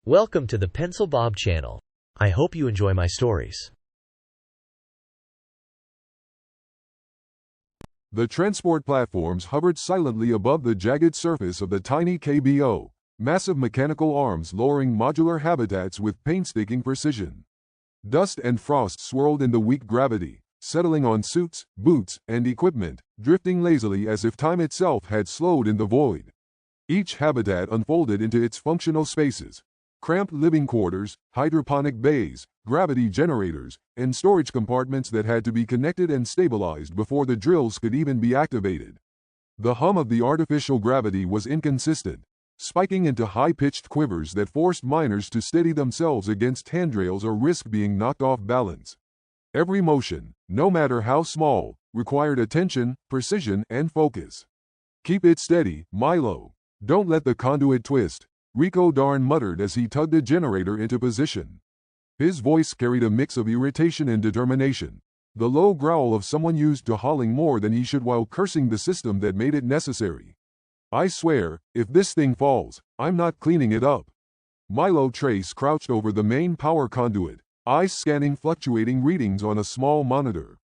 Welcome to the Pencil Bob channel. I hope you enjoy my stories. The transport platforms hovered silently above the jagged surface of the tiny KBO, massive mechanical arms lowering modular habitats with painstaking precision. Dust and frost swirled in the weak gravity, settling on suits, boots, and equipment, drifting lazily as if time itself had slowed in the void. Each habitat unfolded into its functional spaces: cramped living quarters, hydroponic bays, gravity generators, and storage compartments that had to be connected and stabilized before the drills could even be activated. The hum of the artificial gravity was inconsistent, spiking into high-pitched quivers that forced miners to steady themselves against handrails or risk being knocked off balance. Every motion, no matter how small, required attention, precision, and focus. "Keep it steady, Milo. Don't let the conduit twist," Rico Darn muttered as he tugged a generator into position. His voice carried a mix of irritation and determination, the low growl of someone used to hauling more than he should while cursing the system that made it necessary. "I swear, if this thing falls, I'm not cleaning it up." Milo Trace crouched over the main power conduit, eyes scanning fluctuating readings on a small monitor.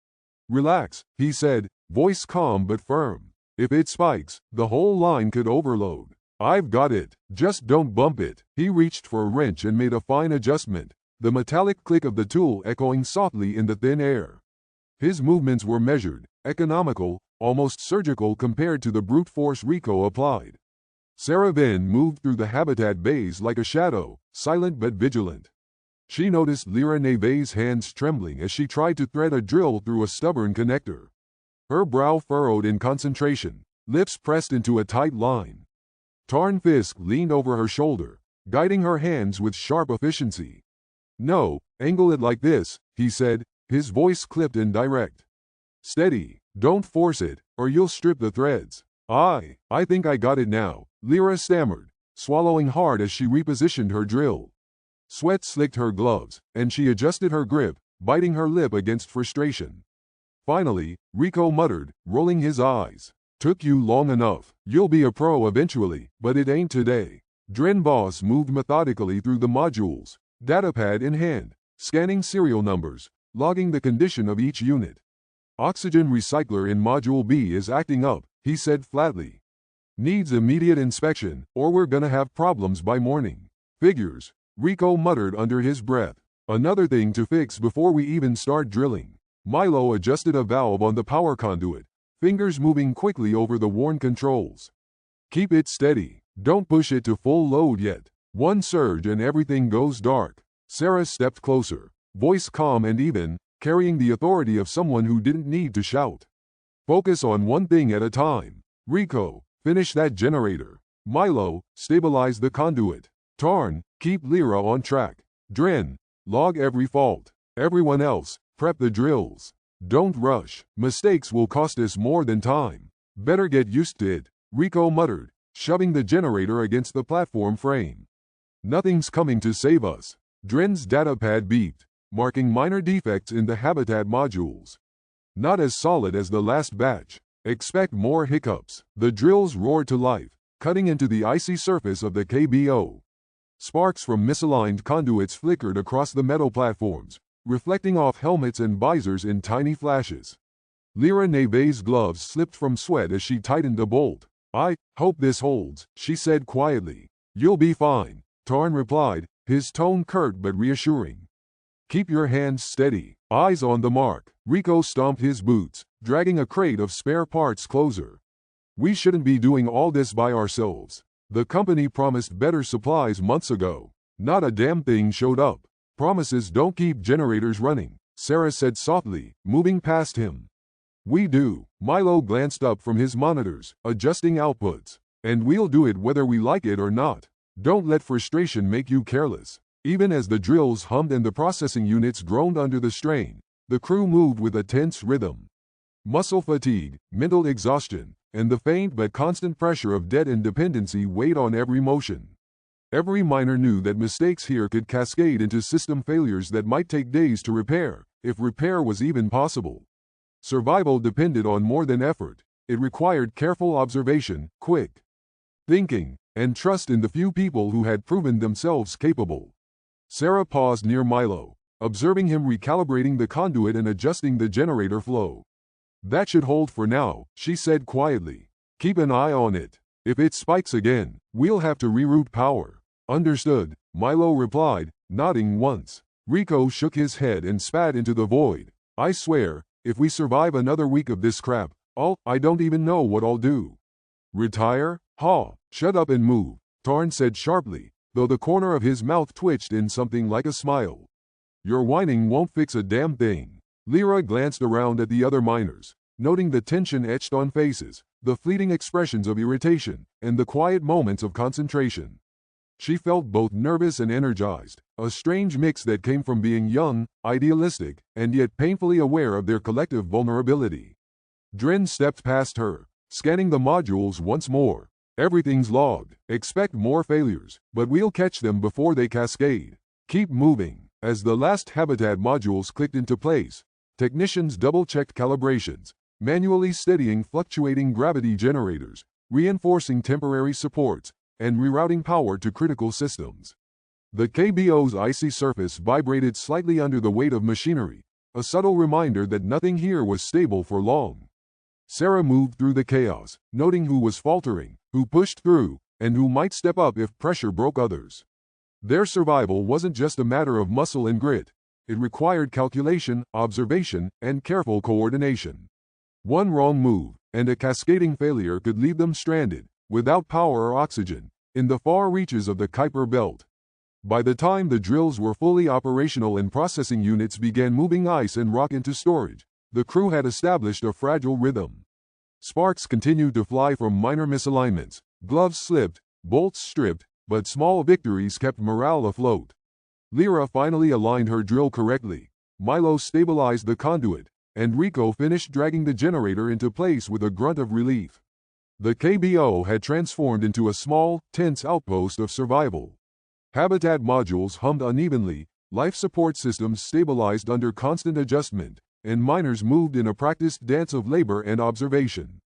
"Relax," he said, voice calm but firm. "If it spikes, the whole line could overload. I've got it. Just don't bump it." He reached for a wrench and made a fine adjustment, the metallic click of the tool echoing softly in the thin air. His movements were measured, economical, almost surgical compared to the brute force Rico applied. Sarah Venn moved through the habitat bays like a shadow, silent but vigilant. She noticed Lyra Neve's hands trembling as she tried to thread a drill through a stubborn connector. Her brow furrowed in concentration, lips pressed into a tight line. Tarn Fisk leaned over her shoulder, guiding her hands with sharp efficiency. "No, angle it like this," he said, his voice clipped and direct. "Steady, don't force it, or you'll strip the threads." I think I got it now," Lyra stammered, swallowing hard as she repositioned her drill. Sweat slicked her gloves, and she adjusted her grip, biting her lip against frustration. Finally, Rico muttered, rolling his eyes. "Took you long enough. You'll be a pro eventually, but it ain't today." Dren Boss moved methodically through the modules, datapad in hand, scanning serial numbers, logging the condition of each unit. "Oxygen recycler in Module B is acting up," he said flatly. "Needs immediate inspection, or we're gonna have problems by morning." "Figures," Rico muttered under his breath. "Another thing to fix before we even start drilling." Milo adjusted a valve on the power conduit, fingers moving quickly over the worn controls. "Keep it steady. Don't push it to full load yet. One surge and everything goes dark." Sarah stepped closer, voice calm and even, carrying the authority of someone who didn't need to shout. "Focus on one thing at a time. Rico, finish that generator. Milo, stabilize the conduit. Tarn, keep Lyra on track. Dren, log every fault. Everyone else, prep the drills. Don't rush. Mistakes will cost us more than time. Better get used to it," Rico muttered, shoving the generator against the platform frame. "Nothing's coming to save us." Dren's datapad beeped, marking minor defects in the habitat modules. "Not as solid as the last batch. Expect more hiccups." The drills roared to life, cutting into the icy surface of the KBO. Sparks from misaligned conduits flickered across the metal platforms, reflecting off helmets and visors in tiny flashes. Lyra Neve's gloves slipped from sweat as she tightened a bolt. "I hope this holds," she said quietly. "You'll be fine," Tarn replied, his tone curt but reassuring. "Keep your hands steady, eyes on the mark." Rico stomped his boots, dragging a crate of spare parts closer. "We shouldn't be doing all this by ourselves. The company promised better supplies months ago. Not a damn thing showed up." "Promises don't keep generators running," Sarah said softly, moving past him. "We do." Milo glanced up from his monitors, adjusting outputs. "And we'll do it whether we like it or not. Don't let frustration make you careless." Even as the drills hummed and the processing units groaned under the strain, the crew moved with a tense rhythm. Muscle fatigue, mental exhaustion, and the faint but constant pressure of debt and dependency weighed on every motion. Every miner knew that mistakes here could cascade into system failures that might take days to repair, if repair was even possible. Survival depended on more than effort. It required careful observation, quick thinking, and trust in the few people who had proven themselves capable. Sarah paused near Milo, observing him recalibrating the conduit and adjusting the generator flow. "That should hold for now," she said quietly. "Keep an eye on it. If it spikes again, we'll have to reroute power." "Understood," Milo replied, nodding once. Rico shook his head and spat into the void. "I swear, if we survive another week of this crap, I don't even know what I'll do." "Retire? Ha! Shut up and move," Tarn said sharply, though the corner of his mouth twitched in something like a smile. "Your whining won't fix a damn thing." Lyra glanced around at the other miners, noting the tension etched on faces, the fleeting expressions of irritation, and the quiet moments of concentration. She felt both nervous and energized, a strange mix that came from being young, idealistic, and yet painfully aware of their collective vulnerability. Dren stepped past her, scanning the modules once more. "Everything's logged. Expect more failures, but we'll catch them before they cascade. Keep moving." As the last habitat modules clicked into place, technicians double-checked calibrations, manually steadying fluctuating gravity generators, reinforcing temporary supports, and rerouting power to critical systems. The KBO's icy surface vibrated slightly under the weight of machinery, a subtle reminder that nothing here was stable for long. Sarah moved through the chaos, noting who was faltering, who pushed through, and who might step up if pressure broke others. Their survival wasn't just a matter of muscle and grit. It required calculation, observation, and careful coordination. One wrong move, and a cascading failure could leave them stranded, without power or oxygen, in the far reaches of the Kuiper Belt. By the time the drills were fully operational and processing units began moving ice and rock into storage, the crew had established a fragile rhythm. Sparks continued to fly from minor misalignments, gloves slipped, bolts stripped, but small victories kept morale afloat. Lyra finally aligned her drill correctly, Milo stabilized the conduit, and Rico finished dragging the generator into place with a grunt of relief. The KBO had transformed into a small, tense outpost of survival. Habitat modules hummed unevenly, life support systems stabilized under constant adjustment, and miners moved in a practiced dance of labor and observation.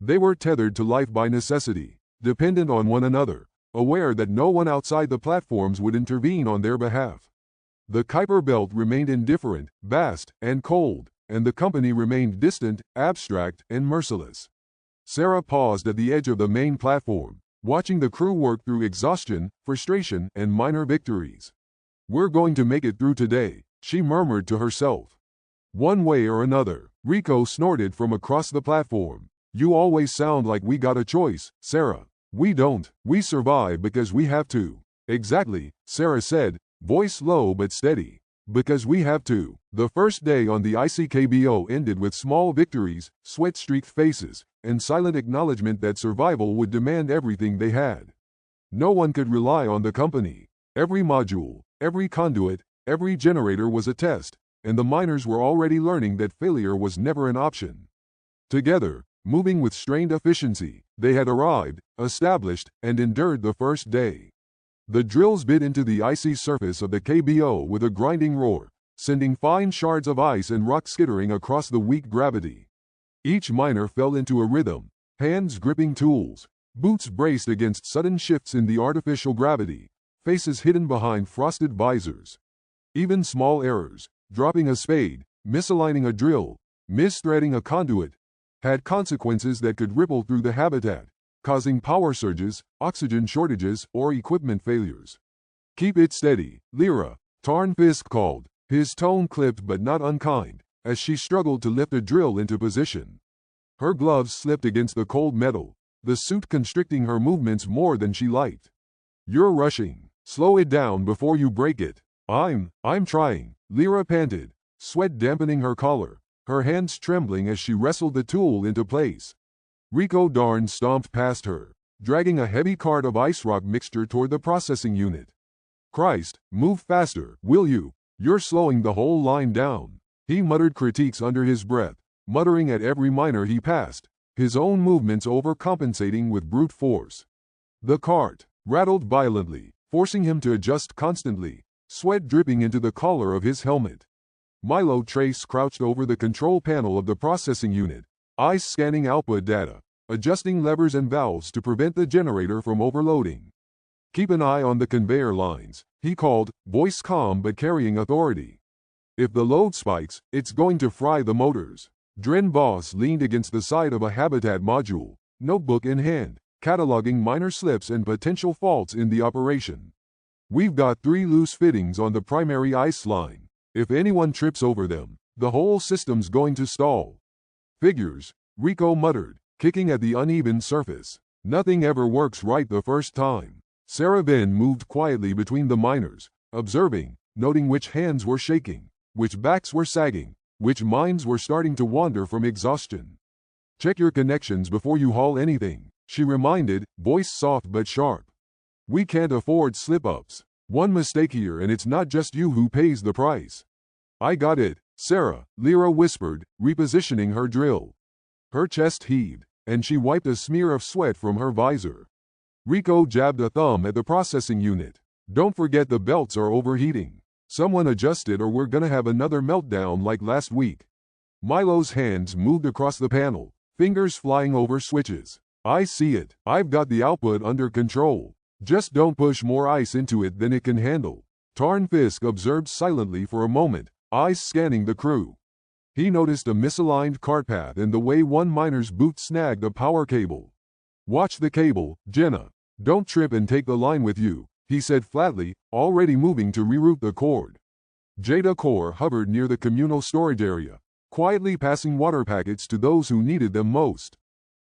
They were tethered to life by necessity, dependent on one another, aware that no one outside the platforms would intervene on their behalf. The Kuiper Belt remained indifferent, vast, and cold, and the company remained distant, abstract, and merciless. Sarah paused at the edge of the main platform, watching the crew work through exhaustion, frustration, and minor victories. "We're going to make it through today," she murmured to herself. "One way or another," Rico snorted from across the platform. "You always sound like we got a choice, Sarah." "We don't. We survive because we have to." "Exactly," Sarah said, voice low but steady. "Because we have to." The first day on the ICKBO ended with small victories, sweat-streaked faces, and silent acknowledgement that survival would demand everything they had. No one could rely on the company. Every module, every conduit, every generator was a test, and the miners were already learning that failure was never an option. Together, moving with strained efficiency, they had arrived, established, and endured the first day. The drills bit into the icy surface of the KBO with a grinding roar, sending fine shards of ice and rock skittering across the weak gravity. Each miner fell into a rhythm, hands gripping tools, boots braced against sudden shifts in the artificial gravity, faces hidden behind frosted visors. Even small errors, dropping a spade, misaligning a drill, misthreading a conduit, had consequences that could ripple through the habitat, causing power surges, oxygen shortages, or equipment failures. "Keep it steady, Lyra," Tarn Fisk called, his tone clipped but not unkind, as she struggled to lift a drill into position. Her gloves slipped against the cold metal, the suit constricting her movements more than she liked. "You're rushing. Slow it down before you break it." I'm trying," Lyra panted, sweat dampening her collar, her hands trembling as she wrestled the tool into place. Rico Darn stomped past her, dragging a heavy cart of ice rock mixture toward the processing unit. "Christ, move faster, will you? You're slowing the whole line down." He muttered critiques under his breath, muttering at every miner he passed, his own movements overcompensating with brute force. The cart rattled violently, forcing him to adjust constantly, sweat dripping into the collar of his helmet. Milo Trace crouched over the control panel of the processing unit, eyes scanning output data, adjusting levers and valves to prevent the generator from overloading. Keep an eye on the conveyor lines, he called, voice calm but carrying authority. If the load spikes, it's going to fry the motors. Dren Boss leaned against the side of a Habitat module, notebook in hand, cataloging minor slips and potential faults in the operation. We've got 3 loose fittings on the primary ice line. If anyone trips over them, the whole system's going to stall. Figures, Rico muttered, kicking at the uneven surface. Nothing ever works right the first time. Sarah then moved quietly between the miners, observing, noting which hands were shaking, which backs were sagging, which minds were starting to wander from exhaustion. Check your connections before you haul anything, she reminded, voice soft but sharp. We can't afford slip-ups. One mistake here and it's not just you who pays the price. I got it, Sarah, Lyra whispered, repositioning her drill. Her chest heaved, and she wiped a smear of sweat from her visor. Rico jabbed a thumb at the processing unit. Don't forget the belts are overheating. Someone adjust it or we're gonna have another meltdown like last week. Milo's hands moved across the panel, fingers flying over switches. I see it. I've got the output under control. Just don't push more ice into it than it can handle. Tarn Fisk observed silently for a moment, eyes scanning the crew. He noticed a misaligned cart path and the way one miner's boot snagged a power cable. Watch the cable, Jenna. Don't trip and take the line with you, he said flatly, already moving to reroute the cord. Jada Core hovered near the communal storage area, quietly passing water packets to those who needed them most.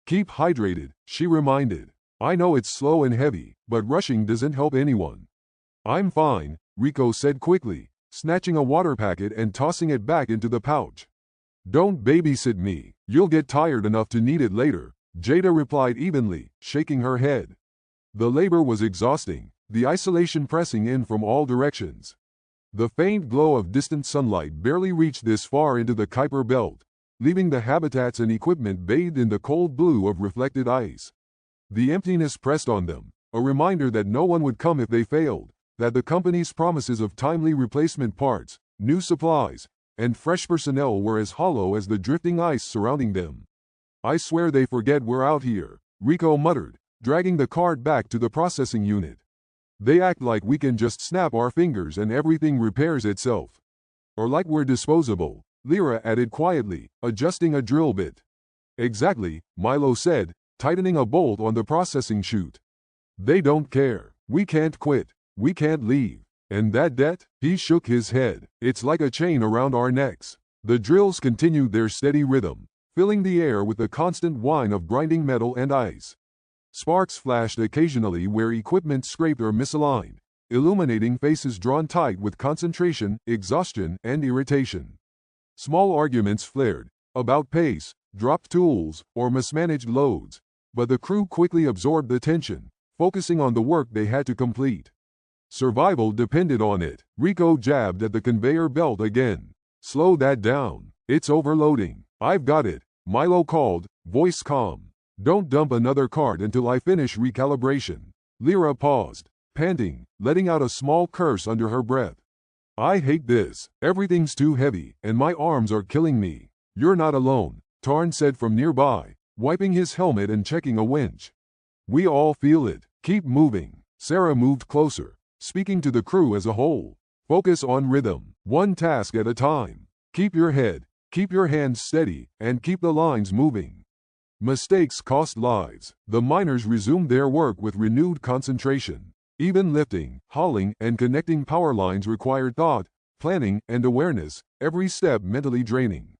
Keep hydrated, she reminded. I know it's slow and heavy, but rushing doesn't help anyone. I'm fine, Rico said quickly, snatching a water packet and tossing it back into the pouch. Don't babysit me, you'll get tired enough to need it later, Jada replied evenly, shaking her head. The labor was exhausting, the isolation pressing in from all directions. The faint glow of distant sunlight barely reached this far into the Kuiper belt, leaving the habitats and equipment bathed in the cold blue of reflected ice. The emptiness pressed on them, a reminder that no one would come if they failed, that the company's promises of timely replacement parts, new supplies, and fresh personnel were as hollow as the drifting ice surrounding them. I swear they forget we're out here, Rico muttered, dragging the cart back to the processing unit. They act like we can just snap our fingers and everything repairs itself. Or like we're disposable, Lyra added quietly, adjusting a drill bit. Exactly, Milo said, tightening a bolt on the processing chute. They don't care. We can't quit. We can't leave. And that debt? He shook his head. It's like a chain around our necks. The drills continued their steady rhythm, filling the air with the constant whine of grinding metal and ice. Sparks flashed occasionally where equipment scraped or misaligned, illuminating faces drawn tight with concentration, exhaustion, and irritation. Small arguments flared, about pace, dropped tools, or mismanaged loads, but the crew quickly absorbed the tension, focusing on the work they had to complete. Survival depended on it. Rico jabbed at the conveyor belt again. Slow that down. It's overloading. I've got it, Milo called, voice calm. Don't dump another cart until I finish recalibration. Lyra paused, panting, letting out a small curse under her breath. I hate this. Everything's too heavy, and my arms are killing me. You're not alone, Tarn said from nearby, wiping his helmet and checking a winch. We all feel it. Keep moving. Sarah moved closer, speaking to the crew as a whole. Focus on rhythm, one task at a time. Keep your head, keep your hands steady, and keep the lines moving. Mistakes cost lives. The miners resumed their work with renewed concentration. Even lifting, hauling, and connecting power lines required thought, planning, and awareness, every step mentally draining.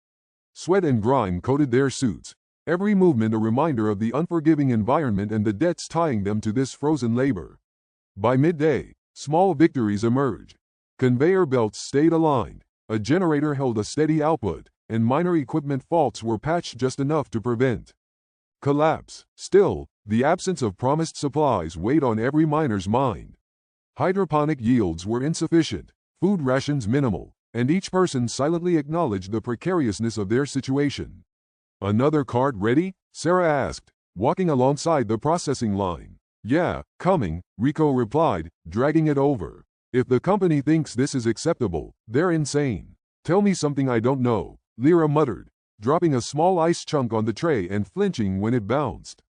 Sweat and grime coated their suits, every movement a reminder of the unforgiving environment and the debts tying them to this frozen labor. By midday, small victories emerged. Conveyor belts stayed aligned, a generator held a steady output, and minor equipment faults were patched just enough to prevent collapse. Still, the absence of promised supplies weighed on every miner's mind. Hydroponic yields were insufficient, food rations minimal, and each person silently acknowledged the precariousness of their situation. Another cart ready? Sarah asked, walking alongside the processing line. Yeah, coming, Rico replied, dragging it over. If the company thinks this is acceptable, they're insane. Tell me something I don't know, Lyra muttered, dropping a small ice chunk on the tray and flinching when it bounced.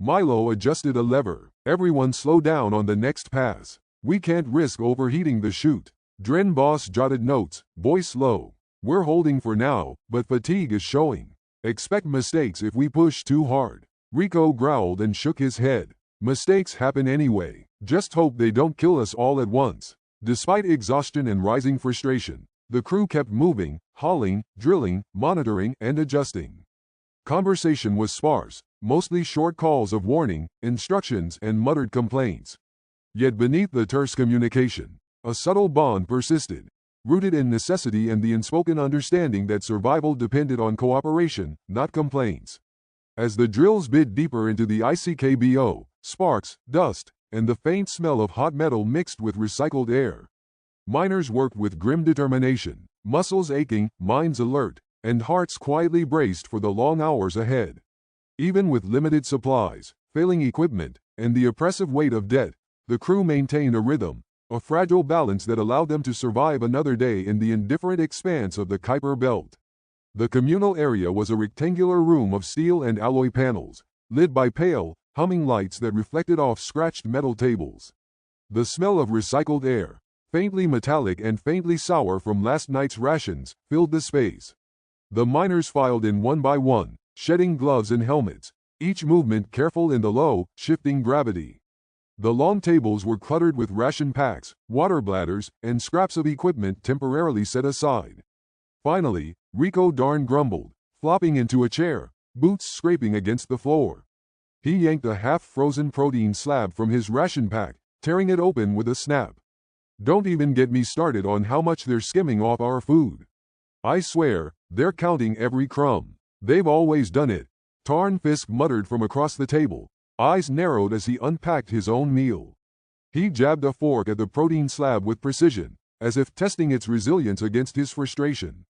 Milo adjusted a lever. Everyone slow down on the next pass. We can't risk overheating the chute. Dren Boss jotted notes, voice low. We're holding for now, but fatigue is showing. Expect mistakes if we push too hard. Rico growled and shook his head. Mistakes happen anyway. Just hope they don't kill us all at once. Despite exhaustion and rising frustration, the crew kept moving, hauling, drilling, monitoring, and adjusting. Conversation was sparse, mostly short calls of warning, instructions, and muttered complaints. Yet beneath the terse communication, a subtle bond persisted, rooted in necessity and the unspoken understanding that survival depended on cooperation, not complaints. As the drills bit deeper into the icy KBO, sparks, dust, and the faint smell of hot metal mixed with recycled air. Miners worked with grim determination, muscles aching, minds alert, and hearts quietly braced for the long hours ahead. Even with limited supplies, failing equipment, and the oppressive weight of debt, the crew maintained a rhythm, a fragile balance that allowed them to survive another day in the indifferent expanse of the Kuiper Belt. The communal area was a rectangular room of steel and alloy panels, lit by pale, humming lights that reflected off scratched metal tables. The smell of recycled air, faintly metallic and faintly sour from last night's rations, filled the space. The miners filed in one by one, shedding gloves and helmets, each movement careful in the low, shifting gravity. The long tables were cluttered with ration packs, water bladders, and scraps of equipment temporarily set aside. Finally, Rico Darn grumbled, flopping into a chair, boots scraping against the floor. He yanked a half-frozen protein slab from his ration pack, tearing it open with a snap. Don't even get me started on how much they're skimming off our food. I swear, they're counting every crumb. They've always done it. Tarn Fisk muttered from across the table, eyes narrowed as he unpacked his own meal. He jabbed a fork at the protein slab with precision, as if testing its resilience against his frustration.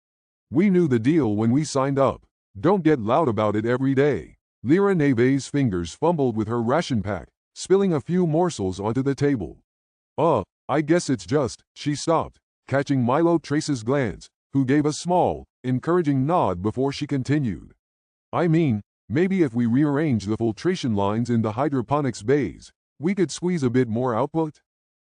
We knew the deal when we signed up. Don't get loud about it every day. Lyra Neve's fingers fumbled with her ration pack, spilling a few morsels onto the table. I guess it's just, she stopped, catching Milo Trace's glance, who gave a small, encouraging nod before she continued. I mean, maybe if we rearrange the filtration lines in the hydroponics bays, we could squeeze a bit more output?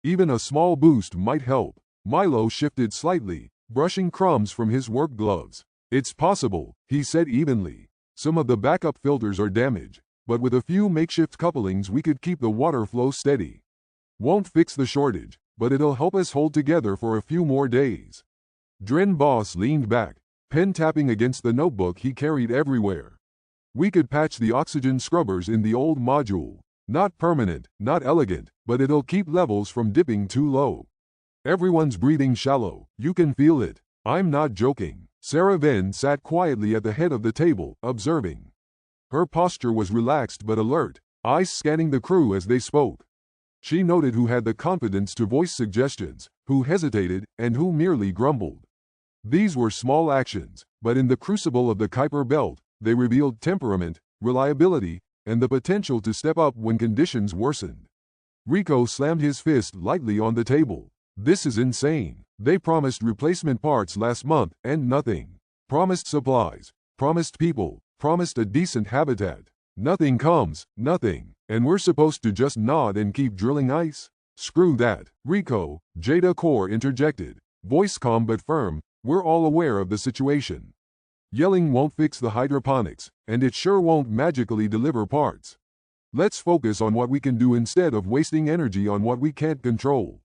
Even a small boost might help. Milo shifted slightly, brushing crumbs from his work gloves. It's possible, he said evenly. Some of the backup filters are damaged, but with a few makeshift couplings we could keep the water flow steady. Won't fix the shortage, but it'll help us hold together for a few more days. Dren Boss leaned back, pen tapping against the notebook he carried everywhere. We could patch the oxygen scrubbers in the old module. Not permanent, not elegant, but it'll keep levels from dipping too low. Everyone's breathing shallow, you can feel it. I'm not joking. Sarah Venn sat quietly at the head of the table, observing. Her posture was relaxed but alert, eyes scanning the crew as they spoke. She noted who had the confidence to voice suggestions, who hesitated, and who merely grumbled. These were small actions, but in the crucible of the Kuiper Belt, they revealed temperament, reliability, and the potential to step up when conditions worsened. Rico slammed his fist lightly on the table. This is insane. They promised replacement parts last month, and nothing. Promised supplies, promised people, promised a decent habitat. Nothing comes, nothing. And we're supposed to just nod and keep drilling ice? Screw that. Rico, Jada Core interjected, voice calm but firm, we're all aware of the situation. Yelling won't fix the hydroponics, and it sure won't magically deliver parts. Let's focus on what we can do instead of wasting energy on what we can't control.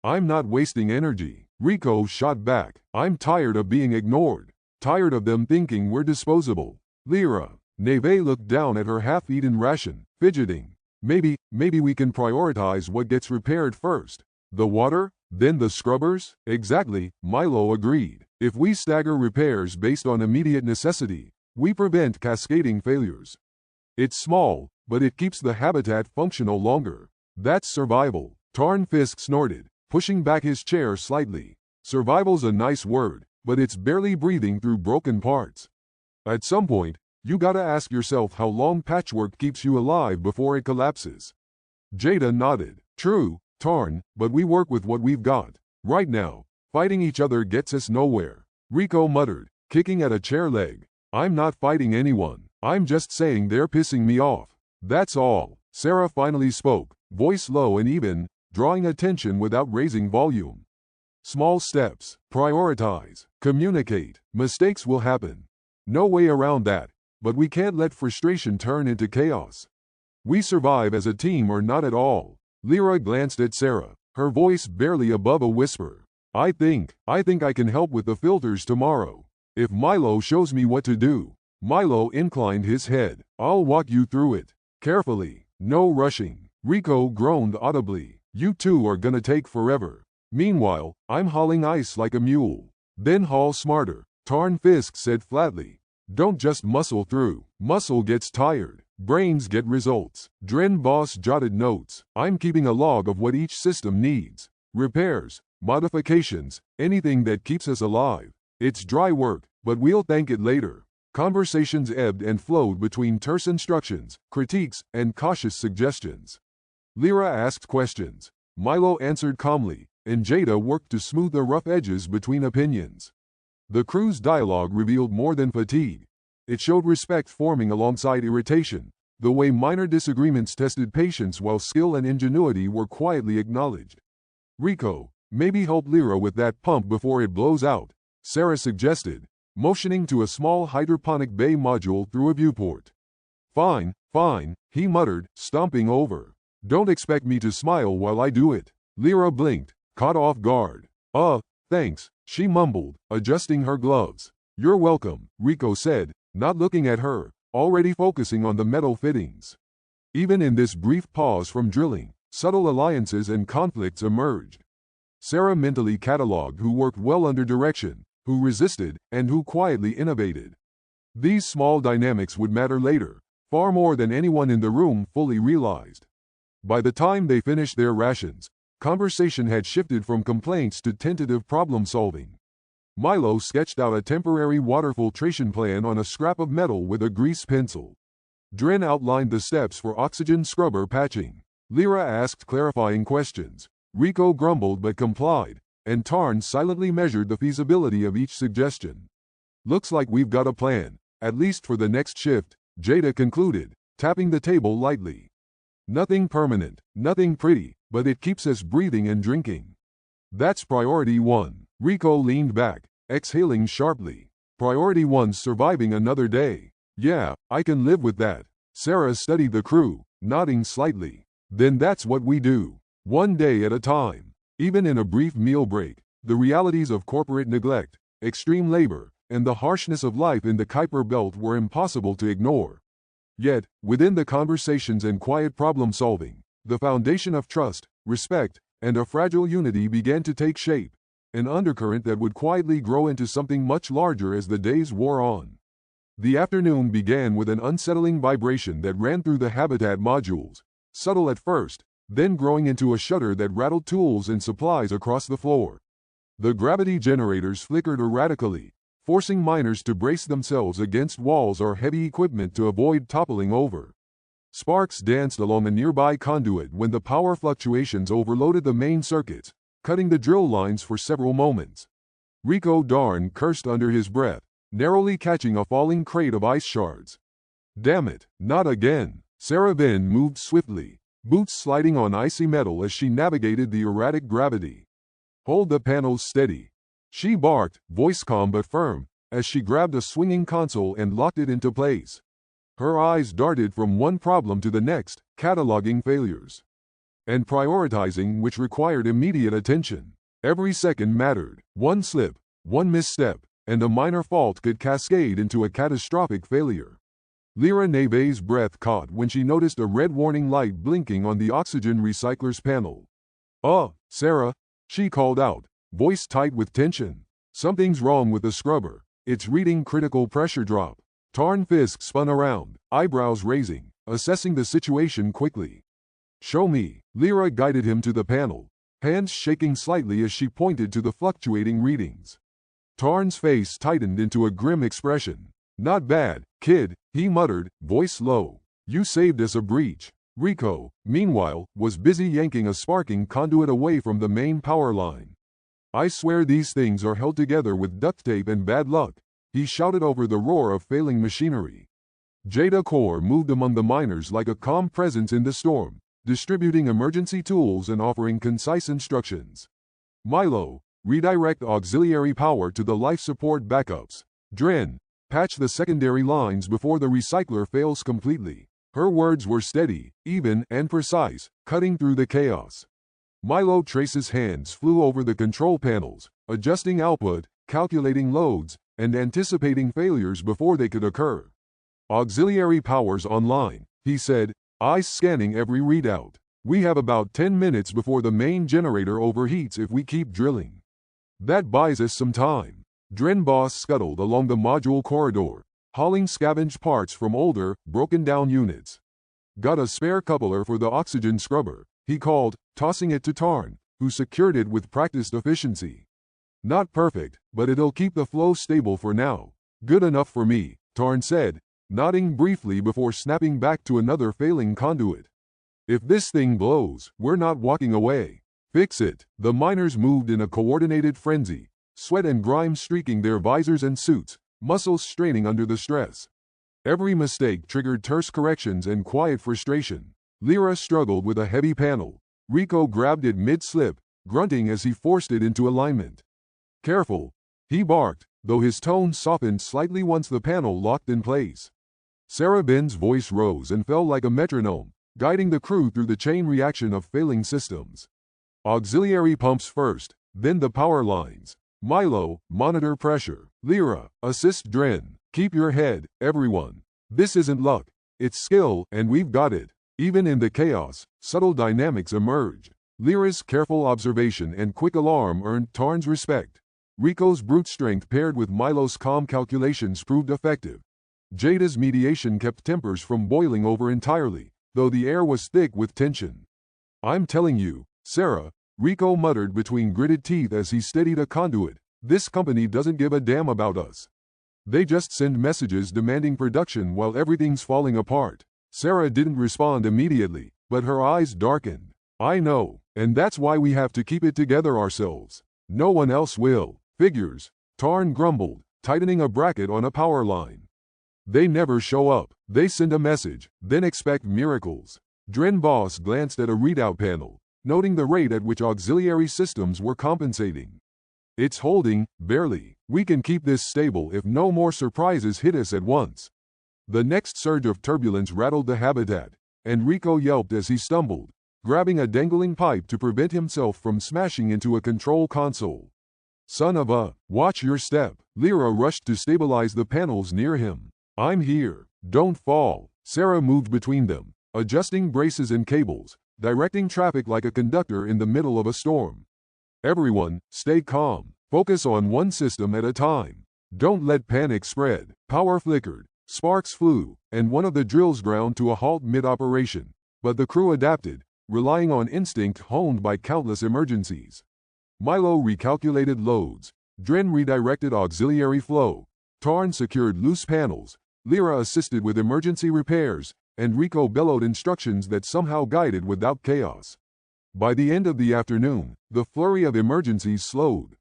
I'm not wasting energy, Rico shot back. I'm tired of being ignored. Tired of them thinking we're disposable. Lyra, Neve looked down at her half-eaten ration, fidgeting. Maybe we can prioritize what gets repaired first. The water, then the scrubbers? Exactly, Milo agreed. If we stagger repairs based on immediate necessity, we prevent cascading failures. It's small, but it keeps the habitat functional longer. That's survival. Tarn Fisk snorted, pushing back his chair slightly. Survival's a nice word, but it's barely breathing through broken parts. At some point, you gotta ask yourself how long patchwork keeps you alive before it collapses. Jada nodded. True, Tarn, but we work with what we've got. Right now, fighting each other gets us nowhere. Rico muttered, kicking at a chair leg. I'm not fighting anyone. I'm just saying they're pissing me off. That's all. Sarah finally spoke, voice low and even, drawing attention without raising volume. Small steps. Prioritize. Communicate. Mistakes will happen. No way around that. But we can't let frustration turn into chaos. We survive as a team or not at all. Lyra glanced at Sarah, her voice barely above a whisper. I think I can help with the filters tomorrow. If Milo shows me what to do. Milo inclined his head. I'll walk you through it. Carefully. No rushing. Rico groaned audibly. You two are gonna take forever. Meanwhile, I'm hauling ice like a mule. Then haul smarter, Tarn Fisk said flatly. Don't just muscle through. Muscle gets tired. Brains get results. Dren Boss jotted notes. I'm keeping a log of what each system needs. Repairs, modifications, anything that keeps us alive. It's dry work, but we'll thank it later. Conversations ebbed and flowed between terse instructions, critiques, and cautious suggestions. Lyra asked questions. Milo answered calmly, and Jada worked to smooth the rough edges between opinions. The crew's dialogue revealed more than fatigue. It showed respect forming alongside irritation, the way minor disagreements tested patience while skill and ingenuity were quietly acknowledged. Rico, maybe help Lyra with that pump before it blows out, Sarah suggested, motioning to a small hydroponic bay module through a viewport. Fine, he muttered, stomping over. Don't expect me to smile while I do it. Lyra blinked, caught off guard. Thanks, she mumbled, adjusting her gloves. You're welcome, Rico said, not looking at her, already focusing on the metal fittings. Even in this brief pause from drilling, subtle alliances and conflicts emerged. Sarah mentally cataloged who worked well under direction, who resisted, and who quietly innovated. These small dynamics would matter later, far more than anyone in the room fully realized. By the time they finished their rations, conversation had shifted from complaints to tentative problem-solving. Milo sketched out a temporary water filtration plan on a scrap of metal with a grease pencil. Dren outlined the steps for oxygen scrubber patching. Lyra asked clarifying questions. Rico grumbled but complied, and Tarn silently measured the feasibility of each suggestion. Looks like we've got a plan, at least for the next shift, Jada concluded, tapping the table lightly. Nothing permanent, nothing pretty, but it keeps us breathing and drinking. That's priority one. Rico leaned back, exhaling sharply. Priority one's surviving another day. Yeah, I can live with that. Sarah studied the crew, nodding slightly. Then that's what we do. One day at a time. Even in a brief meal break, the realities of corporate neglect, extreme labor, and the harshness of life in the Kuiper Belt were impossible to ignore. Yet, within the conversations and quiet problem-solving, the foundation of trust, respect, and a fragile unity began to take shape, an undercurrent that would quietly grow into something much larger as the days wore on. The afternoon began with an unsettling vibration that ran through the habitat modules, subtle at first, then growing into a shudder that rattled tools and supplies across the floor. The gravity generators flickered erratically, forcing miners to brace themselves against walls or heavy equipment to avoid toppling over. Sparks danced along a nearby conduit when the power fluctuations overloaded the main circuits, cutting the drill lines for several moments. Rico Darn cursed under his breath, narrowly catching a falling crate of ice shards. Damn it, not again. Sarah then moved swiftly, boots sliding on icy metal as she navigated the erratic gravity. Hold the panels steady, she barked, voice calm but firm, as she grabbed a swinging console and locked it into place. Her eyes darted from one problem to the next, cataloging failures and prioritizing which required immediate attention. Every second mattered. One slip, one misstep, and a minor fault could cascade into a catastrophic failure. Lyra Neve's breath caught when she noticed a red warning light blinking on the oxygen recycler's panel. Sarah, she called out, voice tight with tension. Something's wrong with the scrubber. It's reading critical pressure drop. Tarn Fisk spun around, eyebrows raising, assessing the situation quickly. Show me. Lyra guided him to the panel, hands shaking slightly as she pointed to the fluctuating readings. Tarn's face tightened into a grim expression. Not bad, kid, he muttered, voice low. You saved us a breach. Rico, meanwhile, was busy yanking a sparking conduit away from the main power line. I swear these things are held together with duct tape and bad luck, he shouted over the roar of failing machinery. Jada Core moved among the miners like a calm presence in the storm, distributing emergency tools and offering concise instructions. Milo, redirect auxiliary power to the life support backups. Dren, patch the secondary lines before the recycler fails completely. Her words were steady, even, and precise, cutting through the chaos. Milo Trace's hands flew over the control panels, adjusting output, calculating loads, and anticipating failures before they could occur. Auxiliary powers online, he said, eyes scanning every readout. We have about 10 minutes before the main generator overheats if we keep drilling. That buys us some time. Dren Boss scuttled along the module corridor, hauling scavenged parts from older, broken-down units. Got a spare coupler for the oxygen scrubber, he called, tossing it to Tarn, who secured it with practiced efficiency. Not perfect, but it'll keep the flow stable for now. Good enough for me, Tarn said, nodding briefly before snapping back to another failing conduit. If this thing blows, we're not walking away. Fix it. The miners moved in a coordinated frenzy, sweat and grime streaking their visors and suits, muscles straining under the stress. Every mistake triggered terse corrections and quiet frustration. Lyra struggled with a heavy panel. Rico grabbed it mid-slip, grunting as he forced it into alignment. Careful, he barked, though his tone softened slightly once the panel locked in place. Sarah Ben's voice rose and fell like a metronome, guiding the crew through the chain reaction of failing systems. Auxiliary pumps first, then the power lines. Milo, monitor pressure. Lyra, assist Dren. Keep your head, everyone. This isn't luck. It's skill, and we've got it. Even in the chaos, subtle dynamics emerged. Lyra's careful observation and quick alarm earned Tarn's respect. Rico's brute strength paired with Milo's calm calculations proved effective. Jada's mediation kept tempers from boiling over entirely, though the air was thick with tension. I'm telling you, Sarah, Rico muttered between gritted teeth as he steadied a conduit, this company doesn't give a damn about us. They just send messages demanding production while everything's falling apart. Sarah didn't respond immediately, but her eyes darkened. I know, and that's why we have to keep it together ourselves. No one else will. Figures, Tarn grumbled, tightening a bracket on a power line. They never show up. They send a message, then expect miracles. Dren Boss glanced at a readout panel, noting the rate at which auxiliary systems were compensating. It's holding, barely. We can keep this stable if no more surprises hit us at once. The next surge of turbulence rattled the habitat, and Rico yelped as he stumbled, grabbing a dangling pipe to prevent himself from smashing into a control console. Son of a, watch your step. Lyra rushed to stabilize the panels near him. I'm here. Don't fall. Sarah moved between them, adjusting braces and cables, directing traffic like a conductor in the middle of a storm. Everyone, stay calm. Focus on one system at a time. Don't let panic spread. Power flickered, sparks flew, and one of the drills ground to a halt mid-operation. But the crew adapted, relying on instinct honed by countless emergencies. Milo recalculated loads. Dren redirected auxiliary flow. Tarn secured loose panels. Lyra assisted with emergency repairs, and Rico bellowed instructions that somehow guided without chaos. By the end of the afternoon, the flurry of emergencies slowed.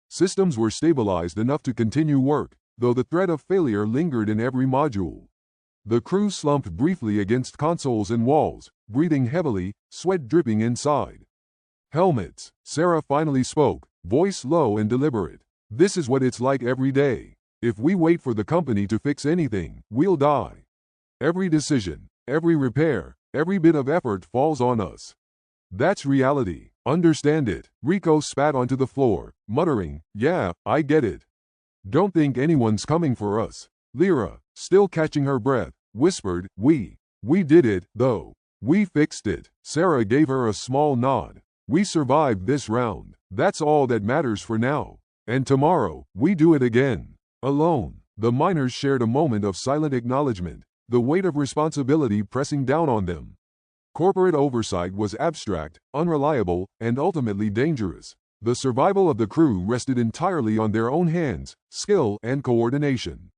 Systems were stabilized enough to continue work, though the threat of failure lingered in every module. The crew slumped briefly against consoles and walls, breathing heavily, sweat dripping inside. Helmets. Sarah finally spoke, voice low and deliberate. This is what it's like every day. If we wait for the company to fix anything, we'll die. Every decision, every repair, every bit of effort falls on us. That's reality. Understand it. Rico spat onto the floor, muttering, yeah, I get it. Don't think anyone's coming for us. Lyra, still catching her breath, whispered, we did it, though. We fixed it. Sarah gave her a small nod. We survived this round. That's all that matters for now. And tomorrow, we do it again. Alone. The miners shared a moment of silent acknowledgement, the weight of responsibility pressing down on them. Corporate oversight was abstract, unreliable, and ultimately dangerous. The survival of the crew rested entirely on their own hands, skill, and coordination.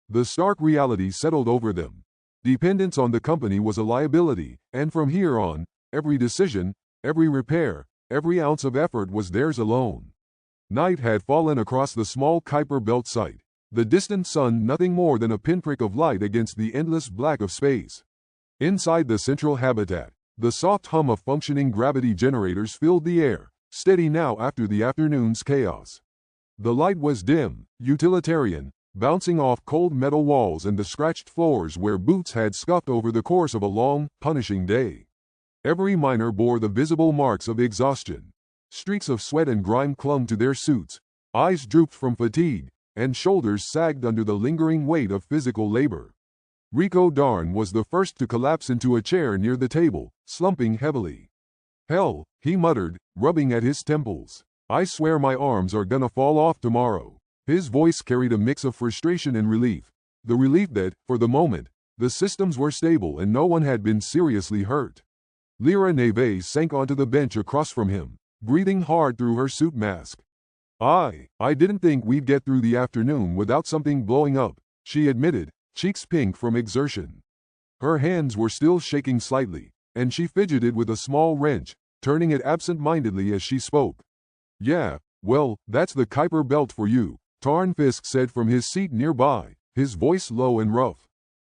The stark reality settled over them. Dependence on the company was a liability, and from here on, every decision, every repair, every ounce of effort was theirs alone. Night had fallen across the small Kuiper Belt site, the distant sun nothing more than a pinprick of light against the endless black of space. Inside the central habitat, the soft hum of functioning gravity generators filled the air, steady now after the afternoon's chaos. The light was dim, utilitarian, bouncing off cold metal walls and the scratched floors where boots had scuffed over the course of a long, punishing day. Every miner bore the visible marks of exhaustion. Streaks of sweat and grime clung to their suits, eyes drooped from fatigue, and shoulders sagged under the lingering weight of physical labor. Rico Darn was the first to collapse into a chair near the table, slumping heavily. "Hell," he muttered, rubbing at his temples. "I swear my arms are gonna fall off tomorrow." His voice carried a mix of frustration and relief. The relief that, for the moment, the systems were stable and no one had been seriously hurt. Lyra Neve sank onto the bench across from him, breathing hard through her suit mask. I didn't think we'd get through the afternoon without something blowing up," she admitted, cheeks pink from exertion. Her hands were still shaking slightly, and she fidgeted with a small wrench, turning it absent-mindedly as she spoke. "Yeah, well, that's the Kuiper belt for you," Tarn Fisk said from his seat nearby, his voice low and rough.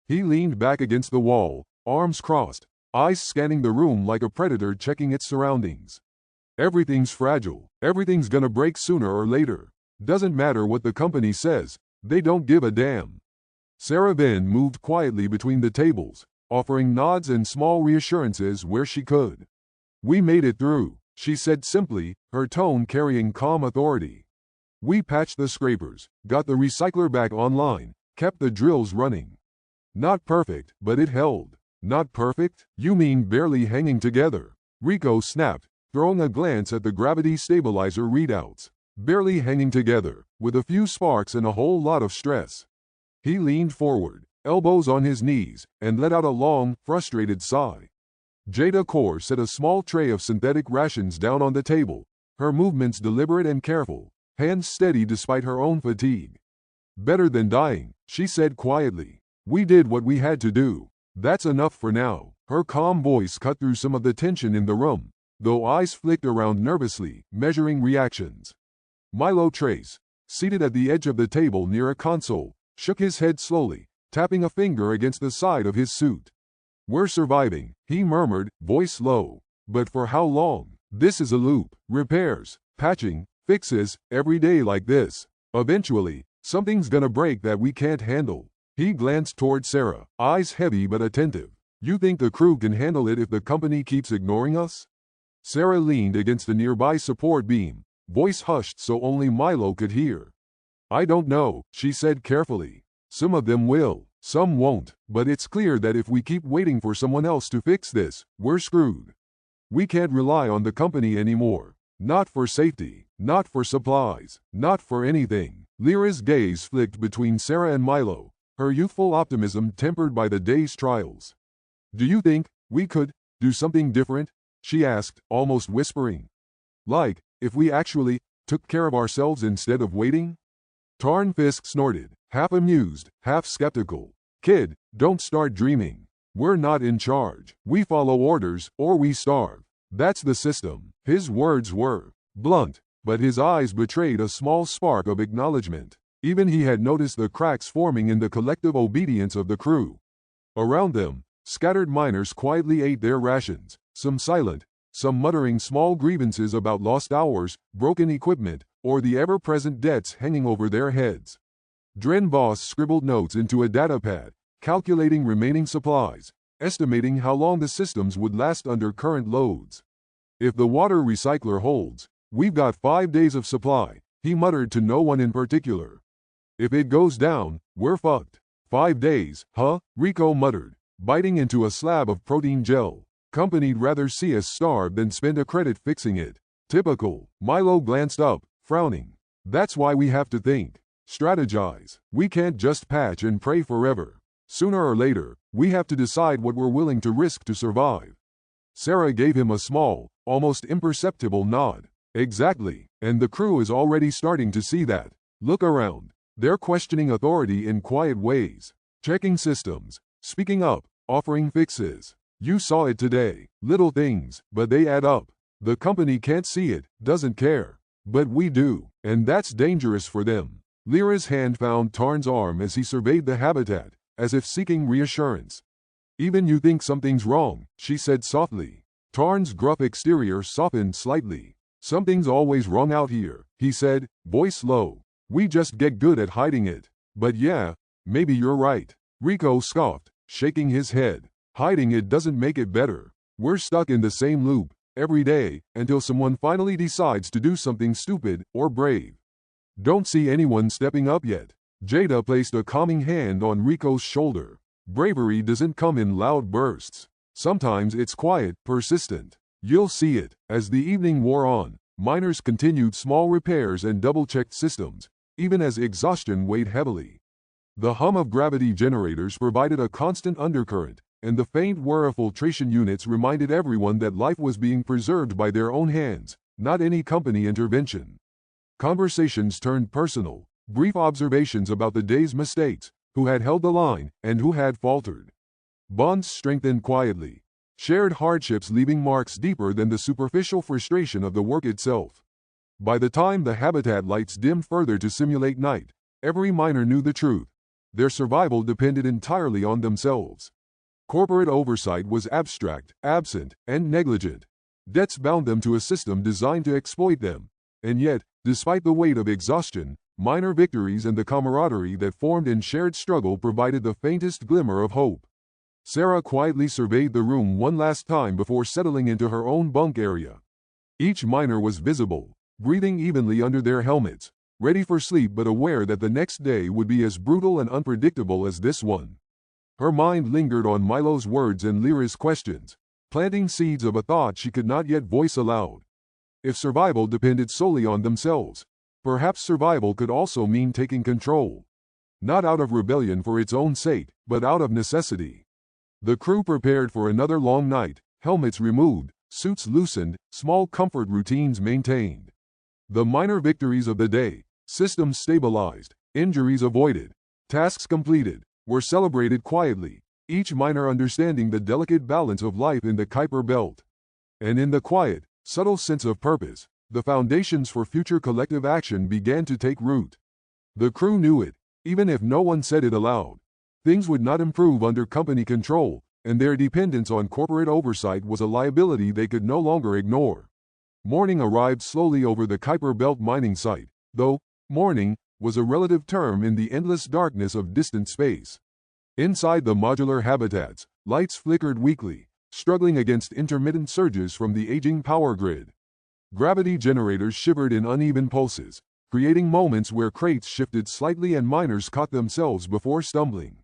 He leaned back against the wall, arms crossed, eyes scanning the room like a predator checking its surroundings. "Everything's fragile. Everything's gonna break sooner or later. Doesn't matter what the company says, they don't give a damn." Sarah Ben moved quietly between the tables, offering nods and small reassurances where she could. "We made it through," she said simply, her tone carrying calm authority. "We patched the scrapers, got the recycler back online, kept the drills running. Not perfect, but it held." "Not perfect? You mean barely hanging together?" Rico snapped, throwing a glance at the gravity stabilizer readouts. "Barely hanging together, with a few sparks and a whole lot of stress." He leaned forward, elbows on his knees, and let out a long, frustrated sigh. Jada Kaur set a small tray of synthetic rations down on the table, her movements deliberate and careful, hands steady despite her own fatigue. "Better than dying," she said quietly. "We did what we had to do. That's enough for now." Her calm voice cut through some of the tension in the room, though eyes flicked around nervously, measuring reactions. Milo Trace, seated at the edge of the table near a console, shook his head slowly, tapping a finger against the side of his suit. "We're surviving," he murmured, voice low. "But for how long? This is a loop. Repairs, patching, fixes, every day like this. Eventually, something's gonna break that we can't handle." He glanced toward Sarah, eyes heavy but attentive. "You think the crew can handle it if the company keeps ignoring us?" Sarah leaned against a nearby support beam, voice hushed so only Milo could hear. "I don't know," she said carefully. "Some of them will, some won't, but it's clear that if we keep waiting for someone else to fix this, we're screwed. We can't rely on the company anymore. Not for safety, not for supplies, not for anything." Lyra's gaze flicked between Sarah and Milo, her youthful optimism tempered by the day's trials. "Do you think we could do something different?" she asked, almost whispering. "Like, if we actually took care of ourselves instead of waiting?" Tarn Fisk snorted, half amused, half skeptical. "Kid, don't start dreaming. We're not in charge. We follow orders, or we starve. That's the system." His words were blunt, but his eyes betrayed a small spark of acknowledgement. Even he had noticed the cracks forming in the collective obedience of the crew. Around them, scattered miners quietly ate their rations, some silent, some muttering small grievances about lost hours, broken equipment, or the ever-present debts hanging over their heads. Dren Boss scribbled notes into a datapad, calculating remaining supplies, estimating how long the systems would last under current loads. "If the water recycler holds, we've got 5 days of supply," he muttered to no one in particular. "If it goes down, we're fucked." 5 days, huh? Rico muttered, biting into a slab of protein gel. "Company'd rather see us starve than spend a credit fixing it." "Typical." Milo glanced up, frowning. "That's why we have to think. Strategize. We can't just patch and pray forever. Sooner or later, we have to decide what we're willing to risk to survive." Sarah gave him a small, almost imperceptible nod. "Exactly, and the crew is already starting to see that. Look around. They're questioning authority in quiet ways, checking systems, speaking up, offering fixes. You saw it today. Little things, but they add up. The company can't see it, doesn't care. But we do, and that's dangerous for them." Lyra's hand found Tarn's arm as he surveyed the habitat, as if seeking reassurance. Even you think something's wrong, she said softly. Tarn's gruff exterior softened slightly. Something's always wrong out here, he said, voice low. We just get good at hiding it. But yeah, maybe you're right. Rico scoffed, shaking his head. Hiding it doesn't make it better. We're stuck in the same loop, every day, until someone finally decides to do something stupid or brave. Don't see anyone stepping up yet. Jada placed a calming hand on Rico's shoulder. Bravery doesn't come in loud bursts. Sometimes it's quiet, persistent. You'll see it. As the evening wore on, miners continued small repairs and double-checked systems, even as exhaustion weighed heavily. The hum of gravity generators provided a constant undercurrent, and the faint whir of filtration units reminded everyone that life was being preserved by their own hands, not any company intervention. Conversations turned personal, brief observations about the day's mistakes, who had held the line, and who had faltered. Bonds strengthened quietly, shared hardships leaving marks deeper than the superficial frustration of the work itself. By the time the habitat lights dimmed further to simulate night, every miner knew the truth. Their survival depended entirely on themselves. Corporate oversight was abstract, absent, and negligent. Debts bound them to a system designed to exploit them. And yet, despite the weight of exhaustion, minor victories and the camaraderie that formed in shared struggle provided the faintest glimmer of hope. Sarah quietly surveyed the room one last time before settling into her own bunk area. Each miner was visible, breathing evenly under their helmets, ready for sleep but aware that the next day would be as brutal and unpredictable as this one. Her mind lingered on Milo's words and Lyra's questions, planting seeds of a thought she could not yet voice aloud. If survival depended solely on themselves, perhaps survival could also mean taking control. Not out of rebellion for its own sake, but out of necessity. The crew prepared for another long night, helmets removed, suits loosened, small comfort routines maintained. The minor victories of the day, systems stabilized, injuries avoided, tasks completed, were celebrated quietly, each miner understanding the delicate balance of life in the Kuiper Belt. And in the quiet, subtle sense of purpose, the foundations for future collective action began to take root. The crew knew it, even if no one said it aloud. Things would not improve under company control, and their dependence on corporate oversight was a liability they could no longer ignore. Morning arrived slowly over the Kuiper Belt mining site, though morning was a relative term in the endless darkness of distant space. Inside the modular habitats, lights flickered weakly, struggling against intermittent surges from the aging power grid. Gravity generators shivered in uneven pulses, creating moments where crates shifted slightly and miners caught themselves before stumbling.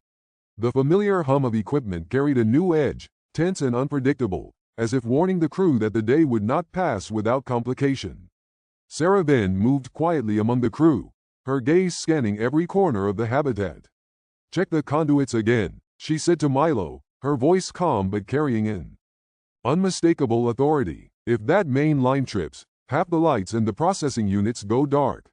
The familiar hum of equipment carried a new edge, tense and unpredictable, as if warning the crew that the day would not pass without complication. Sarah then moved quietly among the crew, her gaze scanning every corner of the habitat. "Check the conduits again," she said to Milo, her voice calm but carrying an unmistakable authority. "If that main line trips, half the lights and the processing units go dark."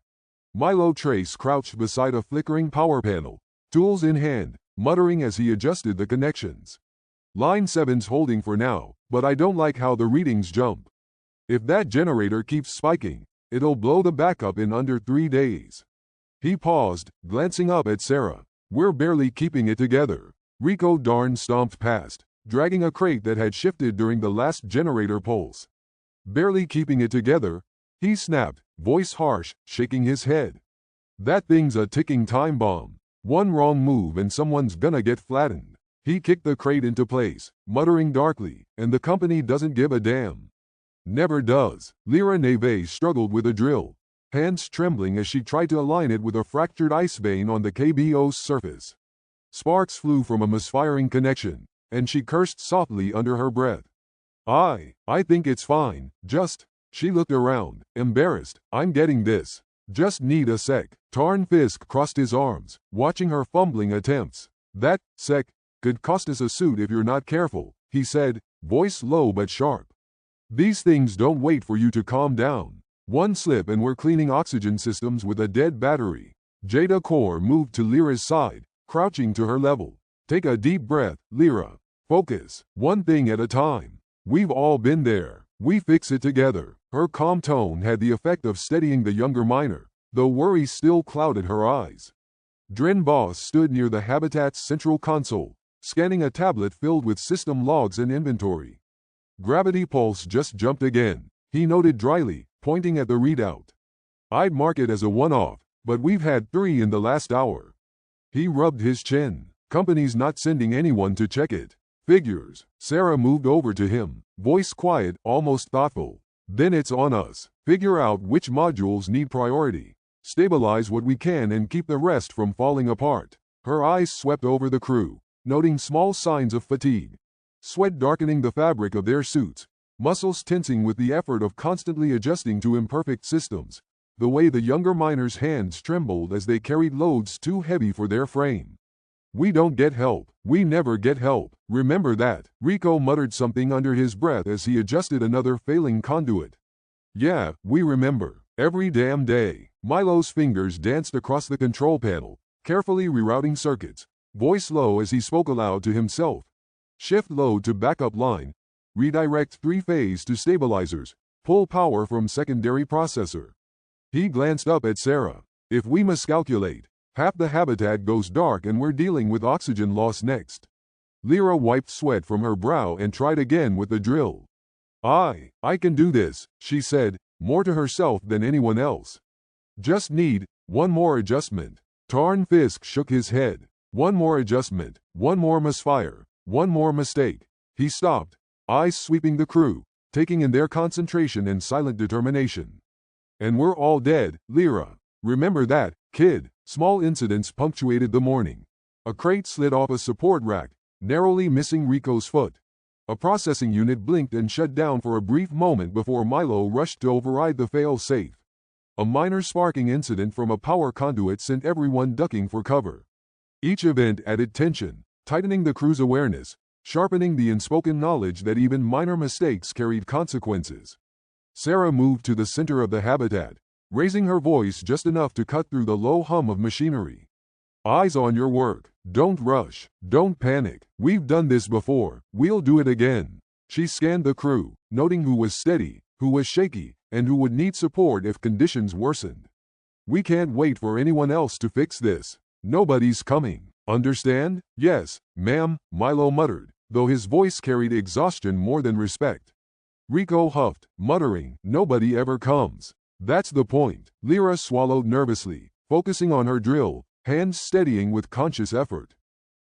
Milo Trace crouched beside a flickering power panel, tools in hand, muttering as he adjusted the connections. "Line 7's holding for now, but I don't like how the readings jump. If that generator keeps spiking, it'll blow the backup in under 3 days." He paused, glancing up at Sarah. "We're barely keeping it together." Rico Darn stomped past, dragging a crate that had shifted during the last generator pulse. "Barely keeping it together?" he snapped, voice harsh, shaking his head. "That thing's a ticking time bomb. One wrong move and someone's gonna get flattened." He kicked the crate into place, muttering darkly, "And the company doesn't give a damn." "Never does." Lyra Neve struggled with a drill, hands trembling as she tried to align it with a fractured ice vein on the KBO's surface. Sparks flew from a misfiring connection, and she cursed softly under her breath. I think it's fine, just." She looked around, embarrassed. "I'm getting this. Just need a sec." Tarn Fisk crossed his arms, watching her fumbling attempts. "That sec could cost us a suit if you're not careful," he said, voice low but sharp. "These things don't wait for you to calm down. One slip and we're cleaning oxygen systems with a dead battery." Jada Core moved to Lyra's side, crouching to her level. "Take a deep breath, Lyra. Focus, one thing at a time. We've all been there. We fix it together." Her calm tone had the effect of steadying the younger miner, though worry still clouded her eyes. Dren Boss stood near the habitat's central console, scanning a tablet filled with system logs and inventory. Gravity pulse just jumped again, he noted dryly, pointing at the readout. I'd mark it as a one-off, but we've had 3 in the last hour. He rubbed his chin. Company's not sending anyone to check it. Figures. Sarah moved over to him, voice quiet, almost thoughtful. Then it's on us. Figure out which modules need priority. Stabilize what we can and keep the rest from falling apart. Her eyes swept over the crew, noting small signs of fatigue. Sweat darkening the fabric of their suits, muscles tensing with the effort of constantly adjusting to imperfect systems. The way the younger miners' hands trembled as they carried loads too heavy for their frame. We don't get help. We never get help. Remember that. Rico muttered something under his breath as he adjusted another failing conduit. Yeah, we remember. Every damn day. Milo's fingers danced across the control panel, carefully rerouting circuits, voice low as he spoke aloud to himself. Shift load to backup line. Redirect 3-phase to stabilizers. Pull power from secondary processor. He glanced up at Sarah. If we miscalculate, half the habitat goes dark and we're dealing with oxygen loss next. Lyra wiped sweat from her brow and tried again with the drill. I can do this, she said, more to herself than anyone else. Just need one more adjustment. Tarn Fisk shook his head. One more adjustment, one more misfire, one more mistake. He stopped, eyes sweeping the crew, taking in their concentration and silent determination. And we're all dead, Lyra. Remember that, kid. Small incidents punctuated the morning. A crate slid off a support rack, narrowly missing Rico's foot. A processing unit blinked and shut down for a brief moment before Milo rushed to override the fail-safe. A minor sparking incident from a power conduit sent everyone ducking for cover. Each event added tension, tightening the crew's awareness, sharpening the unspoken knowledge that even minor mistakes carried consequences. Sarah moved to the center of the habitat, raising her voice just enough to cut through the low hum of machinery. Eyes on your work. Don't rush. Don't panic. We've done this before. We'll do it again. She scanned the crew, noting who was steady, who was shaky, and who would need support if conditions worsened. We can't wait for anyone else to fix this. Nobody's coming. Understand? Yes, ma'am, Milo muttered, though his voice carried exhaustion more than respect. Rico huffed, muttering, nobody ever comes. That's the point. Lyra swallowed nervously, focusing on her drill, hands steadying with conscious effort.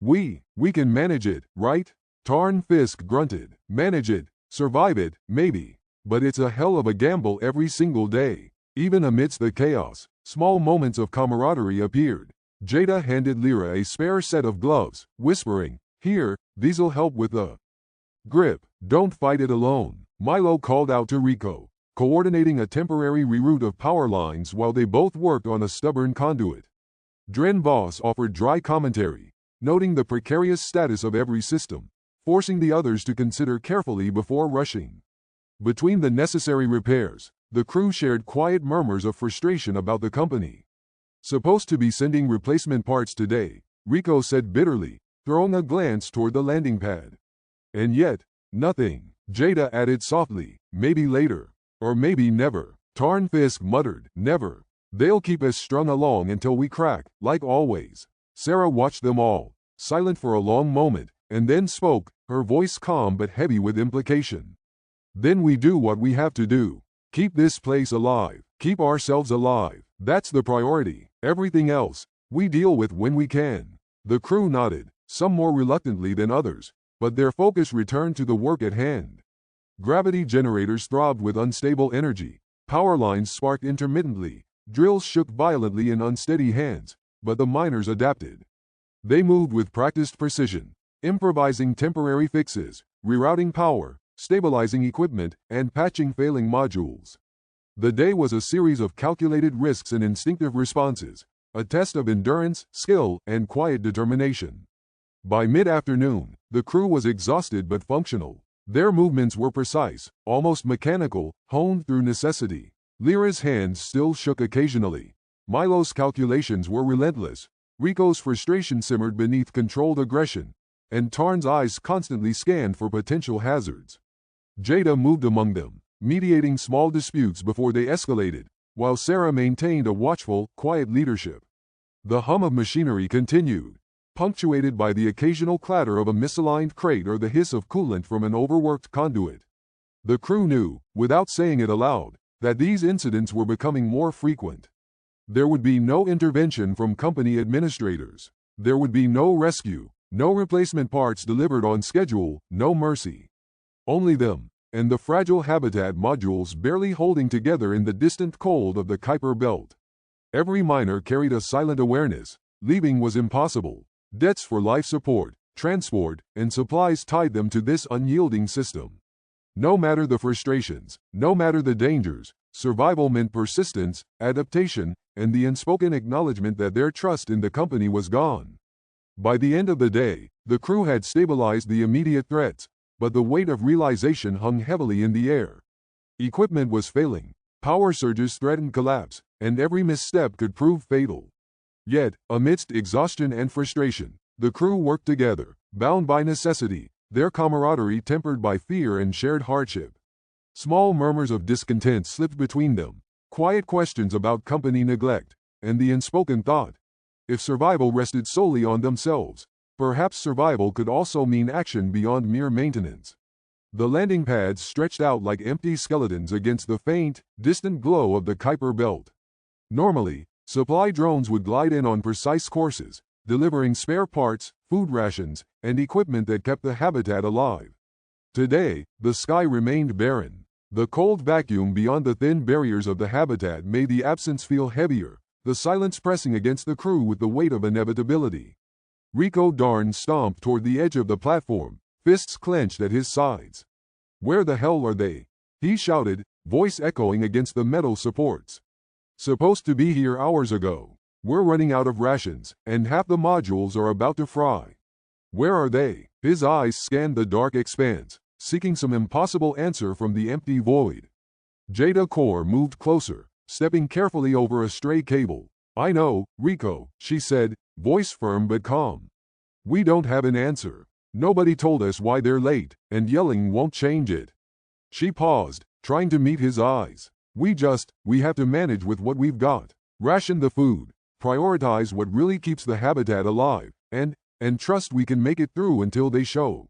We can manage it, right? Tarn Fisk grunted. Manage it, survive it, maybe. But it's a hell of a gamble every single day. Even amidst the chaos, small moments of camaraderie appeared. Jada handed Lyra a spare set of gloves, whispering, here, these'll help with the grip. Don't fight it alone. Milo called out to Rico, coordinating a temporary reroute of power lines while they both worked on a stubborn conduit. Dren Boss offered dry commentary, noting the precarious status of every system, forcing the others to consider carefully before rushing. Between the necessary repairs, the crew shared quiet murmurs of frustration about the company. Supposed to be sending replacement parts today, Rico said bitterly, throwing a glance toward the landing pad. And yet, nothing. Jada added softly, maybe later. Or maybe never. Tarn Fisk muttered, never. They'll keep us strung along until we crack, like always. Sarah watched them all, silent for a long moment, and then spoke, her voice calm but heavy with implication. Then we do what we have to do. Keep this place alive. Keep ourselves alive. That's the priority. Everything else, we deal with when we can. The crew nodded, some more reluctantly than others, but their focus returned to the work at hand. Gravity generators throbbed with unstable energy. Power lines sparked intermittently. Drills shook violently in unsteady hands, but the miners adapted. They moved with practiced precision, improvising temporary fixes, rerouting power, stabilizing equipment, and patching failing modules. The day was a series of calculated risks and instinctive responses, a test of endurance, skill, and quiet determination. By mid-afternoon, the crew was exhausted but functional. Their movements were precise, almost mechanical, honed through necessity. Lyra's hands still shook occasionally. Milo's calculations were relentless. Rico's frustration simmered beneath controlled aggression, and Tarn's eyes constantly scanned for potential hazards. Jada moved among them, mediating small disputes before they escalated, while Sarah maintained a watchful, quiet leadership. The hum of machinery continued, punctuated by the occasional clatter of a misaligned crate or the hiss of coolant from an overworked conduit. The crew knew, without saying it aloud, that these incidents were becoming more frequent. There would be no intervention from company administrators. There would be no rescue, no replacement parts delivered on schedule, no mercy. Only them, and the fragile habitat modules barely holding together in the distant cold of the Kuiper Belt. Every miner carried a silent awareness. Leaving was impossible. Debts for life support, transport, and supplies tied them to this unyielding system. No matter the frustrations, no matter the dangers, survival meant persistence, adaptation, and the unspoken acknowledgement that their trust in the company was gone. By the end of the day, the crew had stabilized the immediate threats, but the weight of realization hung heavily in the air. Equipment was failing, power surges threatened collapse, and every misstep could prove fatal. Yet, amidst exhaustion and frustration, the crew worked together, bound by necessity, their camaraderie tempered by fear and shared hardship. Small murmurs of discontent slipped between them, quiet questions about company neglect, and the unspoken thought, if survival rested solely on themselves, perhaps survival could also mean action beyond mere maintenance. The landing pads stretched out like empty skeletons against the faint, distant glow of the Kuiper Belt. Normally, supply drones would glide in on precise courses, delivering spare parts, food rations, and equipment that kept the habitat alive. Today, the sky remained barren. The cold vacuum beyond the thin barriers of the habitat made the absence feel heavier, the silence pressing against the crew with the weight of inevitability. Rico Darn stomped toward the edge of the platform, fists clenched at his sides. "Where the hell are they?" he shouted, voice echoing against the metal supports. "Supposed to be here hours ago. We're running out of rations, and half the modules are about to fry. Where are they?" His eyes scanned the dark expanse, seeking some impossible answer from the empty void. Jada Core moved closer, stepping carefully over a stray cable. "I know, Rico," she said, voice firm but calm. "We don't have an answer. Nobody told us why they're late, and yelling won't change it." She paused, trying to meet his eyes. We have to manage with what we've got. Ration the food, prioritize what really keeps the habitat alive, and trust we can make it through until they show."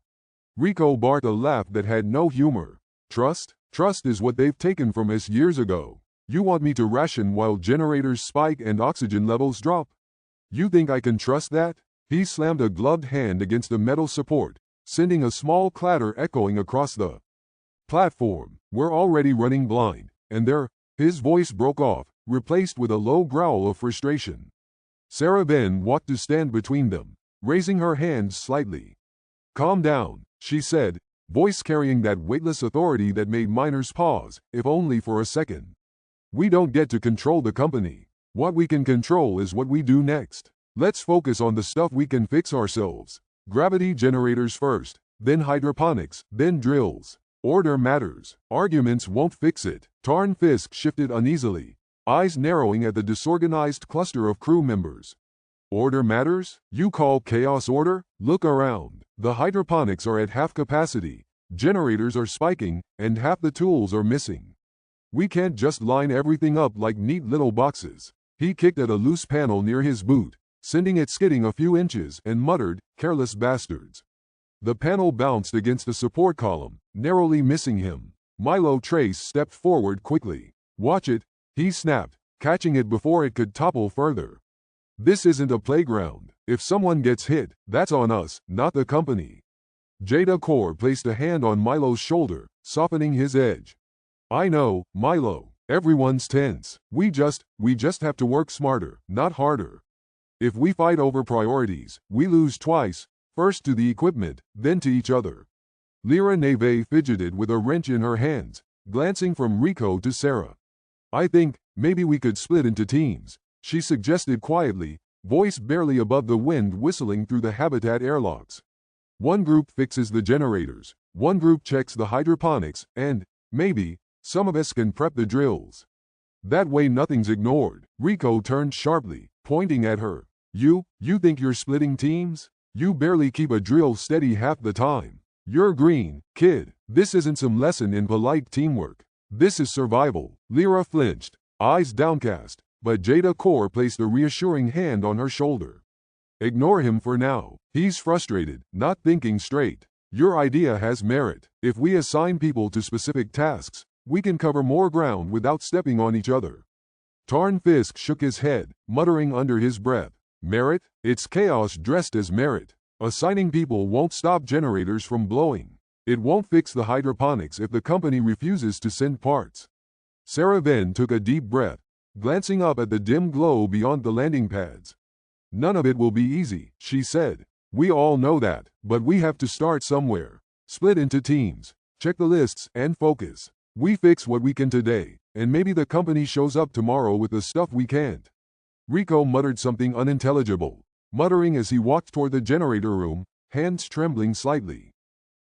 Rico barked a laugh that had no humor. "Trust? Trust is what they've taken from us years ago. You want me to ration while generators spike and oxygen levels drop? You think I can trust that?" He slammed a gloved hand against a metal support, sending a small clatter echoing across the platform. "We're already running blind, and his voice broke off, replaced with a low growl of frustration. Sarah Ben walked to stand between them, raising her hand slightly. "Calm down," she said, voice carrying that weightless authority that made miners pause, if only for a second. "We don't get to control the company. What we can control is what we do next. Let's focus on the stuff we can fix ourselves. Gravity generators first, then hydroponics, then drills. Order matters. Arguments won't fix it." Tarn Fisk shifted uneasily, eyes narrowing at the disorganized cluster of crew members. "Order matters? You call chaos order? Look around. The hydroponics are at half capacity, generators are spiking, and half the tools are missing. We can't just line everything up like neat little boxes." He kicked at a loose panel near his boot, sending it skidding a few inches, and muttered, "Careless bastards." The panel bounced against a support column, narrowly missing him. Milo Trace stepped forward quickly. "Watch it," he snapped, catching it before it could topple further. "This isn't a playground. If someone gets hit, that's on us, not the company." Jada Core placed a hand on Milo's shoulder, softening his edge. "I know, Milo. Everyone's tense. We just have to work smarter, not harder. If we fight over priorities, we lose twice, first to the equipment, then to each other." Lyra Neve fidgeted with a wrench in her hands, glancing from Rico to Sarah. "I think, maybe we could split into teams," she suggested quietly, voice barely above the wind whistling through the habitat airlocks. "One group fixes the generators, one group checks the hydroponics, and, maybe, some of us can prep the drills. That way nothing's ignored." Rico turned sharply, pointing at her. You think you're splitting teams? You barely keep a drill steady half the time. You're green, kid. This isn't some lesson in polite teamwork. This is survival." Lyra flinched, eyes downcast, but Jada Kaur placed a reassuring hand on her shoulder. Ignore him for now. He's frustrated, not thinking straight. Your idea has merit. If we assign people to specific tasks, we can cover more ground without stepping on each other. Tarn Fisk shook his head, muttering under his breath. Merit? It's chaos dressed as merit. Assigning people won't stop generators from blowing. It won't fix the hydroponics if the company refuses to send parts. Sarah then took a deep breath, glancing up at the dim glow beyond the landing pads. None of it will be easy, she said. We all know that, but we have to start somewhere. Split into teams, check the lists, and focus. We fix what we can today, and maybe the company shows up tomorrow with the stuff we can't. Rico muttered something unintelligible, muttering as he walked toward the generator room, hands trembling slightly.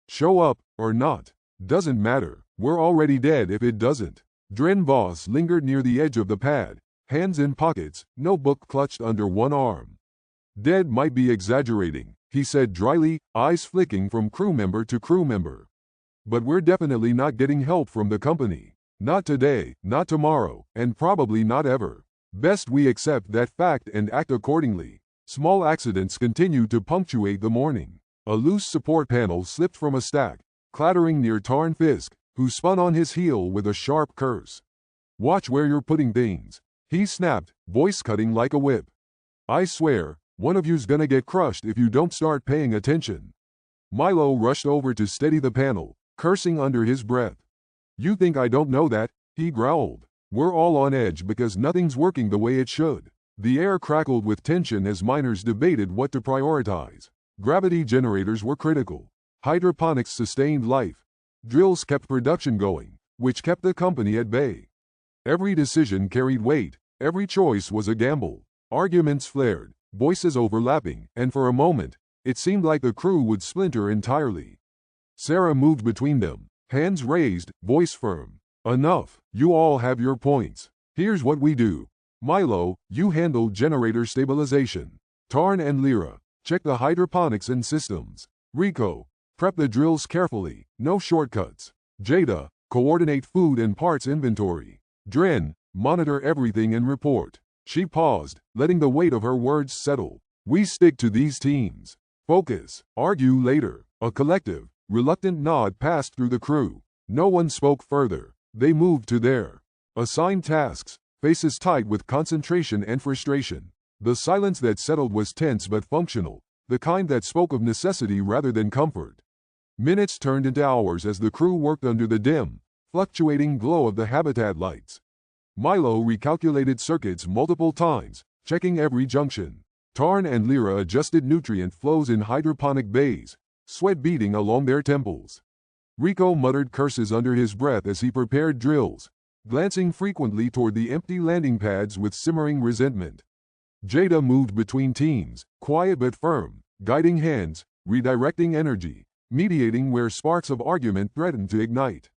Show up, or not, doesn't matter. We're already dead if it doesn't. Dren Voss lingered near the edge of the pad, hands in pockets, notebook clutched under one arm. Dead might be exaggerating, he said dryly, eyes flicking from crew member to crew member. But we're definitely not getting help from the company. Not today, not tomorrow, and probably not ever. Best we accept that fact and act accordingly. Small accidents continued to punctuate the morning. A loose support panel slipped from a stack, clattering near Tarn Fisk, who spun on his heel with a sharp curse. Watch where you're putting things, he snapped, voice cutting like a whip. I swear, one of you's gonna get crushed if you don't start paying attention. Milo rushed over to steady the panel, cursing under his breath. You think I don't know that? He growled. We're all on edge because nothing's working the way it should. The air crackled with tension as miners debated what to prioritize. Gravity generators were critical. Hydroponics sustained life. Drills kept production going, which kept the company at bay. Every decision carried weight. Every choice was a gamble. Arguments flared, voices overlapping, and for a moment, it seemed like the crew would splinter entirely. Sarah moved between them, hands raised, voice firm. Enough. You all have your points. Here's what we do. Milo, you handle generator stabilization. Tarn and Lyra, check the hydroponics and systems. Rico, prep the drills carefully, no shortcuts. Jada, coordinate food and parts inventory. Dren, monitor everything and report. She paused, letting the weight of her words settle. We stick to these teams. Focus. Argue later. A collective, reluctant nod passed through the crew. No one spoke further. They moved to their assigned tasks, faces tight with concentration and frustration. The silence that settled was tense but functional, the kind that spoke of necessity rather than comfort. Minutes turned into hours as the crew worked under the dim, fluctuating glow of the habitat lights. Milo recalculated circuits multiple times, checking every junction. Tarn and Lyra adjusted nutrient flows in hydroponic bays, sweat beading along their temples. Rico muttered curses under his breath as he prepared drills, glancing frequently toward the empty landing pads with simmering resentment. Jada moved between teams, quiet but firm, guiding hands, redirecting energy, mediating where sparks of argument threatened to ignite.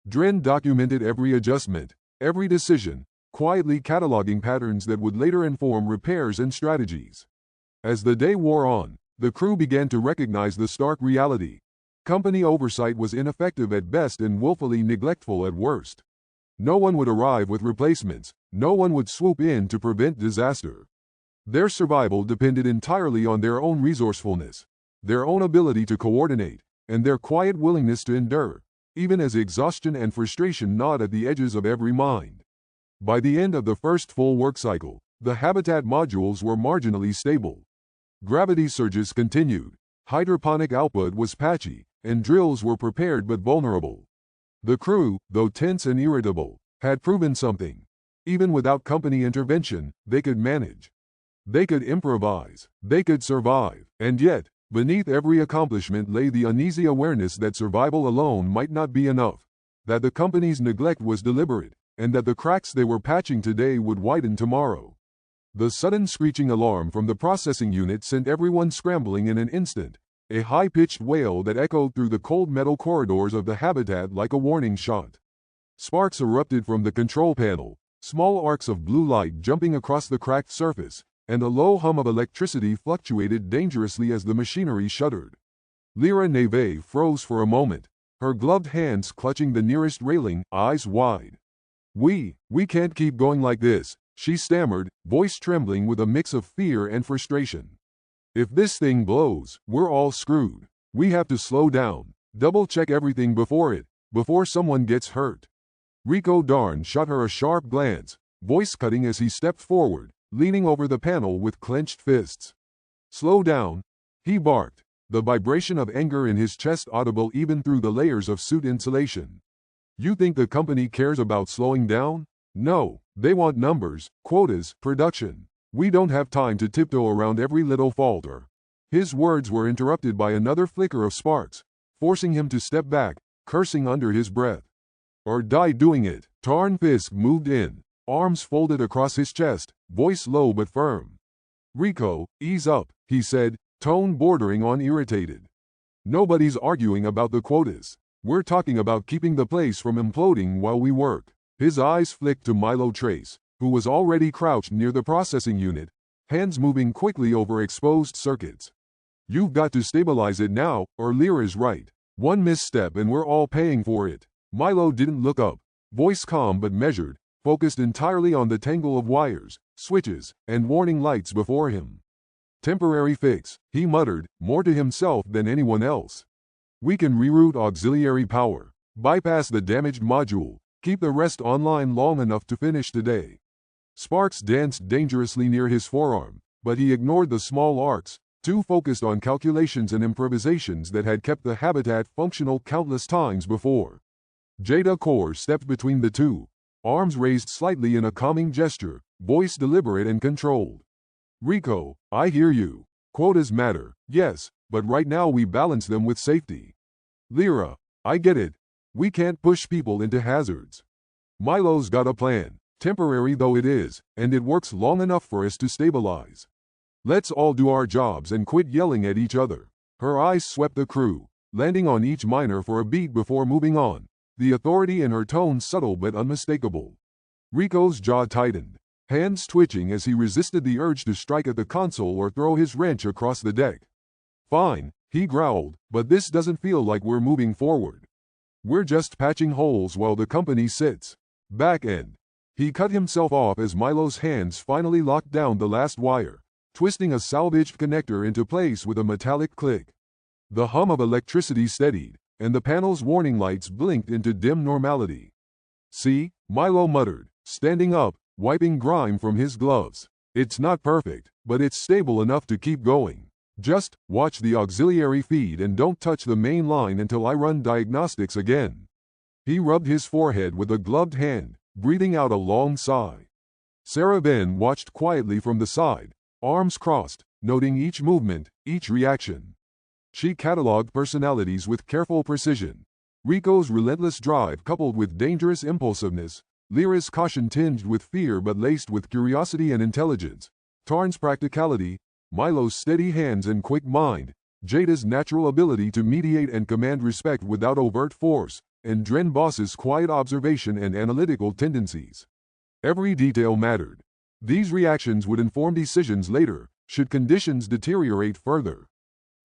Dren documented every adjustment, every decision, quietly cataloging patterns that would later inform repairs and strategies. As the day wore on, the crew began to recognize the stark reality. Company oversight was ineffective at best and woefully neglectful at worst. No one would arrive with replacements, no one would swoop in to prevent disaster. Their survival depended entirely on their own resourcefulness, their own ability to coordinate, and their quiet willingness to endure, even as exhaustion and frustration gnawed at the edges of every mind. By the end of the first full work cycle, the habitat modules were marginally stable. Gravity surges continued, hydroponic output was patchy, and drills were prepared but vulnerable. The crew, though tense and irritable, had proven something. Even without company intervention, they could manage. They could improvise. They could survive. And yet, beneath every accomplishment lay the uneasy awareness that survival alone might not be enough, that the company's neglect was deliberate, and that the cracks they were patching today would widen tomorrow. The sudden screeching alarm from the processing unit sent everyone scrambling in an instant, a high-pitched wail that echoed through the cold metal corridors of the habitat like a warning shot. Sparks erupted from the control panel, small arcs of blue light jumping across the cracked surface, and a low hum of electricity fluctuated dangerously as the machinery shuddered. Lyra Neve froze for a moment, her gloved hands clutching the nearest railing, eyes wide. We can't keep going like this, she stammered, voice trembling with a mix of fear and frustration. If this thing blows, we're all screwed. We have to slow down, double-check everything before someone gets hurt. Rico Darn shot her a sharp glance, voice cutting as he stepped forward, leaning over the panel with clenched fists. Slow down, he barked, the vibration of anger in his chest audible even through the layers of suit insulation. You think the company cares about slowing down? No, they want numbers, quotas, production. We don't have time to tiptoe around every little falter. His words were interrupted by another flicker of sparks, forcing him to step back, cursing under his breath. Or die doing it. Tarn Fisk moved in, arms folded across his chest, voice low but firm. Rico, ease up, he said, tone bordering on irritated. Nobody's arguing about the quotas. We're talking about keeping the place from imploding while we work. His eyes flicked to Milo Trace, who was already crouched near the processing unit, hands moving quickly over exposed circuits. You've got to stabilize it now, or Lyra's right. One misstep and we're all paying for it. Milo didn't look up, voice calm but measured, focused entirely on the tangle of wires, switches, and warning lights before him. Temporary fix, he muttered, more to himself than anyone else. We can reroute auxiliary power, bypass the damaged module, keep the rest online long enough to finish today. Sparks danced dangerously near his forearm, but he ignored the small arcs, too focused on calculations and improvisations that had kept the habitat functional countless times before. Jada Core stepped between the two, arms raised slightly in a calming gesture, voice deliberate and controlled. Rico, I hear you. Quotas matter, yes, but right now we balance them with safety. Lyra, I get it. We can't push people into hazards. Milo's got a plan, temporary though it is, and it works long enough for us to stabilize. Let's all do our jobs and quit yelling at each other. Her eyes swept the crew, landing on each miner for a beat before moving on, the authority in her tone subtle but unmistakable. Rico's jaw tightened, hands twitching as he resisted the urge to strike at the console or throw his wrench across the deck. Fine, he growled, but this doesn't feel like we're moving forward. We're just patching holes while the company sits. Back end. He cut himself off as Milo's hands finally locked down the last wire, twisting a salvaged connector into place with a metallic click. The hum of electricity steadied, and the panel's warning lights blinked into dim normality. See, Milo muttered, standing up, wiping grime from his gloves. It's not perfect, but it's stable enough to keep going. Just watch the auxiliary feed and don't touch the main line until I run diagnostics again. He rubbed his forehead with a gloved hand, breathing out a long sigh. Sarah Ben watched quietly from the side, arms crossed, noting each movement, each reaction. She cataloged personalities with careful precision. Rico's relentless drive coupled with dangerous impulsiveness, Lyra's caution tinged with fear but laced with curiosity and intelligence, Tarn's practicality, Milo's steady hands and quick mind, Jada's natural ability to mediate and command respect without overt force, and Dren Boss's quiet observation and analytical tendencies. Every detail mattered. These reactions would inform decisions later, should conditions deteriorate further.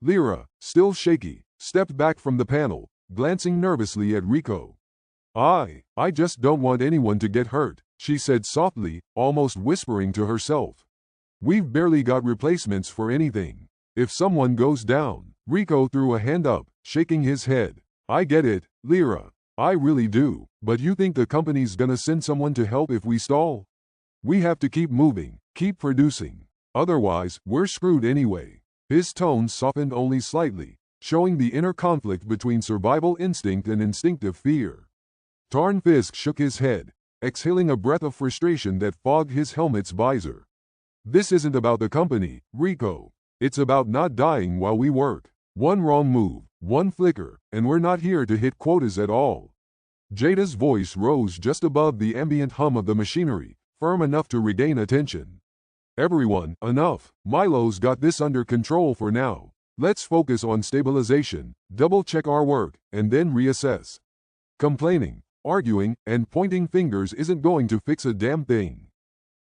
Lyra, still shaky, stepped back from the panel, glancing nervously at Rico. I just don't want anyone to get hurt, she said softly, almost whispering to herself. We've barely got replacements for anything. If someone goes down, Rico threw a hand up, shaking his head. I get it, Lyra. I really do, but you think the company's gonna send someone to help if we stall? We have to keep moving, keep producing. Otherwise, we're screwed anyway. His tone softened only slightly, showing the inner conflict between survival instinct and instinctive fear. Tarn Fisk shook his head, exhaling a breath of frustration that fogged his helmet's visor. This isn't about the company, Rico. It's about not dying while we work. One wrong move, one flicker, and we're not here to hit quotas at all. Jada's voice rose just above the ambient hum of the machinery, firm enough to regain attention. Everyone, enough. Milo's got this under control for now. Let's focus on stabilization, double-check our work, and then reassess. Complaining, arguing, and pointing fingers isn't going to fix a damn thing.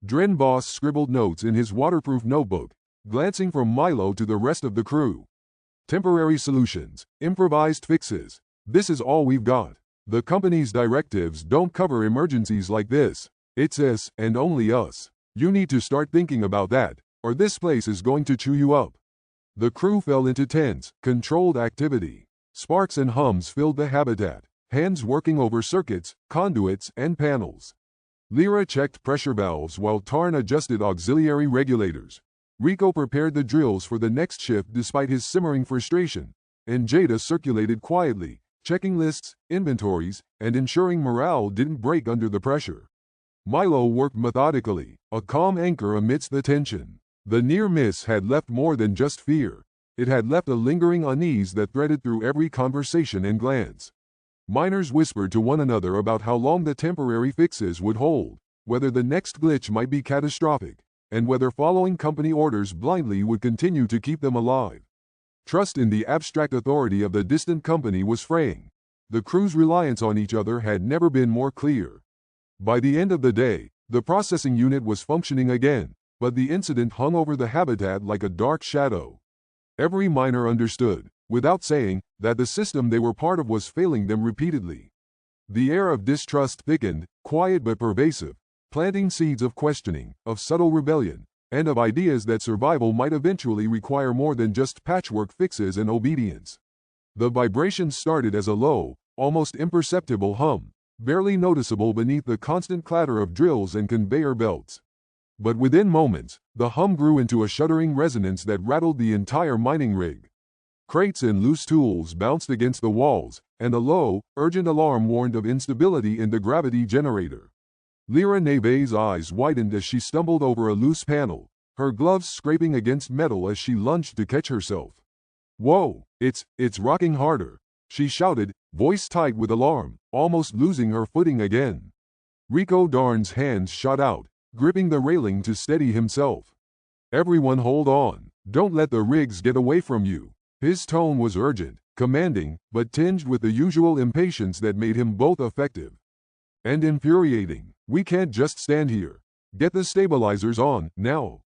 Dren Boss scribbled notes in his waterproof notebook, glancing from Milo to the rest of the crew. Temporary solutions, improvised fixes. This is all we've got. The company's directives don't cover emergencies like this. It's us and only us. You need to start thinking about that, or this place is going to chew you up. The crew fell into tense, controlled activity. Sparks and hums filled the habitat, hands working over circuits, conduits, and panels. Lyra checked pressure valves while Tarn adjusted auxiliary regulators. Rico prepared the drills for the next shift despite his simmering frustration, and Jada circulated quietly, checking lists, inventories, and ensuring morale didn't break under the pressure. Milo worked methodically, a calm anchor amidst the tension. The near miss had left more than just fear. It had left a lingering unease that threaded through every conversation and glance. Miners whispered to one another about how long the temporary fixes would hold, whether the next glitch might be catastrophic, and whether following company orders blindly would continue to keep them alive. Trust in the abstract authority of the distant company was fraying. The crew's reliance on each other had never been more clear. By the end of the day, the processing unit was functioning again, but the incident hung over the habitat like a dark shadow. Every miner understood, without saying, that the system they were part of was failing them repeatedly. The air of distrust thickened, quiet but pervasive, planting seeds of questioning, of subtle rebellion, and of ideas that survival might eventually require more than just patchwork fixes and obedience. The vibration started as a low, almost imperceptible hum, barely noticeable beneath the constant clatter of drills and conveyor belts. But within moments, the hum grew into a shuddering resonance that rattled the entire mining rig. Crates and loose tools bounced against the walls, and a low, urgent alarm warned of instability in the gravity generator. Lyra Neve's eyes widened as she stumbled over a loose panel, her gloves scraping against metal as she lunged to catch herself. "Whoa, it's rocking harder," she shouted, voice tight with alarm, almost losing her footing again. Rico Darn's hands shot out, gripping the railing to steady himself. "Everyone hold on, don't let the rigs get away from you." His tone was urgent, commanding, but tinged with the usual impatience that made him both effective and infuriating. "We can't just stand here. Get the stabilizers on, now."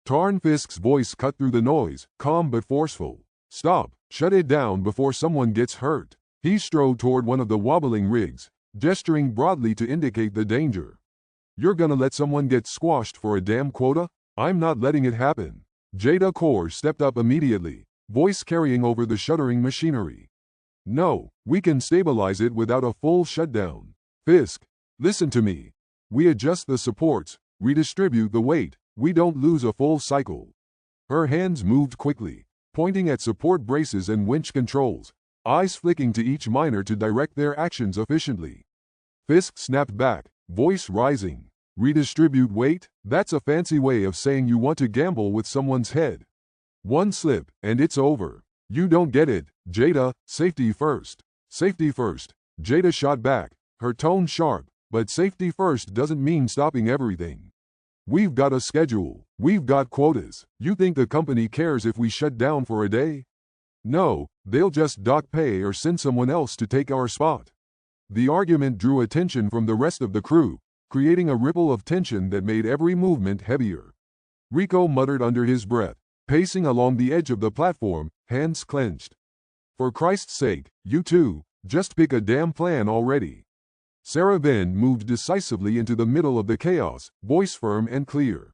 Tarn Fisk's voice cut through the noise, calm but forceful. "Stop, shut it down before someone gets hurt." He strode toward one of the wobbling rigs, gesturing broadly to indicate the danger. "You're gonna let someone get squashed for a damn quota? I'm not letting it happen." Jada Core stepped up immediately, voice carrying over the shuddering machinery. "No, we can stabilize it without a full shutdown. Fisk, listen to me. We adjust the supports, redistribute the weight, we don't lose a full cycle." Her hands moved quickly, pointing at support braces and winch controls, eyes flicking to each miner to direct their actions efficiently. Fisk snapped back, voice rising. "Redistribute weight? That's a fancy way of saying you want to gamble with someone's head. One slip, and it's over. You don't get it, Jada. Safety first." "Safety first," Jada shot back, her tone sharp, "but safety first doesn't mean stopping everything. We've got a schedule, we've got quotas. You think the company cares if we shut down for a day? No, they'll just dock pay or send someone else to take our spot." The argument drew attention from the rest of the crew, creating a ripple of tension that made every movement heavier. Rico muttered under his breath, pacing along the edge of the platform, hands clenched. "For Christ's sake, you two, just pick a damn plan already." Sarah Venn moved decisively into the middle of the chaos, voice firm and clear.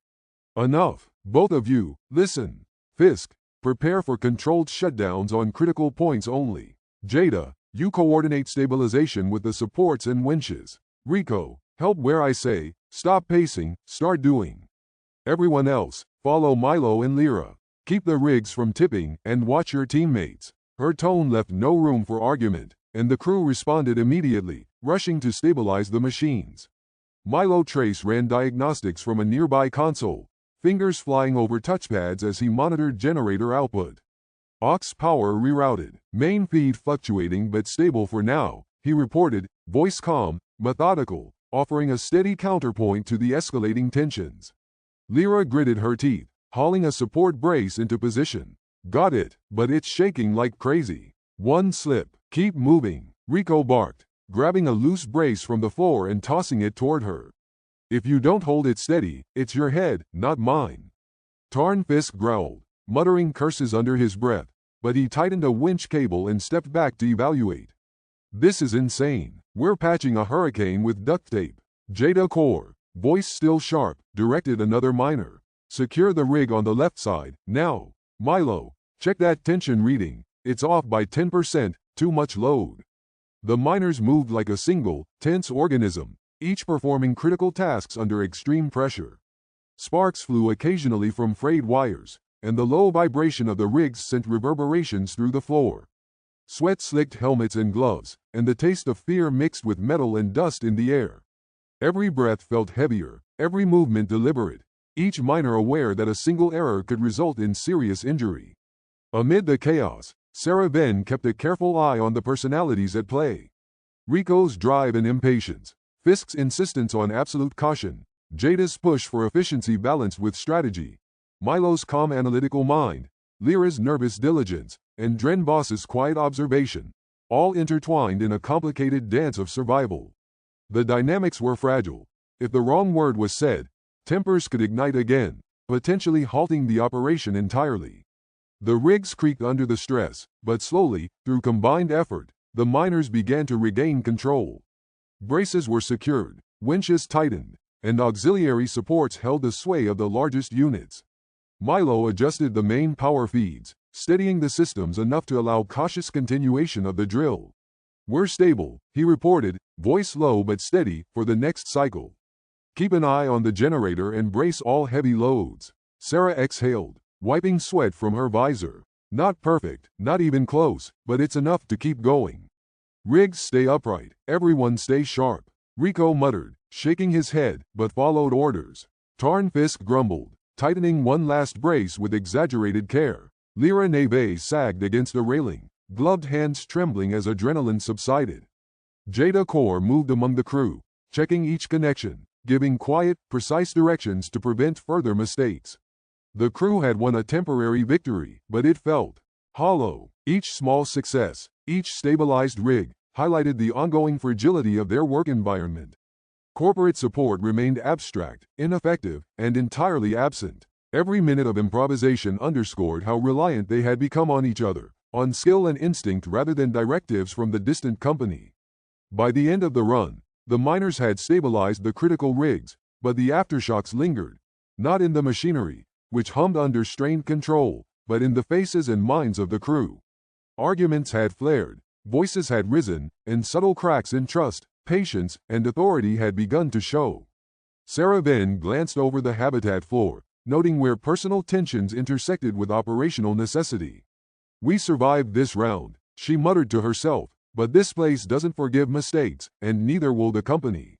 "Enough, both of you, listen. Fisk, prepare for controlled shutdowns on critical points only. Jada, you coordinate stabilization with the supports and winches. Rico, help where I say, stop pacing, start doing. Everyone else, follow Milo and Lyra. Keep the rigs from tipping and watch your teammates." Her tone left no room for argument, and the crew responded immediately, rushing to stabilize the machines. Milo Trace ran diagnostics from a nearby console, fingers flying over touchpads as he monitored generator output. Aux power rerouted, main feed fluctuating but stable for now, he reported, voice calm, methodical, offering a steady counterpoint to the escalating tensions. Lyra gritted her teeth, hauling a support brace into position. "Got it, but it's shaking like crazy. One slip, keep moving," Rico barked, grabbing a loose brace from the floor and tossing it toward her. "If you don't hold it steady, it's your head, not mine." Tarn Fisk growled, muttering curses under his breath, but he tightened a winch cable and stepped back to evaluate. "This is insane. We're patching a hurricane with duct tape. Jada Core, voice still sharp, directed another miner. Secure the rig on the left side, now. Milo, check that tension reading. It's off by 10%, too much load. The miners moved like a single, tense organism, each performing critical tasks under extreme pressure. Sparks flew occasionally from frayed wires, and the low vibration of the rigs sent reverberations through the floor. Sweat slicked helmets and gloves, and the taste of fear mixed with metal and dust in the air. Every breath felt heavier, every movement deliberate, each miner aware that a single error could result in serious injury. Amid the chaos, Sarah Venn kept a careful eye on the personalities at play. Rico's drive and impatience, Fisk's insistence on absolute caution, Jada's push for efficiency balanced with strategy, Milo's calm analytical mind, Lyra's nervous diligence, and Dren Boss's quiet observation, all intertwined in a complicated dance of survival. The dynamics were fragile. If the wrong word was said, tempers could ignite again, potentially halting the operation entirely. The rigs creaked under the stress, but slowly, through combined effort, the miners began to regain control. Braces were secured, winches tightened, and auxiliary supports held the sway of the largest units. Milo adjusted the main power feeds, steadying the systems enough to allow cautious continuation of the drill. We're stable, he reported, voice low but steady, for the next cycle. Keep an eye on the generator and brace all heavy loads. Sarah exhaled, wiping sweat from her visor. Not perfect, not even close, but it's enough to keep going. Rigs stay upright, everyone stay sharp. Rico muttered, shaking his head, but followed orders. Tarn Fisk grumbled, tightening one last brace with exaggerated care. Lyra Neve sagged against the railing, gloved hands trembling as adrenaline subsided. Jada Core moved among the crew, checking each connection, giving quiet, precise directions to prevent further mistakes. The crew had won a temporary victory, but it felt hollow. Each small success, each stabilized rig, highlighted the ongoing fragility of their work environment. Corporate support remained abstract, ineffective, and entirely absent. Every minute of improvisation underscored how reliant they had become on each other, on skill and instinct rather than directives from the distant company. By the end of the run, the miners had stabilized the critical rigs, but the aftershocks lingered, not in the machinery, which hummed under strained control, but in the faces and minds of the crew. Arguments had flared, voices had risen, and subtle cracks in trust, patience, and authority had begun to show. Sarah Venn glanced over the habitat floor, noting where personal tensions intersected with operational necessity. We survived this round, she muttered to herself, but this place doesn't forgive mistakes, and neither will the company.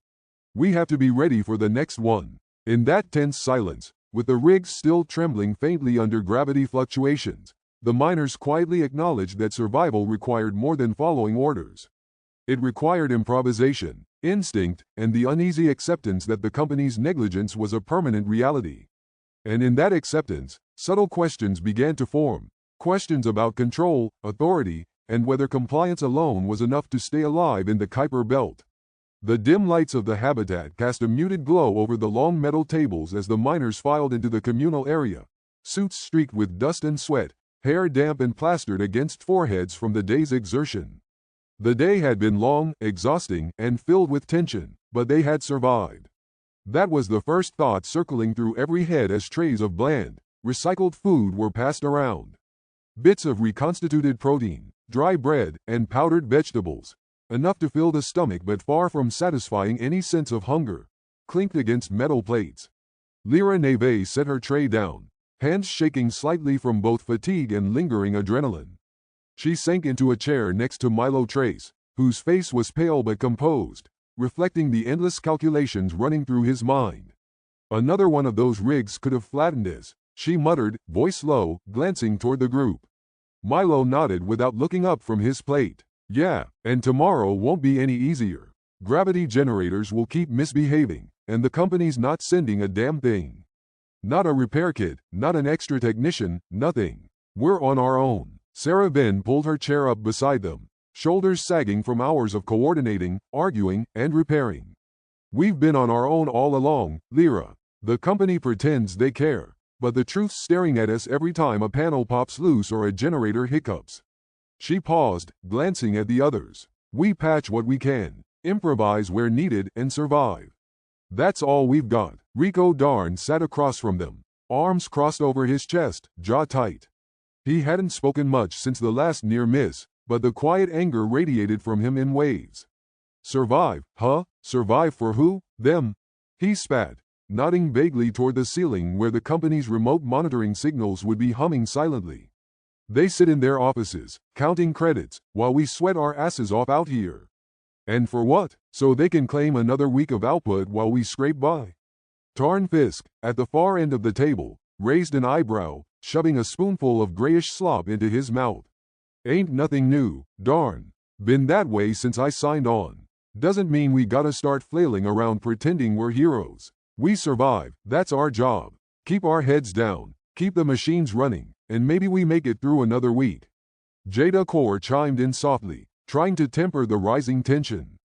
We have to be ready for the next one. In that tense silence, with the rigs still trembling faintly under gravity fluctuations, the miners quietly acknowledged that survival required more than following orders. It required improvisation, instinct, and the uneasy acceptance that the company's negligence was a permanent reality. And in that acceptance, subtle questions began to form, questions about control, authority, and whether compliance alone was enough to stay alive in the Kuiper Belt. The dim lights of the habitat cast a muted glow over the long metal tables as the miners filed into the communal area, suits streaked with dust and sweat, hair damp and plastered against foreheads from the day's exertion. The day had been long, exhausting, and filled with tension, but they had survived. That was the first thought circling through every head as trays of bland, recycled food were passed around. Bits of reconstituted protein, dry bread, and powdered vegetables, enough to fill the stomach but far from satisfying any sense of hunger, clinked against metal plates. Lyra Neve set her tray down, hands shaking slightly from both fatigue and lingering adrenaline. She sank into a chair next to Milo Trace, whose face was pale but composed, reflecting the endless calculations running through his mind. Another one of those rigs could have flattened us, she muttered, voice low, glancing toward the group. Milo nodded without looking up from his plate. Yeah, and tomorrow won't be any easier. Gravity generators will keep misbehaving, and the company's not sending a damn thing. Not a repair kit, not an extra technician, nothing. We're on our own. Sarah Venn pulled her chair up beside them, shoulders sagging from hours of coordinating, arguing, and repairing. We've been on our own all along, Lyra. The company pretends they care, but the truth's staring at us every time a panel pops loose or a generator hiccups. She paused, glancing at the others. We patch what we can. improvise where needed, and survive. That's all we've got. Rico Darn sat across from them, arms crossed over his chest, jaw tight. He hadn't spoken much since the last near miss, but the quiet anger radiated from him in waves. Survive, huh? Survive for who? Them? He spat, nodding vaguely toward the ceiling where the company's remote monitoring signals would be humming silently. They sit in their offices, counting credits, while we sweat our asses off out here. And for what? So they can claim another week of output while we scrape by. Tarn Fisk, at the far end of the table, raised an eyebrow, shoving a spoonful of grayish slop into his mouth. Ain't nothing new, darn. Been that way since I signed on. Doesn't mean we gotta start flailing around pretending we're heroes. We survive, that's our job. Keep our heads down, keep the machines running, and maybe we make it through another week. Jada Core chimed in softly, trying to temper the rising tension.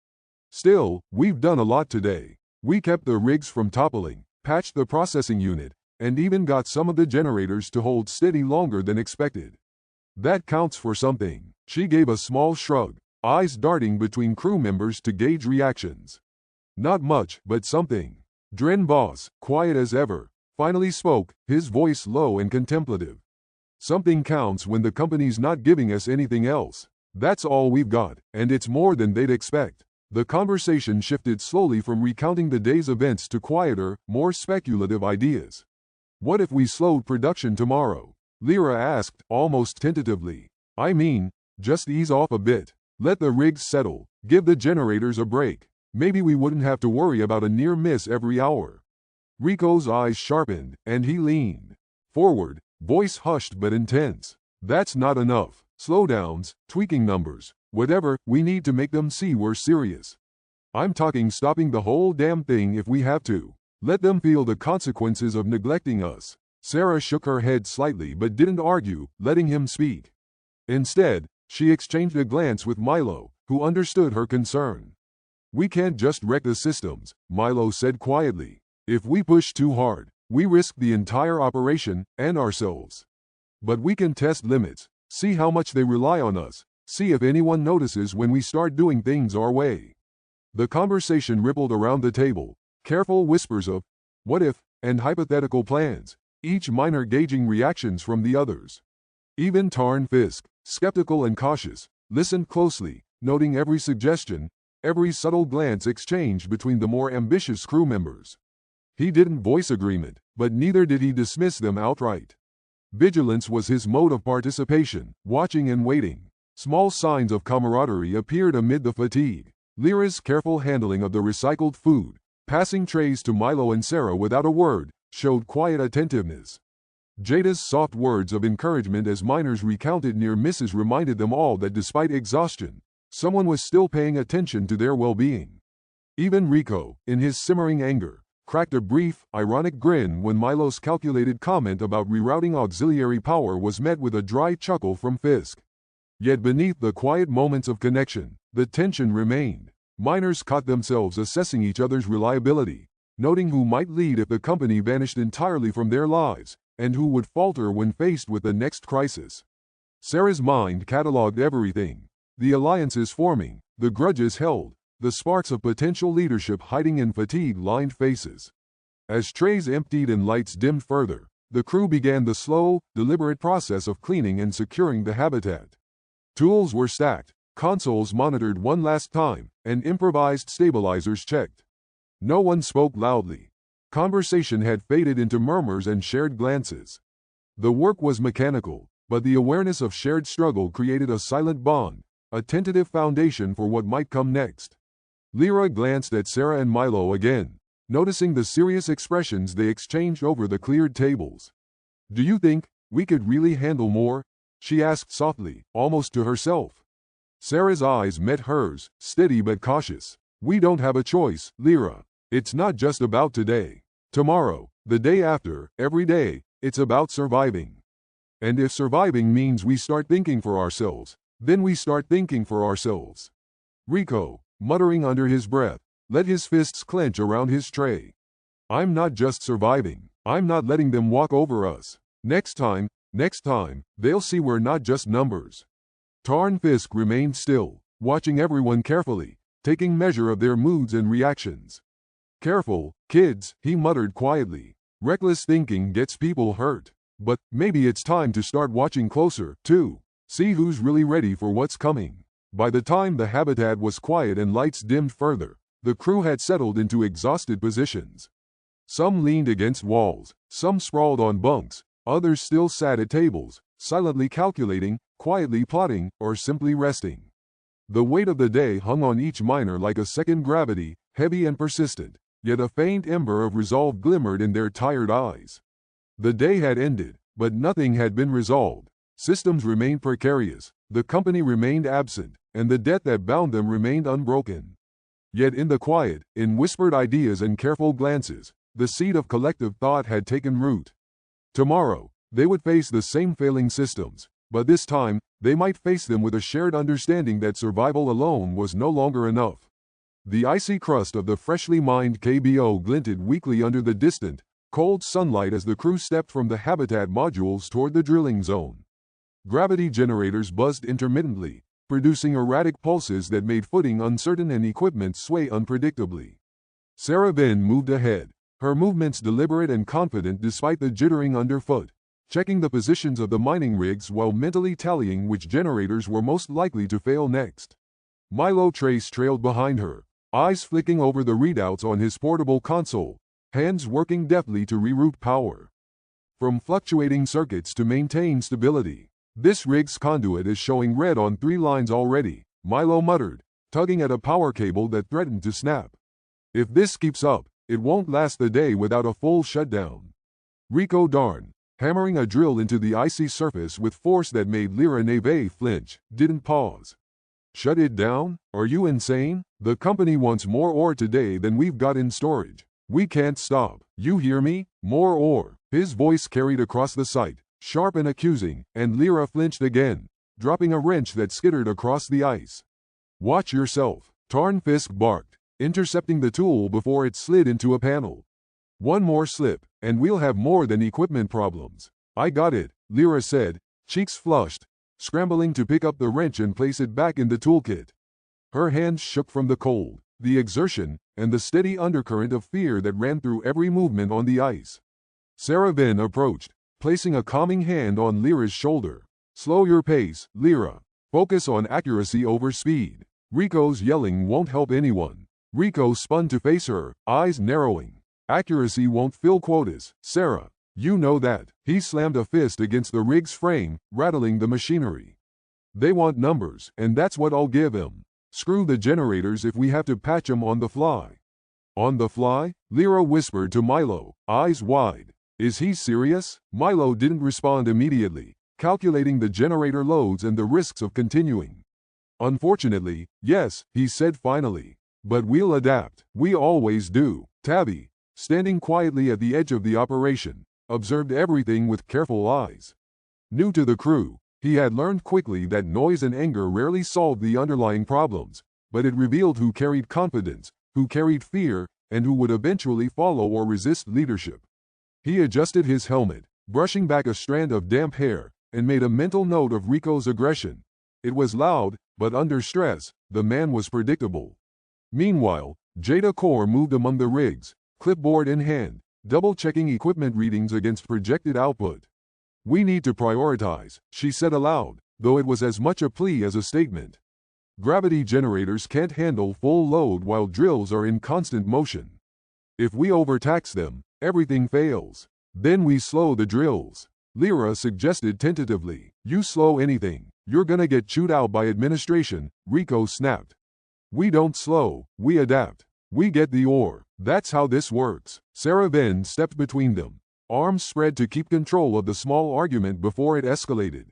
Still, we've done a lot today. We kept the rigs from toppling, patched the processing unit, and even got some of the generators to hold steady longer than expected. That counts for something. She gave a small shrug, eyes darting between crew members to gauge reactions. Not much, but something. Dren Boss, quiet as ever, finally spoke, his voice low and contemplative. Something counts when the company's not giving us anything else. That's all we've got, and it's more than they'd expect. The conversation shifted slowly from recounting the day's events to quieter, more speculative ideas. What if we slowed production tomorrow? Lyra asked, almost tentatively. I mean, just ease off a bit. Let the rigs settle. Give the generators a break. Maybe we wouldn't have to worry about a near miss every hour. Rico's eyes sharpened, and he leaned forward, voice hushed but intense. That's not enough. Slowdowns, tweaking numbers, whatever, we need to make them see we're serious. I'm talking stopping the whole damn thing if we have to. Let them feel the consequences of neglecting us. Sarah shook her head slightly but didn't argue, letting him speak. Instead, she exchanged a glance with Milo, who understood her concern. We can't just wreck the systems, Milo said quietly. If we push too hard, we risk the entire operation, and ourselves. But we can test limits, see how much they rely on us, see if anyone notices when we start doing things our way. The conversation rippled around the table, careful whispers of, what if, and hypothetical plans, each minor gauging reactions from the others. Even Tarn Fisk, skeptical and cautious, listened closely, noting every suggestion, every subtle glance exchanged between the more ambitious crew members. He didn't voice agreement, but neither did he dismiss them outright. Vigilance was his mode of participation, watching and waiting. Small signs of camaraderie appeared amid the fatigue. Lyra's careful handling of the recycled food, passing trays to Milo and Sarah without a word, showed quiet attentiveness. Jada's soft words of encouragement as miners recounted near misses reminded them all that despite exhaustion, someone was still paying attention to their well-being. Even Rico, in his simmering anger, cracked a brief, ironic grin when Milo's calculated comment about rerouting auxiliary power was met with a dry chuckle from Fisk. Yet beneath the quiet moments of connection, the tension remained. Miners caught themselves assessing each other's reliability, noting who might lead if the company vanished entirely from their lives, and who would falter when faced with the next crisis. Sarah's mind cataloged everything. The alliances forming, the grudges held, the sparks of potential leadership hiding in fatigue-lined faces. As trays emptied and lights dimmed further, the crew began the slow, deliberate process of cleaning and securing the habitat. Tools were stacked, consoles monitored one last time, and improvised stabilizers checked. No one spoke loudly. Conversation had faded into murmurs and shared glances. The work was mechanical, but the awareness of shared struggle created a silent bond, a tentative foundation for what might come next. Lyra glanced at Sarah and Milo again, noticing the serious expressions they exchanged over the cleared tables. Do you think we could really handle more? She asked softly, almost to herself. Sarah's eyes met hers, steady but cautious. We don't have a choice, Lyra. It's not just about today. Tomorrow, the day after, every day, it's about surviving. And if surviving means we start thinking for ourselves, then we start thinking for ourselves. Rico, muttering under his breath, let his fists clench around his tray. I'm not just surviving. I'm not letting them walk over us. Next time, they'll see we're not just numbers. Tarn Fisk remained still, watching everyone carefully, taking measure of their moods and reactions. "Careful, kids," he muttered quietly. "Reckless thinking gets people hurt. But maybe it's time to start watching closer, too. See who's really ready for what's coming." By the time the habitat was quiet and lights dimmed further, the crew had settled into exhausted positions. Some leaned against walls, some sprawled on bunks, others still sat at tables, silently calculating, quietly plotting, or simply resting. The weight of the day hung on each miner like a second gravity, heavy and persistent, yet a faint ember of resolve glimmered in their tired eyes. The day had ended, but nothing had been resolved. Systems remained precarious, the company remained absent, and the debt that bound them remained unbroken. Yet in the quiet, in whispered ideas and careful glances, the seed of collective thought had taken root. Tomorrow, they would face the same failing systems, but this time, they might face them with a shared understanding that survival alone was no longer enough. The icy crust of the freshly mined KBO glinted weakly under the distant, cold sunlight as the crew stepped from the habitat modules toward the drilling zone. Gravity generators buzzed intermittently, producing erratic pulses that made footing uncertain and equipment sway unpredictably. Sarah Venn moved ahead, her movements deliberate and confident despite the jittering underfoot, checking the positions of the mining rigs while mentally tallying which generators were most likely to fail next. Milo Trace trailed behind her, eyes flicking over the readouts on his portable console, hands working deftly to reroute power from fluctuating circuits to maintain stability. "This rig's conduit is showing red on 3 lines already," Milo muttered, tugging at a power cable that threatened to snap. "If this keeps up, it won't last the day without a full shutdown." Rico Darn, hammering a drill into the icy surface with force that made Lyra Neve flinch, didn't pause. "Shut it down? Are you insane? The company wants more ore today than we've got in storage. We can't stop. You hear me? More ore." His voice carried across the site, sharp and accusing, and Lyra flinched again, dropping a wrench that skittered across the ice. "Watch yourself," Tarnfisk barked, intercepting the tool before it slid into a panel. "One more slip, and we'll have more than equipment problems." "I got it," Lyra said, cheeks flushed, scrambling to pick up the wrench and place it back in the toolkit. Her hands shook from the cold, the exertion, and the steady undercurrent of fear that ran through every movement on the ice. Sarah Venn approached, placing a calming hand on Lyra's shoulder. "Slow your pace, Lyra. Focus on accuracy over speed. Rico's yelling won't help anyone." Rico spun to face her, eyes narrowing. "Accuracy won't fill quotas, Sarah. You know that." He slammed a fist against the rig's frame, rattling the machinery. "They want numbers, and that's what I'll give them. Screw the generators if we have to patch them on the fly." "On the fly?" Lyra whispered to Milo, eyes wide. "Is he serious?" Milo didn't respond immediately, calculating the generator loads and the risks of continuing. "Unfortunately, yes," he said finally. "But we'll adapt. We always do." Tabby, standing quietly at the edge of the operation, observed everything with careful eyes. New to the crew, he had learned quickly that noise and anger rarely solved the underlying problems, but it revealed who carried confidence, who carried fear, and who would eventually follow or resist leadership. He adjusted his helmet, brushing back a strand of damp hair, and made a mental note of Rico's aggression. It was loud, but under stress, the man was predictable. Meanwhile, Jada Core moved among the rigs, clipboard in hand, double-checking equipment readings against projected output. "We need to prioritize," she said aloud, though it was as much a plea as a statement. "Gravity generators can't handle full load while drills are in constant motion. If we overtax them, everything fails. Then we slow the drills." Lyra suggested tentatively. "You slow anything, you're gonna get chewed out by administration," Rico snapped. "We don't slow, we adapt. We get the ore. That's how this works." Sarah Venn stepped between them, arms spread to keep control of the small argument before it escalated.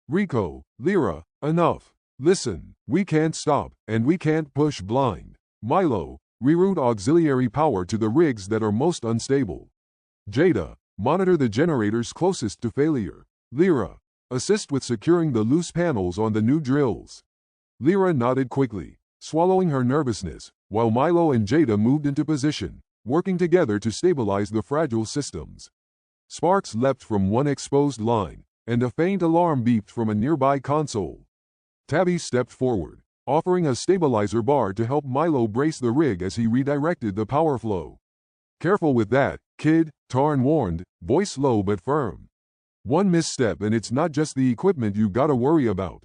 "Rico, Lyra, enough. Listen, we can't stop, and we can't push blind. Milo, reroute auxiliary power to the rigs that are most unstable. Jada, monitor the generators closest to failure. Lyra, assist with securing the loose panels on the new drills." Lyra nodded quickly, swallowing her nervousness, while Milo and Jada moved into position, working together to stabilize the fragile systems. Sparks leapt from one exposed line, and a faint alarm beeped from a nearby console. Tabby stepped forward, offering a stabilizer bar to help Milo brace the rig as he redirected the power flow. "Careful with that, kid," Tarn warned, voice low but firm. "One misstep and it's not just the equipment you gotta worry about."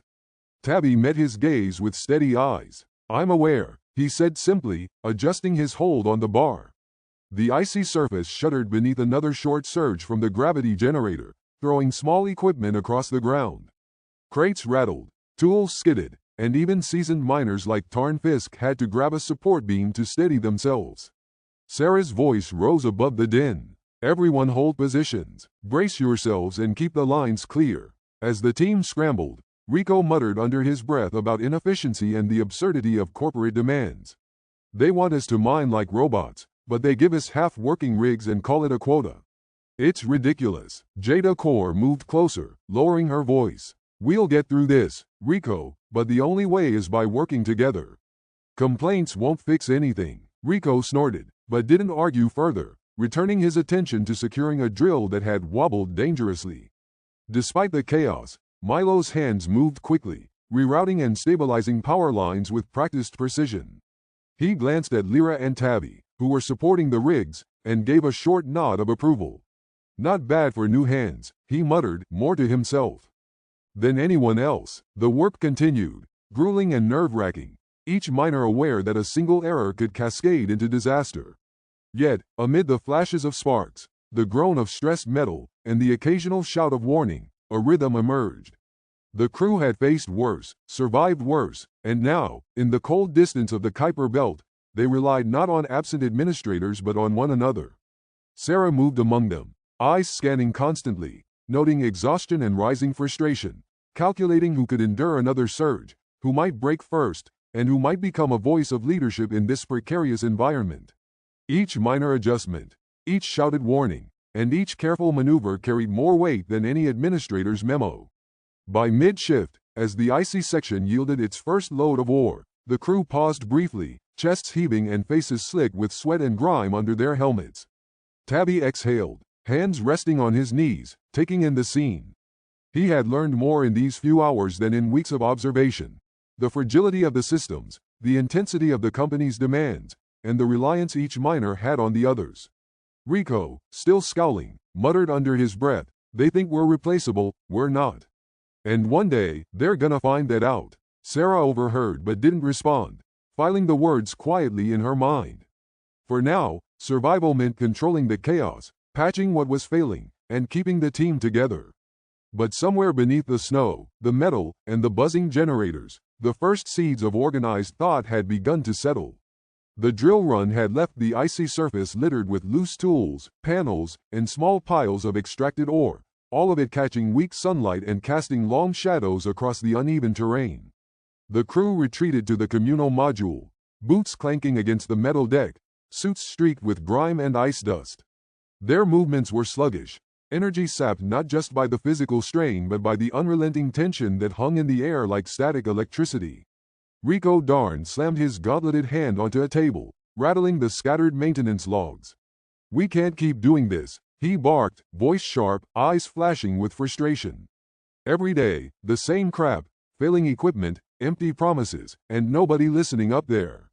Tabby met his gaze with steady eyes. "I'm aware," he said simply, adjusting his hold on the bar. The icy surface shuddered beneath another short surge from the gravity generator, throwing small equipment across the ground. Crates rattled, tools skidded, and even seasoned miners like Tarn Fisk had to grab a support beam to steady themselves. Sarah's voice rose above the din. "Everyone hold positions, brace yourselves and keep the lines clear." As the team scrambled, Rico muttered under his breath about inefficiency and the absurdity of corporate demands. "They want us to mine like robots, but they give us half-working rigs and call it a quota. It's ridiculous." Jada Core moved closer, lowering her voice. "We'll get through this, Rico, but the only way is by working together. Complaints won't fix anything." Rico snorted, but didn't argue further, returning his attention to securing a drill that had wobbled dangerously. Despite the chaos, Milo's hands moved quickly, rerouting and stabilizing power lines with practiced precision. He glanced at Lyra and Tabby, who were supporting the rigs, and gave a short nod of approval. "Not bad for new hands," he muttered, more to himself than anyone else. The work continued, grueling and nerve-wracking, each miner aware that a single error could cascade into disaster. Yet, amid the flashes of sparks, the groan of stressed metal, and the occasional shout of warning, a rhythm emerged. The crew had faced worse, survived worse, and now, in the cold distance of the Kuiper Belt, they relied not on absent administrators but on one another. Sarah moved among them, eyes scanning constantly, noting exhaustion and rising frustration, calculating who could endure another surge, who might break first, and who might become a voice of leadership in this precarious environment. Each minor adjustment, each shouted warning, and each careful maneuver carried more weight than any administrator's memo. By mid-shift, as the icy section yielded its first load of ore, the crew paused briefly, chests heaving and faces slick with sweat and grime under their helmets. Tabby exhaled, hands resting on his knees, taking in the scene. He had learned more in these few hours than in weeks of observation. The fragility of the systems, the intensity of the company's demands, and the reliance each miner had on the others. Rico, still scowling, muttered under his breath, "They think we're replaceable, we're not. And one day, they're gonna find that out." Sarah overheard but didn't respond, filing the words quietly in her mind. For now, survival meant controlling the chaos, patching what was failing, and keeping the team together. But somewhere beneath the snow, the metal, and the buzzing generators, the first seeds of organized thought had begun to settle. The drill run had left the icy surface littered with loose tools, panels, and small piles of extracted ore, all of it catching weak sunlight and casting long shadows across the uneven terrain. The crew retreated to the communal module, boots clanking against the metal deck, suits streaked with grime and ice dust. Their movements were sluggish, energy sapped not just by the physical strain but by the unrelenting tension that hung in the air like static electricity. Rico Darn slammed his gauntleted hand onto a table, rattling the scattered maintenance logs. "We can't keep doing this," he barked, voice sharp, eyes flashing with frustration. "Every day, the same crap, failing equipment, empty promises, and nobody listening up there.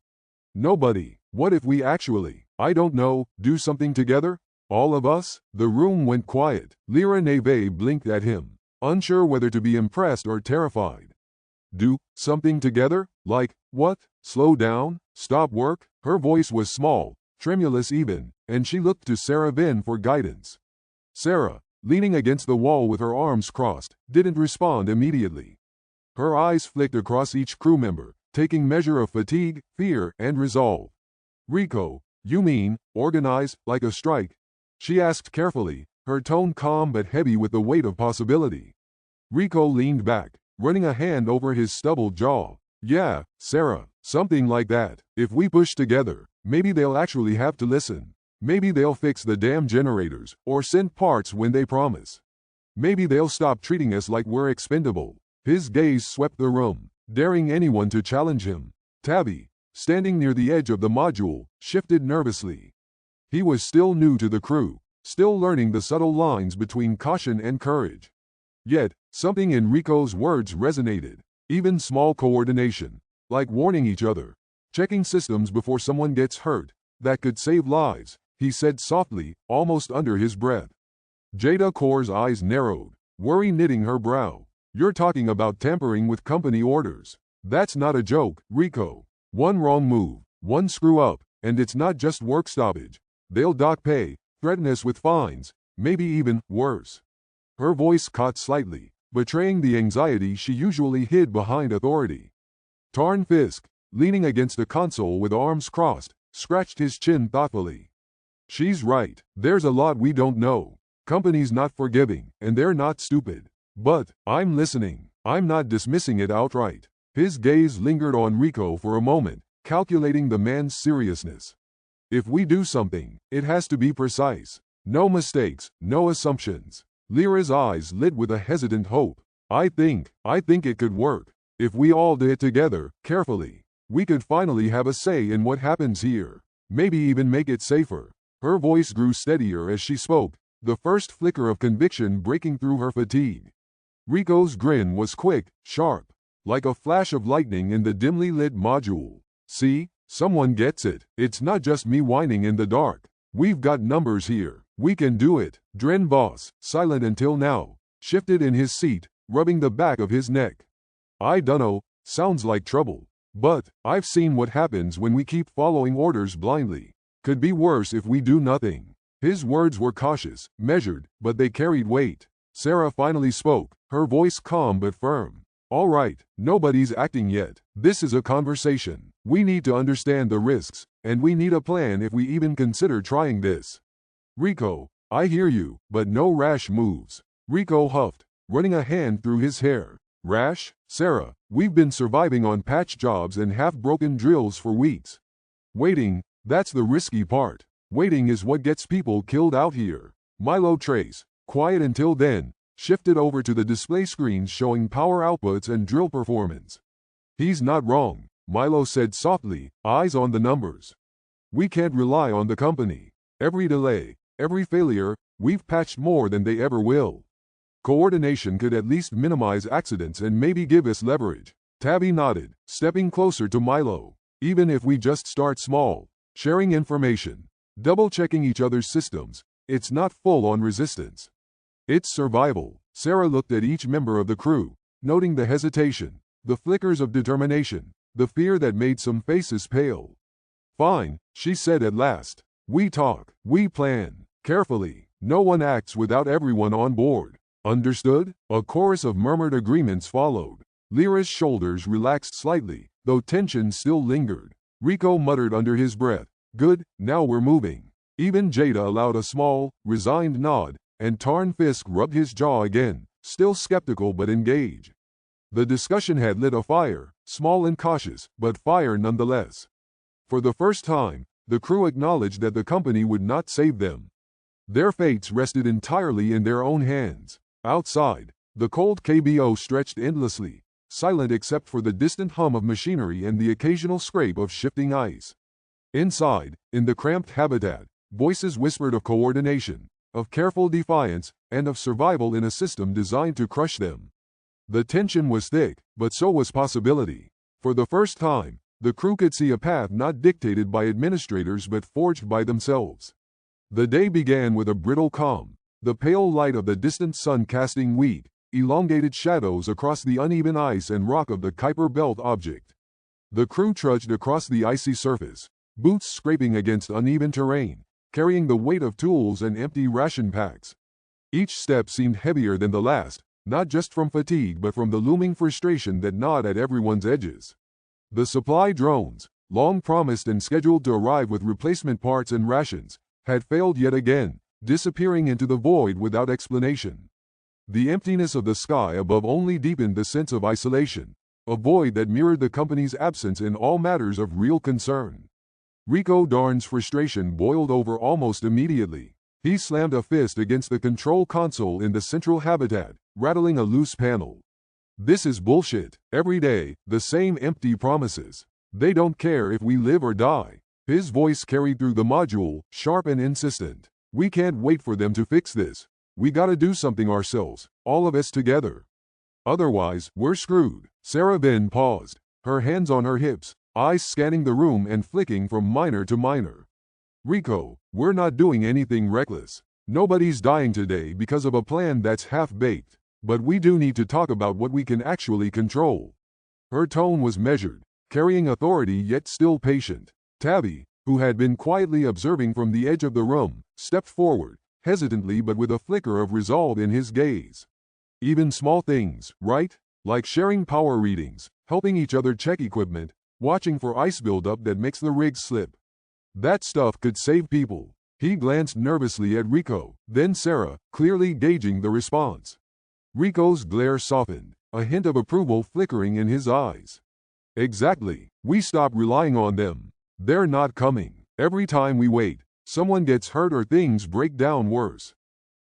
Nobody. What if we actually, I don't know, do something together? All of us?" The room went quiet. Lyra Neve blinked at him, unsure whether to be impressed or terrified. "Do something together? Like what? Slow down? Stop work?" Her voice was small, tremulous even, and she looked to Sarah Vin for guidance. Sarah, leaning against the wall with her arms crossed, didn't respond immediately. Her eyes flicked across each crew member, taking measure of fatigue, fear, and resolve. "Rico, you mean, organize, like a strike?" she asked carefully, her tone calm but heavy with the weight of possibility. Rico leaned back, running a hand over his stubbled jaw. "Yeah, Sarah, something like that. If we push together, maybe they'll actually have to listen. Maybe they'll fix the damn generators, or send parts when they promise. Maybe they'll stop treating us like we're expendable." His gaze swept the room, daring anyone to challenge him. Tabby, standing near the edge of the module, shifted nervously. He was still new to the crew, still learning the subtle lines between caution and courage. Yet, something in Rico's words resonated. Even small coordination, Like warning each other. Checking systems before someone gets hurt. That could save lives, he said softly, almost under his breath. Jada Core's eyes narrowed, worry knitting her brow. You're talking about tampering with company orders. That's not a joke, Rico. One wrong move, one screw up, and it's not just work stoppage. They'll dock pay, threaten us with fines, maybe even worse. Her voice caught slightly, betraying the anxiety she usually hid behind authority. Tarn Fisk, leaning against the console with arms crossed, scratched his chin thoughtfully. She's right, there's a lot we don't know. Company's not forgiving, and they're not stupid. But, I'm listening. I'm not dismissing it outright. His gaze lingered on Rico for a moment, calculating the man's seriousness. If we do something, it has to be precise. No mistakes, no assumptions. Lyra's eyes lit with a hesitant hope. I think it could work. If we all did it together, carefully, we could finally have a say in what happens here. Maybe even make it safer. Her voice grew steadier as she spoke, the first flicker of conviction breaking through her fatigue. Rico's grin was quick, sharp, like a flash of lightning in the dimly lit module. See? Someone gets it. It's not just me whining in the dark. We've got numbers here. We can do it. Dren Boss, silent until now, shifted in his seat, rubbing the back of his neck. I dunno, sounds like trouble. But, I've seen what happens when we keep following orders blindly. Could be worse if we do nothing. His words were cautious, measured, but they carried weight. Sarah finally spoke, her voice calm but firm. All right, nobody's acting yet. This is a conversation. We need to understand the risks, and we need a plan if we even consider trying this. Rico, I hear you, but no rash moves. Rico huffed, running a hand through his hair. Rash? Sarah, we've been surviving on patch jobs and half-broken drills for weeks. Waiting, that's the risky part. Waiting is what gets people killed out here. Milo Trace, quiet until then, shifted over to the display screens showing power outputs and drill performance. He's not wrong, Milo said softly, eyes on the numbers. We can't rely on the company. Every delay, every failure, we've patched more than they ever will. Coordination could at least minimize accidents and maybe give us leverage. Tabby nodded, stepping closer to Milo. Even if we just start small, sharing information, double-checking each other's systems, it's not full-on resistance. It's survival. Sarah looked at each member of the crew, noting the hesitation, the flickers of determination, the fear that made some faces pale. Fine, she said at last. We talk, we plan, carefully. No one acts without everyone on board. Understood? A chorus of murmured agreements followed. Lyra's shoulders relaxed slightly, though tension still lingered. Rico muttered under his breath, good, now we're moving. Even Jada allowed a small, resigned nod, and Tarn Fisk rubbed his jaw again, still skeptical but engaged. The discussion had lit a fire, small and cautious, but fire nonetheless. For the first time, the crew acknowledged that the company would not save them. Their fates rested entirely in their own hands. Outside, the cold KBO stretched endlessly, silent except for the distant hum of machinery and the occasional scrape of shifting ice. Inside, in the cramped habitat, voices whispered of coordination, of careful defiance, and of survival in a system designed to crush them. The tension was thick, but so was possibility. For the first time, the crew could see a path not dictated by administrators but forged by themselves. The day began with a brittle calm, the pale light of the distant sun casting weak, elongated shadows across the uneven ice and rock of the Kuiper Belt object. The crew trudged across the icy surface, boots scraping against uneven terrain, carrying the weight of tools and empty ration packs. Each step seemed heavier than the last, not just from fatigue but from the looming frustration that gnawed at everyone's edges. The supply drones, long promised and scheduled to arrive with replacement parts and rations, had failed yet again, disappearing into the void without explanation. The emptiness of the sky above only deepened the sense of isolation, a void that mirrored the company's absence in all matters of real concern. Rico Darn's frustration boiled over almost immediately. He slammed a fist against the control console in the central habitat, rattling a loose panel. This is bullshit. Every day, the same empty promises. They don't care if we live or die. His voice carried through the module, sharp and insistent. We can't wait for them to fix this. We gotta do something ourselves, all of us together. Otherwise, we're screwed. Sarah Ben paused, her hands on her hips, eyes scanning the room and flicking from miner to miner. Rico, we're not doing anything reckless. Nobody's dying today because of a plan that's half-baked, but we do need to talk about what we can actually control. Her tone was measured, carrying authority yet still patient. Tabby, who had been quietly observing from the edge of the room, stepped forward, hesitantly but with a flicker of resolve in his gaze. Even small things, right? Like sharing power readings, helping each other check equipment, watching for ice buildup that makes the rig slip. That stuff could save people. He glanced nervously at Rico, then Sarah, clearly gauging the response. Rico's glare softened, a hint of approval flickering in his eyes. Exactly. We stop relying on them. They're not coming. Every time we wait, someone gets hurt or things break down worse.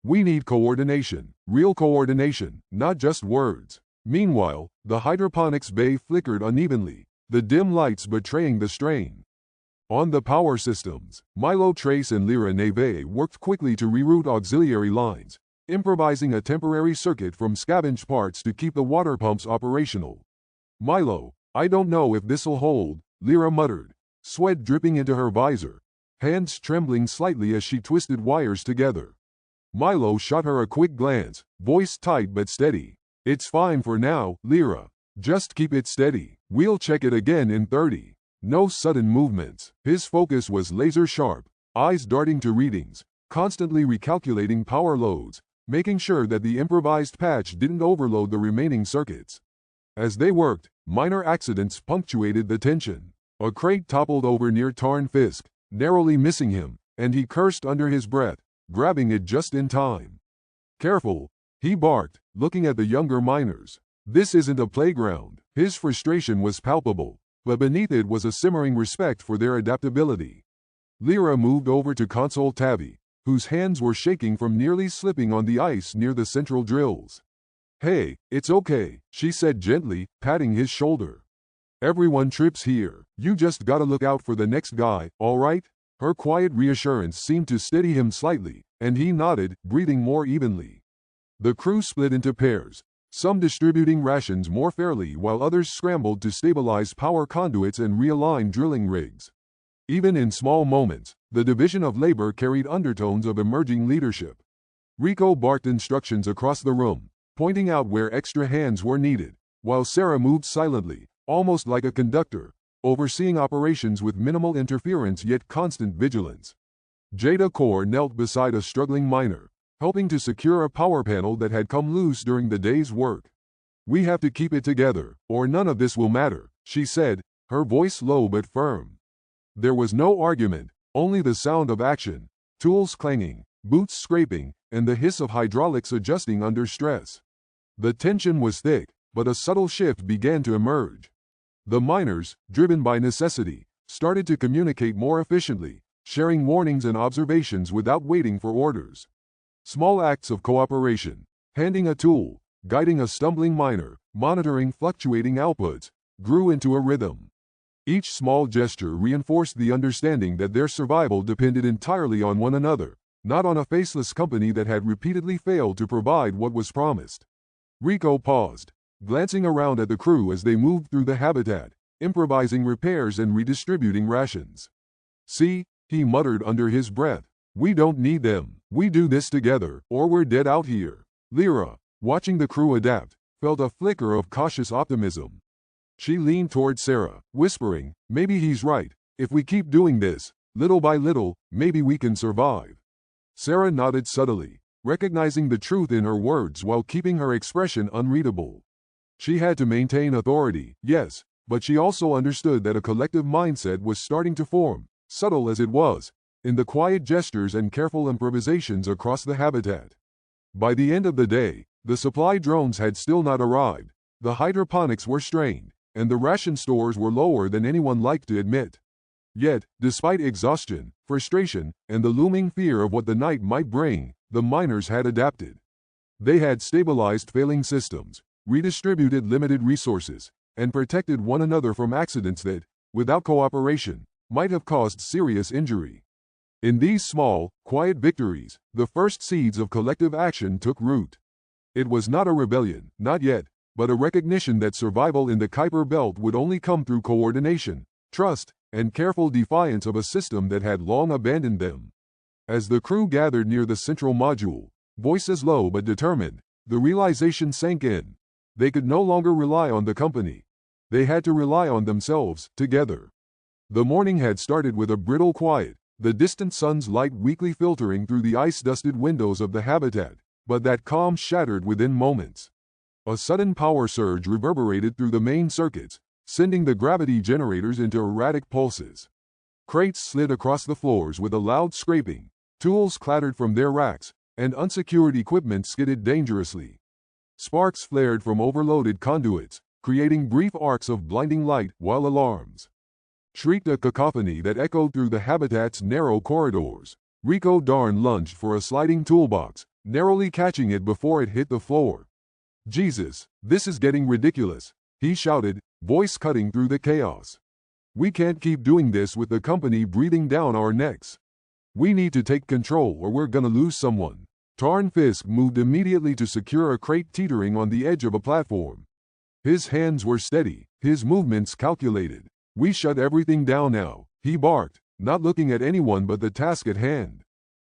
We need coordination, real coordination, not just words. Meanwhile, the hydroponics bay flickered unevenly, the dim lights betraying the strain. On the power systems, Milo Trace and Lyra Neve worked quickly to reroute auxiliary lines, improvising a temporary circuit from scavenged parts to keep the water pumps operational. Milo, I don't know if this'll hold, Lyra muttered, sweat dripping into her visor, hands trembling slightly as she twisted wires together. Milo shot her a quick glance, voice tight but steady. It's fine for now, Lyra. Just keep it steady. We'll check it again in 30. No sudden movements. His focus was laser sharp, eyes darting to readings, constantly recalculating power loads, making sure that the improvised patch didn't overload the remaining circuits. As they worked, minor accidents punctuated the tension. A crate toppled over near Tarn Fisk, narrowly missing him, and he cursed under his breath, grabbing it just in time. Careful, he barked, looking at the younger miners. This isn't a playground. His frustration was palpable, but beneath it was a simmering respect for their adaptability. Lyra moved over to Console Tabby, whose hands were shaking from nearly slipping on the ice near the central drills. Hey, it's okay, she said gently, patting his shoulder. Everyone trips here. You just gotta look out for the next guy, all right? Her quiet reassurance seemed to steady him slightly, and he nodded, breathing more evenly. The crew split into pairs, some distributing rations more fairly while others scrambled to stabilize power conduits and realign drilling rigs. Even in small moments, the division of labor carried undertones of emerging leadership. Rico barked instructions across the room, pointing out where extra hands were needed, while Sarah moved silently, almost like a conductor, overseeing operations with minimal interference yet constant vigilance. Jada Core knelt beside a struggling miner, helping to secure a power panel that had come loose during the day's work. We have to keep it together, or none of this will matter, she said, her voice low but firm. There was no argument, only the sound of action, tools clanging, boots scraping, and the hiss of hydraulics adjusting under stress. The tension was thick, but a subtle shift began to emerge. The miners, driven by necessity, started to communicate more efficiently, sharing warnings and observations without waiting for orders. Small acts of cooperation, handing a tool, guiding a stumbling miner, monitoring fluctuating outputs, grew into a rhythm. Each small gesture reinforced the understanding that their survival depended entirely on one another, not on a faceless company that had repeatedly failed to provide what was promised. Rico paused, glancing around at the crew as they moved through the habitat, improvising repairs and redistributing rations. See, he muttered under his breath. We don't need them. We do this together, or we're dead out here. Lyra, watching the crew adapt, felt a flicker of cautious optimism. She leaned toward Sarah, whispering, maybe he's right. If we keep doing this, little by little, maybe we can survive. Sarah nodded subtly, recognizing the truth in her words while keeping her expression unreadable. She had to maintain authority, yes, but she also understood that a collective mindset was starting to form, subtle as it was, in the quiet gestures and careful improvisations across the habitat. By the end of the day, the supply drones had still not arrived, the hydroponics were strained, and the ration stores were lower than anyone liked to admit. Yet, despite exhaustion, frustration, and the looming fear of what the night might bring, the miners had adapted. They had stabilized failing systems, redistributed limited resources, and protected one another from accidents that, without cooperation, might have caused serious injury. In these small, quiet victories, the first seeds of collective action took root. It was not a rebellion, not yet, but a recognition that survival in the Kuiper Belt would only come through coordination, trust, and careful defiance of a system that had long abandoned them. As the crew gathered near the central module, voices low but determined, the realization sank in. They could no longer rely on the company. They had to rely on themselves, together. The morning had started with a brittle quiet, the distant sun's light weakly filtering through the ice-dusted windows of the habitat, but that calm shattered within moments. A sudden power surge reverberated through the main circuits, sending the gravity generators into erratic pulses. Crates slid across the floors with a loud scraping, tools clattered from their racks, and unsecured equipment skidded dangerously. Sparks flared from overloaded conduits, creating brief arcs of blinding light, while alarms shrieked, a cacophony that echoed through the habitat's narrow corridors. Rico Darn lunged for a sliding toolbox, narrowly catching it before it hit the floor. "Jesus, this is getting ridiculous," he shouted, voice cutting through the chaos. "We can't keep doing this with the company breathing down our necks. We need to take control or we're gonna lose someone." Tarn Fisk moved immediately to secure a crate teetering on the edge of a platform. His hands were steady, his movements calculated. "We shut everything down now," he barked, not looking at anyone but the task at hand.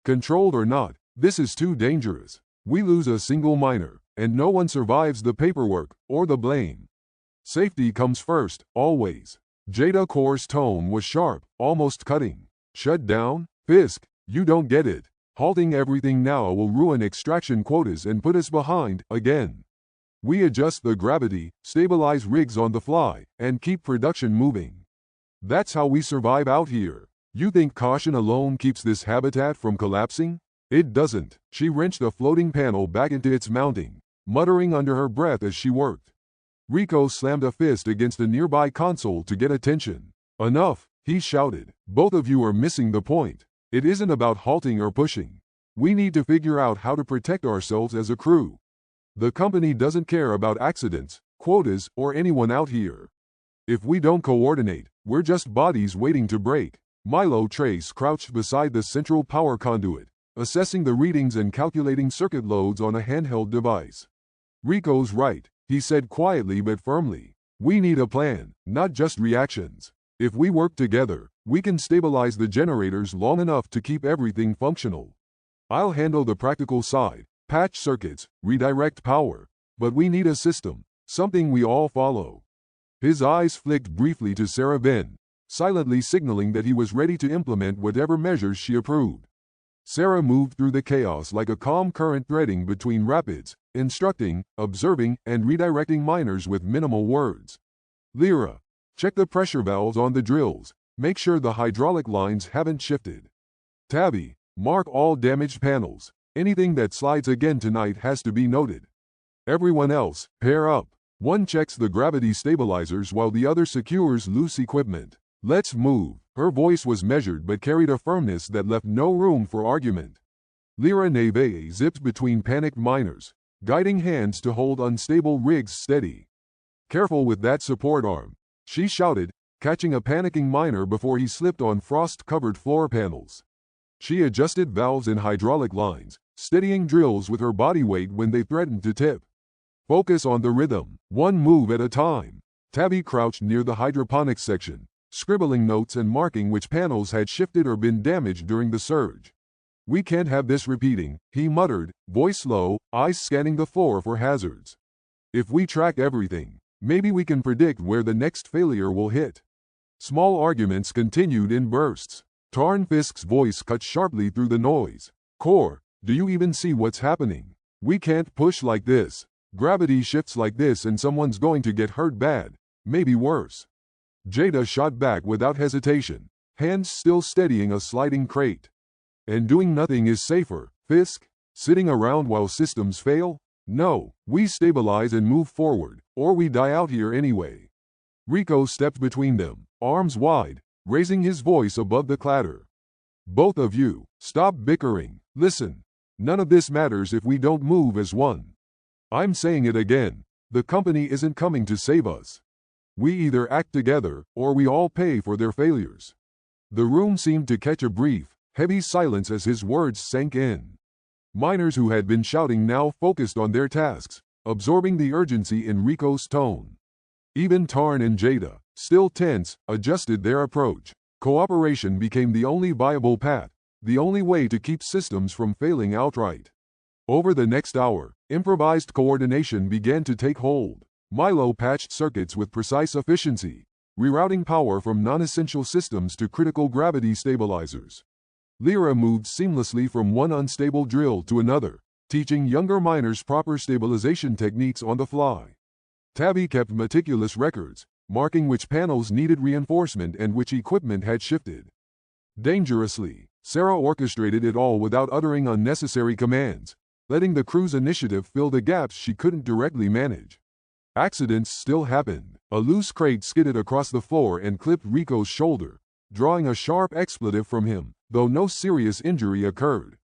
"Controlled or not, this is too dangerous. We lose a single miner, and no one survives the paperwork, or the blame. Safety comes first, always." Jada Core's tone was sharp, almost cutting. "Shut down? Fisk, you don't get it. Halting everything now will ruin extraction quotas and put us behind, again. We adjust the gravity, stabilize rigs on the fly, and keep production moving. That's how we survive out here. You think caution alone keeps this habitat from collapsing? It doesn't." She wrenched a floating panel back into its mounting, muttering under her breath as she worked. Rico slammed a fist against a nearby console to get attention. "Enough," he shouted. "Both of you are missing the point. It isn't about halting or pushing. We need to figure out how to protect ourselves as a crew. The company doesn't care about accidents, quotas, or anyone out here. If we don't coordinate, we're just bodies waiting to break." Milo Trace crouched beside the central power conduit, assessing the readings and calculating circuit loads on a handheld device. "Rico's right," he said quietly but firmly. "We need a plan, not just reactions. If we work together, we can stabilize the generators long enough to keep everything functional. I'll handle the practical side, patch circuits, redirect power. But we need a system, something we all follow." His eyes flicked briefly to Sarah Ben, silently signaling that he was ready to implement whatever measures she approved. Sarah moved through the chaos like a calm current threading between rapids, instructing, observing, and redirecting miners with minimal words. "Lyra, check the pressure valves on the drills. Make sure the hydraulic lines haven't shifted. Tabby, mark all damaged panels. Anything that slides again tonight has to be noted. Everyone else, pair up. One checks the gravity stabilizers while the other secures loose equipment. Let's move." Her voice was measured but carried a firmness that left no room for argument. Lyra Neve zipped between panicked miners, guiding hands to hold unstable rigs steady. "Careful with that support arm," she shouted, catching a panicking miner before he slipped on frost-covered floor panels. She adjusted valves and hydraulic lines, steadying drills with her body weight when they threatened to tip. "Focus on the rhythm, one move at a time." Tabby crouched near the hydroponics section, scribbling notes and marking which panels had shifted or been damaged during the surge. "We can't have this repeating," he muttered, voice low, eyes scanning the floor for hazards. "If we track everything, maybe we can predict where the next failure will hit." Small arguments continued in bursts. Tarn Fisk's voice cut sharply through the noise. "Core, do you even see what's happening? We can't push like this. Gravity shifts like this and someone's going to get hurt bad, maybe worse." Jada shot back without hesitation, hands still steadying a sliding crate. "And doing nothing is safer, Fisk? Sitting around while systems fail? No, we stabilize and move forward, or we die out here anyway." Rico stepped between them, arms wide, raising his voice above the clatter. "Both of you, stop bickering. Listen, none of this matters if we don't move as one. I'm saying it again, the company isn't coming to save us. We either act together, or we all pay for their failures." The room seemed to catch a brief, heavy silence as his words sank in. Miners who had been shouting now focused on their tasks, absorbing the urgency in Rico's tone. Even Tarn and Jada, still tense, adjusted their approach. Cooperation became the only viable path, the only way to keep systems from failing outright. Over the next hour, improvised coordination began to take hold. Milo patched circuits with precise efficiency, rerouting power from non-essential systems to critical gravity stabilizers. Lyra moved seamlessly from one unstable drill to another, teaching younger miners proper stabilization techniques on the fly. Tabby kept meticulous records, marking which panels needed reinforcement and which equipment had shifted. Dangerously, Sarah orchestrated it all without uttering unnecessary commands, letting the crew's initiative fill the gaps she couldn't directly manage. Accidents still happened. A loose crate skidded across the floor and clipped Rico's shoulder, drawing a sharp expletive from him, though no serious injury occurred.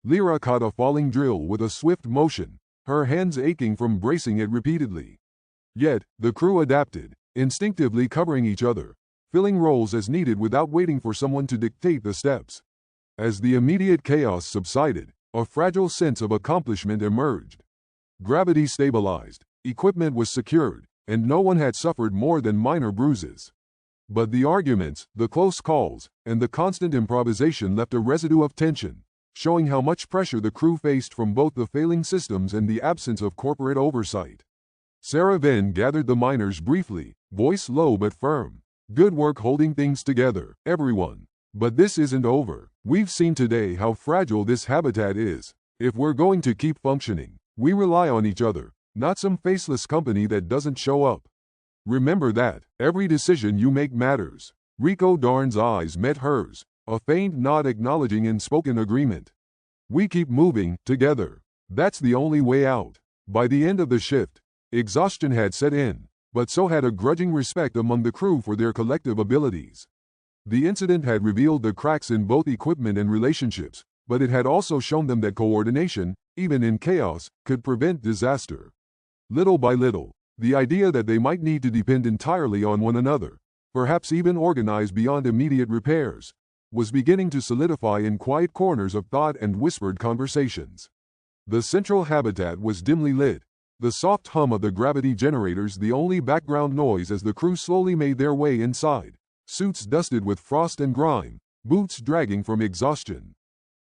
Lyra caught a falling drill with a swift motion, her hands aching from bracing it repeatedly. Yet, the crew adapted, instinctively covering each other, filling roles as needed without waiting for someone to dictate the steps. As the immediate chaos subsided, a fragile sense of accomplishment emerged. Gravity stabilized, equipment was secured, and no one had suffered more than minor bruises. But the arguments, the close calls, and the constant improvisation left a residue of tension, showing how much pressure the crew faced from both the failing systems and the absence of corporate oversight. Sarah then gathered the miners briefly, voice low but firm. "Good work holding things together, everyone. But this isn't over. We've seen today how fragile this habitat is. If we're going to keep functioning, we rely on each other, not some faceless company that doesn't show up. Remember that. Every decision you make matters." Rico Darn's eyes met hers, a faint nod acknowledging unspoken agreement. "We keep moving, together. That's the only way out." By the end of the shift, exhaustion had set in, but so had a grudging respect among the crew for their collective abilities. The incident had revealed the cracks in both equipment and relationships, but it had also shown them that coordination, even in chaos, could prevent disaster. Little by little, the idea that they might need to depend entirely on one another, perhaps even organize beyond immediate repairs, was beginning to solidify in quiet corners of thought and whispered conversations. The central habitat was dimly lit, the soft hum of the gravity generators the only background noise as the crew slowly made their way inside, suits dusted with frost and grime, boots dragging from exhaustion.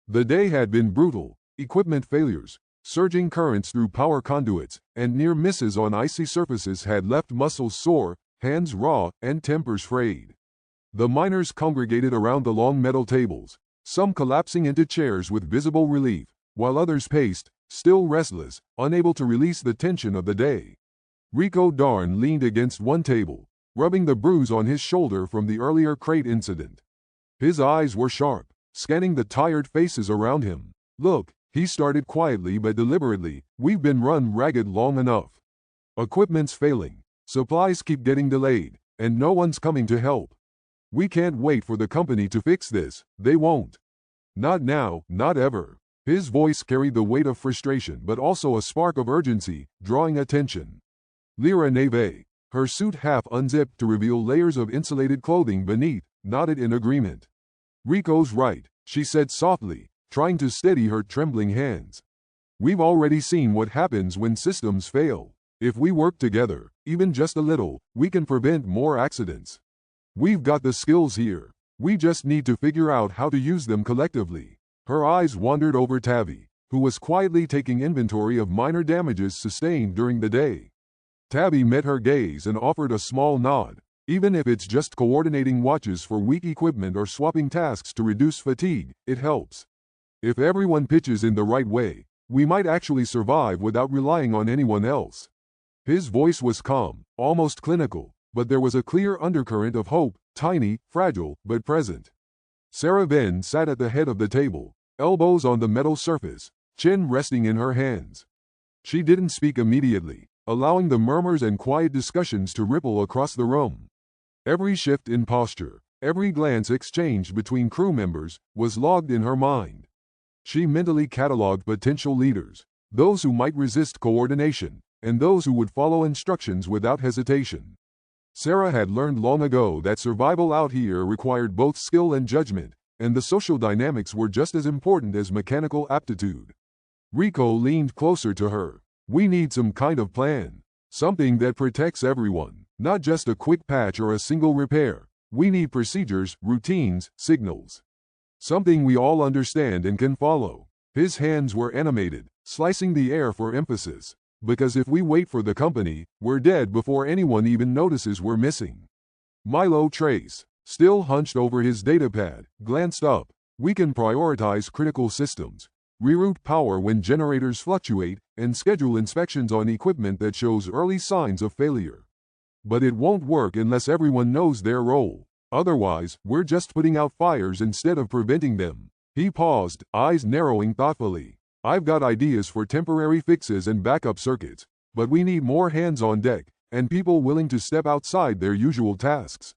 The day had been brutal, equipment failures, surging currents through power conduits, and near misses on icy surfaces had left muscles sore, hands raw, and tempers frayed. The miners congregated around the long metal tables, some collapsing into chairs with visible relief, while others paced, still restless, unable to release the tension of the day. Rico Darn leaned against one table, rubbing the bruise on his shoulder from the earlier crate incident. His eyes were sharp, scanning the tired faces around him. "Look," he started quietly but deliberately, "we've been run ragged long enough. Equipment's failing, supplies keep getting delayed, and no one's coming to help. We can't wait for the company to fix this, they won't. Not now, not ever." His voice carried the weight of frustration but also a spark of urgency, drawing attention. Lyra Neve, her suit half unzipped to reveal layers of insulated clothing beneath, nodded in agreement. "Rico's right," she said softly, trying to steady her trembling hands. "We've already seen what happens when systems fail. If we work together, even just a little, we can prevent more accidents. We've got the skills here. We just need to figure out how to use them collectively." Her eyes wandered over Tavi, who was quietly taking inventory of minor damages sustained during the day. Tavi met her gaze and offered a small nod. "Even if it's just coordinating watches for weak equipment or swapping tasks to reduce fatigue, it helps. If everyone pitches in the right way, we might actually survive without relying on anyone else." His voice was calm, almost clinical, but there was a clear undercurrent of hope, tiny, fragile, but present. Sarah Venn sat at the head of the table, elbows on the metal surface, chin resting in her hands. She didn't speak immediately, allowing the murmurs and quiet discussions to ripple across the room. Every shift in posture, every glance exchanged between crew members, was logged in her mind. She mentally cataloged potential leaders, those who might resist coordination, and those who would follow instructions without hesitation. Sarah had learned long ago that survival out here required both skill and judgment, and the social dynamics were just as important as mechanical aptitude. Rico leaned closer to her. We need some kind of plan. Something that protects everyone, not just a quick patch or a single repair. We need procedures, routines, signals. Something we all understand and can follow. His hands were animated, slicing the air for emphasis. Because if we wait for the company, we're dead before anyone even notices we're missing. Milo Trace, still hunched over his datapad, glanced up. We can prioritize critical systems, reroute power when generators fluctuate, and schedule inspections on equipment that shows early signs of failure. But it won't work unless everyone knows their role. Otherwise, we're just putting out fires instead of preventing them. He paused, eyes narrowing thoughtfully. I've got ideas for temporary fixes and backup circuits, but we need more hands on deck, and people willing to step outside their usual tasks.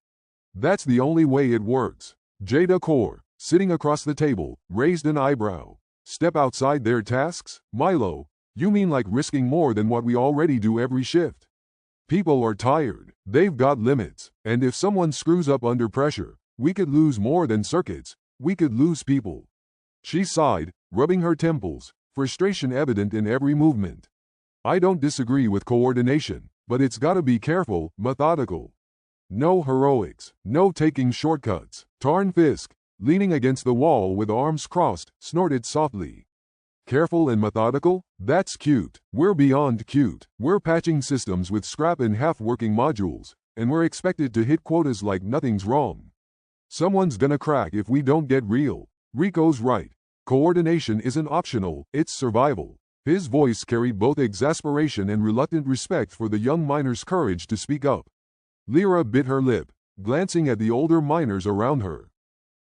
That's the only way it works. Jada Core, sitting across the table, raised an eyebrow. Step outside their tasks? Milo, you mean like risking more than what we already do every shift? People are tired. They've got limits. And if someone screws up under pressure, we could lose more than circuits. We could lose people. She sighed, rubbing her temples, frustration evident in every movement. I don't disagree with coordination, but it's gotta be careful, methodical. No heroics, no taking shortcuts. Tarn Fisk, leaning against the wall with arms crossed, snorted softly. Careful and methodical? That's cute. We're beyond cute. We're patching systems with scrap and half-working modules, and we're expected to hit quotas like nothing's wrong. Someone's gonna crack if we don't get real. Rico's right. Coordination isn't optional, it's survival. His voice carried both exasperation and reluctant respect for the young miner's courage to speak up. Lyra bit her lip, glancing at the older miners around her.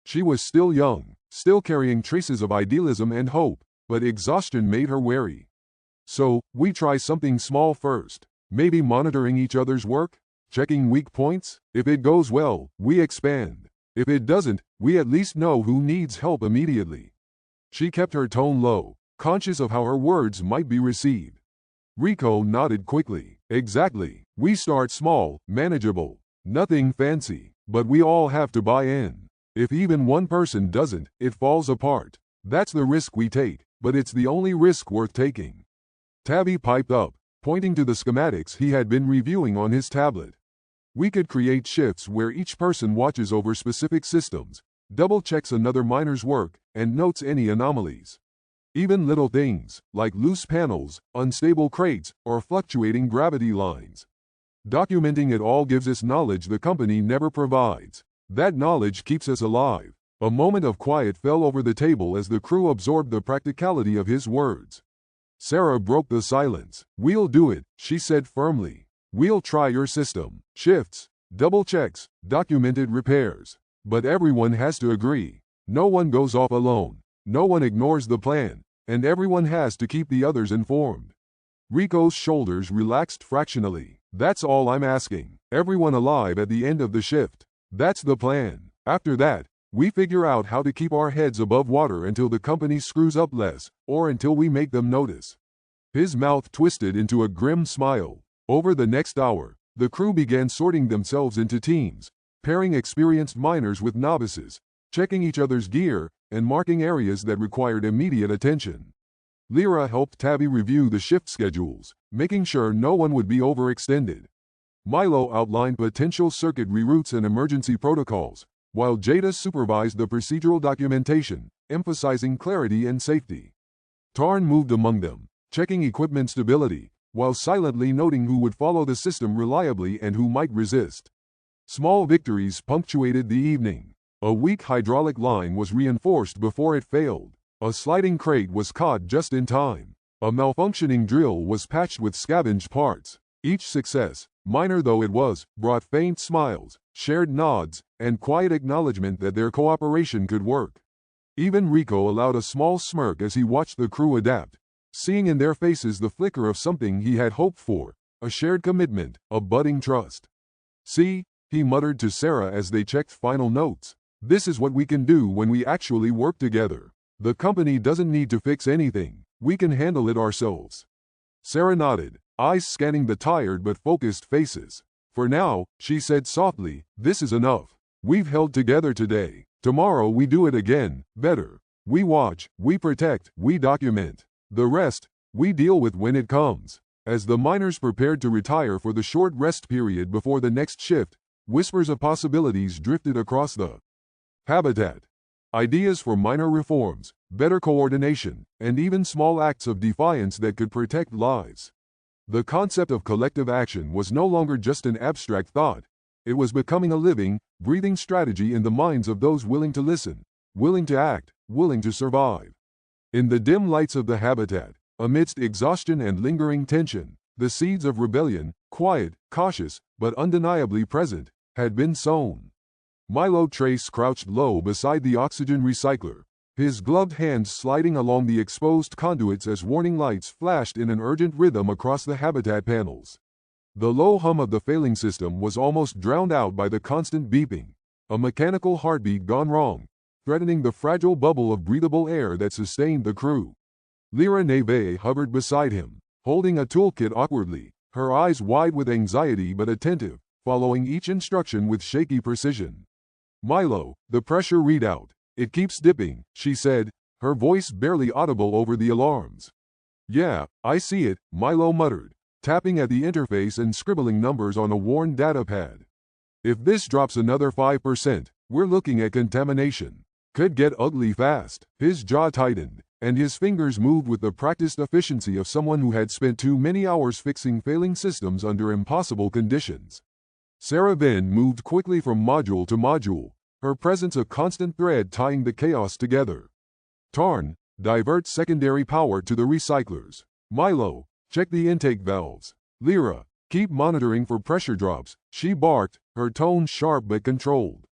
She was still young, still carrying traces of idealism and hope, but exhaustion made her wary. So, we try something small first. Maybe monitoring each other's work? Checking weak points? If it goes well, we expand. If it doesn't, we at least know who needs help immediately. She kept her tone low, conscious of how her words might be received. Rico nodded quickly. Exactly. We start small, manageable. Nothing fancy, but we all have to buy in. If even one person doesn't, it falls apart. That's the risk we take, but it's the only risk worth taking. Tabby piped up, pointing to the schematics he had been reviewing on his tablet. We could create shifts where each person watches over specific systems, double-checks another miner's work, and notes any anomalies. Even little things, like loose panels, unstable crates, or fluctuating gravity lines. Documenting it all gives us knowledge the company never provides. That knowledge keeps us alive. A moment of quiet fell over the table as the crew absorbed the practicality of his words. Sarah broke the silence. We'll do it, she said firmly. We'll try your system. Shifts, double checks, documented repairs. But everyone has to agree. No one goes off alone. No one ignores the plan. And everyone has to keep the others informed. Rico's shoulders relaxed fractionally. That's all I'm asking. Everyone alive at the end of the shift. That's the plan. After that, we figure out how to keep our heads above water until the company screws up less, or until we make them notice. His mouth twisted into a grim smile. Over the next hour, the crew began sorting themselves into teams, pairing experienced miners with novices, checking each other's gear, and marking areas that required immediate attention. Lyra helped Tabby review the shift schedules, making sure no one would be overextended. Milo outlined potential circuit reroutes and emergency protocols, while Jada supervised the procedural documentation, emphasizing clarity and safety. Tarn moved among them, checking equipment stability, while silently noting who would follow the system reliably and who might resist. Small victories punctuated the evening. A weak hydraulic line was reinforced before it failed. A sliding crate was caught just in time. A malfunctioning drill was patched with scavenged parts. Each success, minor though it was, brought faint smiles, shared nods, and quiet acknowledgement that their cooperation could work. Even Rico allowed a small smirk as he watched the crew adapt, seeing in their faces the flicker of something he had hoped for, a shared commitment, a budding trust. See, he muttered to Sarah as they checked final notes. This is what we can do when we actually work together. The company doesn't need to fix anything. We can handle it ourselves. Sarah nodded, eyes scanning the tired but focused faces. For now, she said softly, this is enough. We've held together today. Tomorrow we do it again, better. We watch, we protect, we document. The rest, We deal with when it comes. As the miners prepared to retire for the short rest period before the next shift, whispers of possibilities drifted across the habitat. Ideas for minor reforms, better coordination, and even small acts of defiance that could protect lives. The concept of collective action was no longer just an abstract thought. It was becoming a living, breathing strategy in the minds of those willing to listen, willing to act, willing to survive. In the dim lights of the habitat, amidst exhaustion and lingering tension, the seeds of rebellion, quiet, cautious, but undeniably present, had been sown. Milo Trace crouched low beside the oxygen recycler, his gloved hands sliding along the exposed conduits as warning lights flashed in an urgent rhythm across the habitat panels. The low hum of the failing system was almost drowned out by the constant beeping, a mechanical heartbeat gone wrong, threatening the fragile bubble of breathable air that sustained the crew. Lyra Neve hovered beside him, holding a toolkit awkwardly, her eyes wide with anxiety but attentive, following each instruction with shaky precision. "Milo, the pressure readout. It keeps dipping," she said, her voice barely audible over the alarms. "Yeah, I see it," Milo muttered, tapping at the interface and scribbling numbers on a worn data pad. "If this drops another 5%, we're looking at contamination. Could get ugly fast." His jaw tightened, and his fingers moved with the practiced efficiency of someone who had spent too many hours fixing failing systems under impossible conditions. Sarah Venn moved quickly from module to module, her presence a constant thread tying the chaos together. "Tarn, divert secondary power to the recyclers. Milo, check the intake valves. Lyra, keep monitoring for pressure drops," she barked, her tone sharp but controlled.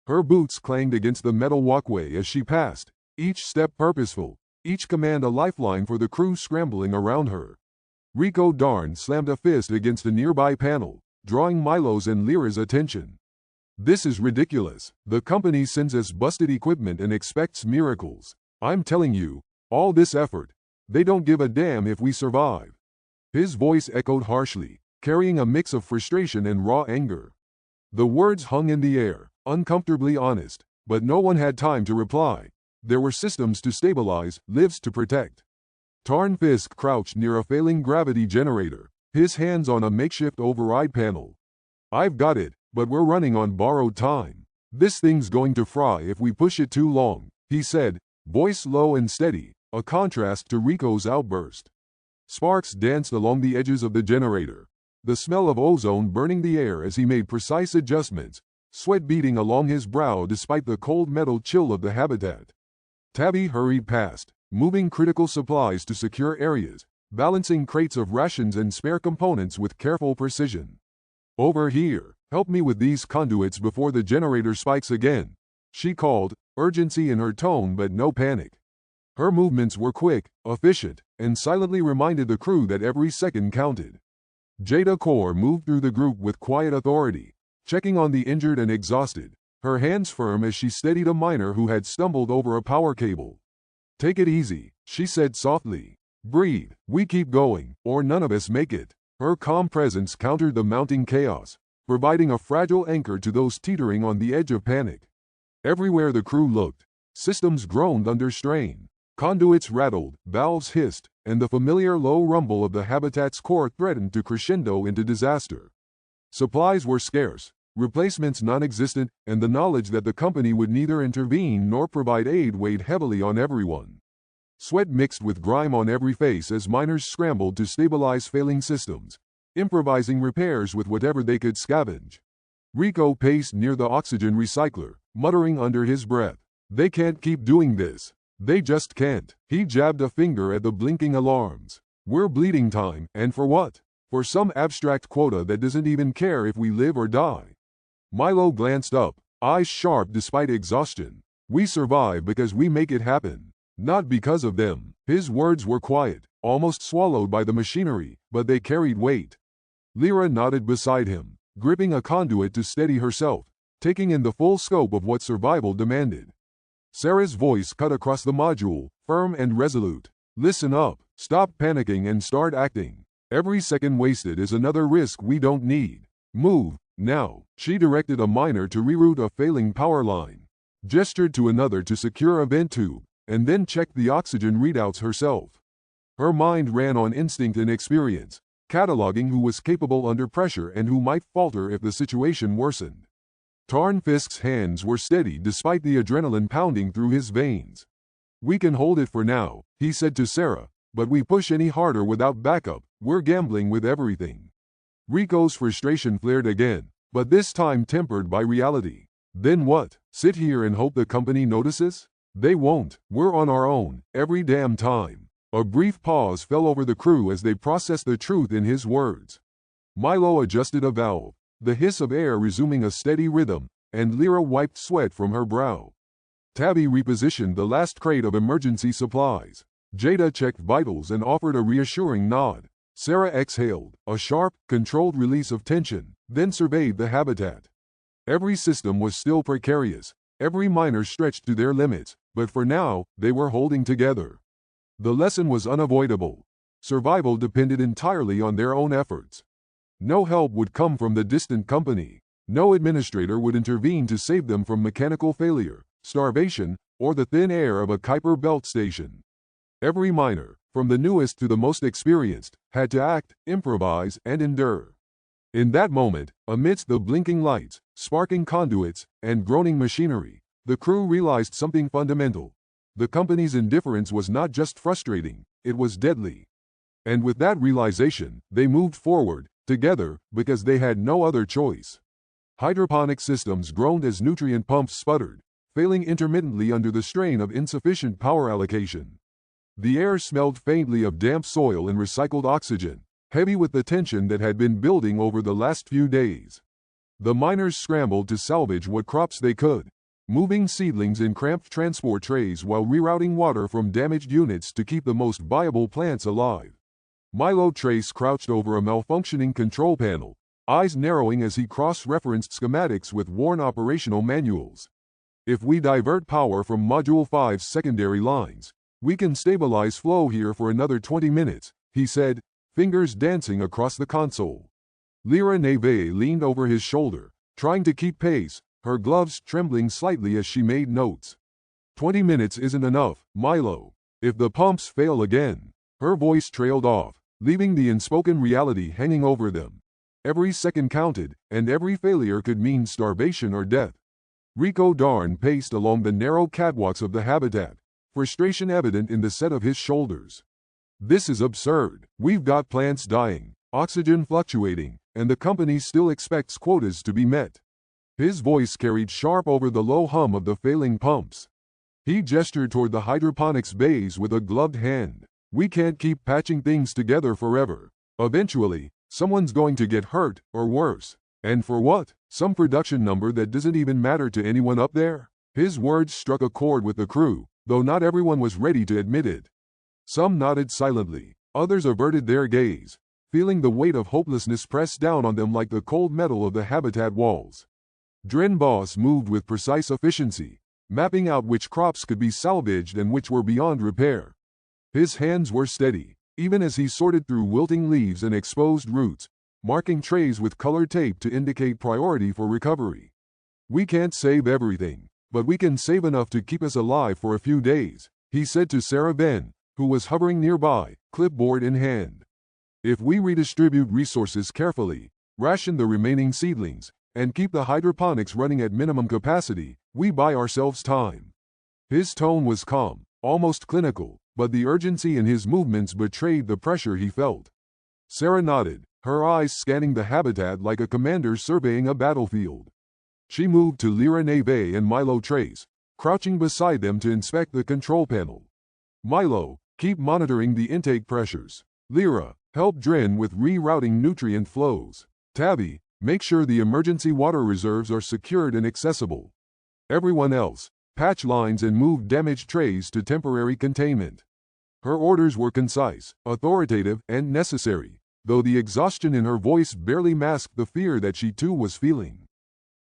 Her boots clanged against the metal walkway as she passed, each step purposeful, each command a lifeline for the crew scrambling around her. Rico Darn slammed a fist against a nearby panel, drawing Milo's and Lyra's attention. "This is ridiculous. The company sends us busted equipment and expects miracles. I'm telling you, all this effort. They don't give a damn if we survive." His voice echoed harshly, carrying a mix of frustration and raw anger. The words hung in the air, uncomfortably honest, but no one had time to reply. There were systems to stabilize, lives to protect. Tarn Fisk crouched near a failing gravity generator, his hands on a makeshift override panel. "I've got it, but we're running on borrowed time. This thing's going to fry if we push it too long," he said, voice low and steady, a contrast to Rico's outburst. Sparks danced along the edges of the generator, the smell of ozone burning the air as he made precise adjustments, sweat beading along his brow despite the cold metal chill of the habitat. Tabby hurried past, moving critical supplies to secure areas, balancing crates of rations and spare components with careful precision. "Over here, help me with these conduits before the generator spikes again," she called, urgency in her tone but no panic. Her movements were quick, efficient, and silently reminded the crew that every second counted. Jada Core moved through the group with quiet authority, checking on the injured and exhausted, her hands firm as she steadied a miner who had stumbled over a power cable. "Take it easy," she said softly. "Breathe, we keep going, or none of us make it." Her calm presence countered the mounting chaos, providing a fragile anchor to those teetering on the edge of panic. Everywhere the crew looked, systems groaned under strain, conduits rattled, valves hissed, and the familiar low rumble of the habitat's core threatened to crescendo into disaster. Supplies were scarce, replacements non-existent, and the knowledge that the company would neither intervene nor provide aid weighed heavily on everyone. Sweat mixed with grime on every face as miners scrambled to stabilize failing systems, improvising repairs with whatever they could scavenge. Rico paced near the oxygen recycler, muttering under his breath, "They can't keep doing this. They just can't." He jabbed a finger at the blinking alarms. "We're bleeding time, and for what? For some abstract quota that doesn't even care if we live or die." Milo glanced up, eyes sharp despite exhaustion. "We survive because we make it happen, not because of them." His words were quiet, almost swallowed by the machinery, but they carried weight. Lyra nodded beside him, gripping a conduit to steady herself, taking in the full scope of what survival demanded. Sarah's voice cut across the module, firm and resolute. "Listen up, stop panicking and start acting. Every second wasted is another risk we don't need. Move, now." She directed a miner to reroute a failing power line, gestured to another to secure a vent tube, and then checked the oxygen readouts herself. Her mind ran on instinct and experience, cataloging who was capable under pressure and who might falter if the situation worsened. Tarn Fisk's hands were steady despite the adrenaline pounding through his veins. "We can hold it for now," he said to Sarah, "but we push any harder without backup, we're gambling with everything." Rico's frustration flared again, but this time tempered by reality. "Then what? Sit here and hope the company notices? They won't. We're on our own, every damn time." A brief pause fell over the crew as they processed the truth in his words. Milo adjusted a valve, the hiss of air resuming a steady rhythm, and Lyra wiped sweat from her brow. Tabby repositioned the last crate of emergency supplies. Jada checked vitals and offered a reassuring nod. Sarah exhaled, a sharp, controlled release of tension, then surveyed the habitat. Every system was still precarious, every miner stretched to their limits, but for now, they were holding together. The lesson was unavoidable. Survival depended entirely on their own efforts. No help would come from the distant company. No administrator would intervene to save them from mechanical failure, starvation, or the thin air of a Kuiper Belt station. Every miner, from the newest to the most experienced, had to act, improvise, and endure. In that moment, amidst the blinking lights, sparking conduits, and groaning machinery, the crew realized something fundamental. The company's indifference was not just frustrating, it was deadly. And with that realization, they moved forward, together, because they had no other choice. Hydroponic systems groaned as nutrient pumps sputtered, failing intermittently under the strain of insufficient power allocation. The air smelled faintly of damp soil and recycled oxygen, heavy with the tension that had been building over the last few days. The miners scrambled to salvage what crops they could, moving seedlings in cramped transport trays while rerouting water from damaged units to keep the most viable plants alive. Milo Trace crouched over a malfunctioning control panel, eyes narrowing as he cross-referenced schematics with worn operational manuals. "If we divert power from Module 5's secondary lines, we can stabilize flow here for another 20 minutes, he said, fingers dancing across the console. Lyra Neve leaned over his shoulder, trying to keep pace, her gloves trembling slightly as she made notes. 20 minutes isn't enough, Milo. If the pumps fail again." Her voice trailed off, leaving the unspoken reality hanging over them. Every second counted, and every failure could mean starvation or death. Rico Darn paced along the narrow catwalks of the habitat, frustration evident in the set of his shoulders. "This is absurd. We've got plants dying, oxygen fluctuating, and the company still expects quotas to be met." His voice carried sharp over the low hum of the failing pumps. He gestured toward the hydroponics bays with a gloved hand. "We can't keep patching things together forever. Eventually, someone's going to get hurt, or worse. And for what? Some production number that doesn't even matter to anyone up there?" His words struck a chord with the crew, though not everyone was ready to admit it. Some nodded silently, others averted their gaze, feeling the weight of hopelessness press down on them like the cold metal of the habitat walls. Dren Boss moved with precise efficiency, mapping out which crops could be salvaged and which were beyond repair. His hands were steady, even as he sorted through wilting leaves and exposed roots, marking trays with colored tape to indicate priority for recovery. "We can't save everything, but we can save enough to keep us alive for a few days," he said to Sarah Ben, who was hovering nearby, clipboard in hand. "If we redistribute resources carefully, ration the remaining seedlings, and keep the hydroponics running at minimum capacity, we buy ourselves time." His tone was calm, almost clinical, but the urgency in his movements betrayed the pressure he felt. Sarah nodded, her eyes scanning the habitat like a commander surveying a battlefield. She moved to Lyra Neve and Milo Trace, crouching beside them to inspect the control panel. "Milo, keep monitoring the intake pressures. Lyra, help Dren with rerouting nutrient flows. Tabby, make sure the emergency water reserves are secured and accessible. Everyone else, patch lines and move damaged trays to temporary containment." Her orders were concise, authoritative, and necessary, though the exhaustion in her voice barely masked the fear that she too was feeling.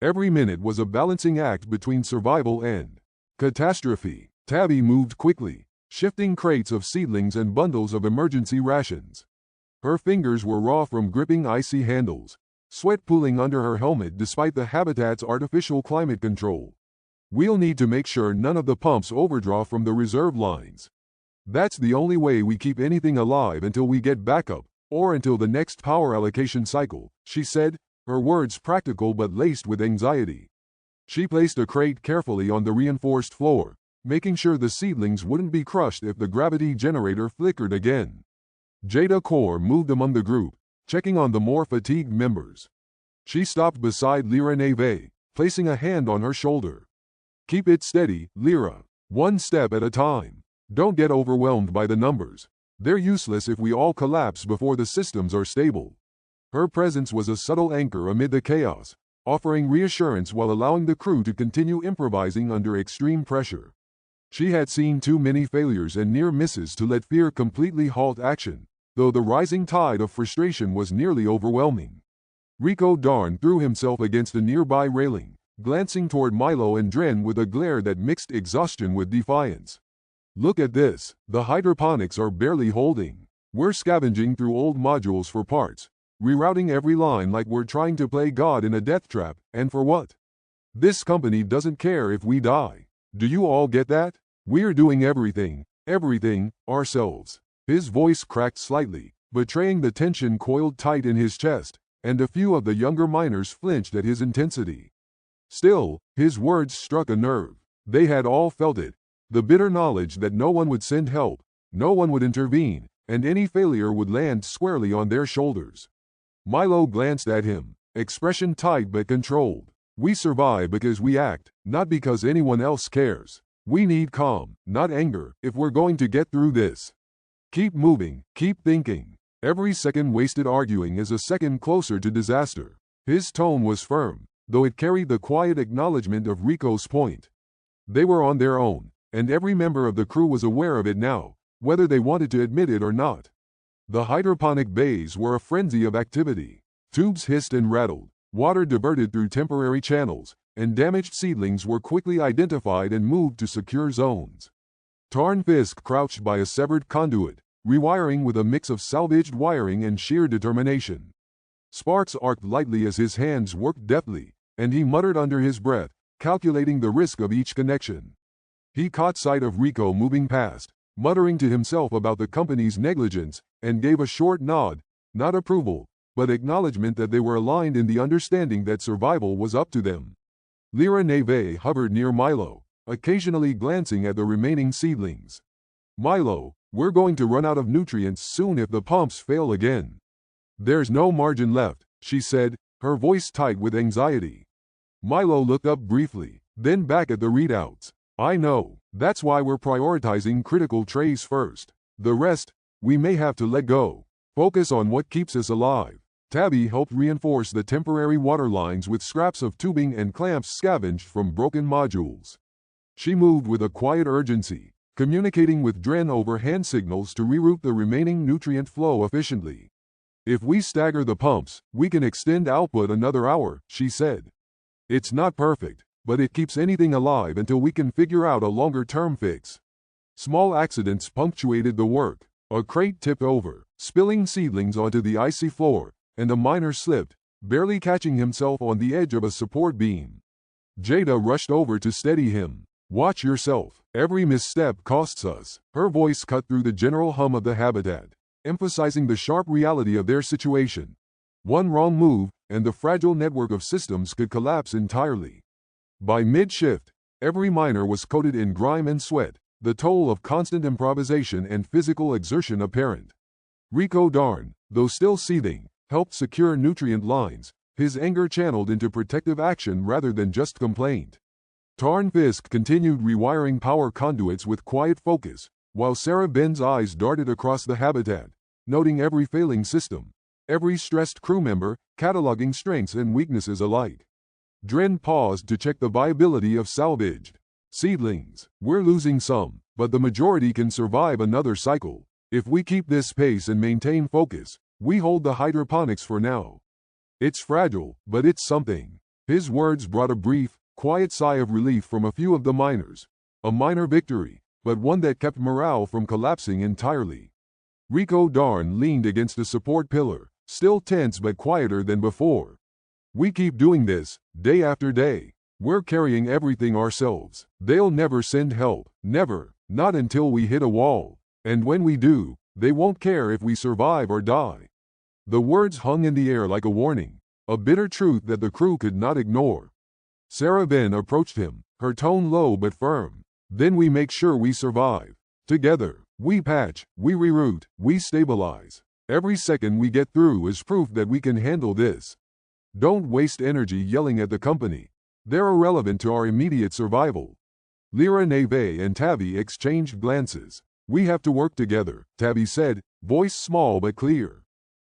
Every minute was a balancing act between survival and catastrophe. Tabby moved quickly, shifting crates of seedlings and bundles of emergency rations. Her fingers were raw from gripping icy handles, sweat pooling under her helmet despite the habitat's artificial climate control. "We'll need to make sure none of the pumps overdraw from the reserve lines." That's the only way we keep anything alive until we get backup, or until the next power allocation cycle, she said, her words practical but laced with anxiety. She placed a crate carefully on the reinforced floor, making sure the seedlings wouldn't be crushed if the gravity generator flickered again. Jada Kaur moved among the group, checking on the more fatigued members. She stopped beside Lyra Neve, placing a hand on her shoulder. Keep it steady, Lyra. One step at a time. Don't get overwhelmed by the numbers. They're useless if we all collapse before the systems are stable. Her presence was a subtle anchor amid the chaos, offering reassurance while allowing the crew to continue improvising under extreme pressure. She had seen too many failures and near misses to let fear completely halt action, though the rising tide of frustration was nearly overwhelming. Rico Darn threw himself against a nearby railing, glancing toward Milo and Dren with a glare that mixed exhaustion with defiance. Look at this, the hydroponics are barely holding. We're scavenging through old modules for parts, rerouting every line like we're trying to play God in a death trap, and for what? This company doesn't care if we die. Do you all get that? We're doing everything, ourselves. His voice cracked slightly, betraying the tension coiled tight in his chest, and a few of the younger miners flinched at his intensity. Still, his words struck a nerve. They had all felt it. The bitter knowledge that no one would send help, no one would intervene, and any failure would land squarely on their shoulders. Milo glanced at him, expression tight but controlled. We survive because we act, not because anyone else cares. We need calm, not anger, if we're going to get through this. Keep moving, keep thinking. Every second wasted arguing is a second closer to disaster. His tone was firm, though it carried the quiet acknowledgement of Rico's point. They were on their own, and every member of the crew was aware of it now, whether they wanted to admit it or not. The hydroponic bays were a frenzy of activity. Tubes hissed and rattled, water diverted through temporary channels, and damaged seedlings were quickly identified and moved to secure zones. Tarn Fisk crouched by a severed conduit, rewiring with a mix of salvaged wiring and sheer determination. Sparks arced lightly as his hands worked deftly, and he muttered under his breath, calculating the risk of each connection. He caught sight of Rico moving past, muttering to himself about the company's negligence, and gave a short nod, not approval, but acknowledgement that they were aligned in the understanding that survival was up to them. Lyra Neve hovered near Milo, occasionally glancing at the remaining seedlings. Milo, we're going to run out of nutrients soon if the pumps fail again. There's no margin left, she said, her voice tight with anxiety. Milo looked up briefly, then back at the readouts. I know, that's why we're prioritizing critical trays first. The rest, we may have to let go. Focus on what keeps us alive. Tabby helped reinforce the temporary water lines with scraps of tubing and clamps scavenged from broken modules. She moved with a quiet urgency, communicating with Dren over hand signals to reroute the remaining nutrient flow efficiently. If we stagger the pumps, we can extend output another hour, she said. It's not perfect, but it keeps anything alive until we can figure out a longer-term fix. Small accidents punctuated the work. A crate tipped over, spilling seedlings onto the icy floor, and a miner slipped, barely catching himself on the edge of a support beam. Jada rushed over to steady him. Watch yourself. Every misstep costs us. Her voice cut through the general hum of the habitat, emphasizing the sharp reality of their situation. One wrong move, and the fragile network of systems could collapse entirely. By mid-shift, every miner was coated in grime and sweat, the toll of constant improvisation and physical exertion apparent. Rico Darn, though still seething, helped secure nutrient lines, his anger channeled into protective action rather than just complaint. Tarn Fisk continued rewiring power conduits with quiet focus, while Sarah Ben's eyes darted across the habitat, noting every failing system, every stressed crew member, cataloging strengths and weaknesses alike. Dren paused to check the viability of salvaged seedlings. We're losing some, but the majority can survive another cycle. If we keep this pace and maintain focus, we hold the hydroponics for now. It's fragile, but it's something. His words brought a brief, quiet sigh of relief from a few of the miners. A minor victory, but one that kept morale from collapsing entirely. Rico Darn leaned against a support pillar, still tense but quieter than before. We keep doing this, day after day. We're carrying everything ourselves. They'll never send help. Never. Not until we hit a wall. And when we do, they won't care if we survive or die." The words hung in the air like a warning, a bitter truth that the crew could not ignore. Sarah then approached him, her tone low but firm. "Then we make sure we survive. Together, we patch, we reroute, we stabilize. Every second we get through is proof that we can handle this. Don't waste energy yelling at the company. They're irrelevant to our immediate survival." Lyra, Neve, and Tavi exchanged glances. "We have to work together," Tavi said, voice small but clear.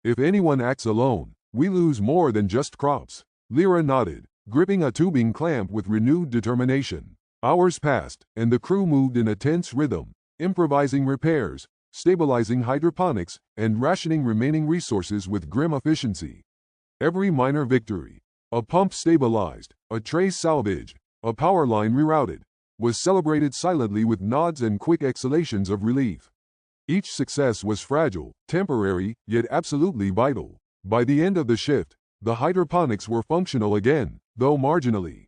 "If anyone acts alone, we lose more than just crops." Lyra nodded, gripping a tubing clamp with renewed determination. Hours passed, and the crew moved in a tense rhythm, improvising repairs, stabilizing hydroponics, and rationing remaining resources with grim efficiency. Every minor victory, a pump stabilized, a tray salvaged, a power line rerouted, was celebrated silently with nods and quick exhalations of relief. Each success was fragile, temporary, yet absolutely vital. By the end of the shift, the hydroponics were functional again, though marginally.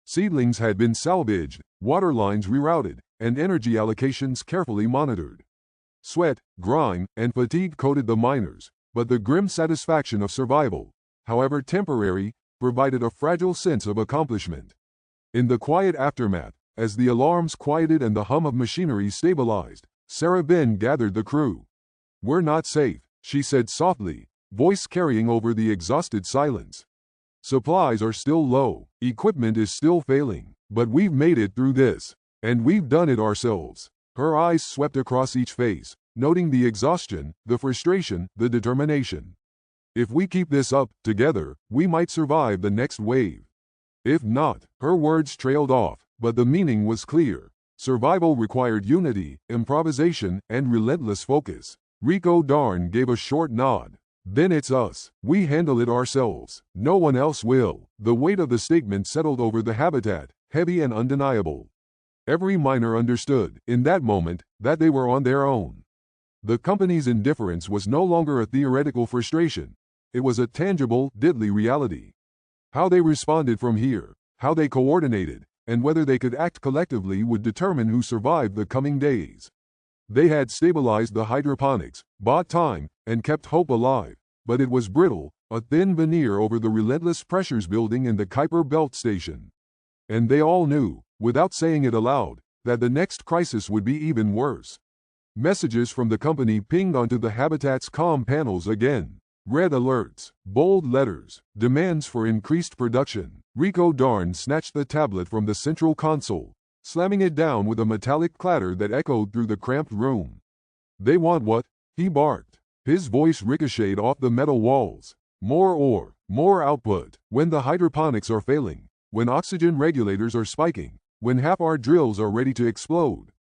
Seedlings had been salvaged, water lines rerouted, and energy allocations carefully monitored. Sweat, grime, and fatigue coated the miners, but the grim satisfaction of survival, however temporary, provided a fragile sense of accomplishment. In the quiet aftermath, as the alarms quieted and the hum of machinery stabilized, Sarah Ben gathered the crew. "We're not safe," she said softly, voice carrying over the exhausted silence. "Supplies are still low, equipment is still failing, but we've made it through this, and we've done it ourselves." Her eyes swept across each face, noting the exhaustion, the frustration, the determination. "If we keep this up, together, we might survive the next wave. If not," her words trailed off, but the meaning was clear. Survival required unity, improvisation, and relentless focus. Rico Darn gave a short nod. "Then it's us. We handle it ourselves. No one else will." The weight of the statement settled over the habitat, heavy and undeniable. Every miner understood, in that moment, that they were on their own. The company's indifference was no longer a theoretical frustration. It was a tangible, deadly reality. How they responded from here, how they coordinated, and whether they could act collectively would determine who survived the coming days. They had stabilized the hydroponics, bought time, and kept hope alive, but it was brittle, a thin veneer over the relentless pressures building in the Kuiper Belt Station. And they all knew, without saying it aloud, that the next crisis would be even worse. Messages from the company pinged onto the habitat's comm panels again. Red alerts, bold letters, demands for increased production. Rico Darn snatched the tablet from the central console, slamming it down with a metallic clatter that echoed through the cramped room. "They want what?" he barked. His voice ricocheted off the metal walls. "More ore, more output. When the hydroponics are failing, when oxygen regulators are spiking, when half our drills are ready to explode."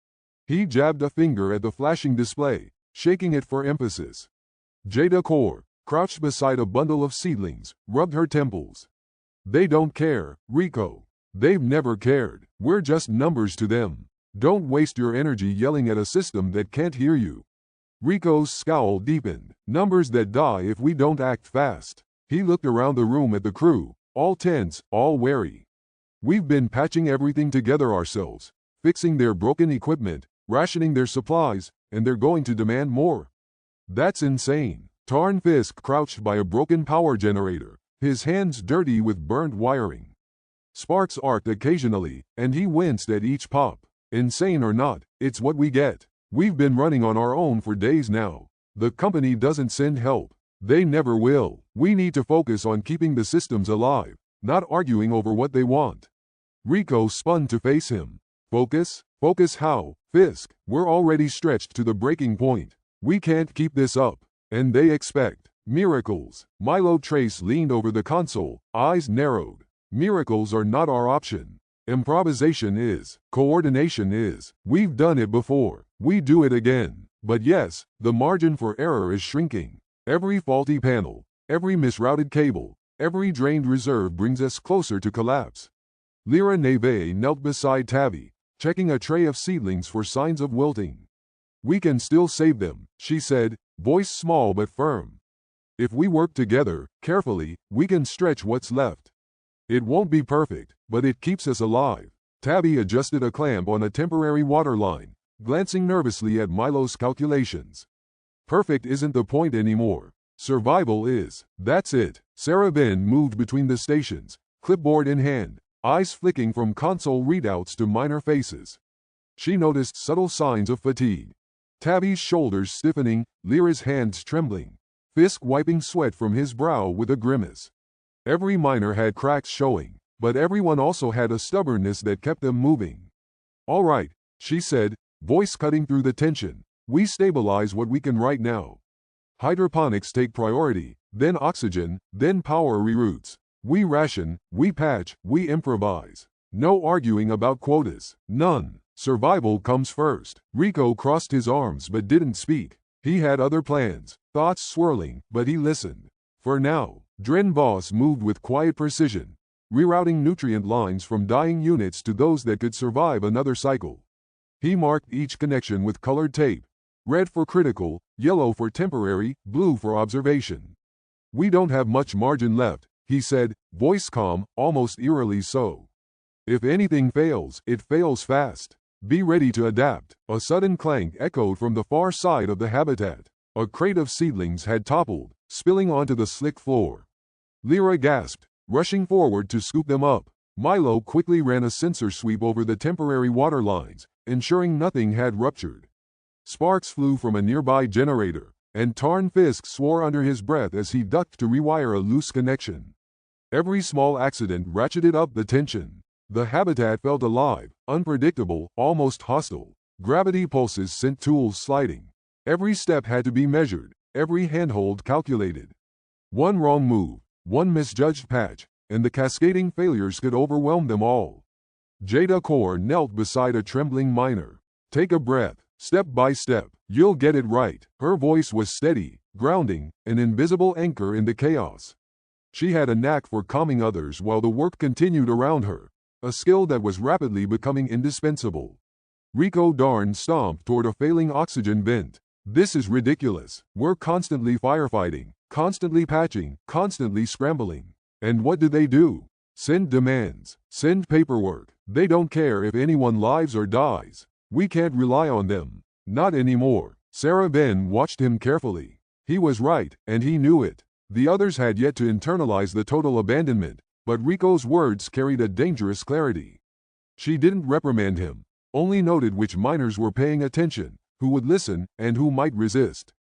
He jabbed a finger at the flashing display, shaking it for emphasis. Jada Core, crouched beside a bundle of seedlings, rubbed her temples. "They don't care, Rico. They've never cared. We're just numbers to them. Don't waste your energy yelling at a system that can't hear you." Rico's scowl deepened. "Numbers that die if we don't act fast." He looked around the room at the crew, all tense, all wary. "We've been patching everything together ourselves, fixing their broken equipment, rationing their supplies, and they're going to demand more. That's insane." Tarn Fisk crouched by a broken power generator, his hands dirty with burnt wiring. Sparks arced occasionally, and he winced at each pop. "Insane or not, it's what we get. We've been running on our own for days now. The company doesn't send help. They never will. We need to focus on keeping the systems alive, not arguing over what they want." Rico spun to face him. "Focus? Focus how, Fisk? We're already stretched to the breaking point. We can't keep this up. And they expect miracles." Milo Trace leaned over the console, eyes narrowed. "Miracles are not our option. Improvisation is. Coordination is. We've done it before. We do it again. But yes, the margin for error is shrinking. Every faulty panel, every misrouted cable, every drained reserve brings us closer to collapse." Lyra Neve knelt beside Tavi, checking a tray of seedlings for signs of wilting. "We can still save them," she said, voice small but firm. "If we work together, carefully, we can stretch what's left. It won't be perfect, but it keeps us alive." Tavi adjusted a clamp on a temporary water line, glancing nervously at Milo's calculations. Perfect isn't the point anymore. Survival is. That's it. Sarah Ben moved between the stations, clipboard in hand, eyes flicking from console readouts to miner faces. She noticed subtle signs of fatigue. Tabby's shoulders stiffening, Lyra's hands trembling, Fisk wiping sweat from his brow with a grimace. Every miner had cracks showing, but everyone also had a stubbornness that kept them moving. "All right," she said, voice cutting through the tension. "We stabilize what we can right now. Hydroponics take priority, then oxygen, then power reroutes. We ration, we patch, we improvise. No arguing about quotas. None. Survival comes first." Rico crossed his arms but didn't speak. He had other plans, thoughts swirling, but he listened. For now, Dren Voss moved with quiet precision, rerouting nutrient lines from dying units to those that could survive another cycle. He marked each connection with colored tape, red for critical, yellow for temporary, blue for observation. "We don't have much margin left," he said, voice calm, almost eerily so. "If anything fails, it fails fast. Be ready to adapt." A sudden clank echoed from the far side of the habitat. A crate of seedlings had toppled, spilling onto the slick floor. Lyra gasped, rushing forward to scoop them up. Milo quickly ran a sensor sweep over the temporary water lines, ensuring nothing had ruptured. Sparks flew from a nearby generator, and Tarn Fisk swore under his breath as he ducked to rewire a loose connection. Every small accident ratcheted up the tension. The habitat felt alive, unpredictable, almost hostile. Gravity pulses sent tools sliding. Every step had to be measured, every handhold calculated. One wrong move, one misjudged patch, and the cascading failures could overwhelm them all. Jada Core knelt beside a trembling miner. "Take a breath, step by step. You'll get it right." Her voice was steady, grounding, an invisible anchor in the chaos. She had a knack for calming others while the work continued around her, a skill that was rapidly becoming indispensable. Rico Darn stomped toward a failing oxygen vent. "This is ridiculous. We're constantly firefighting, constantly patching, constantly scrambling. And what do? Send demands, send paperwork. They don't care if anyone lives or dies. We can't rely on them. Not anymore." Sarah Ben watched him carefully. He was right, and he knew it. The others had yet to internalize the total abandonment, but Rico's words carried a dangerous clarity. She didn't reprimand him, only noted which miners were paying attention, who would listen, and who might resist.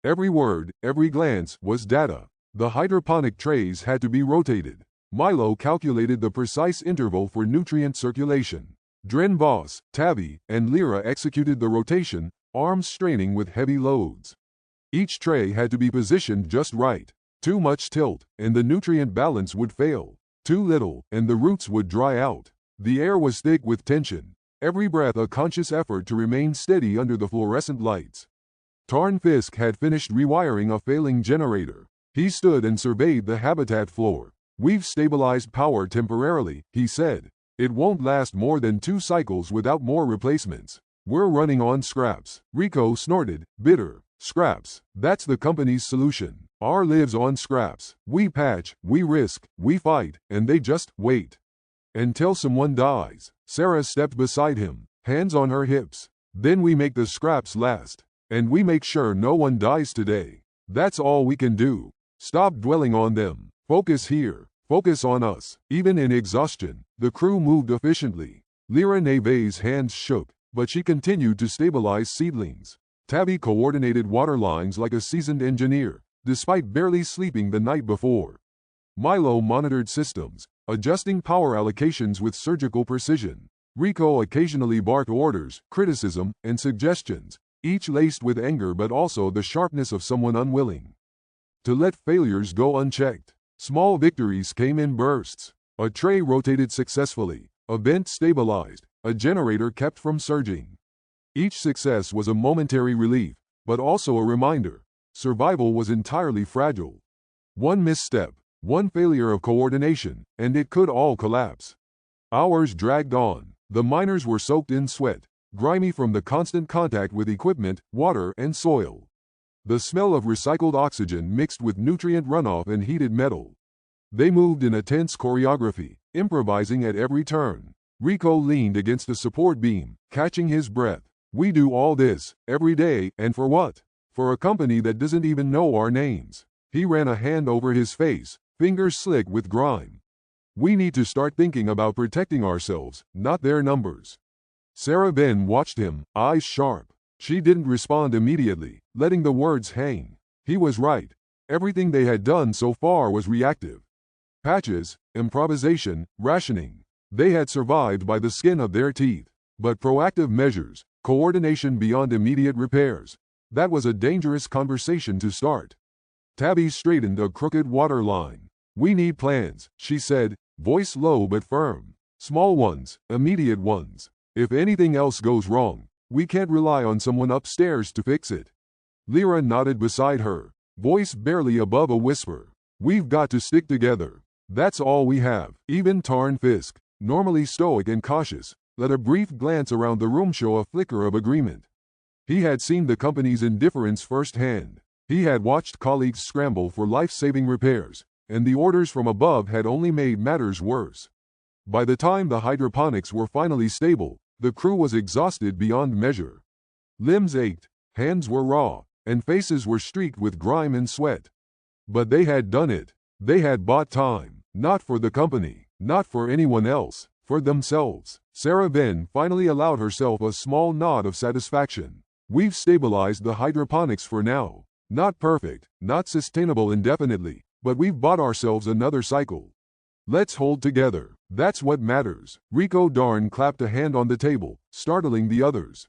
Every word, every glance, was data. The hydroponic trays had to be rotated. Milo calculated the precise interval for nutrient circulation. Dren Voss, Tabby, and Lyra executed the rotation, arms straining with heavy loads. Each tray had to be positioned just right. Too much tilt, and the nutrient balance would fail. Too little, and the roots would dry out. The air was thick with tension, every breath a conscious effort to remain steady under the fluorescent lights. Tarn Fisk had finished rewiring a failing generator. He stood and surveyed the habitat floor. "We've stabilized power temporarily," he said. "It won't last more than 2 cycles without more replacements. We're running on scraps." Rico snorted, bitter. "Scraps, that's the company's solution. Our lives on scraps. We patch, we risk, we fight, and they just wait. Until someone dies." Sarah stepped beside him, hands on her hips. "Then we make the scraps last. And we make sure no one dies today. That's all we can do. Stop dwelling on them. Focus here. Focus on us." Even in exhaustion, the crew moved efficiently. Lyra Neve's hands shook, but she continued to stabilize seedlings. Tabby coordinated water lines like a seasoned engineer, despite barely sleeping the night before. Milo monitored systems, adjusting power allocations with surgical precision. Rico occasionally barked orders, criticism, and suggestions, each laced with anger but also the sharpness of someone unwilling to let failures go unchecked. Small victories came in bursts. A tray rotated successfully, a vent stabilized, a generator kept from surging. Each success was a momentary relief, but also a reminder. Survival was entirely fragile. One misstep, one failure of coordination, and it could all collapse. Hours dragged on. The miners were soaked in sweat, grimy from the constant contact with equipment, water, and soil. The smell of recycled oxygen mixed with nutrient runoff and heated metal. They moved in a tense choreography, improvising at every turn. Rico leaned against a support beam, catching his breath. We do all this, every day, and for what? For a company that doesn't even know our names. He ran a hand over his face, fingers slick with grime. We need to start thinking about protecting ourselves, not their numbers. Sarah Ben watched him, eyes sharp. She didn't respond immediately, letting the words hang. He was right. Everything they had done so far was reactive. Patches, improvisation, rationing. They had survived by the skin of their teeth. But proactive measures, coordination beyond immediate repairs. That was a dangerous conversation to start. Tabby straightened a crooked waterline. We need plans, she said, voice low but firm. Small ones, immediate ones. If anything else goes wrong, we can't rely on someone upstairs to fix it. Lyra nodded beside her, voice barely above a whisper. We've got to stick together. That's all we have. Even Tarn Fisk, normally stoic and cautious, let a brief glance around the room show a flicker of agreement. He had seen the company's indifference firsthand. He had watched colleagues scramble for life-saving repairs, and the orders from above had only made matters worse. By the time the hydroponics were finally stable, the crew was exhausted beyond measure. Limbs ached, hands were raw, and faces were streaked with grime and sweat. But they had done it. They had bought time, not for the company, not for anyone else, for themselves. Sarah Ben finally allowed herself a small nod of satisfaction. We've stabilized the hydroponics for now. Not perfect, not sustainable indefinitely, but we've bought ourselves another cycle. Let's hold together. That's what matters. Rico Darn clapped a hand on the table, startling the others.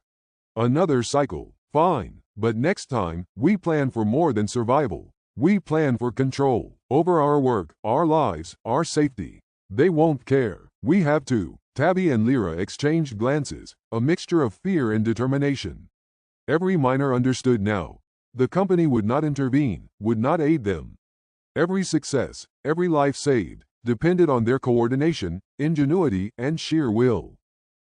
Another cycle. Fine. But next time, we plan for more than survival. We plan for control. Over our work, our lives, our safety. They won't care. We have to. Tabby and Lyra exchanged glances, a mixture of fear and determination. Every miner understood now. The company would not intervene, would not aid them. Every success, every life saved, depended on their coordination, ingenuity, and sheer will.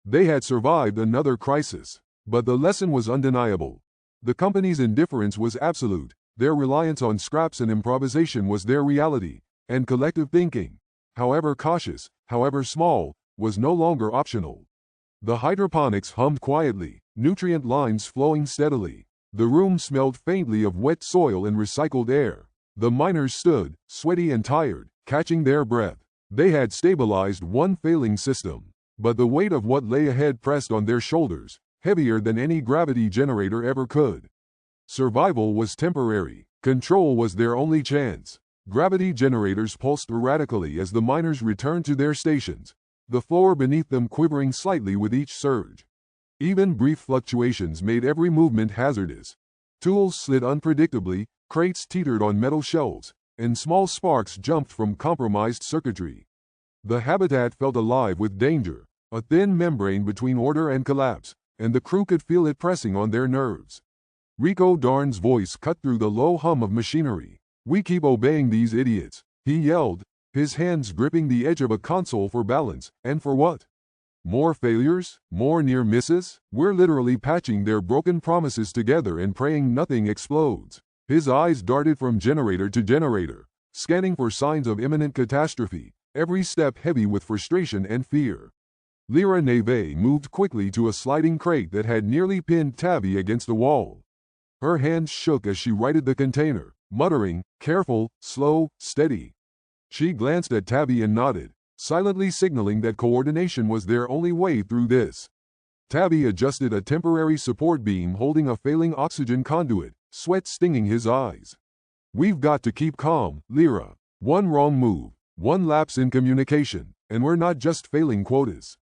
They had survived another crisis, but the lesson was undeniable. The company's indifference was absolute, their reliance on scraps and improvisation was their reality, and collective thinking, however cautious, however small, was no longer optional. The hydroponics hummed quietly, nutrient lines flowing steadily. The room smelled faintly of wet soil and recycled air. The miners stood, sweaty and tired, catching their breath. They had stabilized one failing system, but the weight of what lay ahead pressed on their shoulders, heavier than any gravity generator ever could. Survival was temporary. Control was their only chance. Gravity generators pulsed erratically as the miners returned to their stations, the floor beneath them quivering slightly with each surge. Even brief fluctuations made every movement hazardous. Tools slid unpredictably, crates teetered on metal shelves, and small sparks jumped from compromised circuitry. The habitat felt alive with danger, a thin membrane between order and collapse, and the crew could feel it pressing on their nerves. Rico Darn's voice cut through the low hum of machinery. We keep obeying these idiots, he yelled, his hands gripping the edge of a console for balance, and for what? More failures? More near misses? We're literally patching their broken promises together and praying nothing explodes. His eyes darted from generator to generator, scanning for signs of imminent catastrophe, every step heavy with frustration and fear. Lyra Neve moved quickly to a sliding crate that had nearly pinned Tabby against the wall. Her hands shook as she righted the container, muttering, careful, slow, steady. She glanced at Tabby and nodded, silently signaling that coordination was their only way through this. Tabby adjusted a temporary support beam holding a failing oxygen conduit, sweat stinging his eyes. We've got to keep calm, Lyra. One wrong move, one lapse in communication, and we're not just failing quotas.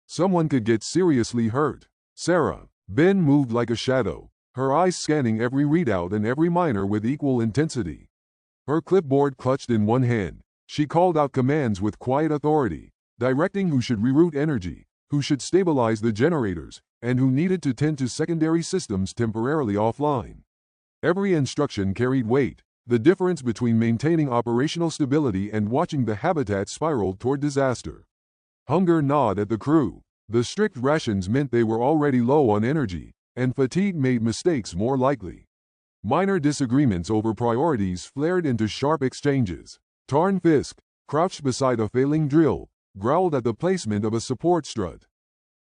Someone could get seriously hurt. Sarah Ben moved like a shadow, her eyes scanning every readout and every miner with equal intensity. Her clipboard clutched in one hand, she called out commands with quiet authority, directing who should reroute energy, who should stabilize the generators, and who needed to tend to secondary systems temporarily offline. Every instruction carried weight, the difference between maintaining operational stability and watching the habitat spiral toward disaster. Hunger gnawed at the crew. The strict rations meant they were already low on energy, and fatigue made mistakes more likely. Minor disagreements over priorities flared into sharp exchanges. Tarn Fisk, crouched beside a failing drill, growled at the placement of a support strut.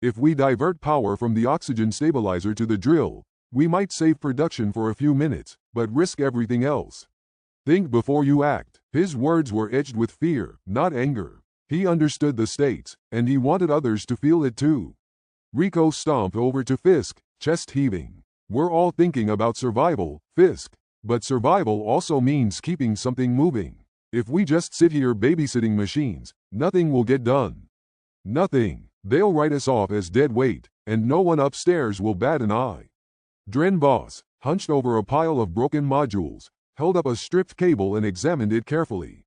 If we divert power from the oxygen stabilizer to the drill, we might save production for a few minutes, but risk everything else. Think before you act. His words were edged with fear, not anger. He understood the stakes, and he wanted others to feel it too. Rico stomped over to Fisk, chest heaving. We're all thinking about survival, Fisk. But survival also means keeping something moving. If we just sit here babysitting machines, nothing will get done. Nothing. They'll write us off as dead weight, and no one upstairs will bat an eye. Dren Boss, hunched over a pile of broken modules, held up a stripped cable and examined it carefully.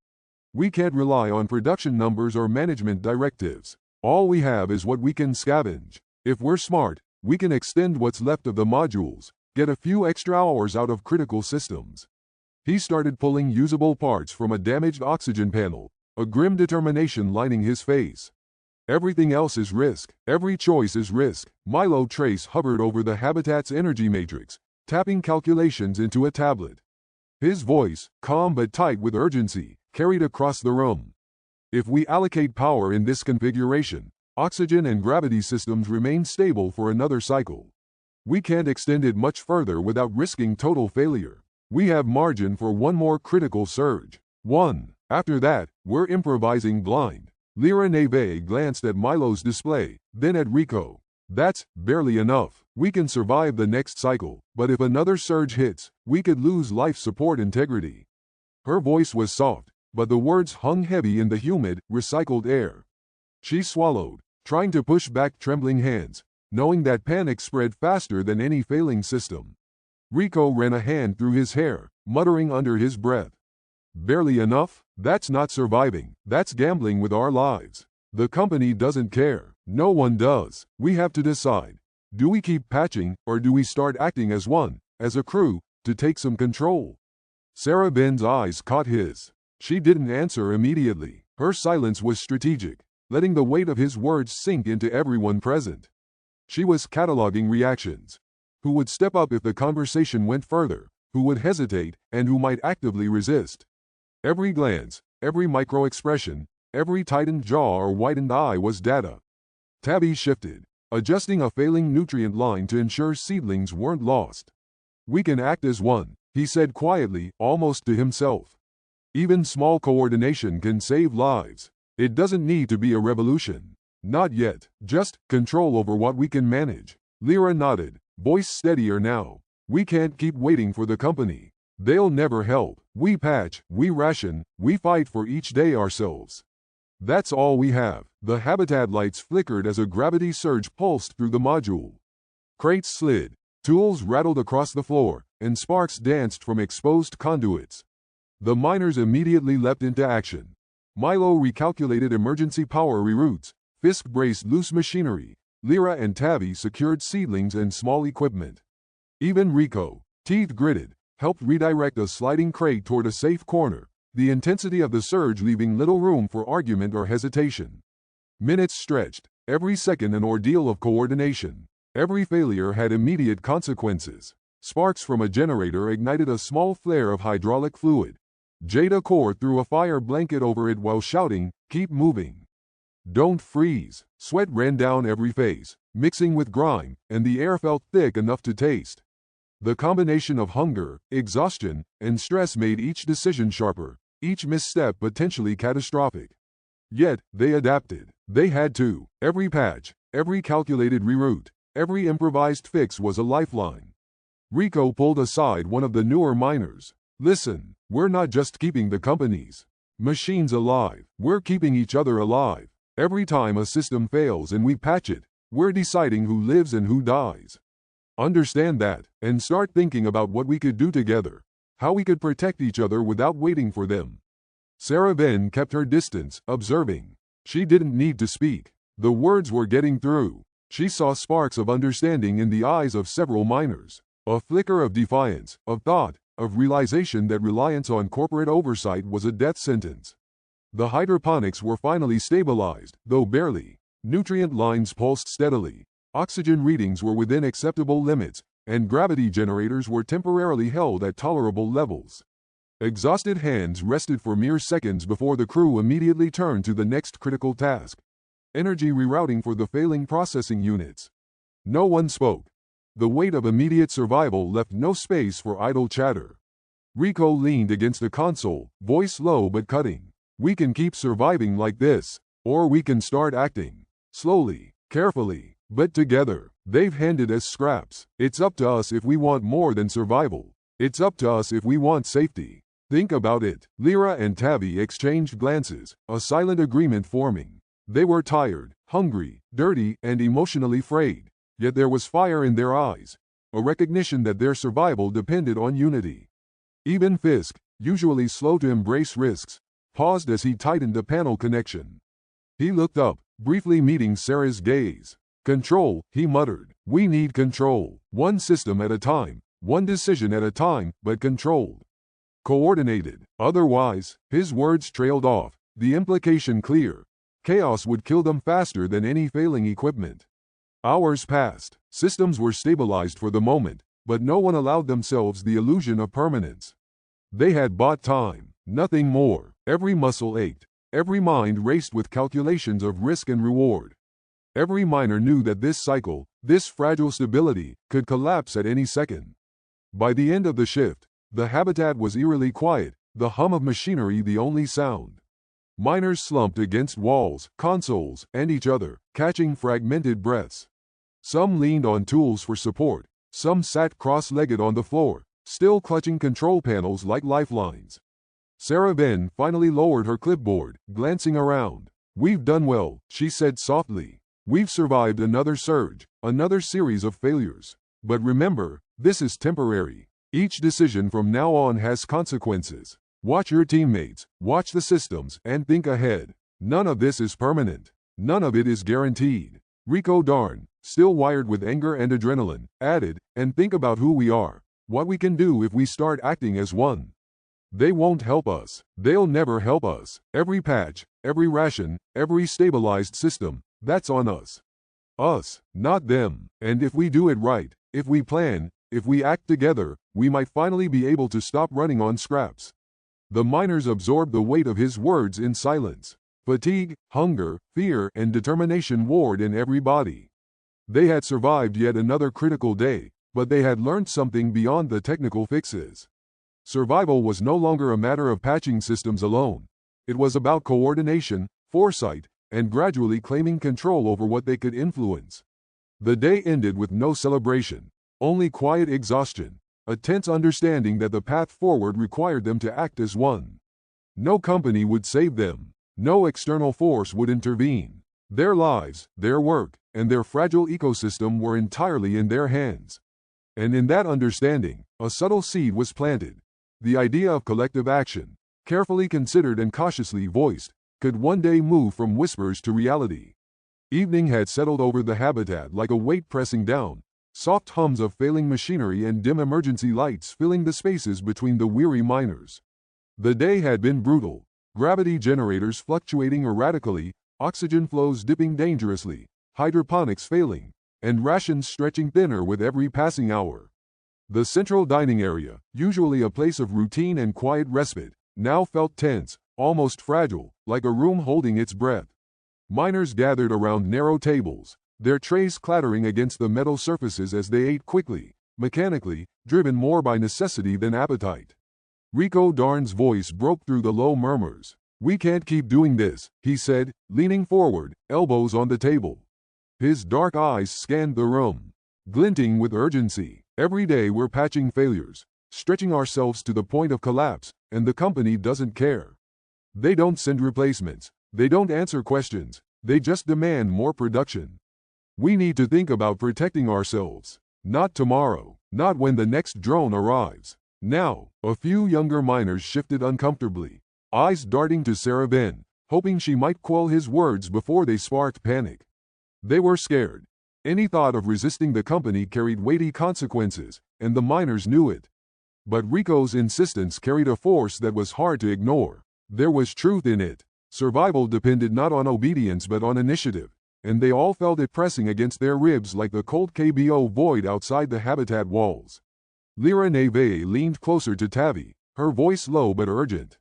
We can't rely on production numbers or management directives. All we have is what we can scavenge. If we're smart, we can extend what's left of the modules, get a few extra hours out of critical systems. He started pulling usable parts from a damaged oxygen panel, a grim determination lining his face. Everything else is risk. Every choice is risk. Milo Trace hovered over the habitat's energy matrix, tapping calculations into a tablet. His voice, calm but tight with urgency, carried across the room. If we allocate power in this configuration, oxygen and gravity systems remain stable for another cycle. We can't extend it much further without risking total failure. We have margin for one more critical surge. One. After that, we're improvising blind. Lyra Neve glanced at Milo's display, then at Rico. That's barely enough. We can survive the next cycle, but if another surge hits, we could lose life support integrity. Her voice was soft, but the words hung heavy in the humid, recycled air. She swallowed, trying to push back trembling hands, knowing that panic spread faster than any failing system. Rico ran a hand through his hair, muttering under his breath. Barely enough? That's not surviving, that's gambling with our lives. The company doesn't care. No one does. We have to decide. Do we keep patching, or do we start acting as one, as a crew, to take some control? Sarah Ben's eyes caught his. She didn't answer immediately. Her silence was strategic, letting the weight of his words sink into everyone present. She was cataloging reactions. Who would step up if the conversation went further? Who would hesitate, and who might actively resist? Every glance, every micro-expression, every tightened jaw or widened eye was data. Tabby shifted, adjusting a failing nutrient line to ensure seedlings weren't lost. We can act as one, he said quietly, almost to himself. Even small coordination can save lives. It doesn't need to be a revolution. Not yet, just control over what we can manage. Lyra nodded, voice steadier now. We can't keep waiting for the company. They'll never help. We patch, we ration, we fight for each day ourselves. That's all we have. The habitat lights flickered as a gravity surge pulsed through the module. Crates slid, tools rattled across the floor, and sparks danced from exposed conduits. The miners immediately leapt into action. Milo recalculated emergency power reroutes, Fisk braced loose machinery, Lyra and Tabby secured seedlings and small equipment. Even Rico, teeth gritted, helped redirect a sliding crate toward a safe corner, the intensity of the surge leaving little room for argument or hesitation. Minutes stretched, every second an ordeal of coordination. Every failure had immediate consequences. Sparks from a generator ignited a small flare of hydraulic fluid. Jada Core threw a fire blanket over it while shouting, "Keep moving. Don't freeze." Sweat ran down every face, mixing with grime, and the air felt thick enough to taste. The combination of hunger, exhaustion, and stress made each decision sharper, each misstep potentially catastrophic. Yet, they adapted. They had to. Every patch, every calculated reroute, every improvised fix was a lifeline. Rico pulled aside one of the newer miners. "Listen, we're not just keeping the company's machines alive, we're keeping each other alive. Every time a system fails and we patch it, we're deciding who lives and who dies. Understand that, and start thinking about what we could do together, how we could protect each other without waiting for them." Sarah Ben kept her distance, observing. She didn't need to speak. The words were getting through. She saw sparks of understanding in the eyes of several miners, a flicker of defiance, of thought, of realization that reliance on corporate oversight was a death sentence. The hydroponics were finally stabilized, though barely. Nutrient lines pulsed steadily. Oxygen readings were within acceptable limits, and gravity generators were temporarily held at tolerable levels. Exhausted hands rested for mere seconds before the crew immediately turned to the next critical task. energy rerouting for the failing processing units. No one spoke. The weight of immediate survival left no space for idle chatter. Rico leaned against the console, voice low but cutting. We can keep surviving like this, or we can start acting. Slowly, carefully, but together. They've handed us scraps. It's up to us if we want more than survival. It's up to us if we want safety. Think about it. Lyra and Tavi exchanged glances, a silent agreement forming. They were tired, hungry, dirty, and emotionally frayed. Yet there was fire in their eyes, a recognition that their survival depended on unity. Even Fisk, usually slow to embrace risks, paused as he tightened the panel connection. He looked up, briefly meeting Sarah's gaze. Control, he muttered. We need control. One system at a time, one decision at a time, but controlled. Coordinated. Otherwise, his words trailed off, the implication clear. Chaos would kill them faster than any failing equipment. Hours passed. Systems were stabilized for the moment, but no one allowed themselves the illusion of permanence. They had bought time, nothing more. Every muscle ached. Every mind raced with calculations of risk and reward. Every miner knew that this cycle, this fragile stability, could collapse at any second. By the end of the shift, the habitat was eerily quiet, the hum of machinery the only sound. Miners slumped against walls, consoles, and each other, catching fragmented breaths. Some leaned on tools for support, some sat cross-legged on the floor, still clutching control panels like lifelines. Sarah Ben finally lowered her clipboard, glancing around. We've done well, she said softly. We've survived another surge, another series of failures. But remember, this is temporary. Each decision from now on has consequences. Watch your teammates, watch the systems, and think ahead. None of this is permanent. None of it is guaranteed. Rico Darn, still wired with anger and adrenaline, added, and think about who we are, what we can do if we start acting as one. They won't help us. They'll never help us. Every patch, every ration, every stabilized system, that's on us. Us, not them. And if we do it right, if we plan, if we act together, we might finally be able to stop running on scraps. The miners absorbed the weight of his words in silence. Fatigue, hunger, fear, and determination warred in every body. They had survived yet another critical day, but they had learned something beyond the technical fixes. Survival was no longer a matter of patching systems alone. It was about coordination, foresight, and gradually claiming control over what they could influence. The day ended with no celebration, only quiet exhaustion, a tense understanding that the path forward required them to act as one. No company would save them. No external force would intervene. Their lives, their work, and their fragile ecosystem were entirely in their hands. And in that understanding, a subtle seed was planted. The idea of collective action, carefully considered and cautiously voiced, could one day move from whispers to reality. Evening had settled over the habitat like a weight pressing down, soft hums of failing machinery and dim emergency lights filling the spaces between the weary miners. The day had been brutal, gravity generators fluctuating erratically, oxygen flows dipping dangerously, hydroponics failing, and rations stretching thinner with every passing hour. The central dining area, usually a place of routine and quiet respite, now felt tense, almost fragile, like a room holding its breath. Miners gathered around narrow tables, their trays clattering against the metal surfaces as they ate quickly, mechanically, driven more by necessity than appetite. Rico Darn's voice broke through the low murmurs. We can't keep doing this, he said, leaning forward, elbows on the table. His dark eyes scanned the room, glinting with urgency. Every day we're patching failures, stretching ourselves to the point of collapse, and the company doesn't care. They don't send replacements. They don't answer questions. They just demand more production. We need to think about protecting ourselves. Not tomorrow. Not when the next drone arrives. Now. A few younger miners shifted uncomfortably, eyes darting to Sarah Ben, hoping she might quell his words before they sparked panic. They were scared. Any thought of resisting the company carried weighty consequences, and the miners knew it. But Rico's insistence carried a force that was hard to ignore. There was truth in it. Survival depended not on obedience but on initiative, and they all felt it pressing against their ribs like the cold KBO void outside the habitat walls. Lyra Neve leaned closer to Tavi, her voice low but urgent.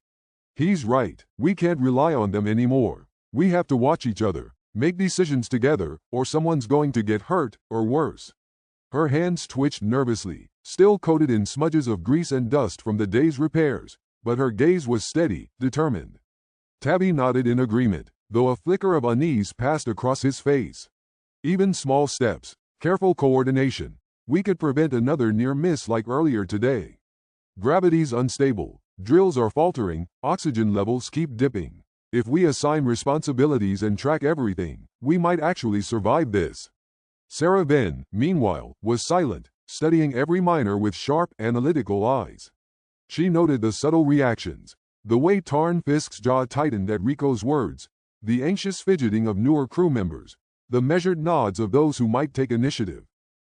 He's right. We can't rely on them anymore. We have to watch each other, Make decisions together, or someone's going to get hurt, or worse. Her hands twitched nervously, still coated in smudges of grease and dust from the day's repairs, but her gaze was steady, determined. Tabby nodded in agreement, though a flicker of unease passed across his face. Even small steps, careful coordination, we could prevent another near miss like earlier today. Gravity's unstable, drills are faltering, oxygen levels keep dipping. If we assign responsibilities and track everything, we might actually survive this. Sarah Venn, meanwhile, was silent, studying every miner with sharp, analytical eyes. She noted the subtle reactions, the way Tarn Fisk's jaw tightened at Rico's words, the anxious fidgeting of newer crew members, the measured nods of those who might take initiative.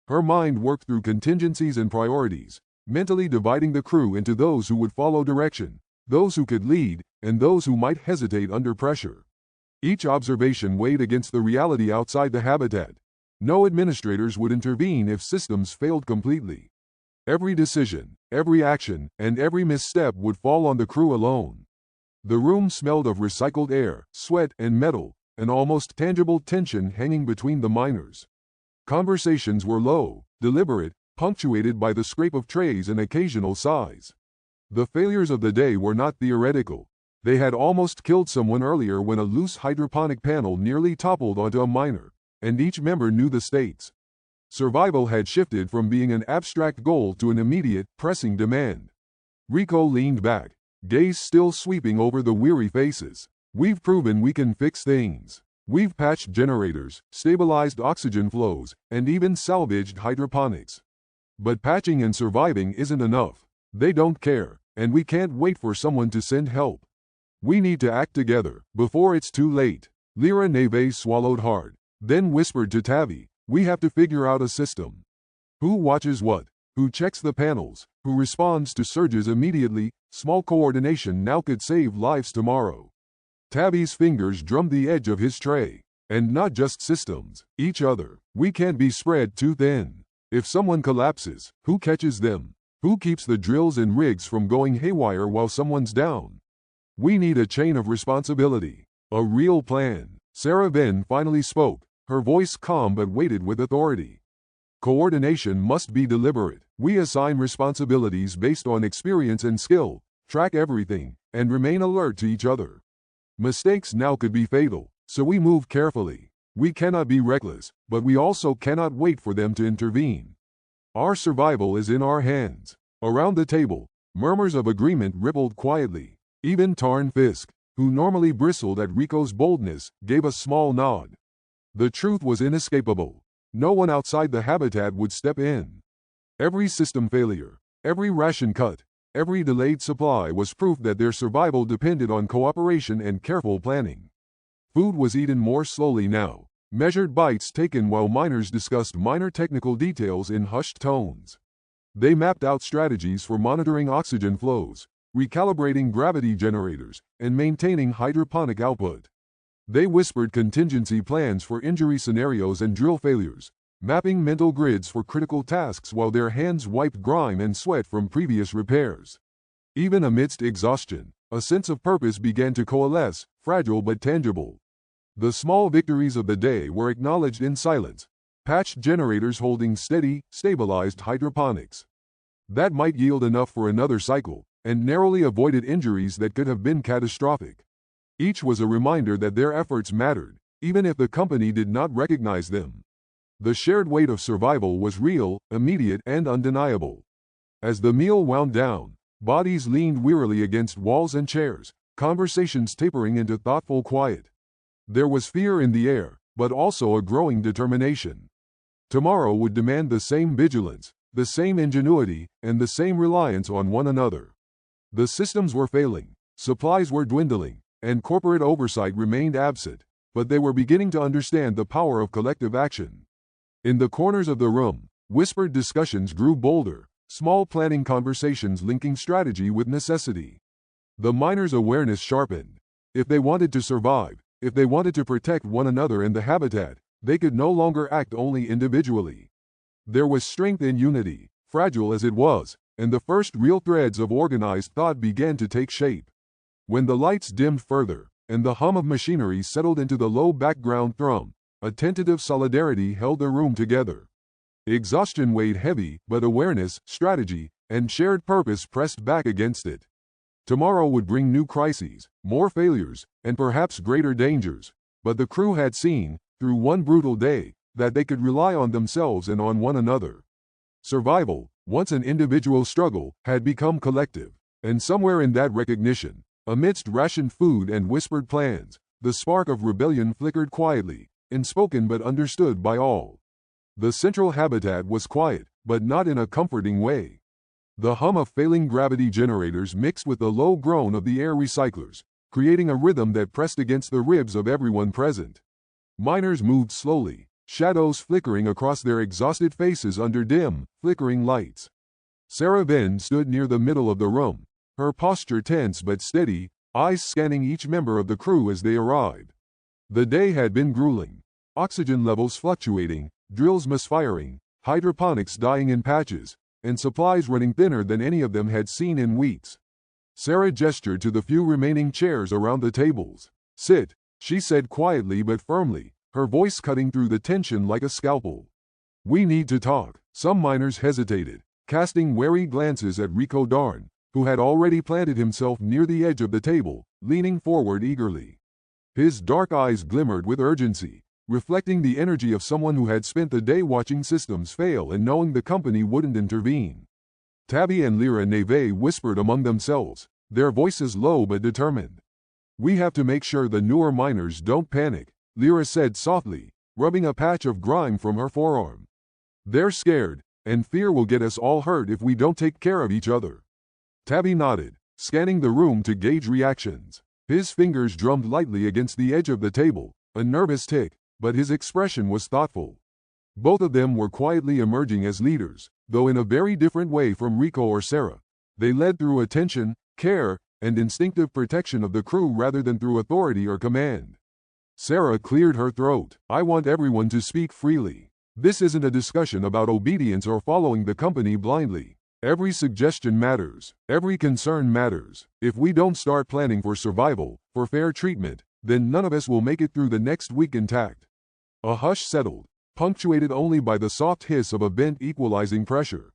Her mind worked through contingencies and priorities, mentally dividing the crew into those who would follow direction, those who could lead, and those who might hesitate under pressure. Each observation weighed against the reality outside the habitat. No administrators would intervene if systems failed completely. Every decision, every action, and every misstep would fall on the crew alone. The room smelled of recycled air, sweat, and metal, an almost tangible tension hanging between the miners. Conversations were low, deliberate, punctuated by the scrape of trays and occasional sighs. The failures of the day were not theoretical. They had almost killed someone earlier when a loose hydroponic panel nearly toppled onto a miner, and each member knew the stakes. Survival had shifted from being an abstract goal to an immediate, pressing demand. Rico leaned back, gaze still sweeping over the weary faces. We've proven we can fix things. We've patched generators, stabilized oxygen flows, and even salvaged hydroponics. But patching and surviving isn't enough. They don't care, and we can't wait for someone to send help. We need to act together, before it's too late. Lyra Neve swallowed hard, then whispered to Tavi, we have to figure out a system. Who watches what? Who checks the panels? Who responds to surges immediately? Small coordination now could save lives tomorrow. Tavi's fingers drummed the edge of his tray. And not just systems, each other. We can't be spread too thin. If someone collapses, who catches them? Who keeps the drills and rigs from going haywire while someone's down? We need a chain of responsibility. A real plan. Sarah Venn finally spoke, her voice calm but weighted with authority. Coordination must be deliberate. We assign responsibilities based on experience and skill, track everything, and remain alert to each other. Mistakes now could be fatal, so we move carefully. We cannot be reckless, but we also cannot wait for them to intervene. Our survival is in our hands. Around the table, murmurs of agreement rippled quietly. Even Tarn Fisk, who normally bristled at Rico's boldness, gave a small nod. The truth was inescapable. No one outside the habitat would step in. Every system failure, every ration cut, every delayed supply was proof that their survival depended on cooperation and careful planning. Food was eaten more slowly now, measured bites taken while miners discussed minor technical details in hushed tones. They mapped out strategies for monitoring oxygen flows, recalibrating gravity generators, and maintaining hydroponic output. They whispered contingency plans for injury scenarios and drill failures, mapping mental grids for critical tasks while their hands wiped grime and sweat from previous repairs. Even amidst exhaustion, a sense of purpose began to coalesce, fragile but tangible. The small victories of the day were acknowledged in silence, patched generators holding steady, stabilized hydroponics. That might yield enough for another cycle, and narrowly avoided injuries that could have been catastrophic. Each was a reminder that their efforts mattered, even if the company did not recognize them. The shared weight of survival was real, immediate, and undeniable. As the meal wound down, bodies leaned wearily against walls and chairs, conversations tapering into thoughtful quiet. There was fear in the air, but also a growing determination. Tomorrow would demand the same vigilance, the same ingenuity, and the same reliance on one another. The systems were failing, supplies were dwindling, and corporate oversight remained absent, but they were beginning to understand the power of collective action. In the corners of the room, whispered discussions grew bolder, small planning conversations linking strategy with necessity. The miners' awareness sharpened. If they wanted to survive, if they wanted to protect one another and the habitat, they could no longer act only individually. There was strength in unity, fragile as it was, and the first real threads of organized thought began to take shape. When the lights dimmed further, and the hum of machinery settled into the low background thrum. A tentative solidarity held the room together. Exhaustion weighed heavy, but awareness, strategy, and shared purpose pressed back against it. Tomorrow would bring new crises, more failures, and perhaps greater dangers, but the crew had seen, through one brutal day, that they could rely on themselves and on one another. Survival, once an individual struggle, had become collective, and somewhere in that recognition, amidst rationed food and whispered plans, the spark of rebellion flickered quietly, unspoken but understood by all. The central habitat was quiet, but not in a comforting way. The hum of failing gravity generators mixed with the low groan of the air recyclers, creating a rhythm that pressed against the ribs of everyone present. Miners moved slowly, shadows flickering across their exhausted faces under dim, flickering lights. Sarah Venn stood near the middle of the room, her posture tense but steady, eyes scanning each member of the crew as they arrived. The day had been grueling. Oxygen levels fluctuating, drills misfiring, hydroponics dying in patches, and supplies running thinner than any of them had seen in weeks. Sarah gestured to the few remaining chairs around the tables. "Sit," she said quietly but firmly, her voice cutting through the tension like a scalpel. "We need to talk." Some miners hesitated, casting wary glances at Rico Darn, who had already planted himself near the edge of the table, leaning forward eagerly. His dark eyes glimmered with urgency, reflecting the energy of someone who had spent the day watching systems fail and knowing the company wouldn't intervene. Tabby and Lyra Neve whispered among themselves, their voices low but determined. "We have to make sure the newer miners don't panic," Lyra said softly, rubbing a patch of grime from her forearm. "They're scared, and fear will get us all hurt if we don't take care of each other." Tabby nodded, scanning the room to gauge reactions. His fingers drummed lightly against the edge of the table, a nervous tick, but his expression was thoughtful. Both of them were quietly emerging as leaders, though in a very different way from Rico or Sarah. They led through attention, care, and instinctive protection of the crew rather than through authority or command. Sarah cleared her throat. "I want everyone to speak freely. This isn't a discussion about obedience or following the company blindly. Every suggestion matters. Every concern matters. If we don't start planning for survival, for fair treatment, then none of us will make it through the next week intact." A hush settled, punctuated only by the soft hiss of a vent equalizing pressure.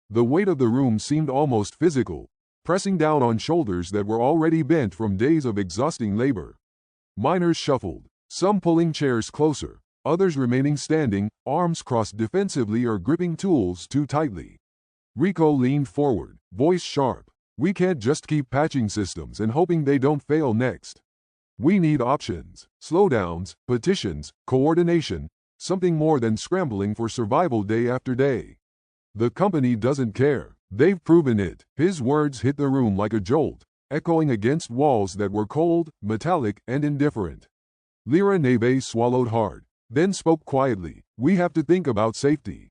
The weight of the room seemed almost physical, pressing down on shoulders that were already bent from days of exhausting labor. Miners shuffled, some pulling chairs closer, others remaining standing, arms crossed defensively or gripping tools too tightly. Rico leaned forward, voice sharp. "We can't just keep patching systems and hoping they don't fail next. We need options, slowdowns, petitions, coordination, something more than scrambling for survival day after day. The company doesn't care. They've proven it." His words hit the room like a jolt, echoing against walls that were cold, metallic, and indifferent. Lyra Neve swallowed hard, then spoke quietly. "We have to think about safety.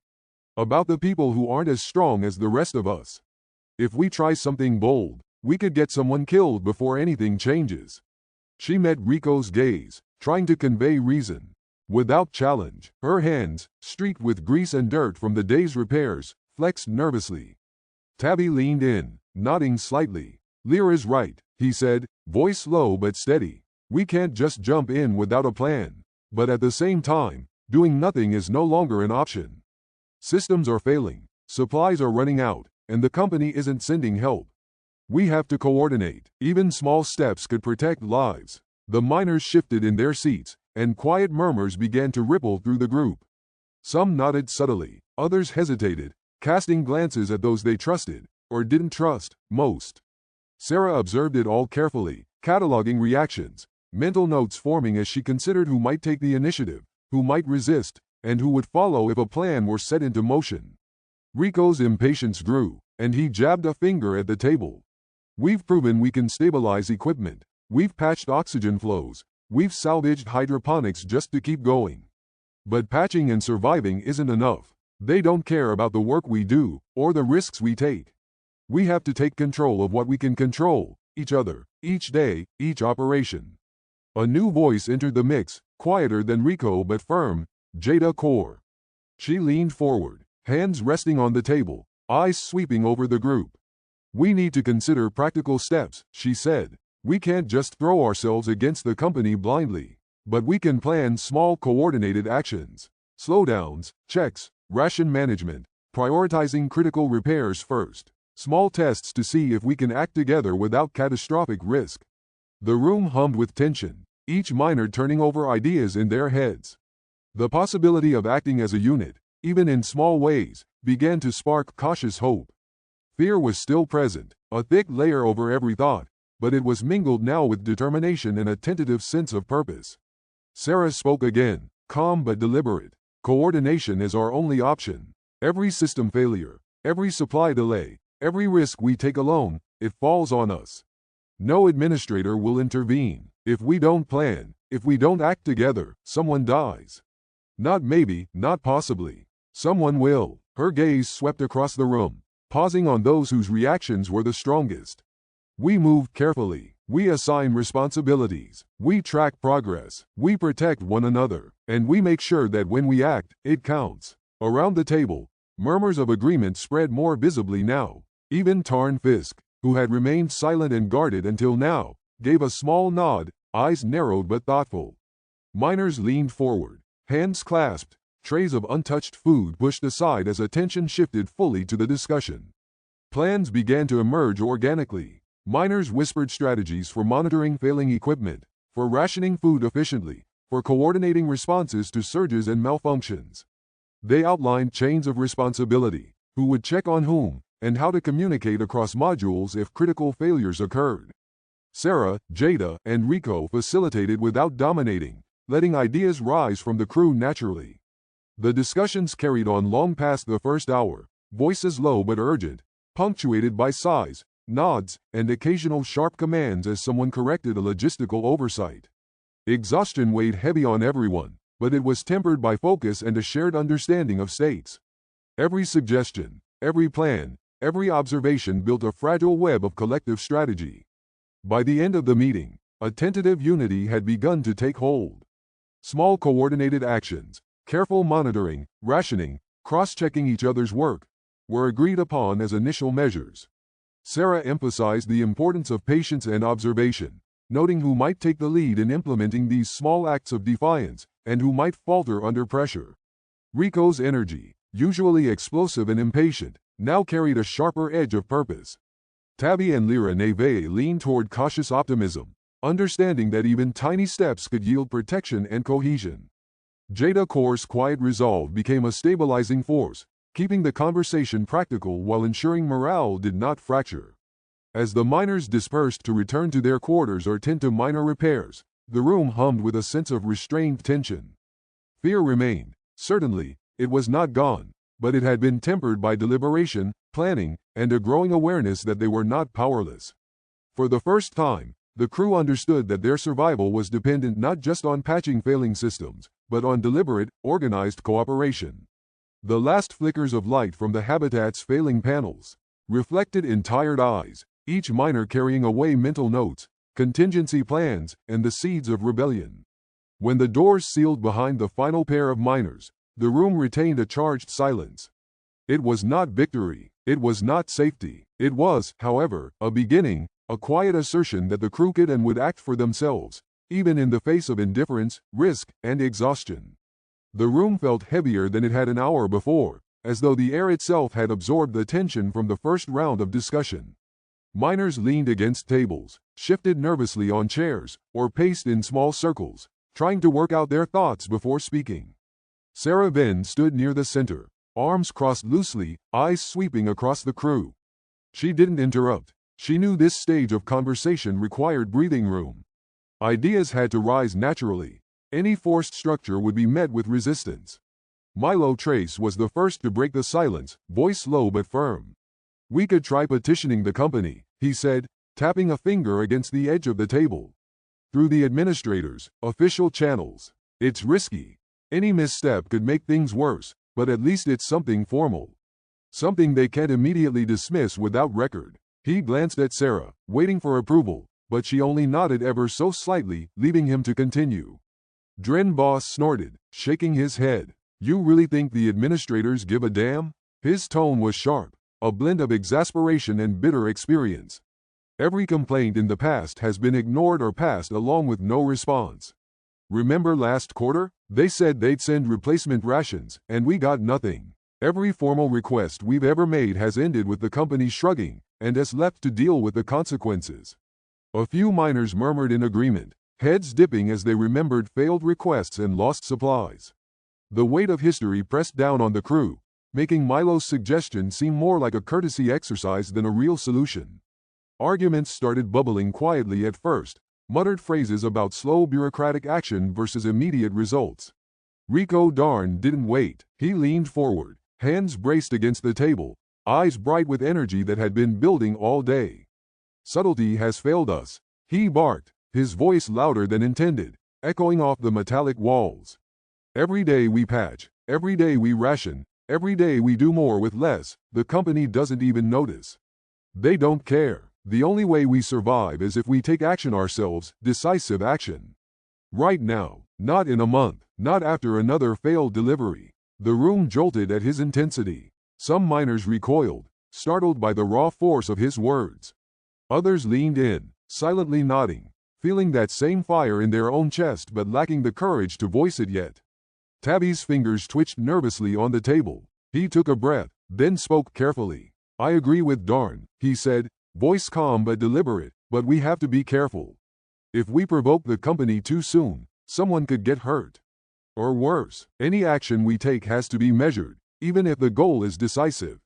About the people who aren't as strong as the rest of us. If we try something bold, we could get someone killed before anything changes." She met Rico's gaze, trying to convey reason. Without challenge, her hands, streaked with grease and dirt from the day's repairs, flexed nervously. Tabby leaned in, nodding slightly. "Lyra's right," he said, voice low but steady. "We can't just jump in without a plan. But at the same time, doing nothing is no longer an option. Systems are failing, supplies are running out, and the company isn't sending help. We have to coordinate. Even small steps could protect lives." The miners shifted in their seats, and quiet murmurs began to ripple through the group. Some nodded subtly, others hesitated, casting glances at those they trusted, or didn't trust, most. Sarah observed it all carefully, cataloging reactions, mental notes forming as she considered who might take the initiative, who might resist, and who would follow if a plan were set into motion. Rico's impatience grew, and he jabbed a finger at the table. "We've proven we can stabilize equipment. We've patched oxygen flows. We've salvaged hydroponics just to keep going. But patching and surviving isn't enough. They don't care about the work we do, or the risks we take. We have to take control of what we can control, each other, each day, each operation." A new voice entered the mix, quieter than Rico but firm, Jada Core. She leaned forward, hands resting on the table, eyes sweeping over the group. "We need to consider practical steps," she said. We can't just throw ourselves against the company blindly, but we can plan small coordinated actions, slowdowns, checks, ration management, prioritizing critical repairs first, small tests to see if we can act together without catastrophic risk. The room hummed with tension, each miner turning over ideas in their heads. The possibility of acting as a unit, even in small ways, began to spark cautious hope. Fear was still present, a thick layer over every thought, but it was mingled now with determination and a tentative sense of purpose. Sarah spoke again, calm but deliberate. Coordination is our only option. Every system failure, every supply delay, every risk we take alone, it falls on us. No administrator will intervene. If we don't plan, if we don't act together, someone dies. Not maybe, not possibly. Someone will. Her gaze swept across the room, pausing on those whose reactions were the strongest. We move carefully. We assign responsibilities. We track progress. We protect one another. And we make sure that when we act, it counts. Around the table, murmurs of agreement spread more visibly now. Even Tarn Fisk, who had remained silent and guarded until now, gave a small nod, eyes narrowed but thoughtful. Miners leaned forward, hands clasped, trays of untouched food pushed aside as attention shifted fully to the discussion. Plans began to emerge organically. Miners whispered strategies for monitoring failing equipment, for rationing food efficiently, for coordinating responses to surges and malfunctions. They outlined chains of responsibility, who would check on whom, and how to communicate across modules if critical failures occurred. Sarah, Jada, and Rico facilitated without dominating, letting ideas rise from the crew naturally. The discussions carried on long past the first hour, voices low but urgent, punctuated by sighs, nods, and occasional sharp commands as someone corrected a logistical oversight. Exhaustion weighed heavy on everyone, but it was tempered by focus and a shared understanding of stakes. Every suggestion, every plan, every observation built a fragile web of collective strategy. By the end of the meeting, a tentative unity had begun to take hold. Small coordinated actions, careful monitoring, rationing, cross-checking each other's work, were agreed upon as initial measures. Sarah emphasized the importance of patience and observation, noting who might take the lead in implementing these small acts of defiance and who might falter under pressure. Rico's energy, usually explosive and impatient, now carried a sharper edge of purpose. Tabby and Lyra Neve leaned toward cautious optimism, understanding that even tiny steps could yield protection and cohesion. Jada Core's quiet resolve became a stabilizing force, keeping the conversation practical while ensuring morale did not fracture. As the miners dispersed to return to their quarters or tend to minor repairs, the room hummed with a sense of restrained tension. Fear remained. Certainly, it was not gone, but it had been tempered by deliberation, planning, and a growing awareness that they were not powerless. For the first time, the crew understood that their survival was dependent not just on patching failing systems, but on deliberate, organized cooperation. The last flickers of light from the habitat's failing panels reflected in tired eyes, each miner carrying away mental notes, contingency plans, and the seeds of rebellion. When the doors sealed behind the final pair of miners, the room retained a charged silence. It was not victory, it was not safety. It was, however, a beginning, a quiet assertion that the crew could and would act for themselves, even in the face of indifference, risk, and exhaustion. The room felt heavier than it had an hour before, as though the air itself had absorbed the tension from the first round of discussion. Miners leaned against tables, shifted nervously on chairs, or paced in small circles, trying to work out their thoughts before speaking. Sarah Venn stood near the center, arms crossed loosely, eyes sweeping across the crew. She didn't interrupt. She knew this stage of conversation required breathing room. Ideas had to rise naturally. Any forced structure would be met with resistance. Milo Trace was the first to break the silence, voice low but firm. "We could try petitioning the company," he said, tapping a finger against the edge of the table. "Through the administrators, official channels. It's risky. Any misstep could make things worse, but at least it's something formal. Something they can't immediately dismiss without record." He glanced at Sarah, waiting for approval, but she only nodded ever so slightly, leaving him to continue. Dren Boss snorted, shaking his head. "You really think the administrators give a damn?" His tone was sharp, a blend of exasperation and bitter experience. Every complaint in the past has been ignored or passed along with no response. Remember last quarter? They said they'd send replacement rations, and we got nothing. Every formal request we've ever made has ended with the company shrugging, and us left to deal with the consequences. A few miners murmured in agreement, heads dipping as they remembered failed requests and lost supplies. The weight of history pressed down on the crew, making Milo's suggestion seem more like a courtesy exercise than a real solution. Arguments started bubbling quietly at first, muttered phrases about slow bureaucratic action versus immediate results. Rico Darn didn't wait. He leaned forward, hands braced against the table, eyes bright with energy that had been building all day. Subtlety has failed us, he barked, his voice louder than intended, echoing off the metallic walls. Every day we patch, every day we ration, every day we do more with less, the company doesn't even notice. They don't care. The only way we survive is if we take action ourselves, decisive action. Right now, not in a month, not after another failed delivery. The room jolted at his intensity. Some miners recoiled, startled by the raw force of his words. Others leaned in, silently nodding, feeling that same fire in their own chest but lacking the courage to voice it yet. Tabby's fingers twitched nervously on the table. He took a breath, then spoke carefully. I agree with Darn, he said, voice calm but deliberate, but we have to be careful. If we provoke the company too soon, someone could get hurt. Or worse, any action we take has to be measured, even if the goal is decisive.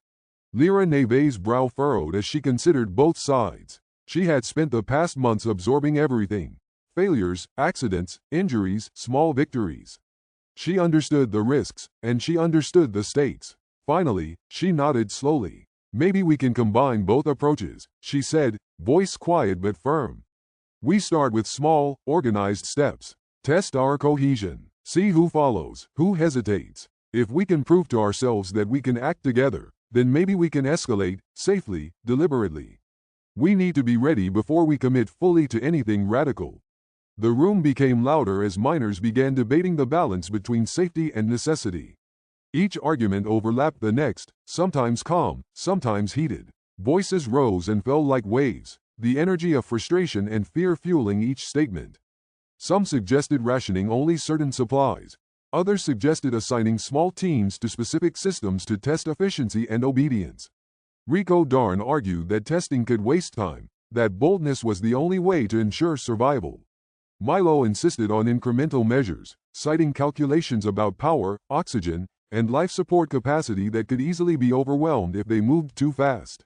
Lyra Neve's brow furrowed as she considered both sides. She had spent the past months absorbing everything. Failures, accidents, injuries, small victories. She understood the risks, and she understood the stakes. Finally, she nodded slowly. Maybe we can combine both approaches, she said, voice quiet but firm. We start with small, organized steps. Test our cohesion. See who follows, who hesitates. If we can prove to ourselves that we can act together, then maybe we can escalate, safely, deliberately. We need to be ready before we commit fully to anything radical. The room became louder as miners began debating the balance between safety and necessity. Each argument overlapped the next, sometimes calm, sometimes heated. Voices rose and fell like waves, the energy of frustration and fear fueling each statement. Some suggested rationing only certain supplies. Others suggested assigning small teams to specific systems to test efficiency and obedience. Rico Darn argued that testing could waste time, that boldness was the only way to ensure survival. Milo insisted on incremental measures, citing calculations about power, oxygen, and life support capacity that could easily be overwhelmed if they moved too fast.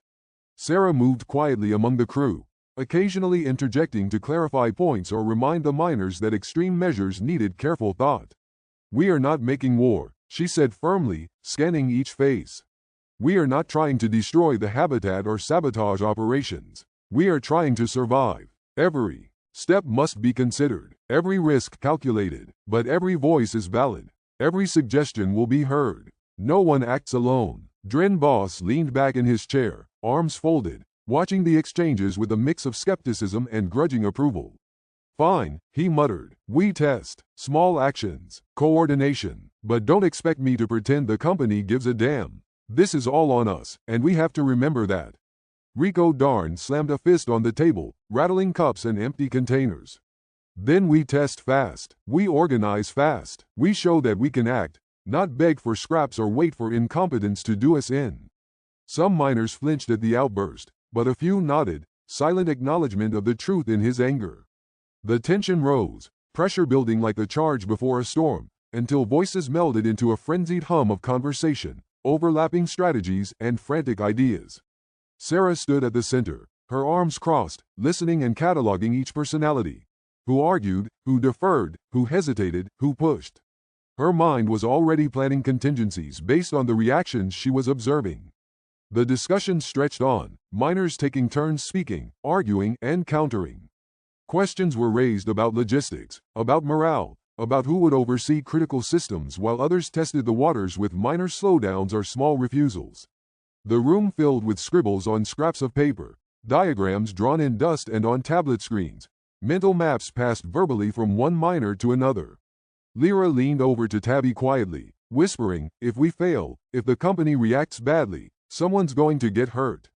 Sarah moved quietly among the crew, occasionally interjecting to clarify points or remind the miners that extreme measures needed careful thought. We are not making war, she said firmly, scanning each face. We are not trying to destroy the habitat or sabotage operations. We are trying to survive. Every step must be considered, every risk calculated, but every voice is valid. Every suggestion will be heard. No one acts alone. Dren Boss leaned back in his chair, arms folded, watching the exchanges with a mix of skepticism and grudging approval. Fine, he muttered. We test. Small actions. Coordination. But don't expect me to pretend the company gives a damn. This is all on us, and we have to remember that. Rico Darn slammed a fist on the table, rattling cups and empty containers. Then we test fast. We organize fast. We show that we can act, not beg for scraps or wait for incompetence to do us in. Some miners flinched at the outburst, but a few nodded, silent acknowledgement of the truth in his anger. The tension rose, pressure building like the charge before a storm, until voices melded into a frenzied hum of conversation, overlapping strategies and frantic ideas. Sarah stood at the center, her arms crossed, listening and cataloging each personality. Who argued, who deferred, who hesitated, who pushed. Her mind was already planning contingencies based on the reactions she was observing. The discussion stretched on, miners taking turns speaking, arguing, and countering. Questions were raised about logistics, about morale, about who would oversee critical systems while others tested the waters with minor slowdowns or small refusals. The room filled with scribbles on scraps of paper, diagrams drawn in dust and on tablet screens. Mental maps passed verbally from one miner to another. Lyra leaned over to Tabby quietly, whispering, if we fail, if the company reacts badly, someone's going to get hurt.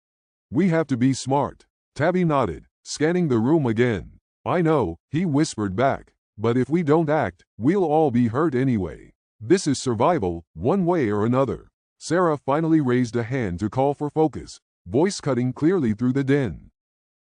We have to be smart. Tabby nodded, scanning the room again. I know, he whispered back. But if we don't act, we'll all be hurt anyway. This is survival, one way or another. Sarah finally raised a hand to call for focus, voice cutting clearly through the din.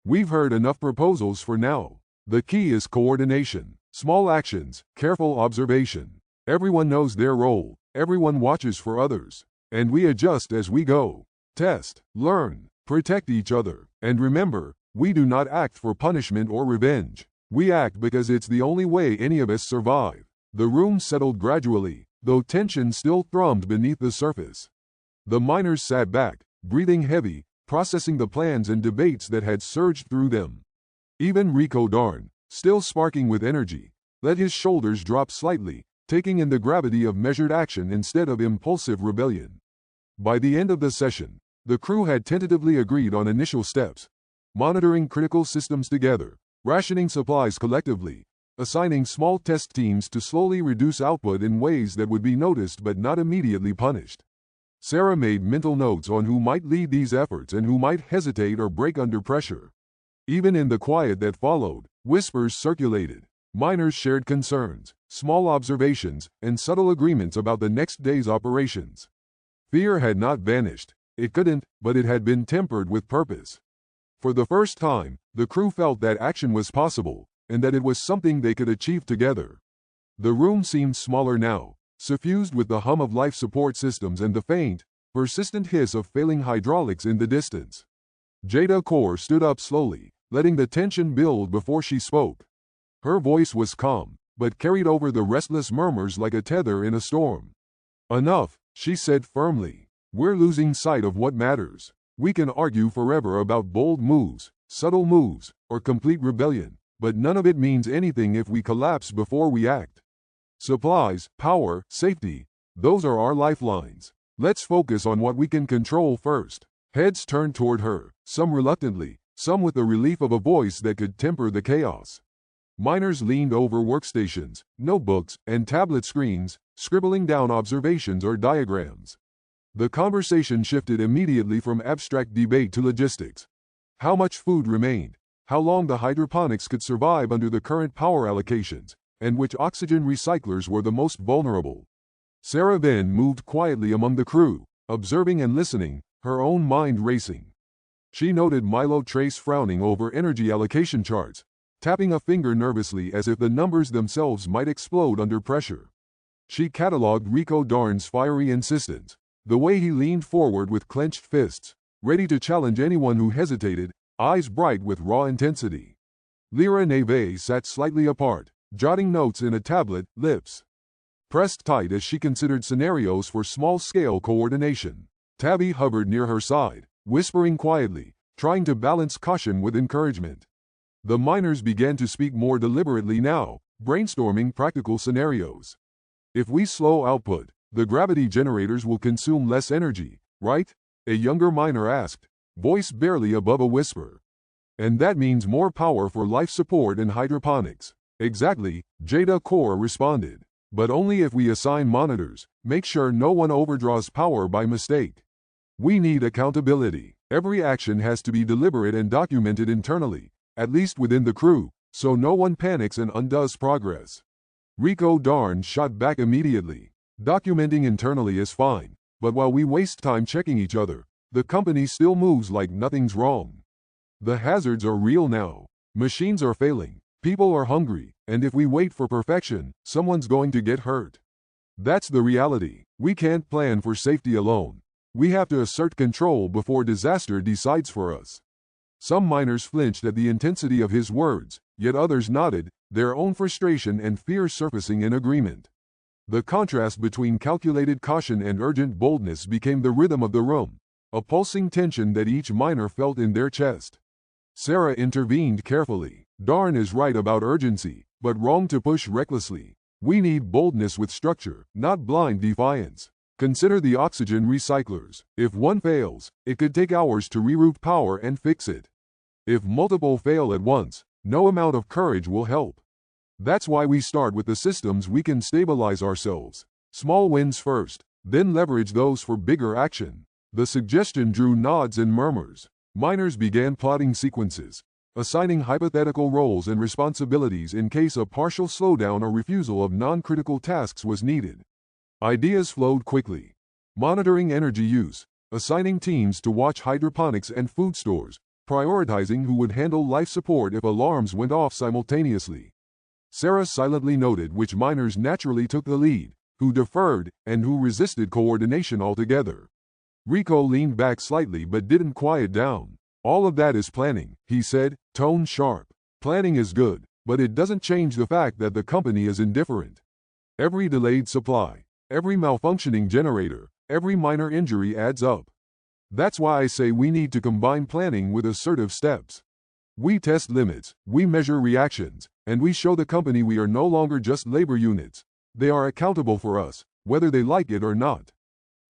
We've heard enough proposals for now. The key is coordination. Small actions, careful observation. Everyone knows their role, everyone watches for others. And we adjust as we go. Test, learn, protect each other. And remember, we do not act for punishment or revenge. We act because it's the only way any of us survive. The room settled gradually, though tension still thrummed beneath the surface. The miners sat back, breathing heavy, processing the plans and debates that had surged through them. Even Rico Darn, still sparking with energy, let his shoulders drop slightly, taking in the gravity of measured action instead of impulsive rebellion. By the end of the session, the crew had tentatively agreed on initial steps: monitoring critical systems together, rationing supplies collectively, assigning small test teams to slowly reduce output in ways that would be noticed but not immediately punished. Sarah made mental notes on who might lead these efforts and who might hesitate or break under pressure. Even in the quiet that followed, whispers circulated. Miners shared concerns, small observations, and subtle agreements about the next day's operations. Fear had not vanished. It couldn't, but it had been tempered with purpose. For the first time, the crew felt that action was possible, and that it was something they could achieve together. The room seemed smaller now, suffused with the hum of life support systems and the faint, persistent hiss of failing hydraulics in the distance. Jada Kaur stood up slowly, letting the tension build before she spoke. Her voice was calm, but carried over the restless murmurs like a tether in a storm. Enough, she said firmly. We're losing sight of what matters. We can argue forever about bold moves, subtle moves, or complete rebellion, but none of it means anything if we collapse before we act. Supplies, power, safety, those are our lifelines. Let's focus on what we can control first. Heads turned toward her, some reluctantly, some with the relief of a voice that could temper the chaos. Miners leaned over workstations, notebooks, and tablet screens, scribbling down observations or diagrams. The conversation shifted immediately from abstract debate to logistics. How much food remained, how long the hydroponics could survive under the current power allocations, and which oxygen recyclers were the most vulnerable. Sarah then moved quietly among the crew, observing and listening, her own mind racing. She noted Milo Trace frowning over energy allocation charts, tapping a finger nervously as if the numbers themselves might explode under pressure. She catalogued Rico Darn's fiery insistence, the way he leaned forward with clenched fists, ready to challenge anyone who hesitated, eyes bright with raw intensity. Lyra Neve sat slightly apart, jotting notes in a tablet, lips pressed tight as she considered scenarios for small-scale coordination. Tabby hovered near her side, whispering quietly, trying to balance caution with encouragement. The miners began to speak more deliberately now, brainstorming practical scenarios. If we slow output, the gravity generators will consume less energy, right? A younger miner asked, voice barely above a whisper. And that means more power for life support and hydroponics. Exactly, Jada Kaur responded. But only if we assign monitors, make sure no one overdraws power by mistake. We need accountability. Every action has to be deliberate and documented internally, at least within the crew, so no one panics and undoes progress. Rico Darn shot back immediately. Documenting internally is fine, but while we waste time checking each other, the company still moves like nothing's wrong. The hazards are real now. Machines are failing, people are hungry, and if we wait for perfection, someone's going to get hurt. That's the reality. We can't plan for safety alone. We have to assert control before disaster decides for us. Some miners flinched at the intensity of his words, yet others nodded, their own frustration and fear surfacing in agreement. The contrast between calculated caution and urgent boldness became the rhythm of the room, a pulsing tension that each miner felt in their chest. Sarah intervened carefully. Darn is right about urgency, but wrong to push recklessly. We need boldness with structure, not blind defiance. Consider the oxygen recyclers. If one fails, it could take hours to reroute power and fix it. If multiple fail at once, no amount of courage will help. That's why we start with the systems we can stabilize ourselves. Small wins first, then leverage those for bigger action. The suggestion drew nods and murmurs. Miners began plotting sequences, assigning hypothetical roles and responsibilities in case a partial slowdown or refusal of non-critical tasks was needed. Ideas flowed quickly. Monitoring energy use, assigning teams to watch hydroponics and food stores, prioritizing who would handle life support if alarms went off simultaneously. Sarah silently noted which miners naturally took the lead, who deferred, and who resisted coordination altogether. Rico leaned back slightly but didn't quiet down. All of that is planning, he said, tone sharp. Planning is good, but it doesn't change the fact that the company is indifferent. Every delayed supply, every malfunctioning generator, every minor injury adds up. That's why I say we need to combine planning with assertive steps. We test limits, we measure reactions, and we show the company we are no longer just labor units. They are accountable for us, whether they like it or not.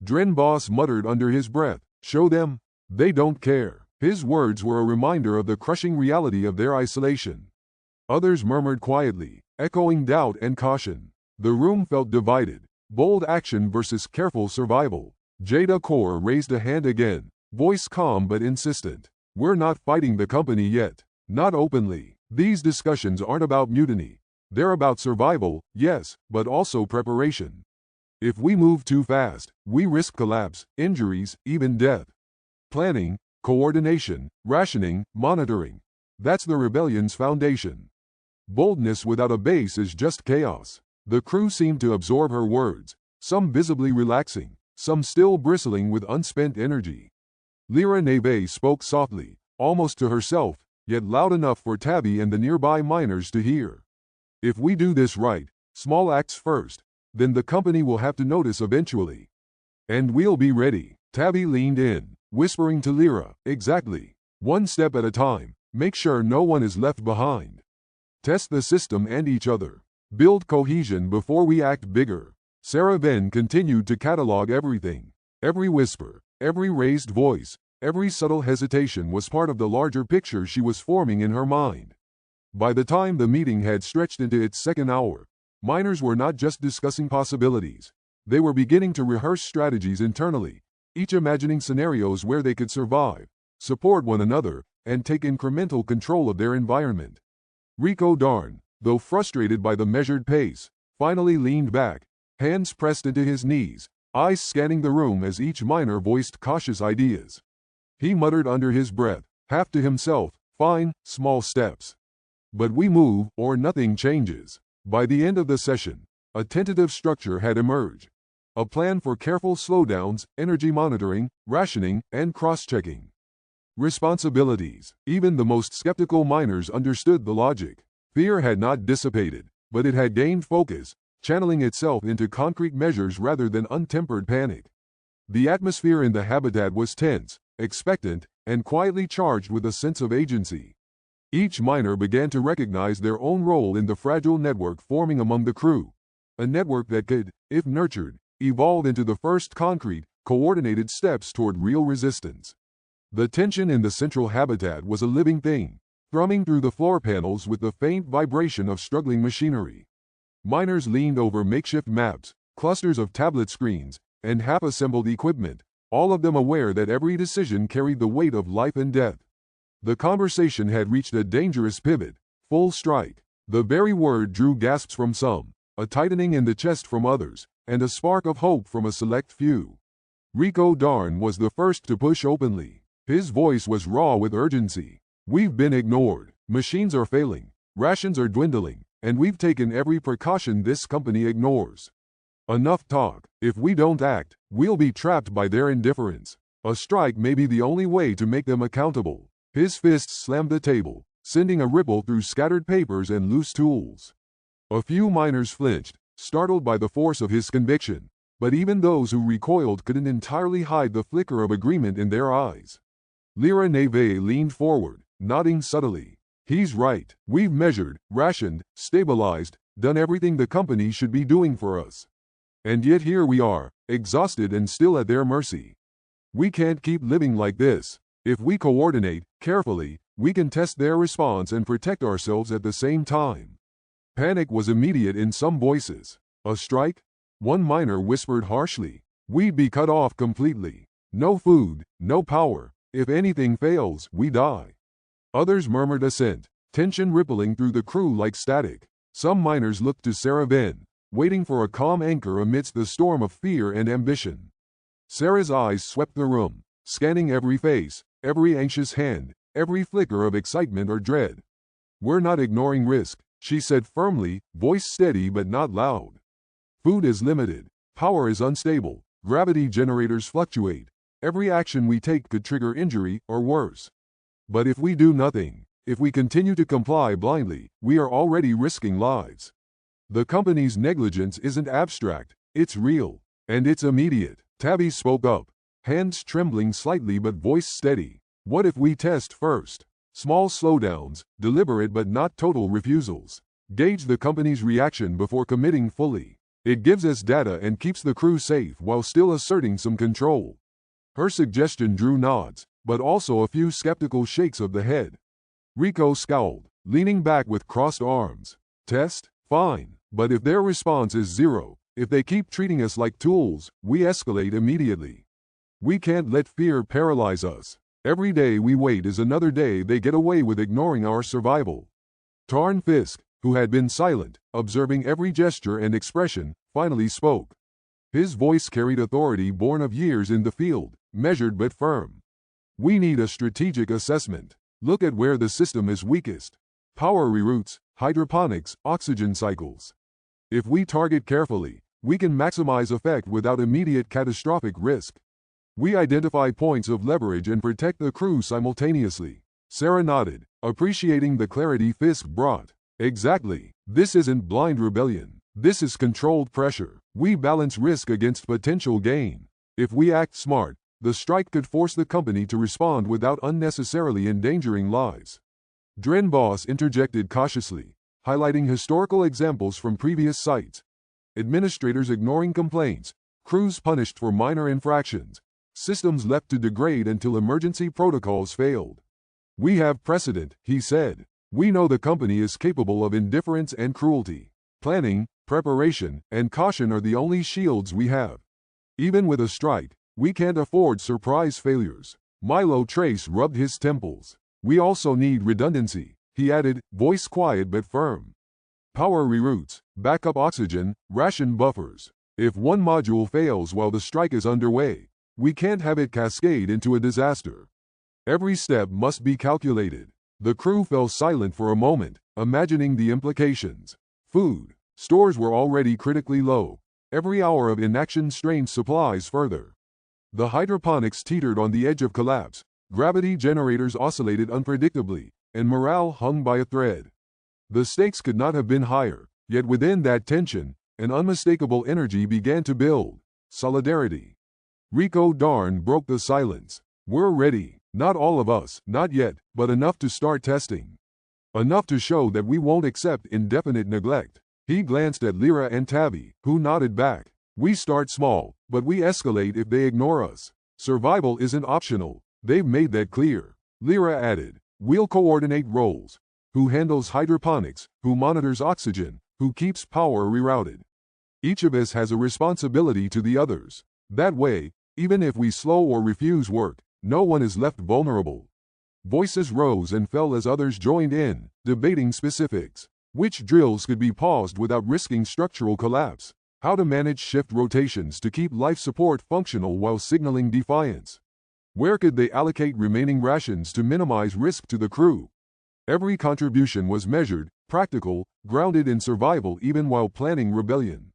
Dren Boss muttered under his breath, show them. They don't care. His words were a reminder of the crushing reality of their isolation. Others murmured quietly, echoing doubt and caution. The room felt divided. Bold action versus careful survival. Jada Kaur raised a hand again, voice calm but insistent. We're not fighting the company yet. Not openly. These discussions aren't about mutiny. They're about survival, yes, but also preparation. If we move too fast, we risk collapse, injuries, even death. Planning, coordination, rationing, monitoring. That's the rebellion's foundation. Boldness without a base is just chaos. The crew seemed to absorb her words, some visibly relaxing, some still bristling with unspent energy. Lyra Neve spoke softly, almost to herself, yet loud enough for Tabby and the nearby miners to hear. If we do this right, small acts first, then the company will have to notice eventually. And we'll be ready. Tabby leaned in, whispering to Lyra, exactly. One step at a time, make sure no one is left behind. Test the system and each other. Build cohesion before we act bigger. Sarah then continued to catalog everything. Every whisper, every raised voice, every subtle hesitation was part of the larger picture she was forming in her mind. By the time the meeting had stretched into its second hour, miners were not just discussing possibilities. They were beginning to rehearse strategies internally, each imagining scenarios where they could survive, support one another, and take incremental control of their environment. Rico Darn, though frustrated by the measured pace, finally leaned back, hands pressed into his knees, eyes scanning the room as each miner voiced cautious ideas. He muttered under his breath, half to himself, fine, small steps. But we move, or nothing changes. By the end of the session, a tentative structure had emerged. A plan for careful slowdowns, energy monitoring, rationing, and cross-checking. Responsibilities. Even the most skeptical miners understood the logic. Fear had not dissipated, but it had gained focus, channeling itself into concrete measures rather than untempered panic. The atmosphere in the habitat was tense, expectant, and quietly charged with a sense of agency. Each miner began to recognize their own role in the fragile network forming among the crew. A network that could, if nurtured, evolve into the first concrete, coordinated steps toward real resistance. The tension in the central habitat was a living thing, thrumming through the floor panels with the faint vibration of struggling machinery. Miners leaned over makeshift maps, clusters of tablet screens, and half-assembled equipment, all of them aware that every decision carried the weight of life and death. The conversation had reached a dangerous pivot, full strike. The very word drew gasps from some, a tightening in the chest from others, and a spark of hope from a select few. Rico Darn was the first to push openly. His voice was raw with urgency. We've been ignored. Machines are failing. Rations are dwindling. And we've taken every precaution this company ignores. Enough talk. If we don't act, we'll be trapped by their indifference. A strike may be the only way to make them accountable. His fists slammed the table, sending a ripple through scattered papers and loose tools. A few miners flinched, startled by the force of his conviction, but even those who recoiled couldn't entirely hide the flicker of agreement in their eyes. Lyra Neve leaned forward, nodding subtly. He's right. We've measured, rationed, stabilized, done everything the company should be doing for us. And yet here we are, exhausted and still at their mercy. We can't keep living like this. If we coordinate, carefully, we can test their response and protect ourselves at the same time. Panic was immediate in some voices. A strike? One miner whispered harshly. We'd be cut off completely. No food, no power, If anything fails, we die. Others murmured assent, tension rippling through the crew like static. Some miners looked to Sarah Ben, waiting for a calm anchor amidst the storm of fear and ambition. Sarah's eyes swept the room, scanning every face, every anxious hand, every flicker of excitement or dread. "We're not ignoring risk," she said firmly, voice steady but not loud. "Food is limited. Power is unstable. Gravity generators fluctuate. Every action we take could trigger injury or worse. But if we do nothing, if we continue to comply blindly, we are already risking lives. The company's negligence isn't abstract, it's real, and it's immediate." Tabby spoke up, hands trembling slightly but voice steady. "What if we test first? Small slowdowns, deliberate but not total refusals. Gauge the company's reaction before committing fully. It gives us data and keeps the crew safe while still asserting some control." Her suggestion drew nods, but also a few skeptical shakes of the head. Rico scowled, leaning back with crossed arms. "Test? Fine. But if their response is zero, if they keep treating us like tools, we escalate immediately. We can't let fear paralyze us. Every day we wait is another day they get away with ignoring our survival." Tarn Fisk, who had been silent, observing every gesture and expression, finally spoke. His voice carried authority born of years in the field, measured but firm. "We need a strategic assessment. Look at where the system is weakest. Power reroutes, hydroponics, oxygen cycles. If we target carefully, we can maximize effect without immediate catastrophic risk. We identify points of leverage and protect the crew simultaneously." Sarah nodded, appreciating the clarity Fisk brought. "Exactly. This isn't blind rebellion. This is controlled pressure. We balance risk against potential gain. If we act smart, the strike could force the company to respond without unnecessarily endangering lives." Dren Boss interjected cautiously, highlighting historical examples from previous sites. Administrators ignoring complaints, crews punished for minor infractions, systems left to degrade until emergency protocols failed. "We have precedent," he said. "We know the company is capable of indifference and cruelty. Planning, preparation, and caution are the only shields we have. Even with a strike, we can't afford surprise failures." Milo Trace rubbed his temples. "We also need redundancy," he added, voice quiet but firm. "Power reroutes, backup oxygen, ration buffers. If one module fails while the strike is underway, we can't have it cascade into a disaster. Every step must be calculated." The crew fell silent for a moment, imagining the implications. Food stores were already critically low. Every hour of inaction strained supplies further. The hydroponics teetered on the edge of collapse, gravity generators oscillated unpredictably, and morale hung by a thread. The stakes could not have been higher, yet within that tension, an unmistakable energy began to build. Solidarity. Rico Darn broke the silence. "We're ready. Not all of us, not yet, but enough to start testing. Enough to show that we won't accept indefinite neglect." He glanced at Lyra and Tabby, who nodded back. "We start small, but we escalate if they ignore us. Survival isn't optional. They've made that clear." Lyra added, "We'll coordinate roles. Who handles hydroponics, who monitors oxygen, who keeps power rerouted. Each of us has a responsibility to the others. That way, even if we slow or refuse work, no one is left vulnerable." Voices rose and fell as others joined in, debating specifics. Which drills could be paused without risking structural collapse? How to manage shift rotations to keep life support functional while signaling defiance? Where could they allocate remaining rations to minimize risk to the crew? Every contribution was measured, practical, grounded in survival even while planning rebellion.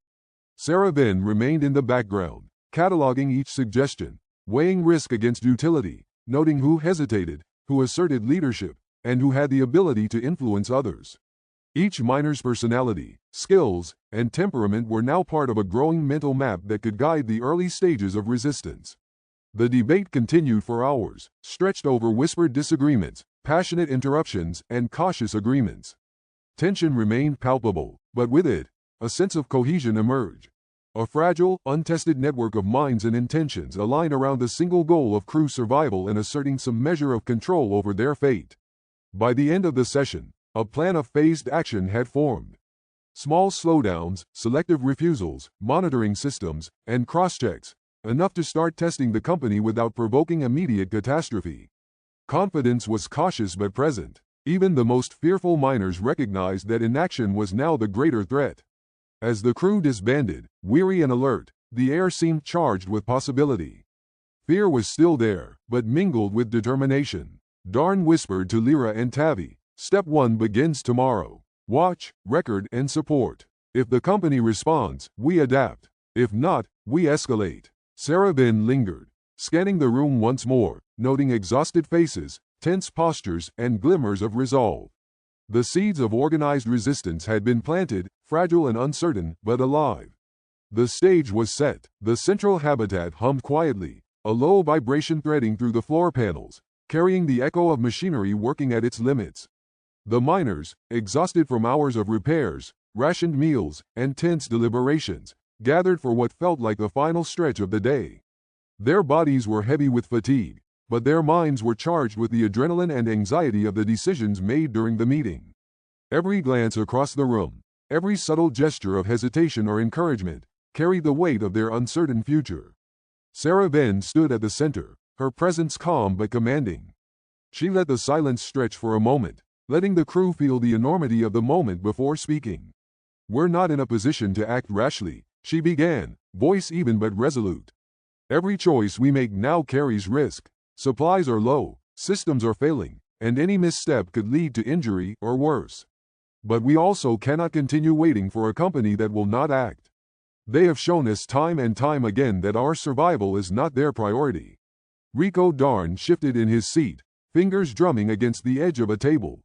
Sarah Ben remained in the background, cataloging each suggestion, weighing risk against utility, noting who hesitated, who asserted leadership, and who had the ability to influence others. Each miner's personality, skills, and temperament were now part of a growing mental map that could guide the early stages of resistance. The debate continued for hours, stretched over whispered disagreements, passionate interruptions, and cautious agreements. Tension remained palpable, but with it, a sense of cohesion emerged. A fragile, untested network of minds and intentions aligned around the single goal of crew survival and asserting some measure of control over their fate. By the end of the session, a plan of phased action had formed. Small slowdowns, selective refusals, monitoring systems, and cross-checks, enough to start testing the company without provoking immediate catastrophe. Confidence was cautious but present. Even the most fearful miners recognized that inaction was now the greater threat. As the crew disbanded, weary and alert, the air seemed charged with possibility. Fear was still there, but mingled with determination. Darn whispered to Lyra and Tavi, "Step 1 begins tomorrow. Watch, record, and support. If the company responds, we adapt. If not, we escalate." Saraben lingered, scanning the room once more, noting exhausted faces, tense postures, and glimmers of resolve. The seeds of organized resistance had been planted, fragile and uncertain, but alive. The stage was set. The central habitat hummed quietly, a low vibration threading through the floor panels, carrying the echo of machinery working at its limits. The miners, exhausted from hours of repairs, rationed meals, and tense deliberations, gathered for what felt like the final stretch of the day. Their bodies were heavy with fatigue, but their minds were charged with the adrenaline and anxiety of the decisions made during the meeting. Every glance across the room, every subtle gesture of hesitation or encouragement, carried the weight of their uncertain future. Saraben stood at the center, her presence calm but commanding. She let the silence stretch for a moment, letting the crew feel the enormity of the moment before speaking. "We're not in a position to act rashly," she began, voice even but resolute. "Every choice we make now carries risk. Supplies are low, systems are failing, and any misstep could lead to injury or worse. But we also cannot continue waiting for a company that will not act. They have shown us time and time again that our survival is not their priority." Rico Darn shifted in his seat, fingers drumming against the edge of a table.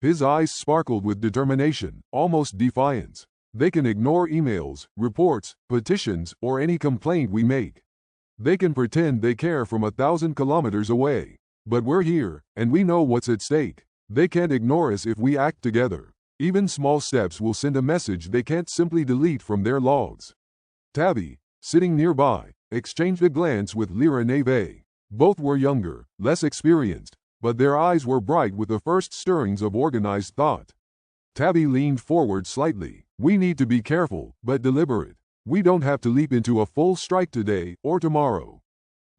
His eyes sparkled with determination, almost defiance. "They can ignore emails, reports, petitions, or any complaint we make. They can pretend they care from 1,000 kilometers away. But we're here, and we know what's at stake. They can't ignore us if we act together. Even small steps will send a message they can't simply delete from their logs." Tavi, sitting nearby, exchanged a glance with Lyra Neve. Both were younger, less experienced, but their eyes were bright with the first stirrings of organized thought. Tavi leaned forward slightly. "We need to be careful, but deliberate. We don't have to leap into a full strike today or tomorrow.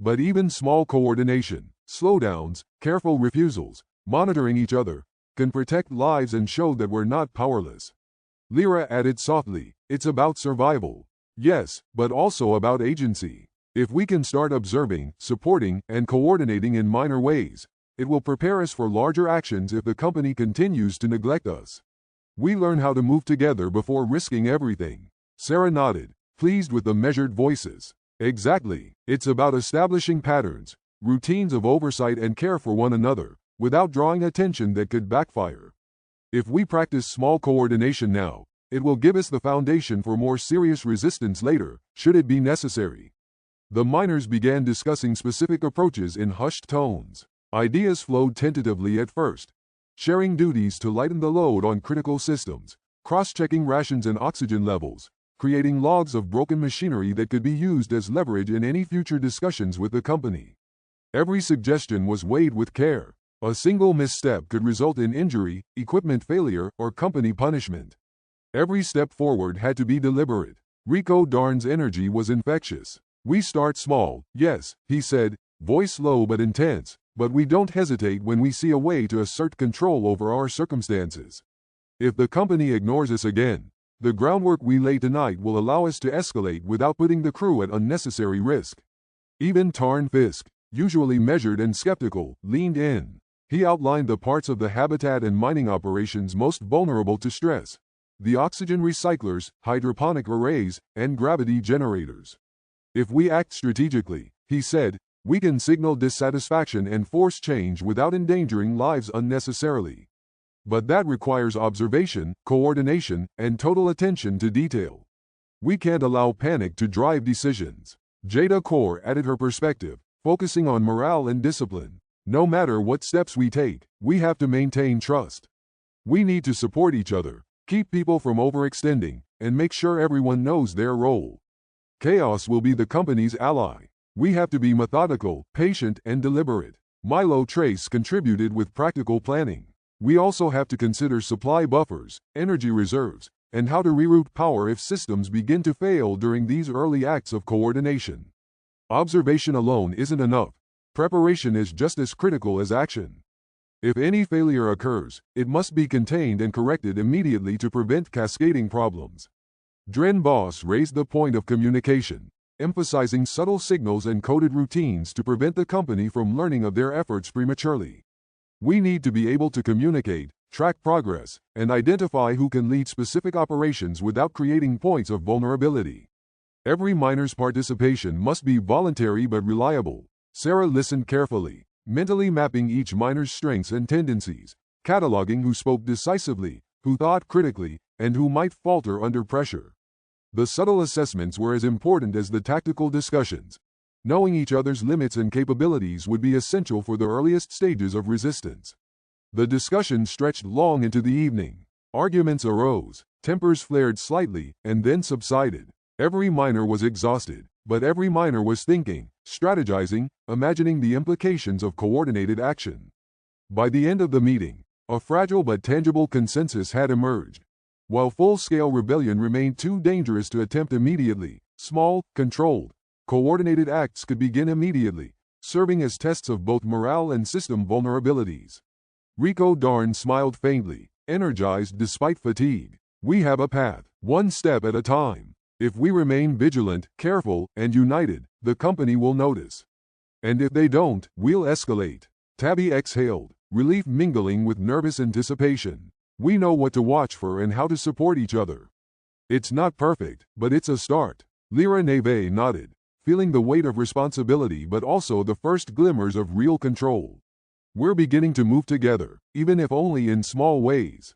But even small coordination, slowdowns, careful refusals, monitoring each other, can protect lives and show that we're not powerless." Lyra added softly, "It's about survival. Yes, but also about agency. If we can start observing, supporting, and coordinating in minor ways, it will prepare us for larger actions if the company continues to neglect us. We learn how to move together before risking everything." Sarah nodded, pleased with the measured voices. "Exactly. It's about establishing patterns, routines of oversight and care for one another, without drawing attention that could backfire. If we practice small coordination now, it will give us the foundation for more serious resistance later, should it be necessary." The miners began discussing specific approaches in hushed tones. Ideas flowed tentatively at first, sharing duties to lighten the load on critical systems, cross-checking rations and oxygen levels, creating logs of broken machinery that could be used as leverage in any future discussions with the company. Every suggestion was weighed with care. A single misstep could result in injury, equipment failure, or company punishment. Every step forward had to be deliberate. Rico Darn's energy was infectious. "We start small, yes," he said, voice low but intense, "but we don't hesitate when we see a way to assert control over our circumstances. If the company ignores us again, the groundwork we lay tonight will allow us to escalate without putting the crew at unnecessary risk." Even Tarn Fisk, usually measured and skeptical, leaned in. He outlined the parts of the habitat and mining operations most vulnerable to stress: the oxygen recyclers, hydroponic arrays, and gravity generators. "If we act strategically," he said, "we can signal dissatisfaction and force change without endangering lives unnecessarily. But that requires observation, coordination, and total attention to detail. We can't allow panic to drive decisions." Jada Kaur added her perspective, focusing on morale and discipline. "No matter what steps we take, we have to maintain trust. We need to support each other, keep people from overextending, and make sure everyone knows their role. Chaos will be the company's ally. We have to be methodical, patient, and deliberate." Milo Trace contributed with practical planning. "We also have to consider supply buffers, energy reserves, and how to reroute power if systems begin to fail during these early acts of coordination." Observation alone isn't enough. Preparation is just as critical as action. If any failure occurs, it must be contained and corrected immediately to prevent cascading problems. Dren Boss raised the point of communication, emphasizing subtle signals and coded routines to prevent the company from learning of their efforts prematurely. We need to be able to communicate, track progress, and identify who can lead specific operations without creating points of vulnerability. Every miner's participation must be voluntary but reliable. Sarah listened carefully, mentally mapping each miner's strengths and tendencies, cataloging who spoke decisively, who thought critically, and who might falter under pressure. The subtle assessments were as important as the tactical discussions. Knowing each other's limits and capabilities would be essential for the earliest stages of resistance. The discussion stretched long into the evening. Arguments arose, tempers flared slightly, and then subsided. Every miner was exhausted, but every miner was thinking, strategizing, imagining the implications of coordinated action. By the end of the meeting, a fragile but tangible consensus had emerged. While full-scale rebellion remained too dangerous to attempt immediately, small, controlled, coordinated acts could begin immediately, serving as tests of both morale and system vulnerabilities. Rico Darn smiled faintly, energized despite fatigue. We have a path, one step at a time. If we remain vigilant, careful, and united, the company will notice. And if they don't, we'll escalate. Tabby exhaled, relief mingling with nervous anticipation. We know what to watch for and how to support each other. It's not perfect, but it's a start. Lyra Neve nodded, feeling the weight of responsibility but also the first glimmers of real control. We're beginning to move together, even if only in small ways.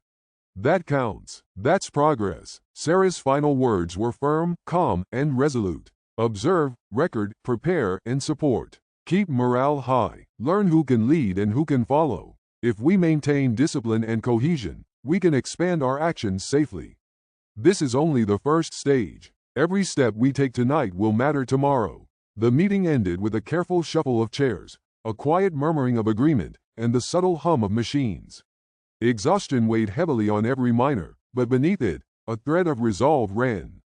That counts. That's progress. Sarah's final words were firm, calm, and resolute. Observe, record, prepare, and support. Keep morale high. Learn who can lead and who can follow. If we maintain discipline and cohesion, we can expand our actions safely. This is only the first stage. Every step we take tonight will matter tomorrow. The meeting ended with a careful shuffle of chairs, a quiet murmuring of agreement, and the subtle hum of machines. Exhaustion weighed heavily on every miner, but beneath it, a thread of resolve ran.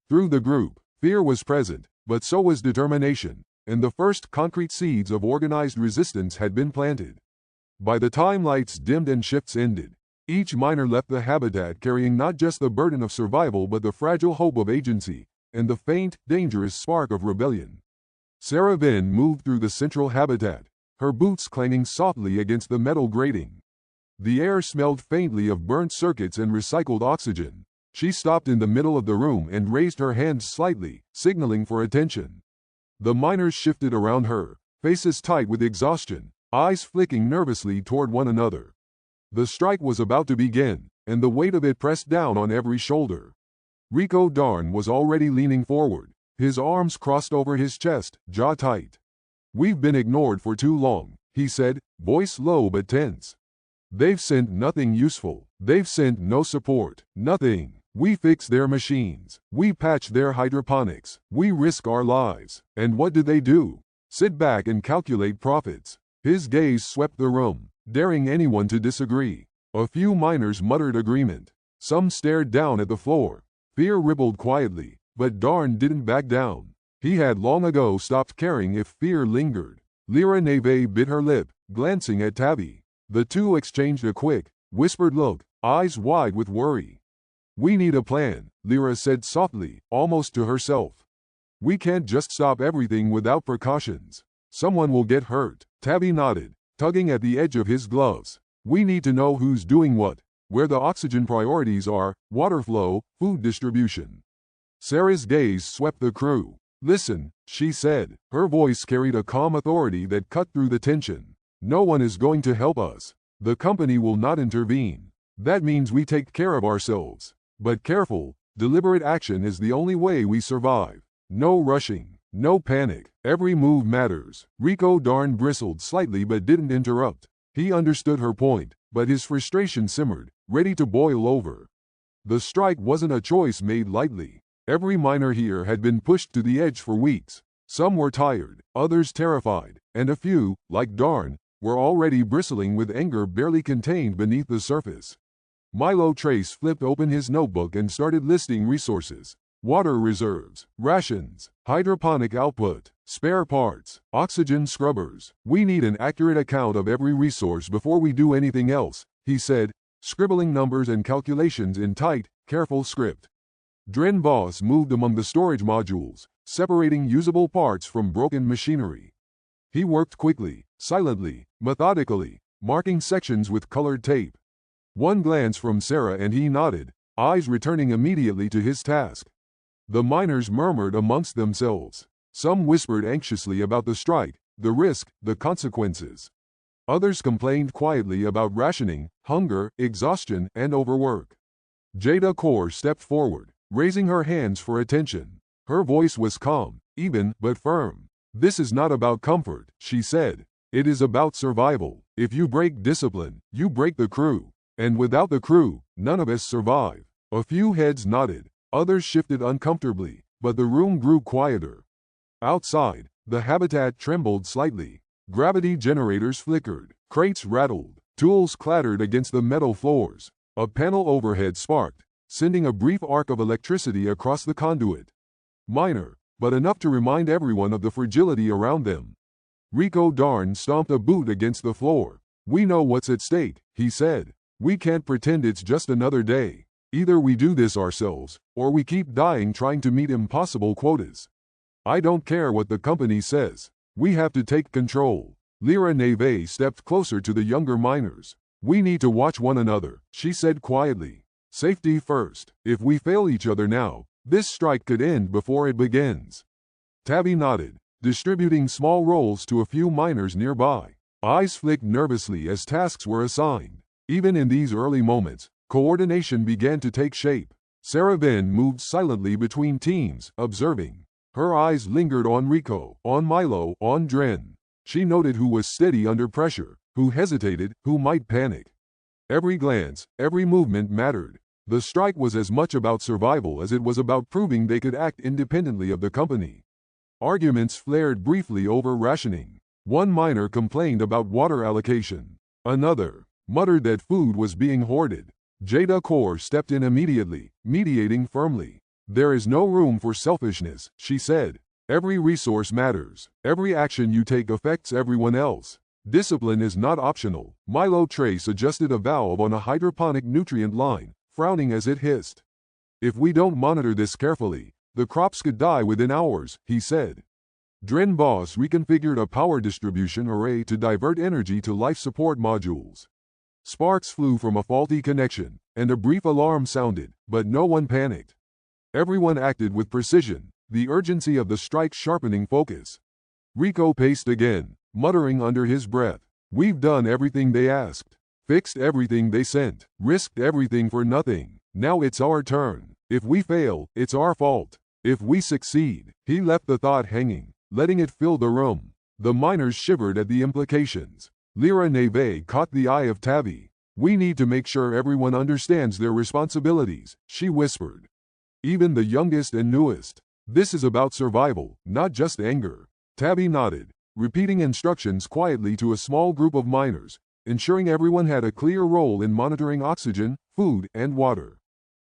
Through the group, fear was present, but so was determination, and the first concrete seeds of organized resistance had been planted. By the time lights dimmed and shifts ended, each miner left the habitat carrying not just the burden of survival but the fragile hope of agency, and the faint, dangerous spark of rebellion. Sarah Venn moved through the central habitat, her boots clanging softly against the metal grating. The air smelled faintly of burnt circuits and recycled oxygen. She stopped in the middle of the room and raised her hands slightly, signaling for attention. The miners shifted around her, faces tight with exhaustion, eyes flicking nervously toward one another. The strike was about to begin, and the weight of it pressed down on every shoulder. Rico Darn was already leaning forward, his arms crossed over his chest, jaw tight. We've been ignored for too long, he said, voice low but tense. They've sent nothing useful. They've sent no support. Nothing. We fix their machines. We patch their hydroponics. We risk our lives. And what do? Sit back and calculate profits. His gaze swept the room, daring anyone to disagree. A few miners muttered agreement. Some stared down at the floor. Fear rippled quietly, but Darn didn't back down. He had long ago stopped caring if fear lingered. Lyra Neve bit her lip, glancing at Tabby. The two exchanged a quick, whispered look, eyes wide with worry. We need a plan, Lyra said softly, almost to herself. We can't just stop everything without precautions. Someone will get hurt. Tabby nodded, tugging at the edge of his gloves. We need to know who's doing what, where the oxygen priorities are, water flow, food distribution. Sarah's gaze swept the crew. Listen, she said. Her voice carried a calm authority that cut through the tension. No one is going to help us. The company will not intervene. That means we take care of ourselves. But careful, deliberate action is the only way we survive. No rushing, no panic. Every move matters. Rico Darn bristled slightly but didn't interrupt. He understood her point, but his frustration simmered, ready to boil over. The strike wasn't a choice made lightly. Every miner here had been pushed to the edge for weeks. Some were tired, others terrified, and a few, like Darn, were already bristling with anger barely contained beneath the surface. Milo Trace flipped open his notebook and started listing resources. water reserves, rations, hydroponic output, spare parts, oxygen scrubbers. We need an accurate account of every resource before we do anything else, he said, scribbling numbers and calculations in tight, careful script. Dren Boss moved among the storage modules, separating usable parts from broken machinery. He worked quickly, silently, methodically, marking sections with colored tape. One glance from Sarah and he nodded, eyes returning immediately to his task. The miners murmured amongst themselves. Some whispered anxiously about the strike, the risk, the consequences. Others complained quietly about rationing, hunger, exhaustion, and overwork. Jada Kaur stepped forward, raising her hands for attention. Her voice was calm, even, but firm. This is not about comfort, she said. It is about survival. If you break discipline, you break the crew. And without the crew, none of us survive. A few heads nodded, others shifted uncomfortably, but the room grew quieter. Outside, the habitat trembled slightly. Gravity generators flickered, crates rattled, tools clattered against the metal floors. A panel overhead sparked, sending a brief arc of electricity across the conduit. Minor, but enough to remind everyone of the fragility around them. Rico Darn stomped a boot against the floor. We know what's at stake, he said. We can't pretend it's just another day. Either we do this ourselves, or we keep dying trying to meet impossible quotas. I don't care what the company says. We have to take control. Lyra Neve stepped closer to the younger miners. We need to watch one another, she said quietly. Safety first. If we fail each other now, this strike could end before it begins. Tabby nodded, distributing small rolls to a few miners nearby. Eyes flicked nervously as tasks were assigned. Even in these early moments, coordination began to take shape. Sarah Venn moved silently between teams, observing. Her eyes lingered on Rico, on Milo, on Dren. She noted who was steady under pressure, who hesitated, who might panic. Every glance, every movement mattered. The strike was as much about survival as it was about proving they could act independently of the company. Arguments flared briefly over rationing. One miner complained about water allocation. Another muttered that food was being hoarded. Jada Kaur stepped in immediately, mediating firmly. There is no room for selfishness, she said. Every resource matters. Every action you take affects everyone else. Discipline is not optional. Milo Trace adjusted a valve on a hydroponic nutrient line, frowning as it hissed. If we don't monitor this carefully, the crops could die within hours, he said. Dren Boss reconfigured a power distribution array to divert energy to life support modules. Sparks flew from a faulty connection, and a brief alarm sounded, but no one panicked. Everyone acted with precision, the urgency of the strike sharpening focus. Rico paced again, muttering under his breath. We've done everything they asked, fixed everything they sent, risked everything for nothing. Now it's our turn. If we fail, it's our fault. If we succeed, he left the thought hanging, letting it fill the room. The miners shivered at the implications. Lyra Neve caught the eye of Tabby. We need to make sure everyone understands their responsibilities, she whispered. Even the youngest and newest. This is about survival, not just anger. Tabby nodded, repeating instructions quietly to a small group of miners, ensuring everyone had a clear role in monitoring oxygen, food, and water.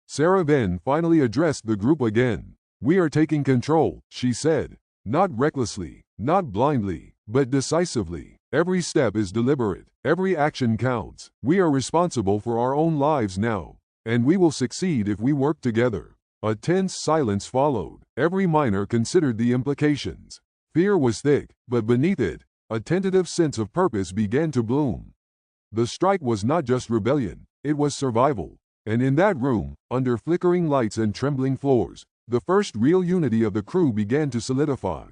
Sarah Venn finally addressed the group again. We are taking control, she said. Not recklessly, not blindly, but decisively. Every step is deliberate. Every action counts. We are responsible for our own lives now. And we will succeed if we work together. A tense silence followed. Every miner considered the implications. Fear was thick, but beneath it, a tentative sense of purpose began to bloom. The strike was not just rebellion, it was survival. And in that room, under flickering lights and trembling floors, the first real unity of the crew began to solidify.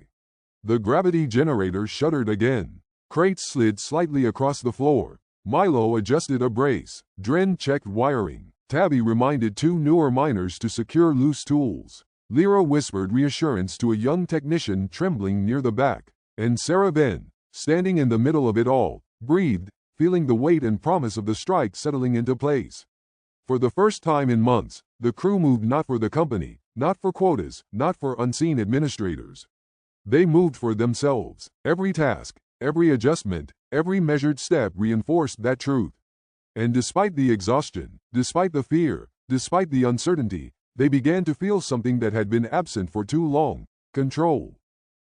The gravity generator shuddered again. Crates slid slightly across the floor. Milo adjusted a brace. Dren checked wiring. Tabby reminded two newer miners to secure loose tools. Lyra whispered reassurance to a young technician trembling near the back. And Sarah Venn, standing in the middle of it all, breathed, feeling the weight and promise of the strike settling into place. For the first time in months, the crew moved not for the company, not for quotas, not for unseen administrators. They moved for themselves. Every task, every adjustment, every measured step reinforced that truth. And despite the exhaustion, despite the fear, despite the uncertainty, They began to feel something that had been absent for too long: control.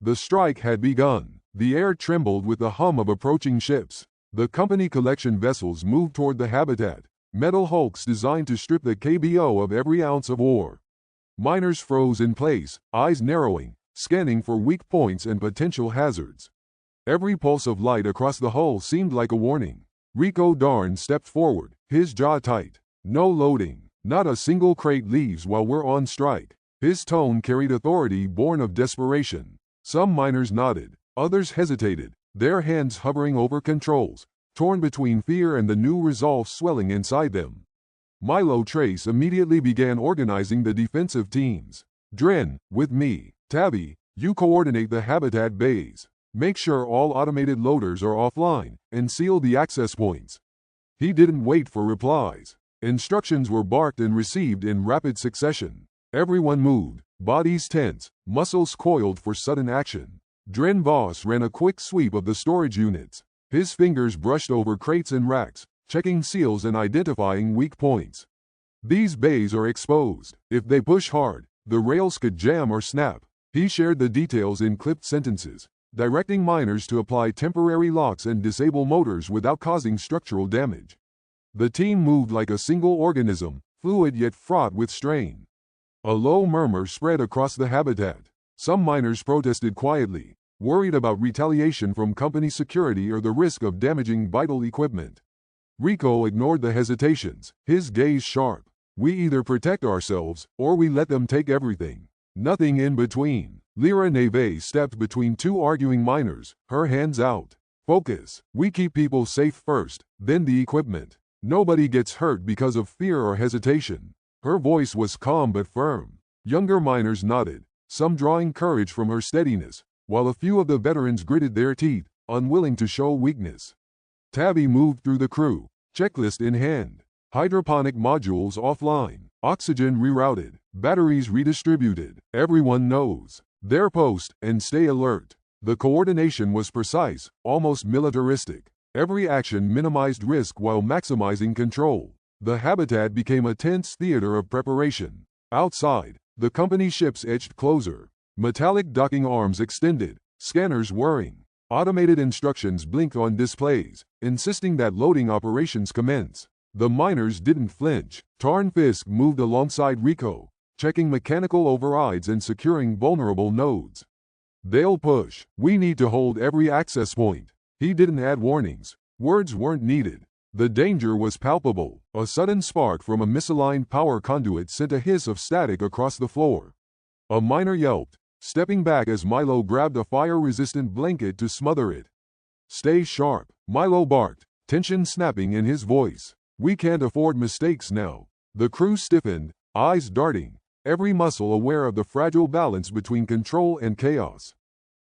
The strike had begun. The air trembled with the hum of approaching ships. The company collection vessels moved toward the habitat, metal hulks designed to strip the KBO of every ounce of ore. Miners froze in place, eyes narrowing, scanning for weak points and potential hazards. Every pulse of light across the hull seemed like a warning. Rico Darn stepped forward, his jaw tight. No loading. Not a single crate leaves while we're on strike. His tone carried authority born of desperation. Some miners nodded, others hesitated, their hands hovering over controls, torn between fear and the new resolve swelling inside them. Milo Trace immediately began organizing the defensive teams. Dren, with me. Tabby, you coordinate the habitat bays. Make sure all automated loaders are offline, and seal the access points. He didn't wait for replies. Instructions were barked and received in rapid succession. Everyone moved, bodies tense, muscles coiled for sudden action. Dren Voss ran a quick sweep of the storage units. His fingers brushed over crates and racks, checking seals and identifying weak points. These bays are exposed. If they push hard, the rails could jam or snap. He shared the details in clipped sentences, directing miners to apply temporary locks and disable motors without causing structural damage. The team moved like a single organism, fluid yet fraught with strain. A low murmur spread across the habitat. Some miners protested quietly, worried about retaliation from company security or the risk of damaging vital equipment. Rico ignored the hesitations, his gaze sharp. We either protect ourselves, or we let them take everything. Nothing in between. Lyra Neve stepped between two arguing miners, her hands out. Focus. We keep people safe first, then the equipment. Nobody gets hurt because of fear or hesitation. Her voice was calm but firm. Younger miners nodded, some drawing courage from her steadiness, while a few of the veterans gritted their teeth, unwilling to show weakness. Tabby moved through the crew, checklist in hand. Hydroponic modules offline, oxygen rerouted, batteries redistributed. Everyone knows their post and stay alert. The coordination was precise, almost militaristic. Every action minimized risk while maximizing control. The habitat became a tense theater of preparation. Outside, the company ships edged closer. Metallic docking arms extended, scanners whirring. Automated instructions blinked on displays, insisting that loading operations commence. The miners didn't flinch. Tarn Fisk moved alongside Rico, checking mechanical overrides and securing vulnerable nodes. They'll push. We need to hold every access point. He didn't add warnings. Words weren't needed. The danger was palpable. A sudden spark from a misaligned power conduit sent a hiss of static across the floor. A miner yelped, stepping back as Milo grabbed a fire-resistant blanket to smother it. Stay sharp, Milo barked, tension snapping in his voice. We can't afford mistakes now. The crew stiffened, eyes darting, every muscle aware of the fragile balance between control and chaos.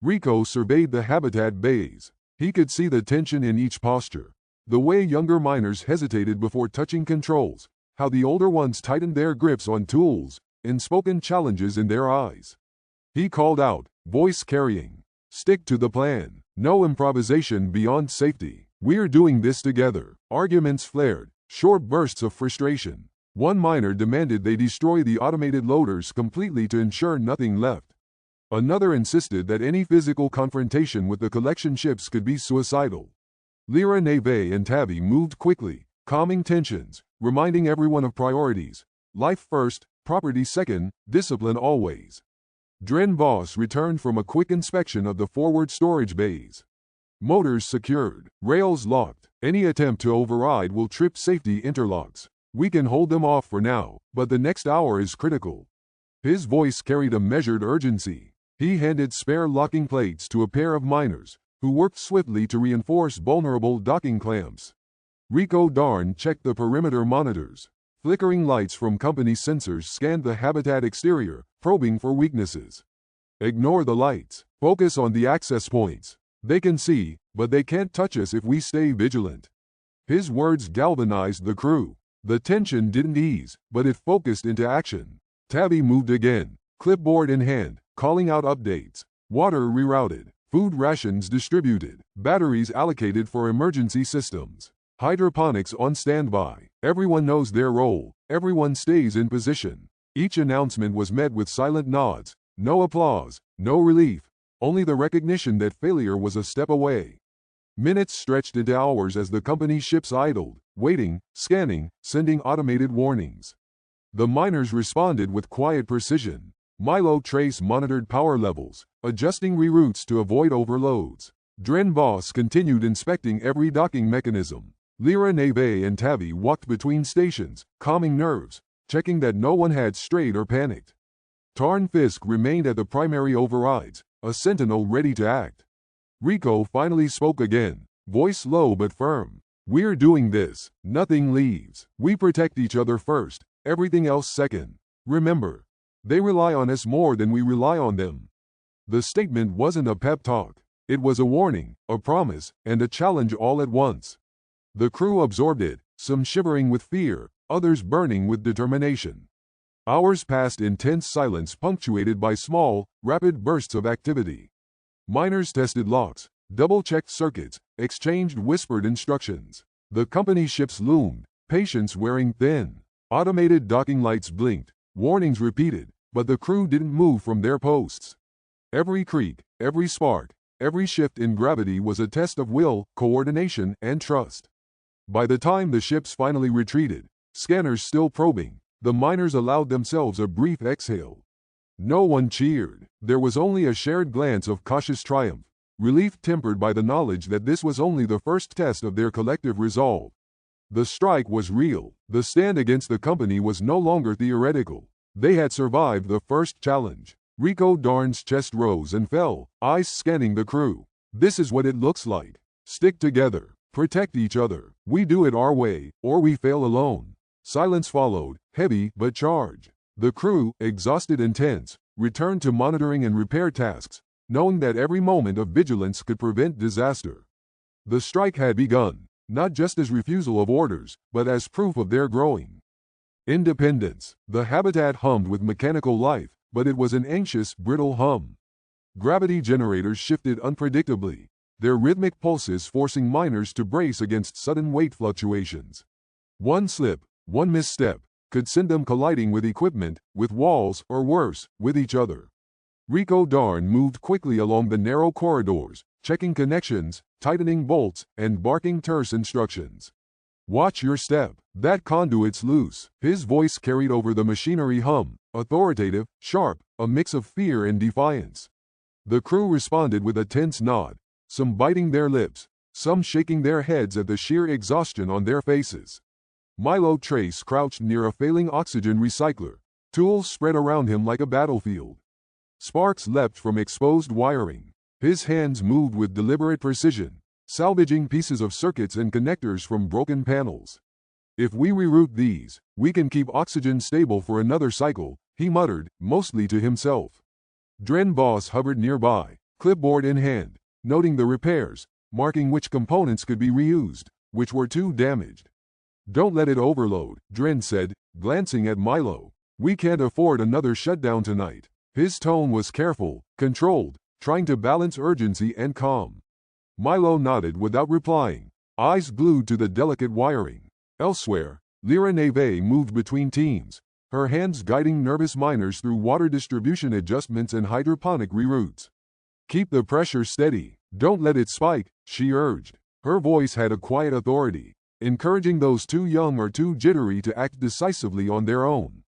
Rico surveyed the habitat bays. He could see the tension in each posture, the way younger miners hesitated before touching controls, how the older ones tightened their grips on tools, unspoken challenges in their eyes. He called out, voice carrying, stick to the plan, no improvisation beyond safety. We're doing this together. Arguments flared, short bursts of frustration. One miner demanded they destroy the automated loaders completely to ensure nothing left. Another insisted that any physical confrontation with the collection ships could be suicidal. Lyra Neve and Tabby moved quickly, calming tensions, reminding everyone of priorities. Life first, property second, discipline always. Dren Voss returned from a quick inspection of the forward storage bays. Motors secured, rails locked. Any attempt to override will trip safety interlocks. We can hold them off for now, but the next hour is critical. His voice carried a measured urgency. He handed spare locking plates to a pair of miners, who worked swiftly to reinforce vulnerable docking clamps. Rico Darn checked the perimeter monitors. Flickering lights from company sensors scanned the habitat exterior, probing for weaknesses. Ignore the lights. Focus on the access points. They can see, but they can't touch us if we stay vigilant. His words galvanized the crew. The tension didn't ease, but it focused into action. Tabby moved again, clipboard in hand, calling out updates. Water rerouted, food rations distributed, batteries allocated for emergency systems. Hydroponics on standby. Everyone knows their role, everyone stays in position. Each announcement was met with silent nods, no applause, no relief, only the recognition that failure was a step away. Minutes stretched into hours as the company's ships idled, waiting, scanning, sending automated warnings. The miners responded with quiet precision. Milo Trace monitored power levels, adjusting reroutes to avoid overloads. Dren Boss continued inspecting every docking mechanism. Lyra Neve and Tavi walked between stations, calming nerves, checking that no one had strayed or panicked. Tarn Fisk remained at the primary overrides, a sentinel ready to act. Rico finally spoke again, voice low but firm. "We're doing this. Nothing leaves. We protect each other first, everything else second. Remember, they rely on us more than we rely on them." The statement wasn't a pep talk. It was a warning, a promise, and a challenge all at once. The crew absorbed it, some shivering with fear, others burning with determination. Hours passed in tense silence punctuated by small, rapid bursts of activity. Miners tested locks, double-checked circuits, exchanged whispered instructions. The company ships loomed, patience wearing thin. Automated docking lights blinked, warnings repeated, but the crew didn't move from their posts. Every creak, every spark, every shift in gravity was a test of will, coordination, and trust. By the time the ships finally retreated, scanners still probing, the miners allowed themselves a brief exhale. No one cheered. There was only a shared glance of cautious triumph, relief tempered by the knowledge that this was only the first test of their collective resolve. The strike was real. The stand against the company was no longer theoretical. They had survived the first challenge. Rico Darn's chest rose and fell, eyes scanning the crew. "This is what it looks like. Stick together. Protect each other. We do it our way, or we fail alone." Silence followed, heavy but charged. The crew, exhausted and tense, returned to monitoring and repair tasks, knowing that every moment of vigilance could prevent disaster. The strike had begun, not just as refusal of orders, but as proof of their growing independence. The habitat hummed with mechanical life, but it was an anxious, brittle hum. Gravity generators shifted unpredictably, their rhythmic pulses forcing miners to brace against sudden weight fluctuations. One slip, one misstep, could send them colliding with equipment, with walls, or worse, with each other. Rico Darn moved quickly along the narrow corridors, checking connections, tightening bolts, and barking terse instructions. "Watch your step. That conduit's loose." His voice carried over the machinery hum, authoritative, sharp, a mix of fear and defiance. The crew responded with a tense nod, some biting their lips, some shaking their heads at the sheer exhaustion on their faces. Milo Trace crouched near a failing oxygen recycler, tools spread around him like a battlefield. Sparks leapt from exposed wiring. His hands moved with deliberate precision, salvaging pieces of circuits and connectors from broken panels. "If we reroute these, we can keep oxygen stable for another cycle," he muttered, mostly to himself. Dren Boss hovered nearby, clipboard in hand, noting the repairs, marking which components could be reused, which were too damaged. "Don't let it overload," Dren said, glancing at Milo. "We can't afford another shutdown tonight." His tone was careful, controlled, trying to balance urgency and calm. Milo nodded without replying, eyes glued to the delicate wiring. Elsewhere, Lyra Neve moved between teams, her hands guiding nervous miners through water distribution adjustments and hydroponic reroutes. "Keep the pressure steady. Don't let it spike," she urged. Her voice had a quiet authority, encouraging those too young or too jittery to act decisively on their own.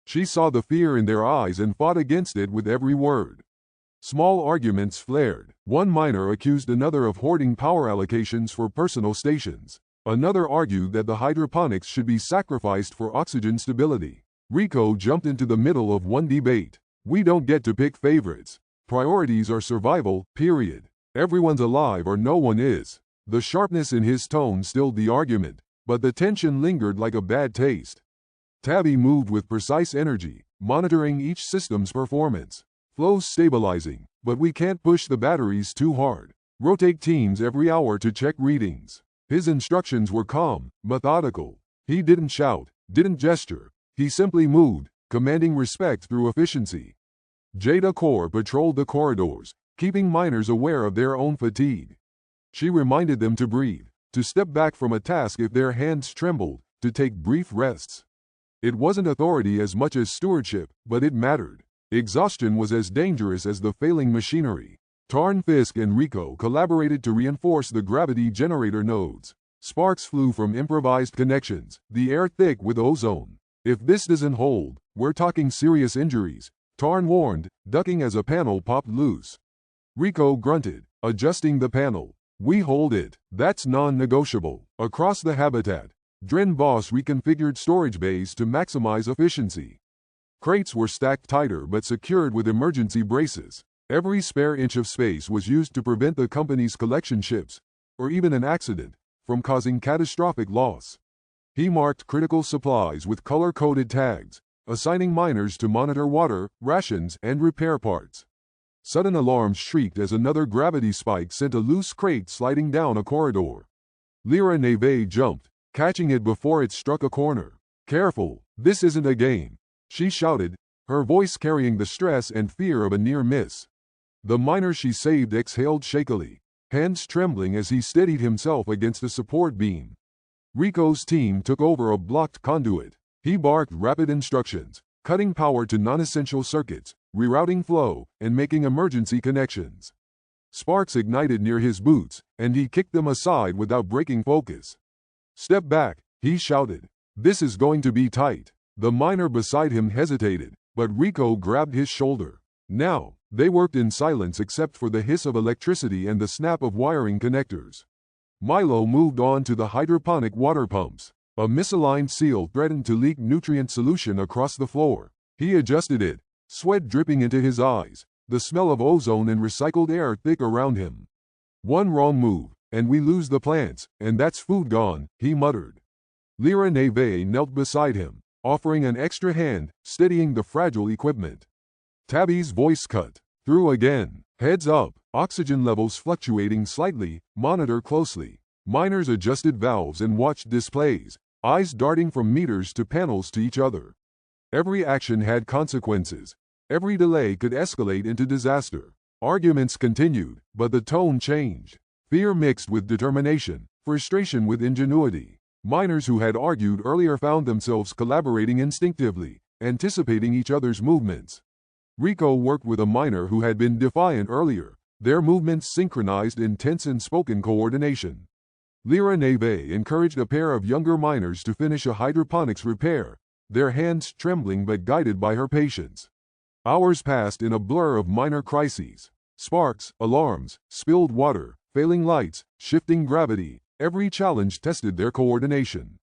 She saw the fear in their eyes and fought against it with every word. Small arguments flared. One miner accused another of hoarding power allocations for personal stations. Another argued that the hydroponics should be sacrificed for oxygen stability. Rico jumped into the middle of one debate. "We don't get to pick favorites. Priorities are survival, period. Everyone's alive or no one is." The sharpness in his tone stilled the argument, but the tension lingered like a bad taste. Tabby moved with precise energy, monitoring each system's performance. "Flow's stabilizing, but we can't push the batteries too hard. Rotate teams every hour to check readings." His instructions were calm, methodical. He didn't shout, didn't gesture. He simply moved, commanding respect through efficiency. Jada Core patrolled the corridors, keeping miners aware of their own fatigue. She reminded them to breathe, to step back from a task if their hands trembled, to take brief rests. It wasn't authority as much as stewardship, but it mattered. Exhaustion was as dangerous as the failing machinery. Tarn, Fisk, and Rico collaborated to reinforce the gravity generator nodes. Sparks flew from improvised connections, the air thick with ozone. If this doesn't hold, we're talking serious injuries, Tarn warned, ducking as a panel popped loose. Rico grunted, adjusting the panel. We hold it. That's non-negotiable. Across the habitat, Dren Boss reconfigured storage bays to maximize efficiency. Crates were stacked tighter but secured with emergency braces. Every spare inch of space was used to prevent the company's collection ships, or even an accident, from causing catastrophic loss. He marked critical supplies with color-coded tags, assigning miners to monitor water, rations, and repair parts. Sudden alarms shrieked as another gravity spike sent a loose crate sliding down a corridor. Lyra Neve jumped, catching it before it struck a corner. Careful, this isn't a game, she shouted, her voice carrying the stress and fear of a near miss. The miner she saved exhaled shakily, hands trembling as he steadied himself against a support beam. Rico's team took over a blocked conduit. He barked rapid instructions, cutting power to non-essential circuits, rerouting flow, and making emergency connections. Sparks ignited near his boots, and he kicked them aside without breaking focus. Step back, he shouted. This is going to be tight. The miner beside him hesitated, but Rico grabbed his shoulder. Now, they worked in silence except for the hiss of electricity and the snap of wiring connectors. Milo moved on to the hydroponic water pumps. A misaligned seal threatened to leak nutrient solution across the floor. He adjusted it, sweat dripping into his eyes, the smell of ozone and recycled air thick around him. One wrong move, and we lose the plants, and that's food gone, he muttered. Lyra Neve knelt beside him, offering an extra hand, steadying the fragile equipment. Tabby's voice cut through again. Heads up, oxygen levels fluctuating slightly, monitor closely. Miners adjusted valves and watched displays, eyes darting from meters to panels to each other. Every action had consequences. Every delay could escalate into disaster. Arguments continued, but the tone changed. Fear mixed with determination, frustration with ingenuity. Miners who had argued earlier found themselves collaborating instinctively, anticipating each other's movements. Rico worked with a miner who had been defiant earlier, their movements synchronized in tense and spoken coordination. Lyra Neve encouraged a pair of younger miners to finish a hydroponics repair, their hands trembling but guided by her patience. Hours passed in a blur of minor crises. Sparks, alarms, spilled water, failing lights, shifting gravity, every challenge tested their coordination.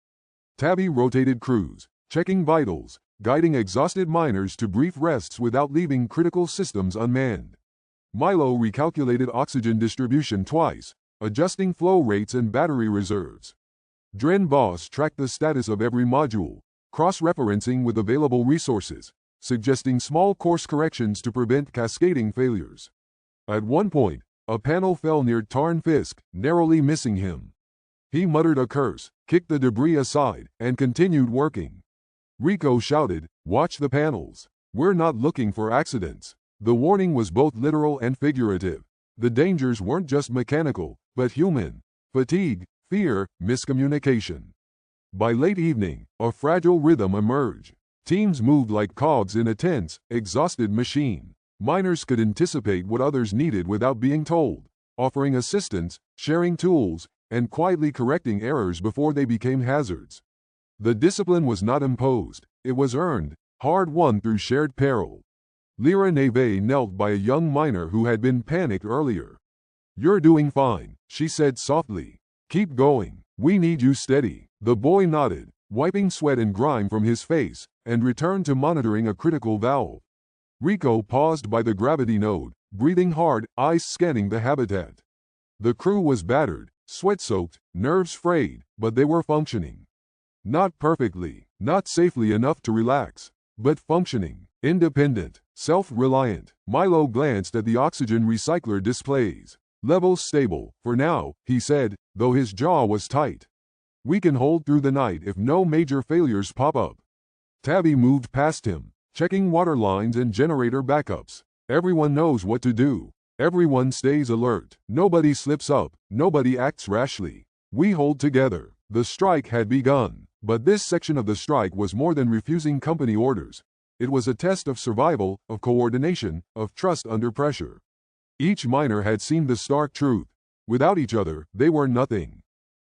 Tabby rotated crews, checking vitals, guiding exhausted miners to brief rests without leaving critical systems unmanned. Milo recalculated oxygen distribution twice, adjusting flow rates and battery reserves. Dren Boss tracked the status of every module, cross-referencing with available resources, suggesting small course corrections to prevent cascading failures. At one point, a panel fell near Tarn Fisk, narrowly missing him. He muttered a curse, kicked the debris aside, and continued working. Rico shouted, "Watch the panels. We're not looking for accidents." The warning was both literal and figurative. The dangers weren't just mechanical, but human. Fatigue, fear, miscommunication. By late evening, a fragile rhythm emerged. Teams moved like cogs in a tense, exhausted machine. Miners could anticipate what others needed without being told, offering assistance, sharing tools, and quietly correcting errors before they became hazards. The discipline was not imposed, it was earned, hard-won through shared peril. Lyra Neve knelt by a young miner who had been panicked earlier. "You're doing fine," she said softly. "Keep going. We need you steady." The boy nodded, wiping sweat and grime from his face, and returned to monitoring a critical valve. Rico paused by the gravity node, breathing hard, eyes scanning the habitat. The crew was battered, sweat-soaked, nerves frayed, but they were functioning. Not perfectly, not safely enough to relax, but functioning, independent, self-reliant. Milo glanced at the oxygen recycler displays. "Levels stable, for now," he said, though his jaw was tight. "We can hold through the night if no major failures pop up." Tabby moved past him, checking water lines and generator backups. Everyone knows what to do. Everyone stays alert. Nobody slips up. Nobody acts rashly. We hold together. The strike had begun. But this section of the strike was more than refusing company orders. It was a test of survival, of coordination, of trust under pressure. Each miner had seen the stark truth. Without each other, they were nothing.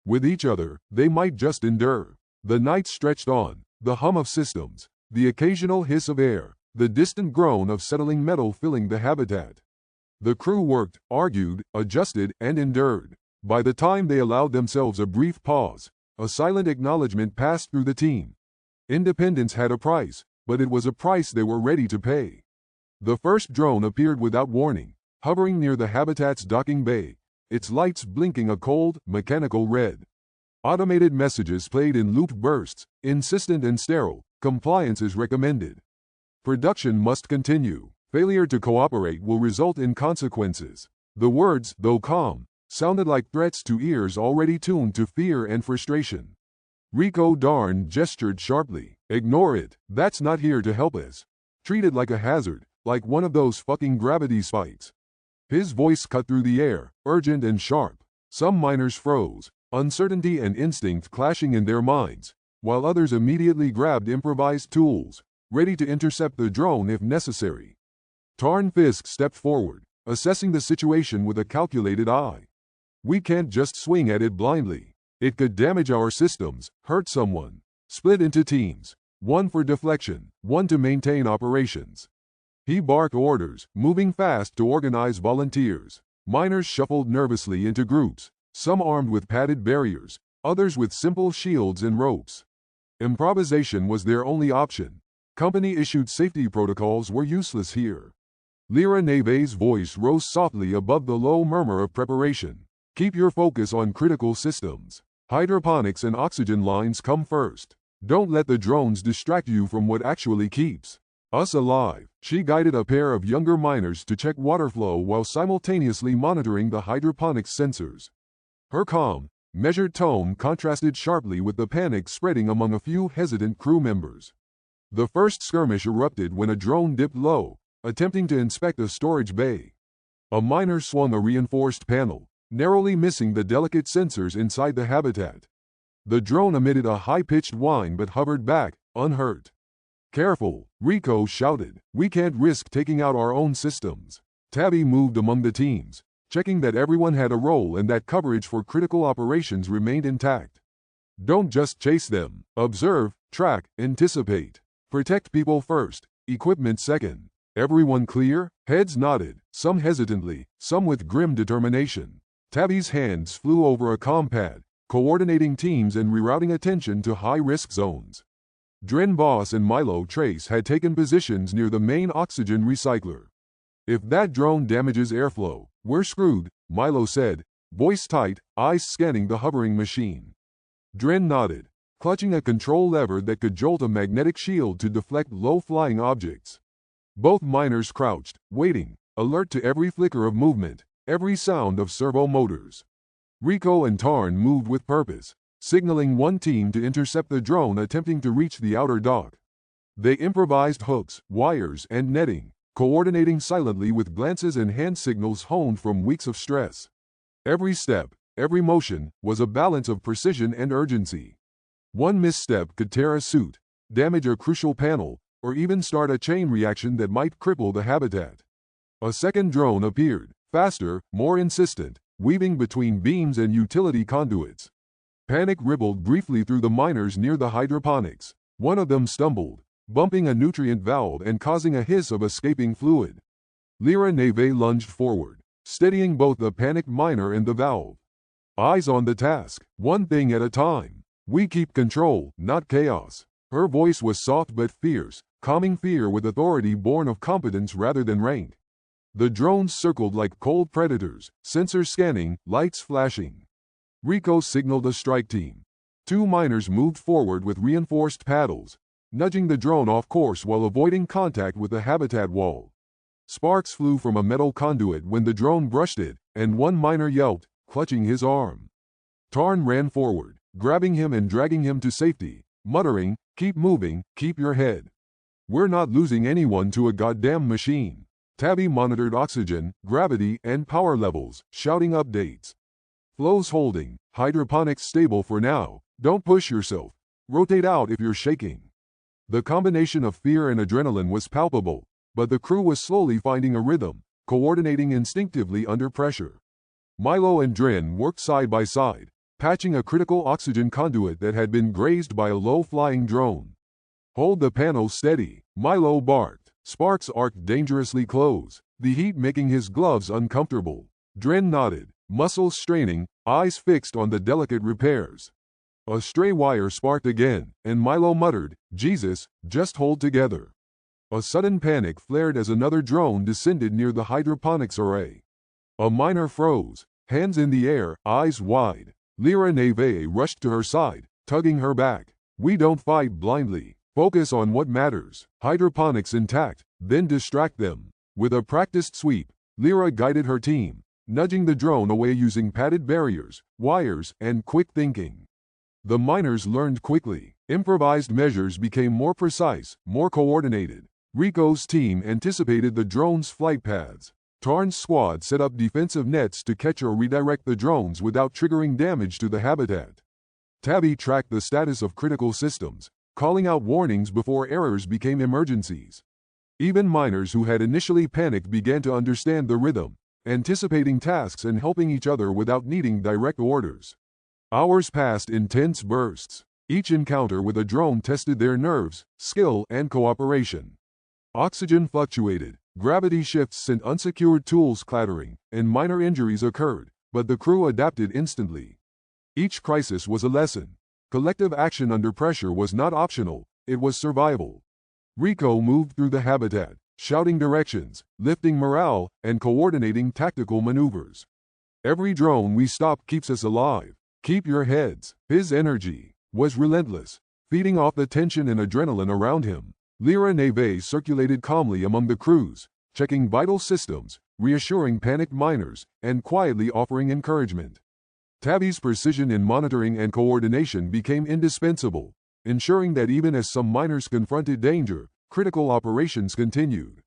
With each other, they might just endure. The night stretched on, the hum of systems, the occasional hiss of air, the distant groan of settling metal filling the habitat. The crew worked, argued, adjusted, and endured. By the time they allowed themselves a brief pause, a silent acknowledgement passed through the team. Independence had a price, but it was a price they were ready to pay. The first drone appeared without warning, hovering near the habitat's docking bay, its lights blinking a cold, mechanical red. Automated messages played in looped bursts, insistent and sterile, compliance is recommended. Production must continue. Failure to cooperate will result in consequences. The words, though calm, sounded like threats to ears already tuned to fear and frustration. Rico Darn gestured sharply. Ignore it. That's not here to help us. Treat it like a hazard, like one of those fucking gravity spikes. His voice cut through the air, urgent and sharp. Some miners froze, uncertainty and instinct clashing in their minds, while others immediately grabbed improvised tools, ready to intercept the drone if necessary. Tarn Fisk stepped forward, assessing the situation with a calculated eye. We can't just swing at it blindly. It could damage our systems, hurt someone. Split into teams, one for deflection, one to maintain operations. He barked orders, moving fast to organize volunteers. Miners shuffled nervously into groups, some armed with padded barriers, others with simple shields and ropes. Improvisation was their only option. Company-issued safety protocols were useless here. Lyra Neve's voice rose softly above the low murmur of preparation. Keep your focus on critical systems. Hydroponics and oxygen lines come first. Don't let the drones distract you from what actually keeps us alive. She guided a pair of younger miners to check water flow while simultaneously monitoring the hydroponics sensors. Her calm, measured tone contrasted sharply with the panic spreading among a few hesitant crew members. The first skirmish erupted when a drone dipped low, attempting to inspect a storage bay. A miner swung a reinforced panel, narrowly missing the delicate sensors inside the habitat. The drone emitted a high-pitched whine but hovered back, unhurt. Careful, Rico shouted. We can't risk taking out our own systems. Tabby moved among the teams, checking that everyone had a role and that coverage for critical operations remained intact. Don't just chase them. Observe, track, anticipate. Protect people first, equipment second. Everyone clear? Heads nodded, some hesitantly, some with grim determination. Tabby's hands flew over a compad, coordinating teams and rerouting attention to high-risk zones. Dren Boss and Milo Trace had taken positions near the main oxygen recycler. If that drone damages airflow, we're screwed, Milo said, voice tight, eyes scanning the hovering machine. Dren nodded, clutching a control lever that could jolt a magnetic shield to deflect low-flying objects. Both miners crouched, waiting, alert to every flicker of movement, every sound of servo motors. Rico and Tarn moved with purpose, signaling one team to intercept the drone attempting to reach the outer dock. They improvised hooks, wires, and netting, coordinating silently with glances and hand signals honed from weeks of stress. Every step, every motion, was a balance of precision and urgency. One misstep could tear a suit, damage a crucial panel, or even start a chain reaction that might cripple the habitat. A second drone appeared, faster, more insistent, weaving between beams and utility conduits. Panic rippled briefly through the miners near the hydroponics. One of them stumbled, bumping a nutrient valve and causing a hiss of escaping fluid. Lyra Neve lunged forward, steadying both the panicked miner and the valve. Eyes on the task, one thing at a time. We keep control, not chaos. Her voice was soft but fierce, calming fear with authority born of competence rather than rank. The drones circled like cold predators, sensors scanning, lights flashing. Rico signaled a strike team. Two miners moved forward with reinforced paddles, nudging the drone off course while avoiding contact with the habitat wall. Sparks flew from a metal conduit when the drone brushed it, and one miner yelped, clutching his arm. Tarn ran forward, grabbing him and dragging him to safety, muttering, "Keep moving, keep your head. We're not losing anyone to a goddamn machine." Tabby monitored oxygen, gravity, and power levels, shouting updates. Flows holding, hydroponics stable for now, don't push yourself. Rotate out if you're shaking. The combination of fear and adrenaline was palpable, but the crew was slowly finding a rhythm, coordinating instinctively under pressure. Milo and Dren worked side by side, patching a critical oxygen conduit that had been grazed by a low-flying drone. "Hold the panel steady," Milo barked. Sparks arced dangerously close, the heat making his gloves uncomfortable. Dren nodded, muscles straining, eyes fixed on the delicate repairs. A stray wire sparked again, and Milo muttered, "Jesus, just hold together." A sudden panic flared as another drone descended near the hydroponics array. A miner froze, hands in the air, eyes wide. Lyra Neve rushed to her side, tugging her back. "We don't fight blindly. Focus on what matters. Hydroponics intact, then distract them." With a practiced sweep, Lyra guided her team, nudging the drone away using padded barriers, wires, and quick thinking. The miners learned quickly. Improvised measures became more precise, more coordinated. Rico's team anticipated the drone's flight paths. Tarn's squad set up defensive nets to catch or redirect the drones without triggering damage to the habitat. Tabby tracked the status of critical systems, calling out warnings before errors became emergencies. Even miners who had initially panicked began to understand the rhythm, anticipating tasks and helping each other without needing direct orders. Hours passed in tense bursts. Each encounter with a drone tested their nerves, skill, and cooperation. Oxygen fluctuated, gravity shifts sent unsecured tools clattering, and minor injuries occurred, but the crew adapted instantly. Each crisis was a lesson. Collective action under pressure was not optional, it was survival. Rico moved through the habitat, shouting directions, lifting morale, and coordinating tactical maneuvers. "Every drone we stop keeps us alive. Keep your heads." His energy was relentless, feeding off the tension and adrenaline around him. Lyra Neve circulated calmly among the crews, checking vital systems, reassuring panicked miners, and quietly offering encouragement. Tabby's precision in monitoring and coordination became indispensable, ensuring that even as some miners confronted danger, critical operations continued.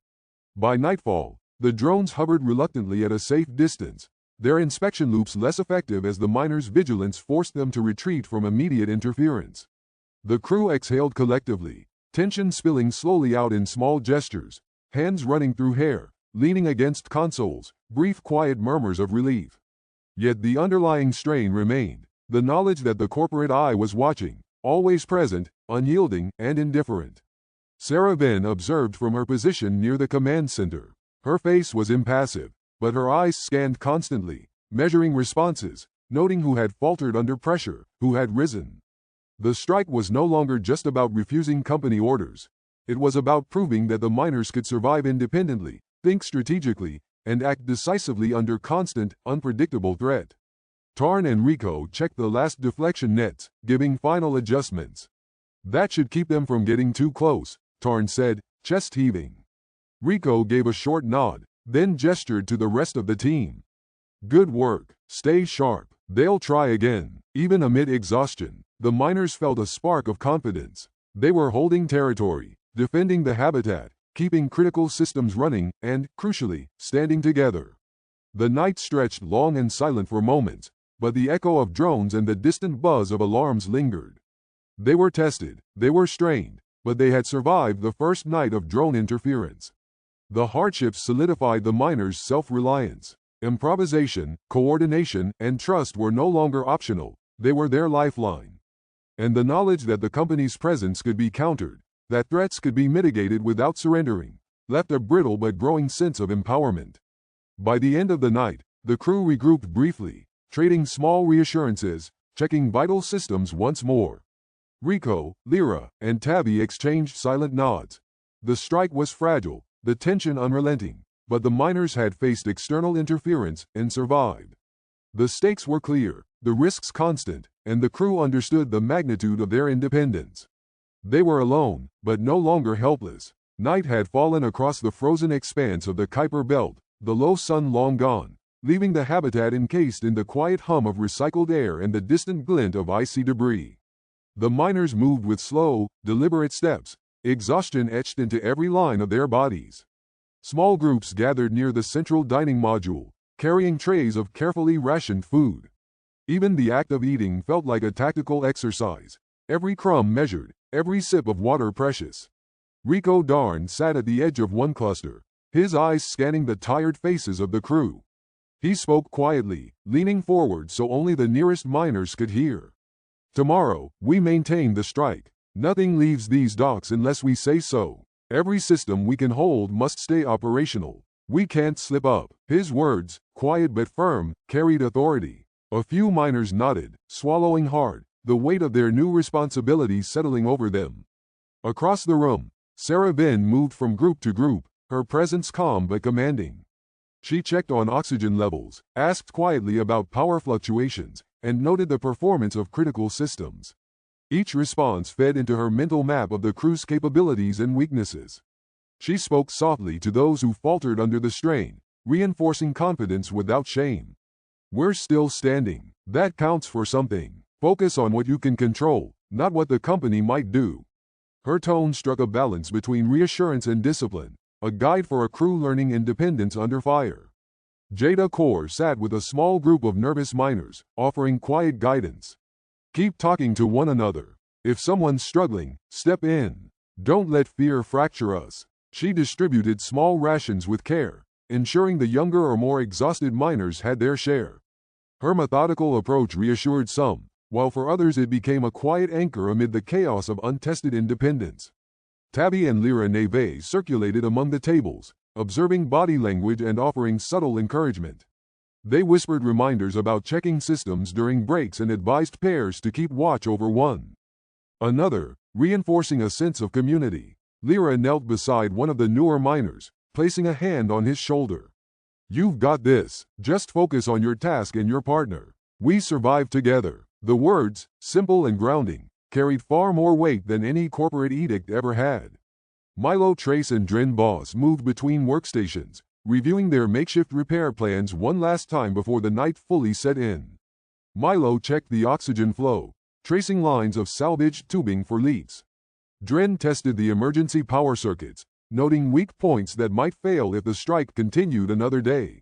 By nightfall, the drones hovered reluctantly at a safe distance, their inspection loops less effective as the miners' vigilance forced them to retreat from immediate interference. The crew exhaled collectively, tension spilling slowly out in small gestures, hands running through hair, leaning against consoles, brief quiet murmurs of relief. Yet the underlying strain remained, the knowledge that the corporate eye was watching, always present, unyielding, and indifferent. Sarah Venn observed from her position near the command center. Her face was impassive, but her eyes scanned constantly, measuring responses, noting who had faltered under pressure, who had risen. The strike was no longer just about refusing company orders. It was about proving that the miners could survive independently, think strategically, and act decisively under constant, unpredictable threat. Tarn and Rico checked the last deflection nets, giving final adjustments. "That should keep them from getting too close," Tarn said, chest heaving. Rico gave a short nod, then gestured to the rest of the team. "Good work. Stay sharp. They'll try again." Even amid exhaustion, the miners felt a spark of confidence. They were holding territory, defending the habitat, keeping critical systems running, and, crucially, standing together. The night stretched long and silent for moments, but the echo of drones and the distant buzz of alarms lingered. They were tested, they were strained, but they had survived the first night of drone interference. The hardships solidified the miners' self-reliance. Improvisation, coordination, and trust were no longer optional, they were their lifeline. And the knowledge that the company's presence could be countered, that threats could be mitigated without surrendering, left a brittle but growing sense of empowerment. By the end of the night, the crew regrouped briefly, trading small reassurances, checking vital systems once more. Rico, Lyra, and Tabby exchanged silent nods. The strike was fragile, the tension unrelenting, but the miners had faced external interference and survived. The stakes were clear, the risks constant, and the crew understood the magnitude of their independence. They were alone, but no longer helpless. Night had fallen across the frozen expanse of the Kuiper Belt, the low sun long gone, leaving the habitat encased in the quiet hum of recycled air and the distant glint of icy debris. The miners moved with slow, deliberate steps, exhaustion etched into every line of their bodies. Small groups gathered near the central dining module, carrying trays of carefully rationed food. Even the act of eating felt like a tactical exercise. every crumb measured, every sip of water precious. Rico Darn sat at the edge of one cluster, his eyes scanning the tired faces of the crew. He spoke quietly, leaning forward so only the nearest miners could hear. Tomorrow, we maintain the strike. Nothing leaves these docks unless we say so. Every system we can hold must stay operational. We can't slip up. His words, quiet but firm, carried authority. A few miners nodded, swallowing hard, the weight of their new responsibilities settling over them. Across the room, Sarah Vin moved from group to group, her presence calm but commanding. She checked on oxygen levels, asked quietly about power fluctuations, and noted the performance of critical systems. Each response fed into her mental map of the crew's capabilities and weaknesses. She spoke softly to those who faltered under the strain, reinforcing confidence without shame. We're still standing. That counts for something. Focus on what you can control, not what the company might do. Her tone struck a balance between reassurance and discipline, a guide for a crew learning independence under fire. Jada Core sat with a small group of nervous miners, offering quiet guidance. Keep talking to one another. If someone's struggling, step in. Don't let fear fracture us. She distributed small rations with care, ensuring the younger or more exhausted miners had their share. Her methodical approach reassured some, while for others it became a quiet anchor amid the chaos of untested independence. Tabby and Lyra Neve circulated among the tables, observing body language and offering subtle encouragement. They whispered reminders about checking systems during breaks and advised pairs to keep watch over one another, reinforcing a sense of community. Lyra knelt beside one of the newer miners, placing a hand on his shoulder. You've got this. Just focus on your task and your partner. We survive together. The words, simple and grounding, carried far more weight than any corporate edict ever had. Milo, Trace, and Dren Boss moved between workstations, reviewing their makeshift repair plans one last time before the night fully set in. Milo checked the oxygen flow, tracing lines of salvaged tubing for leaks. Dren tested the emergency power circuits, noting weak points that might fail if the strike continued another day.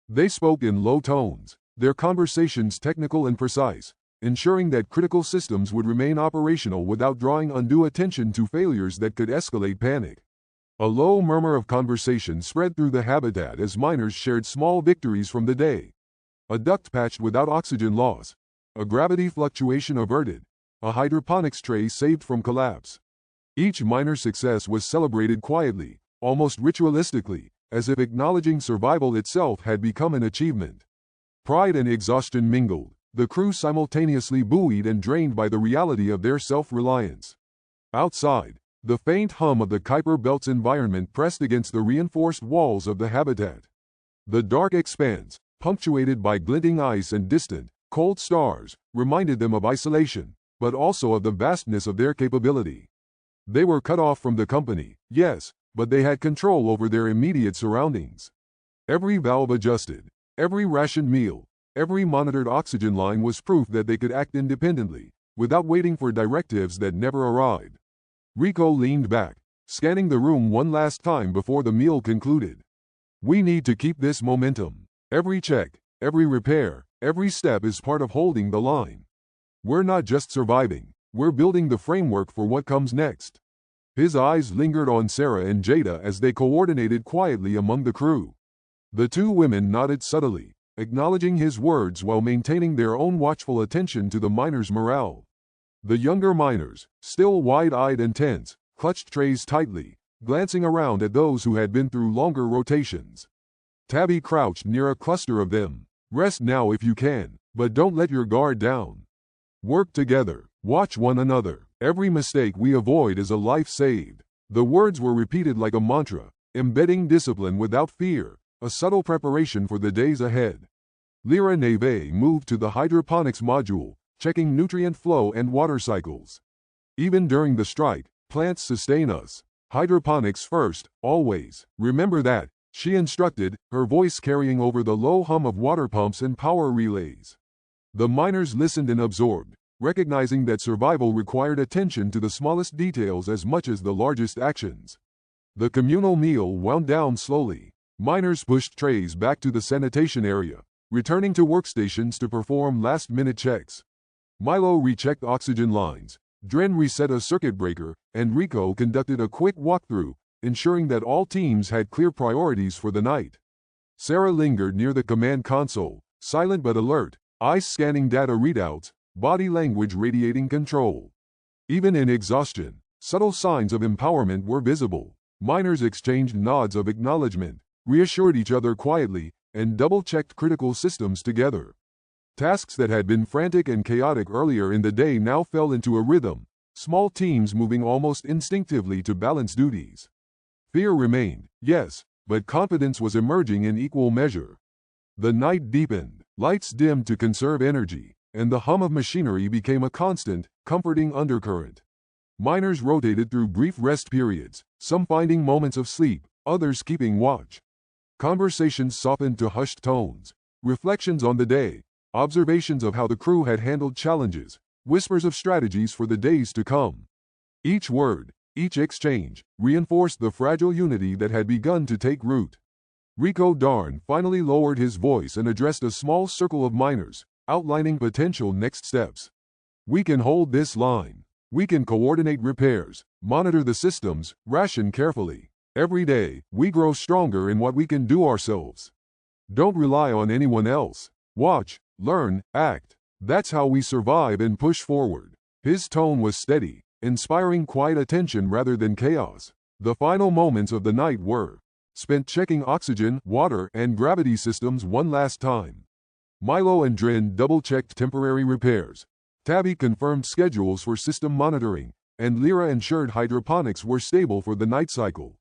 They spoke in low tones, their conversations technical and precise, ensuring that critical systems would remain operational without drawing undue attention to failures that could escalate panic. A low murmur of conversation spread through the habitat as miners shared small victories from the day. A duct patched without oxygen loss, a gravity fluctuation averted, a hydroponics tray saved from collapse. Each miner's success was celebrated quietly, almost ritualistically, as if acknowledging survival itself had become an achievement. Pride and exhaustion mingled, the crew simultaneously buoyed and drained by the reality of their self-reliance. Outside, the faint hum of the Kuiper Belt's environment pressed against the reinforced walls of the habitat. The dark expanse, punctuated by glinting ice and distant, cold stars, reminded them of isolation, but also of the vastness of their capability. They were cut off from the company, yes, but they had control over their immediate surroundings. Every valve adjusted, every rationed meal, every monitored oxygen line was proof that they could act independently, without waiting for directives that never arrived. Rico leaned back, scanning the room one last time before the meal concluded. We need to keep this momentum. Every check, every repair, every step is part of holding the line. We're not just surviving, we're building the framework for what comes next. His eyes lingered on Sarah and Jada as they coordinated quietly among the crew. The two women nodded subtly, acknowledging his words while maintaining their own watchful attention to the miners' morale. The younger miners, still wide-eyed and tense, clutched trays tightly, glancing around at those who had been through longer rotations. Tabby crouched near a cluster of them. Rest now if you can, but don't let your guard down. Work together, watch one another. Every mistake we avoid is a life saved. The words were repeated like a mantra, embedding discipline without fear, a subtle preparation for the days ahead. Lyra Neve moved to the hydroponics module, checking nutrient flow and water cycles. Even during the strike, plants sustain us. Hydroponics first, always. Remember that, she instructed, her voice carrying over the low hum of water pumps and power relays. The miners listened and absorbed, recognizing that survival required attention to the smallest details as much as the largest actions. The communal meal wound down slowly. Miners pushed trays back to the sanitation area, returning to workstations to perform last-minute checks. Milo rechecked oxygen lines, Dren reset a circuit breaker, and Rico conducted a quick walkthrough, ensuring that all teams had clear priorities for the night. Sarah lingered near the command console, silent but alert, eyes scanning data readouts, body language radiating control. Even in exhaustion, subtle signs of empowerment were visible. Miners exchanged nods of acknowledgement, reassured each other quietly, and double-checked critical systems together. Tasks that had been frantic and chaotic earlier in the day now fell into a rhythm, small teams moving almost instinctively to balance duties. Fear remained, yes, but confidence was emerging in equal measure. The night deepened, lights dimmed to conserve energy, and the hum of machinery became a constant, comforting undercurrent. Miners rotated through brief rest periods, some finding moments of sleep, others keeping watch. Conversations softened to hushed tones, reflections on the day, observations of how the crew had handled challenges, whispers of strategies for the days to come. Each word, each exchange, reinforced the fragile unity that had begun to take root. Rico Darn finally lowered his voice and addressed a small circle of miners, outlining potential next steps. We can hold this line. We can coordinate repairs, monitor the systems, ration carefully. Every day, we grow stronger in what we can do ourselves. Don't rely on anyone else. Watch, learn, act. That's how we survive and push forward. His tone was steady, inspiring quiet attention rather than chaos. The final moments of the night were spent checking oxygen, water, and gravity systems one last time. Milo and Dren double-checked temporary repairs. Tabby confirmed schedules for system monitoring, and Lyra ensured hydroponics were stable for the night cycle.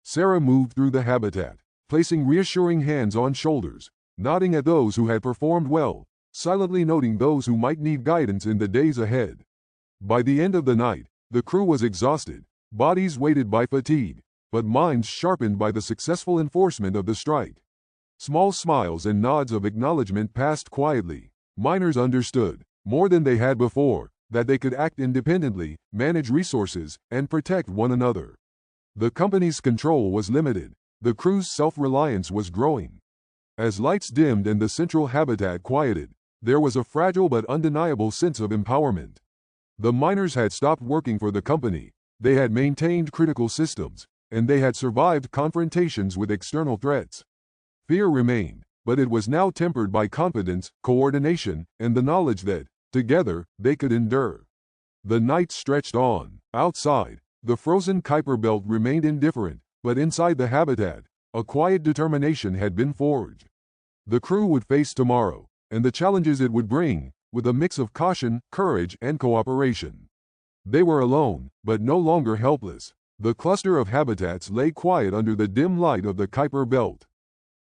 Sarah moved through the habitat, placing reassuring hands on shoulders, nodding at those who had performed well, silently noting those who might need guidance in the days ahead. By the end of the night, the crew was exhausted, bodies weighted by fatigue, but minds sharpened by the successful enforcement of the strike. Small smiles and nods of acknowledgement passed quietly. Miners understood, more than they had before, that they could act independently, manage resources, and protect one another. The company's control was limited. The crew's self-reliance was growing. As lights dimmed and the central habitat quieted, there was a fragile but undeniable sense of empowerment. The miners had stopped working for the company, they had maintained critical systems, and they had survived confrontations with external threats. Fear remained, but it was now tempered by confidence, coordination, and the knowledge that, together, they could endure. The night stretched on. Outside, the frozen Kuiper Belt remained indifferent, but inside the habitat, a quiet determination had been forged. The crew would face tomorrow, and the challenges it would bring, with a mix of caution, courage, and cooperation. They were alone, but no longer helpless. The cluster of habitats lay quiet under the dim light of the Kuiper Belt.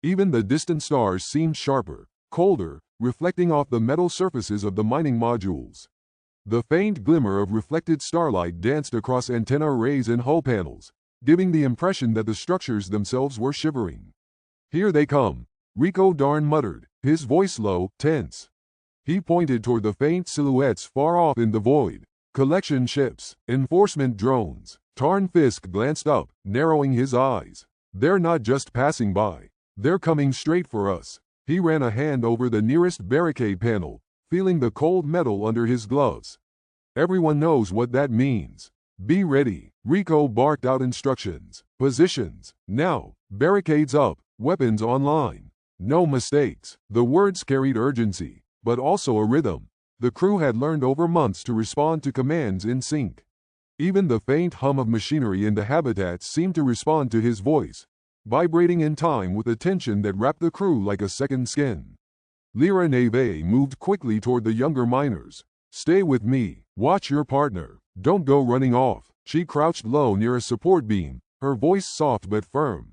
Even the distant stars seemed sharper, colder, reflecting off the metal surfaces of the mining modules. The faint glimmer of reflected starlight danced across antenna arrays and hull panels, giving the impression that the structures themselves were shivering. Here they come, Rico Darn muttered, his voice low, tense. He pointed toward the faint silhouettes far off in the void. Collection ships, enforcement drones. Tarn Fisk glanced up, narrowing his eyes. They're not just passing by. They're coming straight for us. He ran a hand over the nearest barricade panel, feeling the cold metal under his gloves. Everyone knows what that means. Be ready. Rico barked out instructions. Positions. Now. Barricades up. Weapons online. No mistakes. The words carried urgency, but also a rhythm. The crew had learned over months to respond to commands in sync. Even the faint hum of machinery in the habitats seemed to respond to his voice, vibrating in time with a tension that wrapped the crew like a second skin. Lyra Neve moved quickly toward the younger miners. Stay with me. Watch your partner. Don't go running off. She crouched low near a support beam, her voice soft but firm.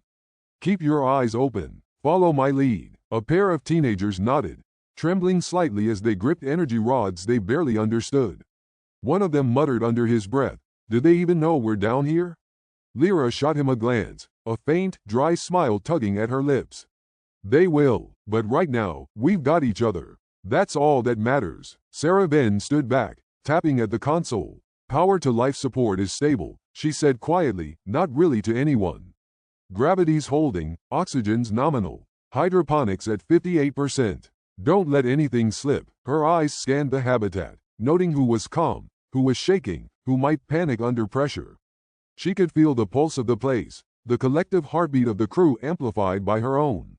Keep your eyes open. Follow my lead. A pair of teenagers nodded, trembling slightly as they gripped energy rods they barely understood. One of them muttered under his breath, "Do they even know we're down here?" Lyra shot him a glance, a faint, dry smile tugging at her lips. "They will, but right now, we've got each other. That's all that matters." Sarah Ben stood back, tapping at the console. "Power to life support is stable," she said quietly, not really to anyone. "Gravity's holding, oxygen's nominal. Hydroponics at 58%. Don't let anything slip." Her eyes scanned the habitat, noting who was calm, who was shaking, who might panic under pressure. She could feel the pulse of the place, the collective heartbeat of the crew amplified by her own.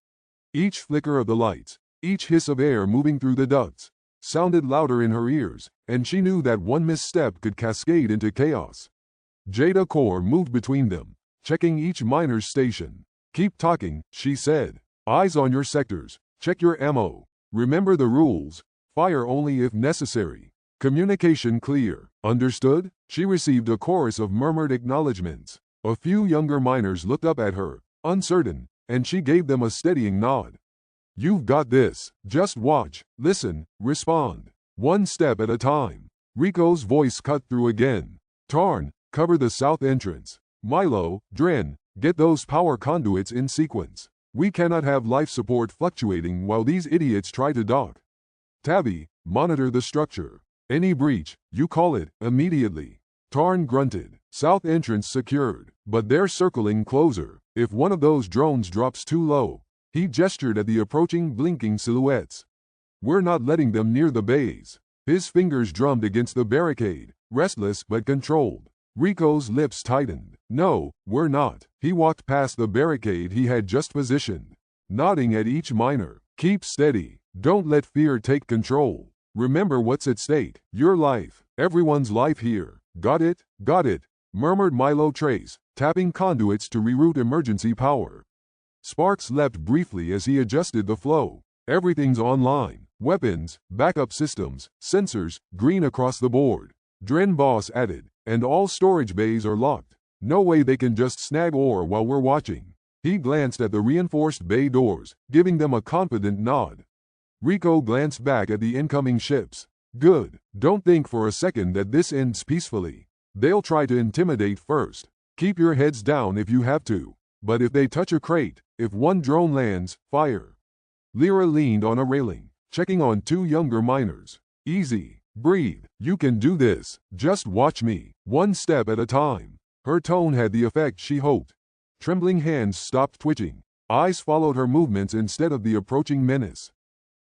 Each flicker of the lights, each hiss of air moving through the ducts, sounded louder in her ears, and she knew that one misstep could cascade into chaos. Jada Core moved between them, checking each miner's station. "Keep talking," she said. "Eyes on your sectors. Check your ammo. Remember the rules. Fire only if necessary. Communication clear. Understood?" She received a chorus of murmured acknowledgments. A few younger miners looked up at her, uncertain, and she gave them a steadying nod. "You've got this. Just watch, listen, respond. One step at a time." Rico's voice cut through again. "Tarn, cover the south entrance. Milo, Dren, get those power conduits in sequence. We cannot have life support fluctuating while these idiots try to dock. Tabby, monitor the structure. Any breach, you call it, immediately." Tarn grunted. "South entrance secured, but they're circling closer. If one of those drones drops too low." He gestured at the approaching blinking silhouettes. "We're not letting them near the bays." His fingers drummed against the barricade, restless but controlled. Rico's lips tightened. "No, we're not." He walked past the barricade he had just positioned, nodding at each miner. "Keep steady. Don't let fear take control. Remember what's at stake. Your life. Everyone's life here. Got it? Got it," murmured Milo Trace, tapping conduits to reroute emergency power. Sparks leapt briefly as he adjusted the flow. "Everything's online. Weapons, backup systems, sensors, green across the board." Dren Boss added, "And all storage bays are locked. No way they can just snag ore while we're watching." He glanced at the reinforced bay doors, giving them a confident nod. Rico glanced back at the incoming ships. "Good. Don't think for a second that this ends peacefully. They'll try to intimidate first. Keep your heads down if you have to. But if they touch a crate, if one drone lands, fire." Lyra leaned on a railing, checking on two younger miners. "Easy. Breathe. You can do this. Just watch me. One step at a time." Her tone had the effect she hoped. Trembling hands stopped twitching. Eyes followed her movements instead of the approaching menace.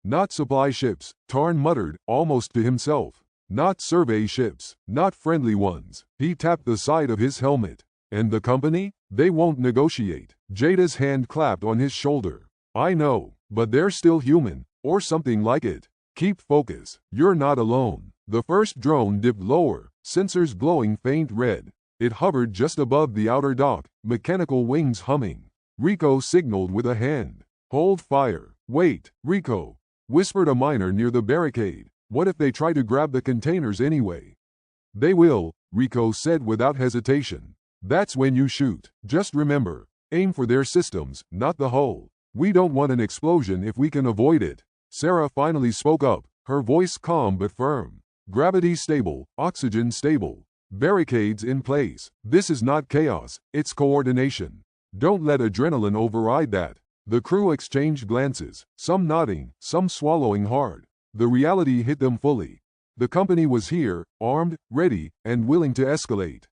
"Not supply ships," Tarn muttered, almost to himself. "Not survey ships. Not friendly ones." He tapped the side of his helmet. "And the company? They won't negotiate." Jada's hand clapped on his shoulder. "I know, but they're still human, or something like it. Keep focus. You're not alone." The first drone dipped lower, sensors glowing faint red. It hovered just above the outer dock, mechanical wings humming. Rico signaled with a hand. "Hold fire." "Wait, Rico," whispered a miner near the barricade. "What if they try to grab the containers anyway?" "They will," Rico said without hesitation. "That's when you shoot. Just remember, aim for their systems, not the hull. We don't want an explosion if we can avoid it." Sarah finally spoke up, her voice calm but firm. "Gravity stable, oxygen stable. Barricades in place. This is not chaos, it's coordination. Don't let adrenaline override that." The crew exchanged glances, some nodding, some swallowing hard. The reality hit them fully. The company was here, armed, ready, and willing to escalate.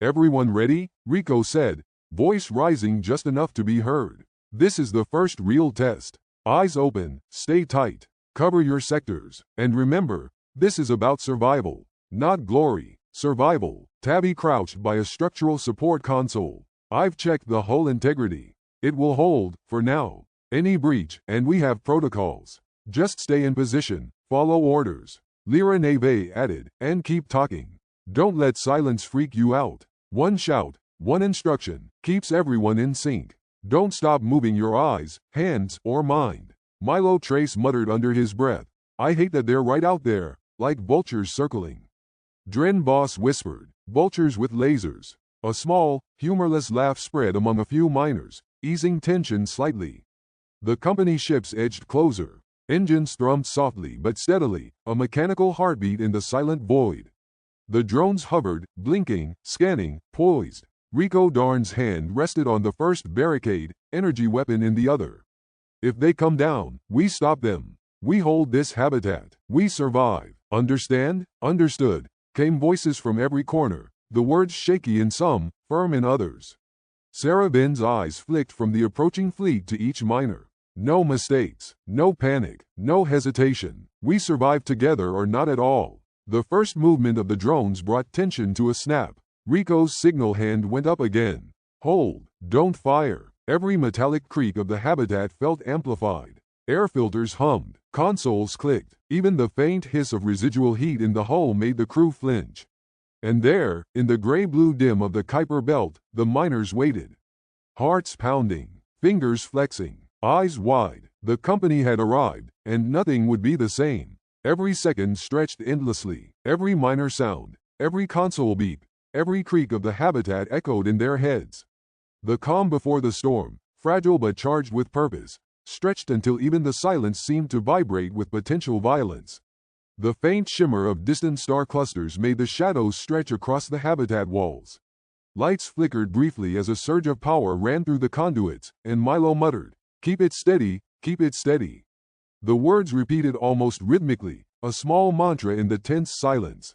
"Everyone ready?" Rico said, voice rising just enough to be heard. "This is the first real test. Eyes open, stay tight, cover your sectors, and remember, this is about survival, not glory. Survival." Tabby crouched by a structural support console. "I've checked the hull integrity. It will hold, for now. Any breach, and we have protocols. Just stay in position, follow orders." Lyra Neve added, "And keep talking. Don't let silence freak you out. One shout, one instruction, keeps everyone in sync. Don't stop moving your eyes, hands, or mind." Milo Trace muttered under his breath. "I hate that they're right out there, like vultures circling." Dren Boss whispered, "Vultures with lasers." A small, humorless laugh spread among a few miners, easing tension slightly. The company ships edged closer. Engines thrummed softly but steadily, a mechanical heartbeat in the silent void. The drones hovered, blinking, scanning, poised. Rico Darn's hand rested on the first barricade, energy weapon in the other. "If they come down, we stop them. We hold this habitat. We survive. Understand?" "Understood," came voices from every corner, the words shaky in some, firm in others. Sarah Ben's eyes flicked from the approaching fleet to each miner. "No mistakes, no panic, no hesitation. We survive together or not at all." The first movement of the drones brought tension to a snap. Rico's signal hand went up again. Hold, don't fire. Every metallic creak of the habitat felt amplified. Air filters hummed, consoles clicked. Even the faint hiss of residual heat in the hull made the crew flinch. And there, in the gray-blue dim of the Kuiper Belt, the miners waited. Hearts pounding, fingers flexing, eyes wide. The company had arrived, and nothing would be the same. Every second stretched endlessly. Every miner sound, every console beep, every creak of the habitat echoed in their heads. The calm before the storm, fragile but charged with purpose, stretched until even the silence seemed to vibrate with potential violence. The faint shimmer of distant star clusters made the shadows stretch across the habitat walls. Lights flickered briefly as a surge of power ran through the conduits, and Milo muttered, "Keep it steady, keep it steady." The words repeated almost rhythmically, a small mantra in the tense silence.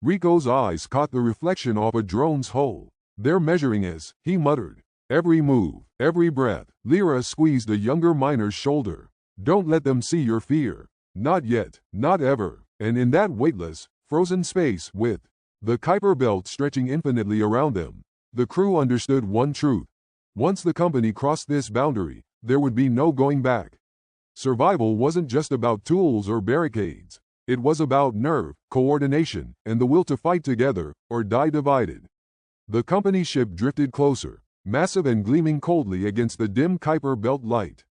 Rico's eyes caught the reflection of a drone's hull. "They're measuring us," he muttered. "Every move, every breath." Lyra squeezed a younger miner's shoulder. "Don't let them see your fear. Not yet, not ever." And in that weightless, frozen space, with the Kuiper Belt stretching infinitely around them, the crew understood one truth. Once the company crossed this boundary, there would be no going back. Survival wasn't just about tools or barricades. It was about nerve, coordination, and the will to fight together, or die divided. The company ship drifted closer, massive and gleaming coldly against the dim Kuiper Belt light.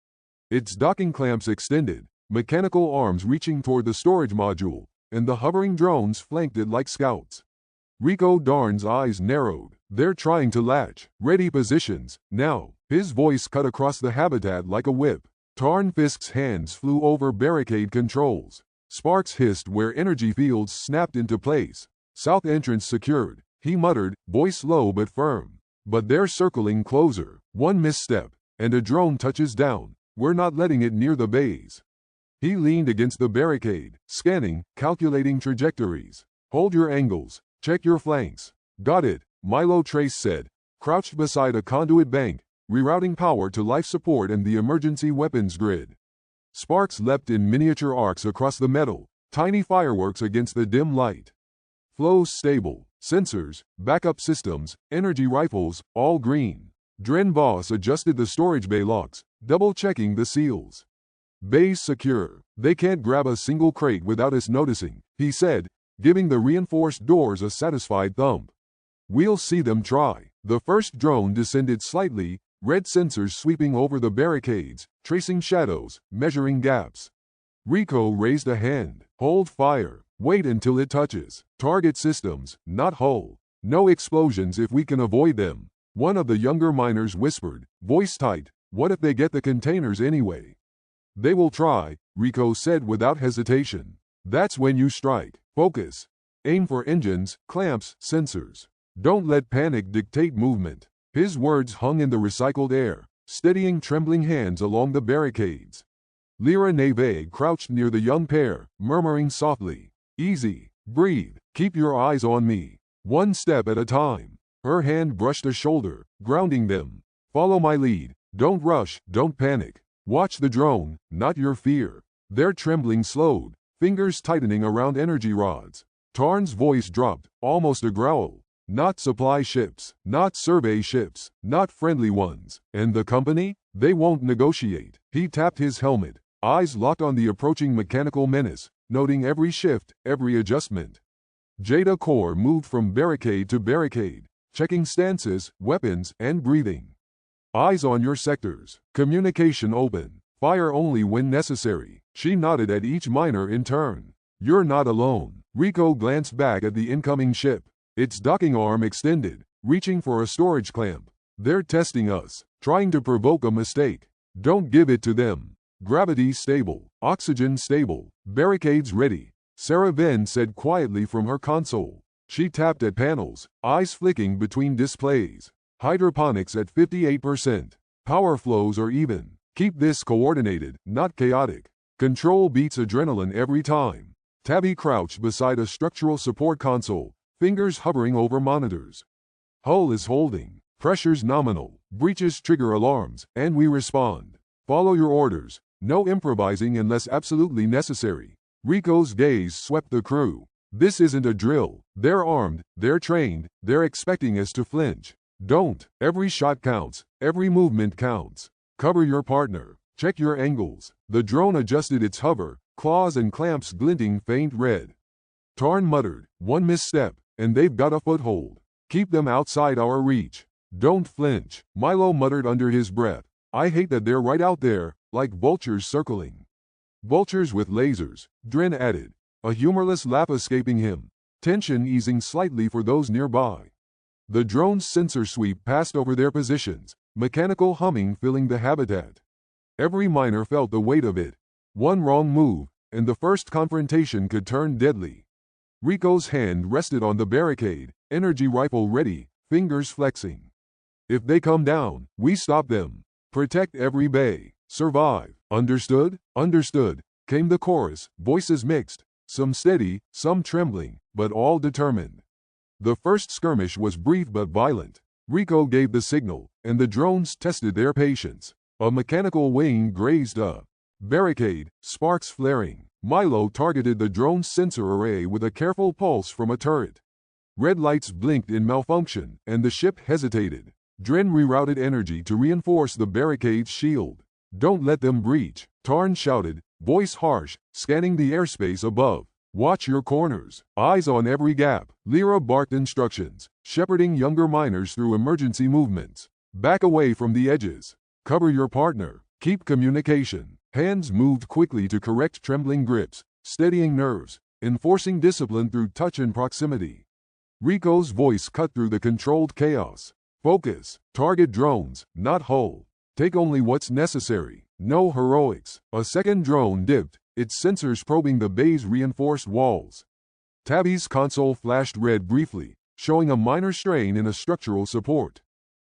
Its docking clamps extended, mechanical arms reaching toward the storage module, and the hovering drones flanked it like scouts. Rico Darn's eyes narrowed. "They're trying to latch. Ready positions, now." His voice cut across the habitat like a whip. Tarn Fisk's hands flew over barricade controls. Sparks hissed where energy fields snapped into place. "South entrance secured," he muttered, voice low but firm. "But they're circling closer. One misstep, and a drone touches down. We're not letting it near the bays." He leaned against the barricade, scanning, calculating trajectories. "Hold your angles. Check your flanks." "Got it," Milo Trace said, crouched beside a conduit bank, rerouting power to life support and the emergency weapons grid. Sparks leapt in miniature arcs across the metal, tiny fireworks against the dim light. Flows stable, sensors, backup systems, energy rifles, all green. Dren Voss adjusted the storage bay locks, double-checking the seals. "Bays secure. They can't grab a single crate without us noticing," he said, giving the reinforced doors a satisfied thump. "We'll see them try." The first drone descended slightly, red sensors sweeping over the barricades, tracing shadows, measuring gaps. Rico raised a hand. "Hold fire. Wait until it touches. Target systems, not hull. No explosions if we can avoid them." One of the younger miners whispered, voice tight, "What if they get the containers anyway?" "They will try," Rico said without hesitation. "That's when you strike. Focus. Aim for engines, clamps, sensors. Don't let panic dictate movement." His words hung in the recycled air, steadying trembling hands along the barricades. Lyra Neve crouched near the young pair, murmuring softly, "Easy. Breathe. Keep your eyes on me. One step at a time." Her hand brushed a shoulder, grounding them. "Follow my lead. Don't rush, don't panic. Watch the drone, not your fear." Their trembling slowed, fingers tightening around energy rods. Tarn's voice dropped, almost a growl. "Not supply ships, not survey ships, not friendly ones. And the company? They won't negotiate." He tapped his helmet, eyes locked on the approaching mechanical menace, noting every shift, every adjustment. Jada Core moved from barricade to barricade, checking stances, weapons, and breathing. "Eyes on your sectors. Communication open. Fire only when necessary." She nodded at each miner in turn. "You're not alone." Rico glanced back at the incoming ship. Its docking arm extended, reaching for a storage clamp. "They're testing us, trying to provoke a mistake. Don't give it to them." "Gravity stable, oxygen stable, barricades ready," Sarah Venn said quietly from her console. She tapped at panels, eyes flicking between displays. "Hydroponics at 58%. Power flows are even. Keep this coordinated, not chaotic." Control beats adrenaline every time. Tabby crouched beside a structural support console, fingers hovering over monitors. "Hull is holding. Pressure's nominal. Breaches trigger alarms, and we respond. Follow your orders. No improvising unless absolutely necessary." Rico's gaze swept the crew. This isn't a drill. They're armed, they're trained, they're expecting us to flinch. Don't. Every shot counts, every movement counts. Cover your partner. Check your angles. The drone adjusted its hover, claws and clamps glinting faint red. Tarn muttered, one misstep, and they've got a foothold. Keep them outside our reach. Don't flinch. Milo muttered under his breath. I hate that they're right out there, like vultures circling. Vultures with lasers, Dren added, a humorless laugh escaping him, tension easing slightly for those nearby. The drone's sensor sweep passed over their positions, mechanical humming filling the habitat. Every miner felt the weight of it. One wrong move, and the first confrontation could turn deadly. Rico's hand rested on the barricade, energy rifle ready, fingers flexing. If they come down, we stop them. Protect every bay. Survive. Understood? Understood, came the chorus, voices mixed, some steady, some trembling, but all determined. The first skirmish was brief but violent. Rico gave the signal, and the drones tested their patience. A mechanical wing grazed a barricade, sparks flaring. Milo targeted the drone's sensor array with a careful pulse from a turret. Red lights blinked in malfunction, and the ship hesitated. Dren rerouted energy to reinforce the barricade's shield. Don't let them breach, Tarn shouted, voice harsh, scanning the airspace above. Watch your corners, eyes on every gap. Lyra barked instructions, shepherding younger miners through emergency movements. Back away from the edges. Cover your partner. Keep communication. Hands moved quickly to correct trembling grips, steadying nerves, enforcing discipline through touch and proximity. Rico's voice cut through the controlled chaos. Focus. Target drones, not hull. Take only what's necessary. No heroics. A second drone dipped, its sensors probing the bay's reinforced walls. Tabby's console flashed red briefly, showing a minor strain in a structural support.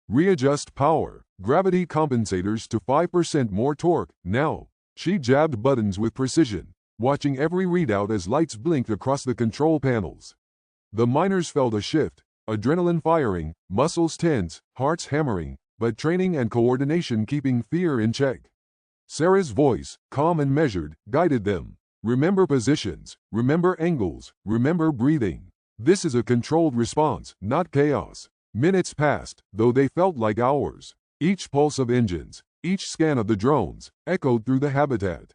Readjust power. Gravity compensators to 5% more torque. Now. She jabbed buttons with precision, watching every readout as lights blinked across the control panels. The miners felt a shift, adrenaline firing, muscles tense, hearts hammering, but training and coordination keeping fear in check. Sarah's voice, calm and measured, guided them. Remember positions, remember angles, remember breathing. This is a controlled response, not chaos. Minutes passed, though they felt like hours. Each pulse of engines, each scan of the drones, echoed through the habitat.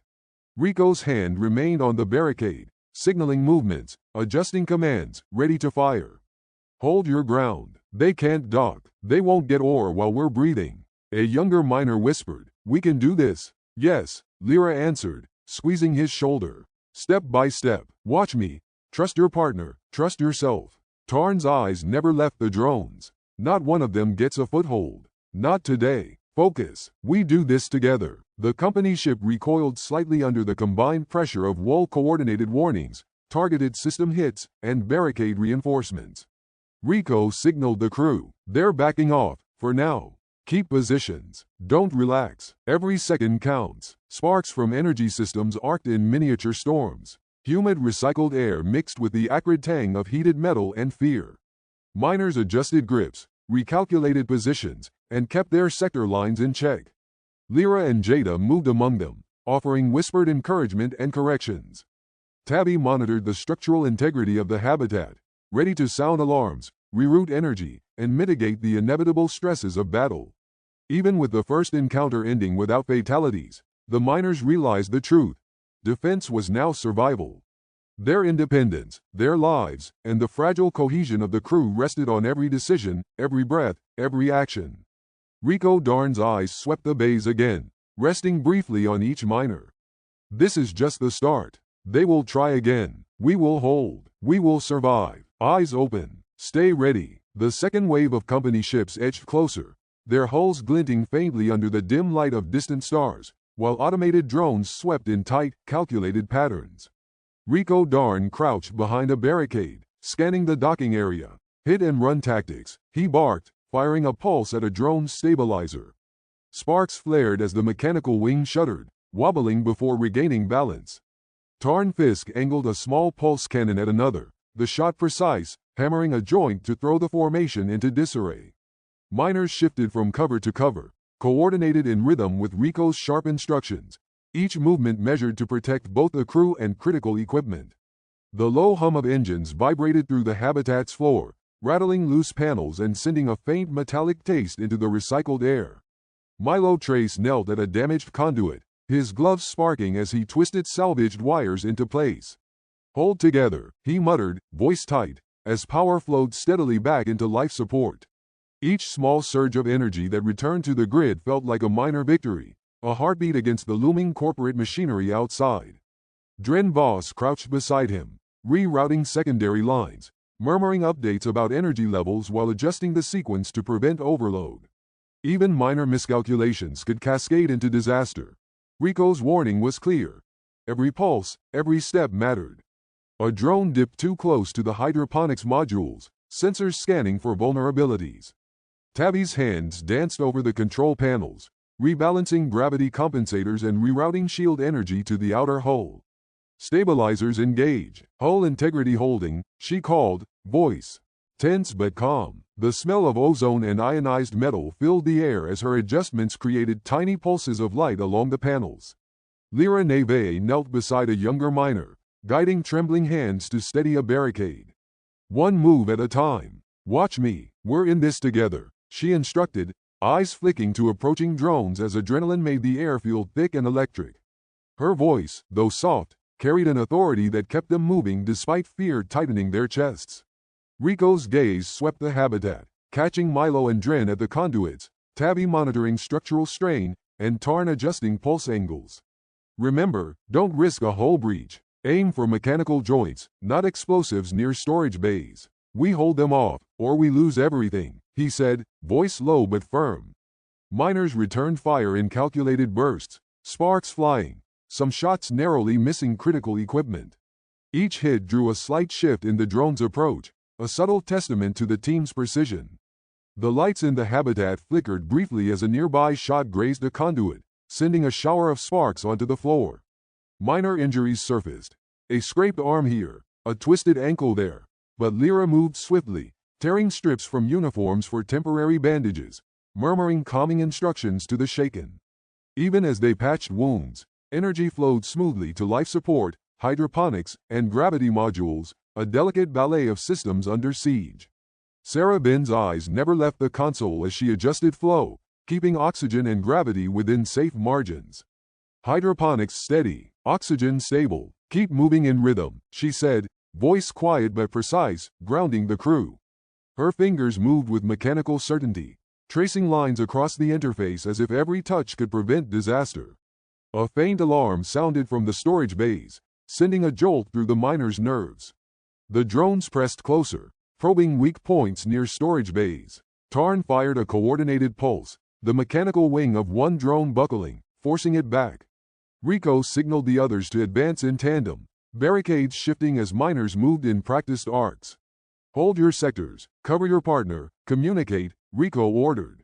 Rico's hand remained on the barricade, signaling movements, adjusting commands, ready to fire. Hold your ground. They can't dock. They won't get ore while we're breathing. A younger miner whispered, we can do this. Yes, Lyra answered, squeezing his shoulder. Step by step. Watch me. Trust your partner. Trust yourself. Tarn's eyes never left the drones. Not one of them gets a foothold. Not today. Focus. We do this together. The company ship recoiled slightly under the combined pressure of well-coordinated warnings, targeted system hits, and barricade reinforcements. Rico signaled the crew. They're backing off, for now. Keep positions. Don't relax. Every second counts. Sparks from energy systems arced in miniature storms. Humid recycled air mixed with the acrid tang of heated metal and fear. Miners adjusted grips, recalculated positions, and kept their sector lines in check. Lyra and Jada moved among them, offering whispered encouragement and corrections. Tabby monitored the structural integrity of the habitat, ready to sound alarms, reroute energy, and mitigate the inevitable stresses of battle. Even with the first encounter ending without fatalities, the miners realized the truth. Defense was now survival. Their independence, their lives, and the fragile cohesion of the crew rested on every decision, every breath, every action. Rico Darn's eyes swept the bays again, resting briefly on each miner. This is just the start. They will try again. We will hold. We will survive. Eyes open. Stay ready. The second wave of company ships edged closer, their hulls glinting faintly under the dim light of distant stars, while automated drones swept in tight, calculated patterns. Rico Darn crouched behind a barricade, scanning the docking area. Hit and run tactics, he barked, firing a pulse at a drone's stabilizer. Sparks flared as the mechanical wing shuddered, wobbling before regaining balance. Tarn Fisk angled a small pulse cannon at another, the shot precise, hammering a joint to throw the formation into disarray. Miners shifted from cover to cover, coordinated in rhythm with Rico's sharp instructions, each movement measured to protect both the crew and critical equipment. The low hum of engines vibrated through the habitat's floor, rattling loose panels and sending a faint metallic taste into the recycled air. Milo Trace knelt at a damaged conduit, his gloves sparking as he twisted salvaged wires into place. "Hold together," he muttered, voice tight, as power flowed steadily back into life support. Each small surge of energy that returned to the grid felt like a minor victory, a heartbeat against the looming corporate machinery outside. Dren Voss crouched beside him, rerouting secondary lines, murmuring updates about energy levels while adjusting the sequence to prevent overload. Even minor miscalculations could cascade into disaster. Rico's warning was clear. Every pulse, every step mattered. A drone dipped too close to the hydroponics modules, sensors scanning for vulnerabilities. Tabby's hands danced over the control panels, rebalancing gravity compensators and rerouting shield energy to the outer hull. "Stabilizers engage. Hull integrity holding," she called, voice tense but calm. The smell of ozone and ionized metal filled the air as her adjustments created tiny pulses of light along the panels. Lyra Neve knelt beside a younger miner, guiding trembling hands to steady a barricade. "One move at a time. Watch me, we're in this together," she instructed, eyes flicking to approaching drones as adrenaline made the air feel thick and electric. Her voice, though soft, carried an authority that kept them moving despite fear tightening their chests. Rico's gaze swept the habitat, catching Milo and Dren at the conduits, Tabby monitoring structural strain, and Tarn adjusting pulse angles. "Remember, don't risk a hull breach. Aim for mechanical joints, not explosives near storage bays. We hold them off, or we lose everything," he said, voice low but firm. Miners returned fire in calculated bursts, sparks flying, some shots narrowly missing critical equipment. Each hit drew a slight shift in the drone's approach, a subtle testament to the team's precision. The lights in the habitat flickered briefly as a nearby shot grazed a conduit, sending a shower of sparks onto the floor. Minor injuries surfaced. A scraped arm here, a twisted ankle there, but Lyra moved swiftly, tearing strips from uniforms for temporary bandages, murmuring calming instructions to the shaken. Even as they patched wounds, energy flowed smoothly to life support, hydroponics, and gravity modules, a delicate ballet of systems under siege. Sarah Ben's eyes never left the console as she adjusted flow, keeping oxygen and gravity within safe margins. "Hydroponics steady, oxygen stable, keep moving in rhythm," she said, voice quiet but precise, grounding the crew. Her fingers moved with mechanical certainty, tracing lines across the interface as if every touch could prevent disaster. A faint alarm sounded from the storage bays, sending a jolt through the miners' nerves. The drones pressed closer, probing weak points near storage bays. Tarn fired a coordinated pulse, the mechanical wing of one drone buckling, forcing it back. Rico signaled the others to advance in tandem, barricades shifting as miners moved in practiced arcs. "Hold your sectors, cover your partner, communicate," Rico ordered.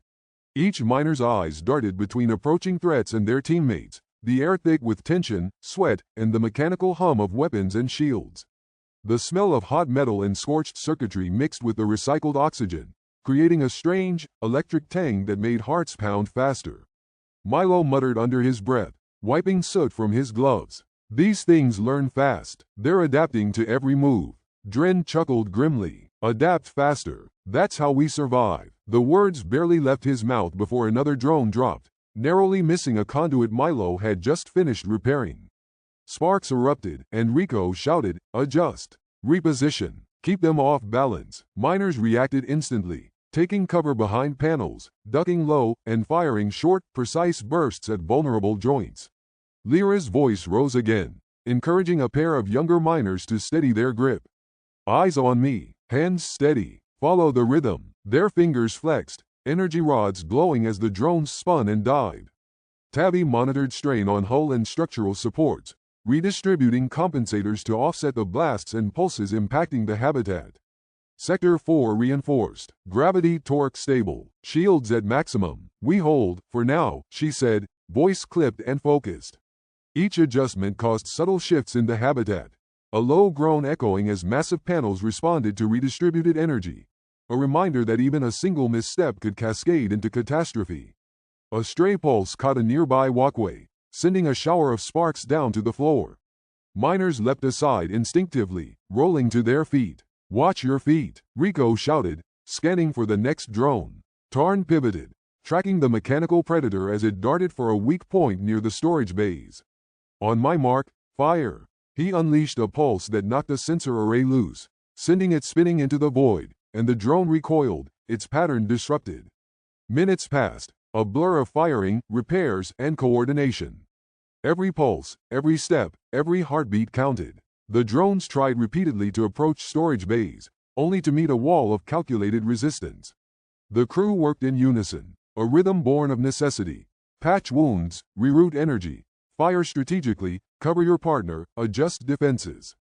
Each miner's eyes darted between approaching threats and their teammates, the air thick with tension, sweat, and the mechanical hum of weapons and shields. The smell of hot metal and scorched circuitry mixed with the recycled oxygen, creating a strange, electric tang that made hearts pound faster. Milo muttered under his breath, wiping soot from his gloves. "These things learn fast. They're adapting to every move." Dren chuckled grimly. "Adapt faster. That's how we survive." The words barely left his mouth before another drone dropped, narrowly missing a conduit Milo had just finished repairing. Sparks erupted, and Rico shouted, "Adjust. Reposition. Keep them off balance." Miners reacted instantly, taking cover behind panels, ducking low, and firing short, precise bursts at vulnerable joints. Lyra's voice rose again, encouraging a pair of younger miners to steady their grip. "Eyes on me, hands steady, follow the rhythm." Their fingers flexed, energy rods glowing as the drones spun and dived. Tabby monitored strain on hull and structural supports, redistributing compensators to offset the blasts and pulses impacting the habitat. Sector 4 reinforced, gravity torque stable, shields at maximum. "We hold, for now," she said, voice clipped and focused. Each adjustment caused subtle shifts in the habitat, a low groan echoing as massive panels responded to redistributed energy, a reminder that even a single misstep could cascade into catastrophe. A stray pulse caught a nearby walkway, sending a shower of sparks down to the floor. Miners leapt aside instinctively, rolling to their feet. "Watch your feet," Rico shouted, scanning for the next drone. Tarn pivoted, tracking the mechanical predator as it darted for a weak point near the storage bays. "On my mark, fire!" He unleashed a pulse that knocked a sensor array loose, sending it spinning into the void, and the drone recoiled, its pattern disrupted. Minutes passed, a blur of firing, repairs, and coordination. Every pulse, every step, every heartbeat counted. The drones tried repeatedly to approach storage bays, only to meet a wall of calculated resistance. The crew worked in unison, a rhythm born of necessity. Patch wounds, reroute energy, fire strategically, cover your partner, adjust defenses.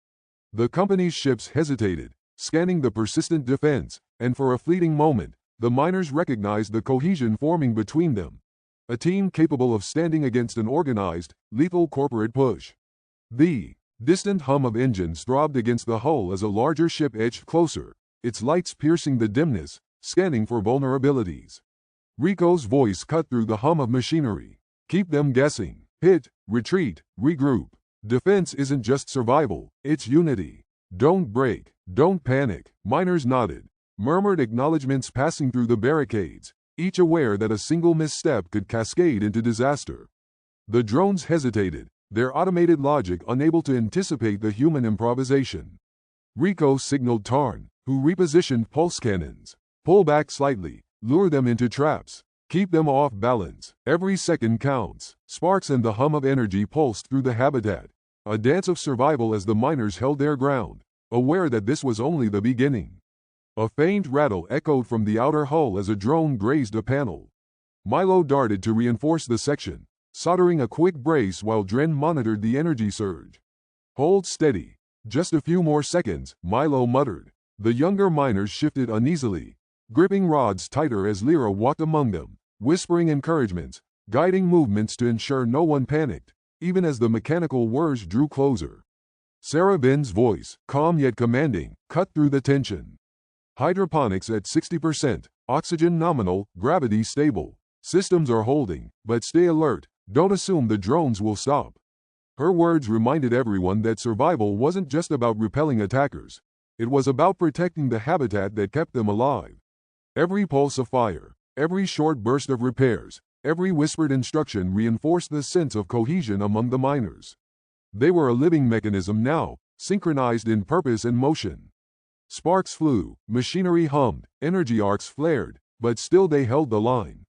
The company's ships hesitated, scanning the persistent defense, and for a fleeting moment, the miners recognized the cohesion forming between them. A team capable of standing against an organized, lethal corporate push. The distant hum of engines throbbed against the hull as a larger ship edged closer, its lights piercing the dimness, scanning for vulnerabilities. Rico's voice cut through the hum of machinery. "Keep them guessing. Hit, retreat, regroup. Defense isn't just survival, it's unity. Don't break, don't panic." Miners nodded, murmured acknowledgments passing through the barricades, each aware that a single misstep could cascade into disaster. The drones hesitated, their automated logic unable to anticipate the human improvisation. Rico signaled Tarn, who repositioned pulse cannons. "Pull back slightly, lure them into traps, keep them off balance. Every second counts." Sparks and the hum of energy pulsed through the habitat, a dance of survival as the miners held their ground, aware that this was only the beginning. A faint rattle echoed from the outer hull as a drone grazed a panel. Milo darted to reinforce the section, soldering a quick brace while Dren monitored the energy surge. "Hold steady. Just a few more seconds," Milo muttered. The younger miners shifted uneasily, gripping rods tighter as Lyra walked among them, whispering encouragements, guiding movements to ensure no one panicked, even as the mechanical whirs drew closer. Sarah Ben's voice, calm yet commanding, cut through the tension. "Hydroponics at 60%, oxygen nominal, gravity stable. Systems are holding, but stay alert, don't assume the drones will stop." Her words reminded everyone that survival wasn't just about repelling attackers. It was about protecting the habitat that kept them alive. Every pulse of fire, every short burst of repairs, every whispered instruction reinforced the sense of cohesion among the miners. They were a living mechanism now, synchronized in purpose and motion. Sparks flew, machinery hummed, energy arcs flared, but still they held the line.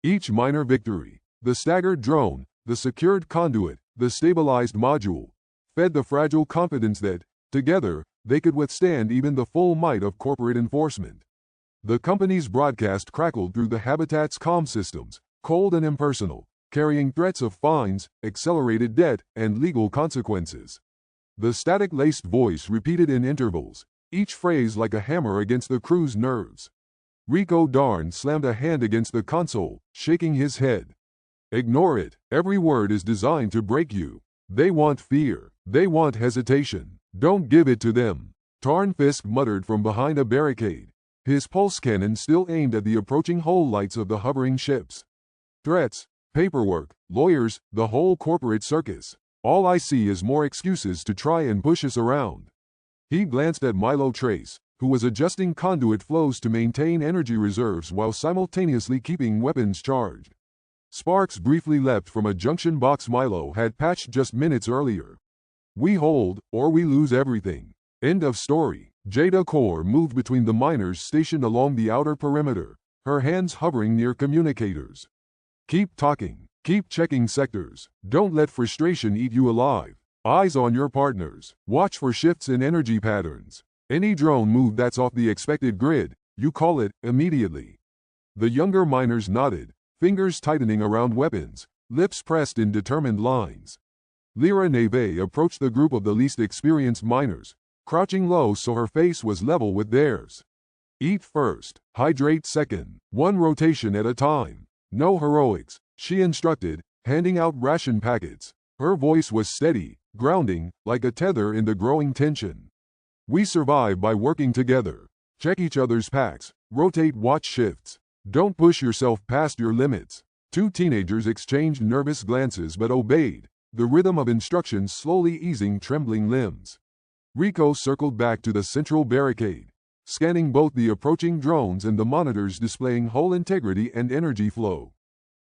Each minor victory, the staggered drone, the secured conduit, the stabilized module, fed the fragile confidence that, together, they could withstand even the full might of corporate enforcement. The company's broadcast crackled through the habitat's comm systems, cold and impersonal, carrying threats of fines, accelerated debt, and legal consequences. The static-laced voice repeated in intervals, each phrase like a hammer against the crew's nerves. Rico Darn slammed a hand against the console, shaking his head. "Ignore it. Every word is designed to break you. They want fear. They want hesitation. Don't give it to them." Tarn Fisk muttered from behind a barricade, his pulse cannon still aimed at the approaching hull lights of the hovering ships. "Threats, paperwork, lawyers, the whole corporate circus. All I see is more excuses to try and push us around." He glanced at Milo Trace, who was adjusting conduit flows to maintain energy reserves while simultaneously keeping weapons charged. Sparks briefly leapt from a junction box Milo had patched just minutes earlier. "We hold, or we lose everything. End of story." Jada Core moved between the miners stationed along the outer perimeter, her hands hovering near communicators. "Keep talking. Keep checking sectors. Don't let frustration eat you alive. Eyes on your partners. Watch for shifts in energy patterns. Any drone move that's off the expected grid, you call it immediately." The younger miners nodded, fingers tightening around weapons, lips pressed in determined lines. Lyra Neve approached the group of the least experienced miners, crouching low so her face was level with theirs. "Eat first, hydrate second, one rotation at a time. No heroics," she instructed, handing out ration packets. Her voice was steady, grounding, like a tether in the growing tension. "We survive by working together. Check each other's packs, rotate watch shifts. Don't push yourself past your limits." Two teenagers exchanged nervous glances but obeyed, the rhythm of instructions slowly easing trembling limbs. Rico circled back to the central barricade, scanning both the approaching drones and the monitors displaying hull integrity and energy flow.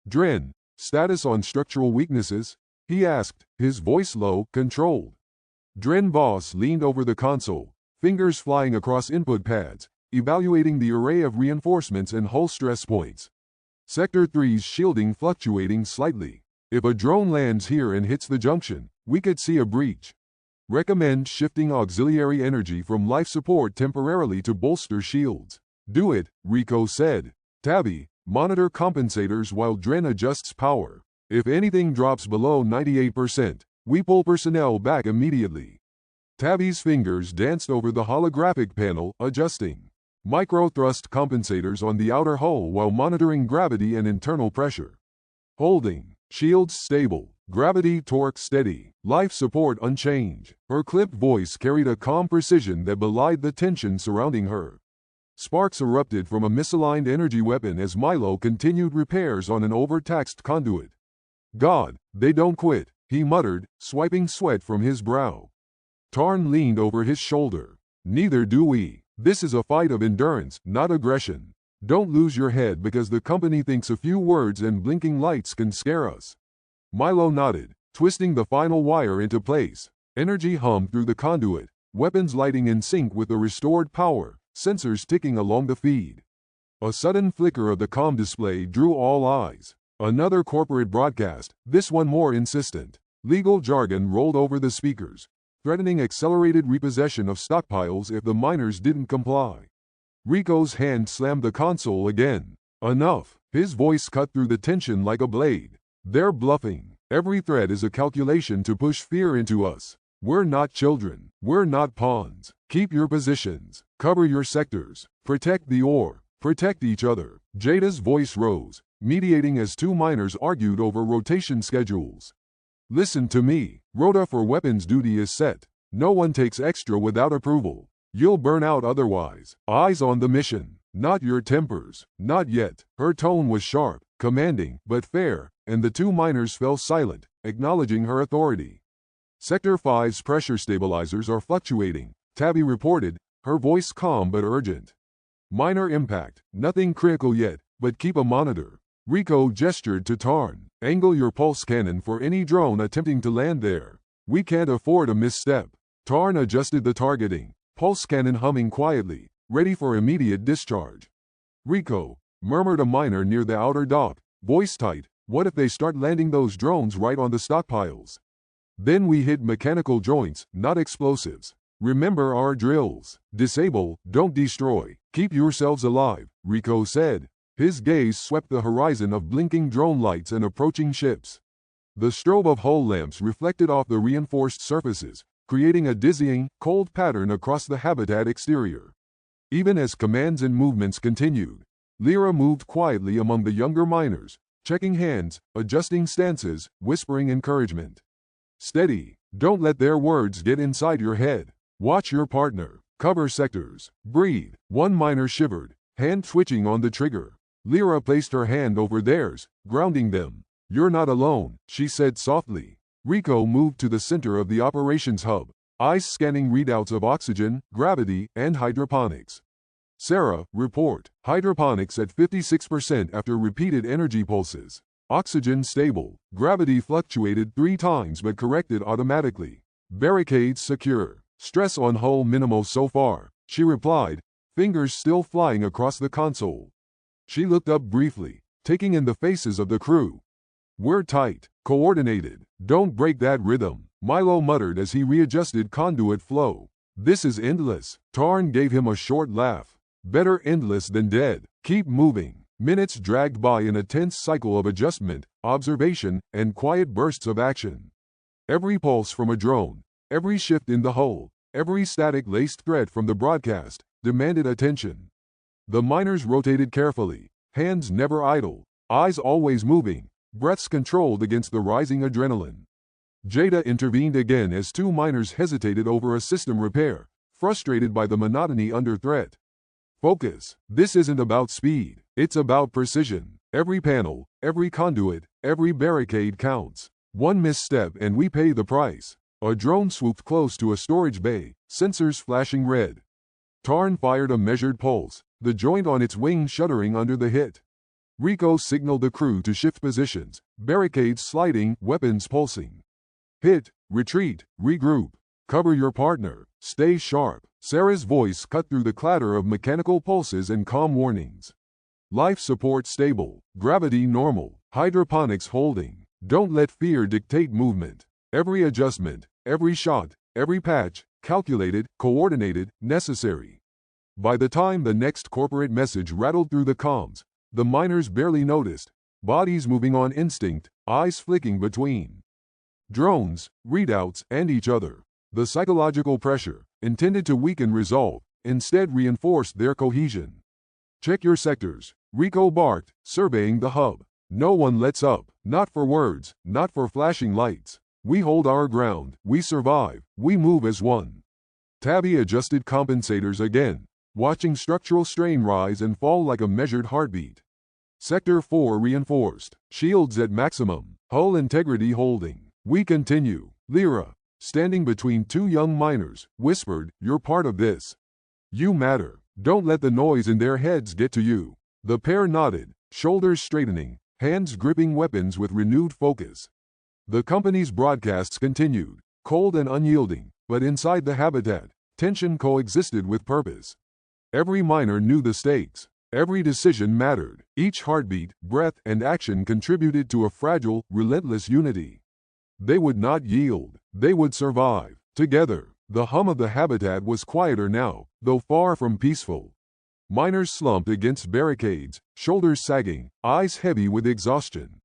"Dren, status on structural weaknesses?" he asked, his voice low, controlled. Dren Boss leaned over the console, fingers flying across input pads, evaluating the array of reinforcements and hull stress points. Sector 3's shielding fluctuating slightly. If a drone lands here and hits the junction, we could see a breach. Recommend shifting auxiliary energy from life support temporarily to bolster shields. Do it, Rico said. Tabby, monitor compensators while Dren adjusts power. If anything drops below 98%, we pull personnel back immediately. Tabby's fingers danced over the holographic panel, adjusting micro-thrust compensators on the outer hull while monitoring gravity and internal pressure. Holding. Shields stable. Gravity torque steady. Life support unchanged. Her clipped voice carried a calm precision that belied the tension surrounding her. Sparks erupted from a misaligned energy weapon as Milo continued repairs on an overtaxed conduit. "God, they don't quit," he muttered, swiping sweat from his brow. Tarn leaned over his shoulder. "Neither do we. This is a fight of endurance, not aggression. Don't lose your head because the company thinks a few words and blinking lights can scare us." Milo nodded, twisting the final wire into place. Energy hummed through the conduit, weapons lighting in sync with the restored power, sensors ticking along the feed. A sudden flicker of the comm display drew all eyes. Another corporate broadcast, this one more insistent. Legal jargon rolled over the speakers, threatening accelerated repossession of stockpiles if the miners didn't comply. Rico's hand slammed the console again. "Enough." His voice cut through the tension like a blade. "They're bluffing. Every threat is a calculation to push fear into us. We're not children. We're not pawns. Keep your positions. Cover your sectors. Protect the ore. Protect each other." Jada's voice rose, mediating as two miners argued over rotation schedules. "Listen to me. Rota for weapons duty is set. No one takes extra without approval. You'll burn out otherwise. Eyes on the mission. Not your tempers. Not yet." Her tone was sharp, commanding, but fair, and the two miners fell silent, acknowledging her authority. "Sector 5's pressure stabilizers are fluctuating," Tabby reported, her voice calm but urgent. "Minor impact. Nothing critical yet, but keep a monitor." Rico gestured to Tarn. "Angle your pulse cannon for any drone attempting to land there. We can't afford a misstep." Tarn adjusted the targeting, pulse cannon humming quietly, ready for immediate discharge. "Rico," murmured a miner near the outer dock, voice tight, "what if they start landing those drones right on the stockpiles? Then we hit mechanical joints, not explosives. Remember our drills. Disable, don't destroy. Keep yourselves alive," Rico said. His gaze swept the horizon of blinking drone lights and approaching ships. The strobe of hull lamps reflected off the reinforced surfaces, creating a dizzying, cold pattern across the habitat exterior. Even as commands and movements continued, Lyra moved quietly among the younger miners, checking hands, adjusting stances, whispering encouragement. "Steady. Don't let their words get inside your head. Watch your partner. Cover sectors. Breathe." One miner shivered, hand twitching on the trigger. Lyra placed her hand over theirs, grounding them. "You're not alone," she said softly. Rico moved to the center of the operations hub, eyes scanning readouts of oxygen, gravity, and hydroponics. "Sarah, report. Hydroponics at 56% after repeated energy pulses. Oxygen stable. Gravity fluctuated 3 times but corrected automatically. Barricades secure. Stress on hull minimal so far," she replied, fingers still flying across the console. She looked up briefly, taking in the faces of the crew. "We're tight. Coordinated. Don't break that rhythm," Milo muttered as he readjusted conduit flow. "This is endless." Tarn gave him a short laugh. "Better endless than dead. Keep moving." Minutes dragged by in a tense cycle of adjustment, observation, and quiet bursts of action. Every pulse from a drone, every shift in the hull, every static-laced threat from the broadcast, demanded attention. The miners rotated carefully, hands never idle, eyes always moving, breaths controlled against the rising adrenaline. Jada intervened again as two miners hesitated over a system repair, frustrated by the monotony under threat. "Focus. This isn't about speed. It's about precision. Every panel, every conduit, every barricade counts. One misstep and we pay the price. A drone swooped close to a storage bay, sensors flashing red. Tarn fired a measured pulse, the joint on its wing shuddering under the hit. Rico signaled the crew to shift positions, barricades sliding, weapons pulsing. Hit, retreat, regroup. Cover your partner, stay sharp. Sarah's voice cut through the clatter of mechanical pulses and calm warnings. Life support stable, gravity normal, hydroponics holding. Don't let fear dictate movement. Every adjustment, every shot, every patch, calculated, coordinated, necessary. By the time the next corporate message rattled through the comms, the miners barely noticed, bodies moving on instinct, eyes flicking between drones, readouts, and each other. The psychological pressure, intended to weaken resolve, instead reinforced their cohesion. Check your sectors, Rico barked, surveying the hub. No one lets up, not for words, not for flashing lights. We hold our ground, we survive, we move as one. Tabby adjusted compensators again, watching structural strain rise and fall like a measured heartbeat. Sector 4 reinforced, shields at maximum, hull integrity holding. We continue. Lyra, standing between two young miners, whispered, "You're part of this. You matter. Don't let the noise in their heads get to you." The pair nodded, shoulders straightening, hands gripping weapons with renewed focus. The company's broadcasts continued, cold and unyielding, but inside the habitat, tension coexisted with purpose. Every miner knew the stakes. Every decision mattered. Each heartbeat, breath, and action contributed to a fragile, relentless unity. They would not yield. They would survive. Together. The hum of the habitat was quieter now, though far from peaceful. Miners slumped against barricades, shoulders sagging, eyes heavy with exhaustion.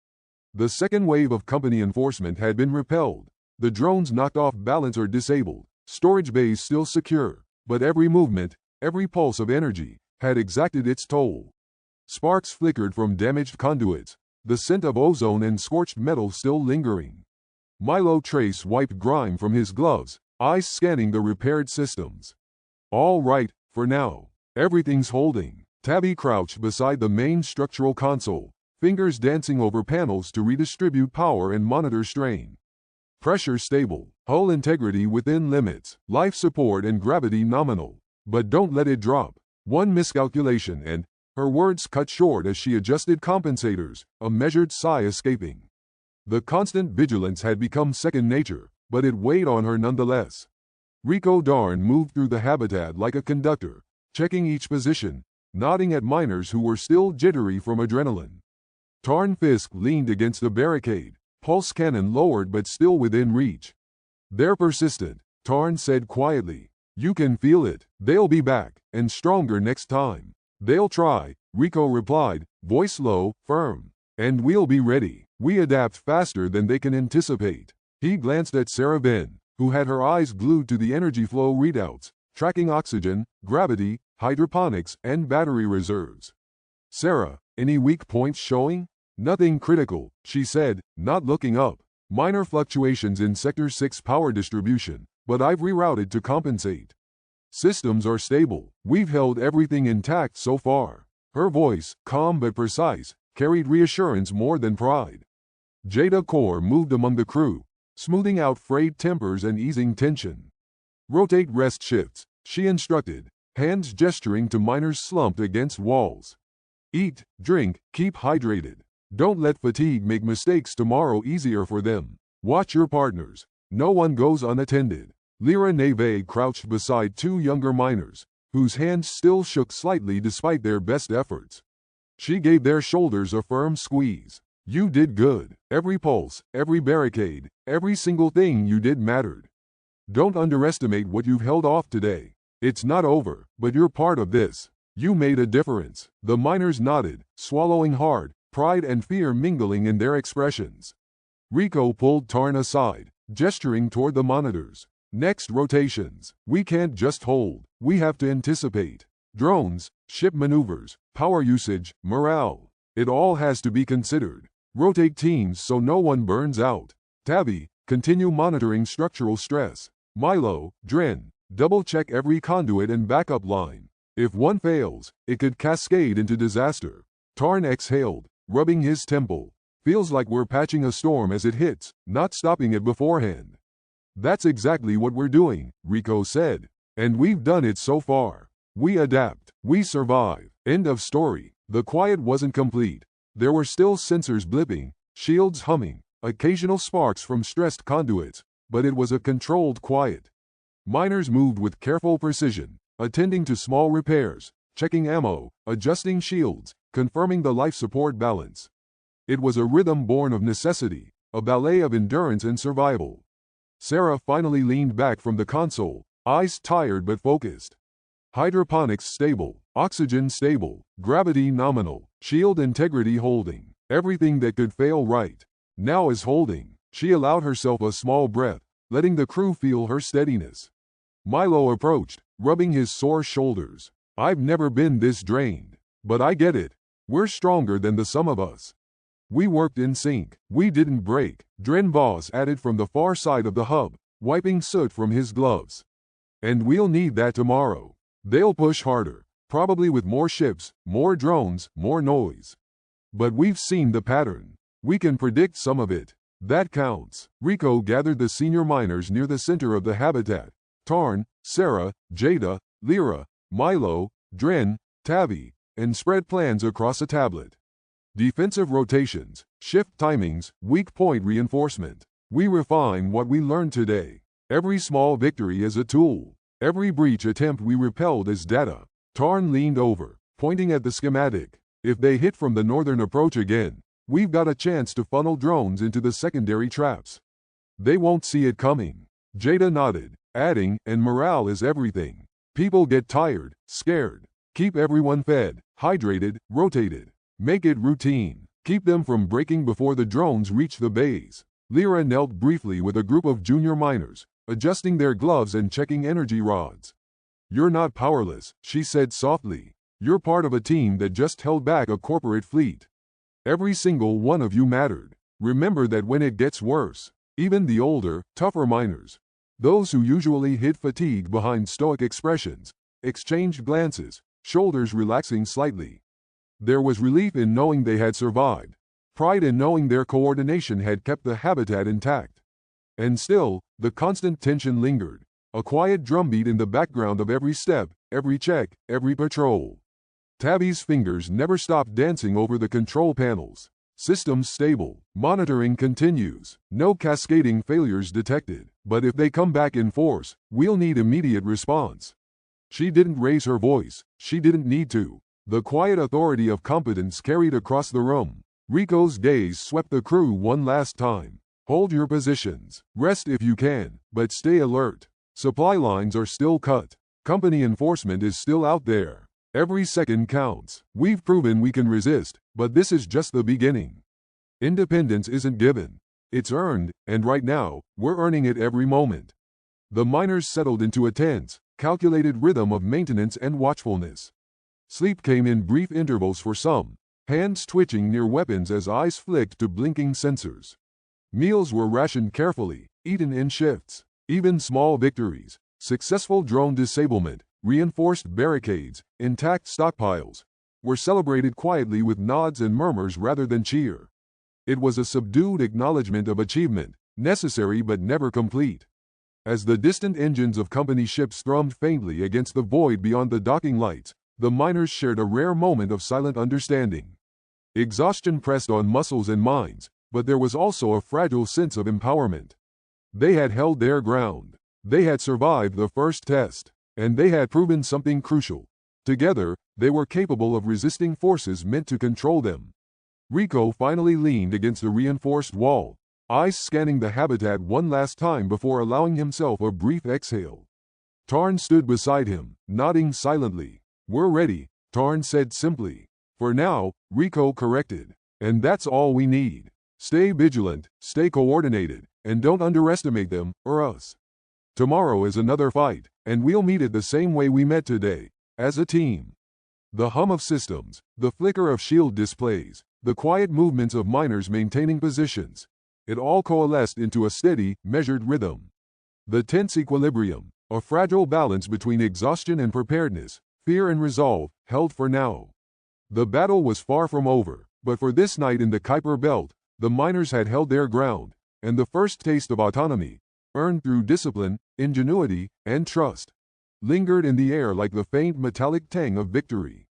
The second wave of company enforcement had been repelled. The drones knocked off balance or disabled, storage bays still secure, but every movement, every pulse of energy, had exacted its toll. Sparks flickered from damaged conduits, the scent of ozone and scorched metal still lingering. Milo Trace wiped grime from his gloves, eyes scanning the repaired systems. All right, for now. Everything's holding. Tabby crouched beside the main structural console, fingers dancing over panels to redistribute power and monitor strain. Pressure stable, hull integrity within limits, life support and gravity nominal. But don't let it drop. One miscalculation and, her words cut short as she adjusted compensators, a measured sigh escaping. The constant vigilance had become second nature, but it weighed on her nonetheless. Rico Darn moved through the habitat like a conductor, checking each position, nodding at miners who were still jittery from adrenaline. Tarn Fisk leaned against a barricade, pulse cannon lowered but still within reach. "They're persistent," Tarn said quietly. "You can feel it. They'll be back, and stronger next time." "They'll try," Rico replied, voice low, firm. "And we'll be ready. We adapt faster than they can anticipate." He glanced at Sarah Ben, who had her eyes glued to the energy flow readouts, tracking oxygen, gravity, hydroponics, and battery reserves. "Sarah, any weak points showing?" "Nothing critical," she said, not looking up. "Minor fluctuations in Sector 6 power distribution, but I've rerouted to compensate. Systems are stable. We've held everything intact so far." Her voice, calm but precise, carried reassurance more than pride. Jada Core moved among the crew, smoothing out frayed tempers and easing tension. "Rotate rest shifts," she instructed, hands gesturing to miners slumped against walls. "Eat, drink, keep hydrated. Don't let fatigue make mistakes tomorrow easier for them. Watch your partners. No one goes unattended." Lyra Neve crouched beside two younger miners, whose hands still shook slightly despite their best efforts. She gave their shoulders a firm squeeze. "You did good. Every pulse, every barricade, every single thing you did mattered. Don't underestimate what you've held off today. It's not over, but you're part of this. You made a difference." The miners nodded, swallowing hard, pride and fear mingling in their expressions. Rico pulled Tarn aside, gesturing toward the monitors. "Next rotations. We can't just hold. We have to anticipate. Drones, ship maneuvers, power usage, morale. It all has to be considered. Rotate teams so no one burns out. Tabby, continue monitoring structural stress. Milo, Dren, double-check every conduit and backup line. If one fails, it could cascade into disaster." Tarn exhaled, rubbing his temple. Feels like we're patching a storm as it hits, not stopping it beforehand. That's exactly what we're doing, Rico said. And we've done it so far. We adapt. We survive. End of story. The quiet wasn't complete. There were still sensors blipping, shields humming, occasional sparks from stressed conduits, but it was a controlled quiet. Miners moved with careful precision, attending to small repairs, checking ammo, adjusting shields, confirming the life support balance. It was a rhythm born of necessity, a ballet of endurance and survival. Sarah finally leaned back from the console, eyes tired but focused. Hydroponics stable, oxygen stable, gravity nominal, shield integrity holding. Everything that could fail right now is holding. She allowed herself a small breath, letting the crew feel her steadiness. Milo approached, rubbing his sore shoulders. I've never been this drained. But I get it. We're stronger than the sum of us. We worked in sync. We didn't break, Dren Voss added from the far side of the hub, wiping soot from his gloves. And we'll need that tomorrow. They'll push harder, probably with more ships, more drones, more noise. But we've seen the pattern. We can predict some of it. That counts. Rico gathered the senior miners near the center of the habitat. Tarn, Sarah, Jada, Lyra, Milo, Dren, Tavi, and spread plans across a tablet. Defensive rotations, shift timings, weak point reinforcement. We refine what we learned today. Every small victory is a tool. Every breach attempt we repelled is data. Tarn leaned over, pointing at the schematic. If they hit from the northern approach again, we've got a chance to funnel drones into the secondary traps. They won't see it coming. Jada nodded, adding, and morale is everything. People get tired, scared. Keep everyone fed, hydrated, rotated. Make it routine. Keep them from breaking before the drones reach the bays. Lyra knelt briefly with a group of junior miners, adjusting their gloves and checking energy rods. You're not powerless, she said softly. You're part of a team that just held back a corporate fleet. Every single one of you mattered. Remember that when it gets worse, even the older, tougher miners, those who usually hid fatigue behind stoic expressions, exchanged glances, shoulders relaxing slightly. There was relief in knowing they had survived, pride in knowing their coordination had kept the habitat intact. And still, the constant tension lingered, a quiet drumbeat in the background of every step, every check, every patrol. Tavi's fingers never stopped dancing over the control panels. Systems stable. Monitoring continues. No cascading failures detected. But if they come back in force, we'll need immediate response. She didn't raise her voice. She didn't need to. The quiet authority of competence carried across the room. Rico's gaze swept the crew one last time. Hold your positions. Rest if you can, but stay alert. Supply lines are still cut. Company enforcement is still out there. Every second counts. We've proven we can resist, but this is just the beginning. Independence isn't given. It's earned, and right now, we're earning it every moment. The miners settled into a tense, calculated rhythm of maintenance and watchfulness. Sleep came in brief intervals for some, hands twitching near weapons as eyes flicked to blinking sensors. Meals were rationed carefully, eaten in shifts. Even small victories, successful drone disablement, reinforced barricades, intact stockpiles, were celebrated quietly with nods and murmurs rather than cheer. It was a subdued acknowledgement of achievement, necessary but never complete. As the distant engines of company ships thrummed faintly against the void beyond the docking lights, the miners shared a rare moment of silent understanding. Exhaustion pressed on muscles and minds, but there was also a fragile sense of empowerment. They had held their ground. They had survived the first test. And they had proven something crucial. Together, they were capable of resisting forces meant to control them. Rico finally leaned against the reinforced wall, eyes scanning the habitat one last time before allowing himself a brief exhale. Tarn stood beside him, nodding silently. We're ready, Tarn said simply. For now, Rico corrected. And that's all we need. Stay vigilant, stay coordinated, and don't underestimate them, or us. Tomorrow is another fight, and we'll meet it the same way we met today, as a team. The hum of systems, the flicker of shield displays, the quiet movements of miners maintaining positions, it all coalesced into a steady, measured rhythm. The tense equilibrium, a fragile balance between exhaustion and preparedness, fear and resolve, held for now. The battle was far from over, but for this night in the Kuiper Belt, the miners had held their ground, and the first taste of autonomy, earned through discipline, ingenuity, and trust, lingered in the air like the faint metallic tang of victory.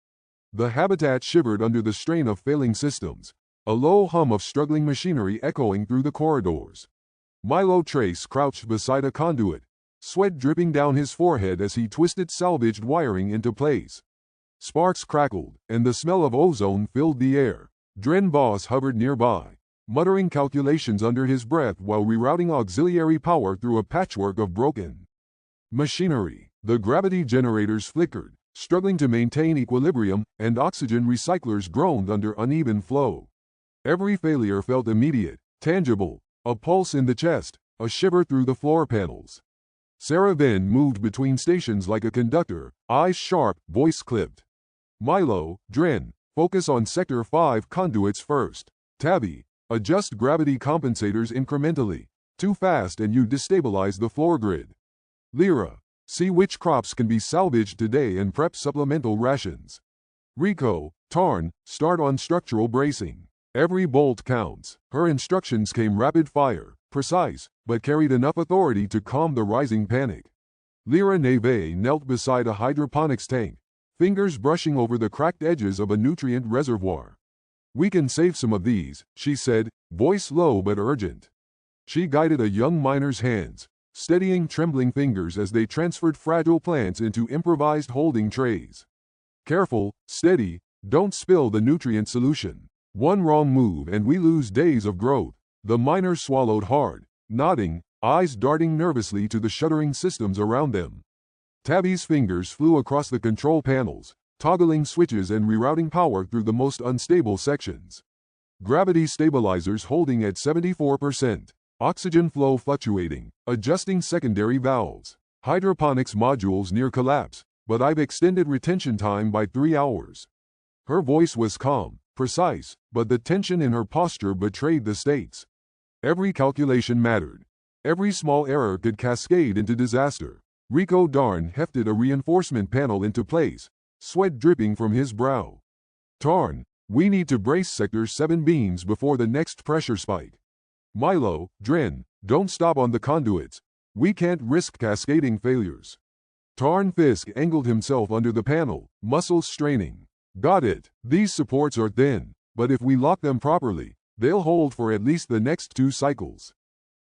The habitat shivered under the strain of failing systems, a low hum of struggling machinery echoing through the corridors. Milo Trace crouched beside a conduit, sweat dripping down his forehead as he twisted salvaged wiring into place. Sparks crackled, and the smell of ozone filled the air. Dren Boss hovered nearby, muttering calculations under his breath while rerouting auxiliary power through a patchwork of broken machinery. The gravity generators flickered, struggling to maintain equilibrium, and oxygen recyclers groaned under uneven flow. Every failure felt immediate, tangible, a pulse in the chest, a shiver through the floor panels. Sarah then moved between stations like a conductor, eyes sharp, voice clipped. Milo, Dren, focus on Sector 5 conduits first. Tabby, adjust gravity compensators incrementally. Too fast and you destabilize the floor grid. Lyra, see which crops can be salvaged today and prep supplemental rations. Rico, Tarn, start on structural bracing. Every bolt counts. Her instructions came rapid fire, precise, but carried enough authority to calm the rising panic. Lyra Neve knelt beside a hydroponics tank, fingers brushing over the cracked edges of a nutrient reservoir. We can save some of these, she said, voice low but urgent. She guided a young miner's hands, steadying trembling fingers as they transferred fragile plants into improvised holding trays. Careful, steady, don't spill the nutrient solution. One wrong move and we lose days of growth. The miner swallowed hard, nodding, eyes darting nervously to the shuddering systems around them. Tabby's fingers flew across the control panels, toggling switches and rerouting power through the most unstable sections. Gravity stabilizers holding at 74%, oxygen flow fluctuating, adjusting secondary valves. Hydroponics modules near collapse, but I've extended retention time by 3 hours. Her voice was calm, precise, but the tension in her posture betrayed the stakes. Every calculation mattered. Every small error could cascade into disaster. Rico Darn hefted a reinforcement panel into place, sweat dripping from his brow. Tarn, we need to brace Sector 7 beams before the next pressure spike. Milo, Dren, don't stop on the conduits. We can't risk cascading failures. Tarn Fisk angled himself under the panel, muscles straining. Got it. These supports are thin, but if we lock them properly, they'll hold for at least the next 2 cycles.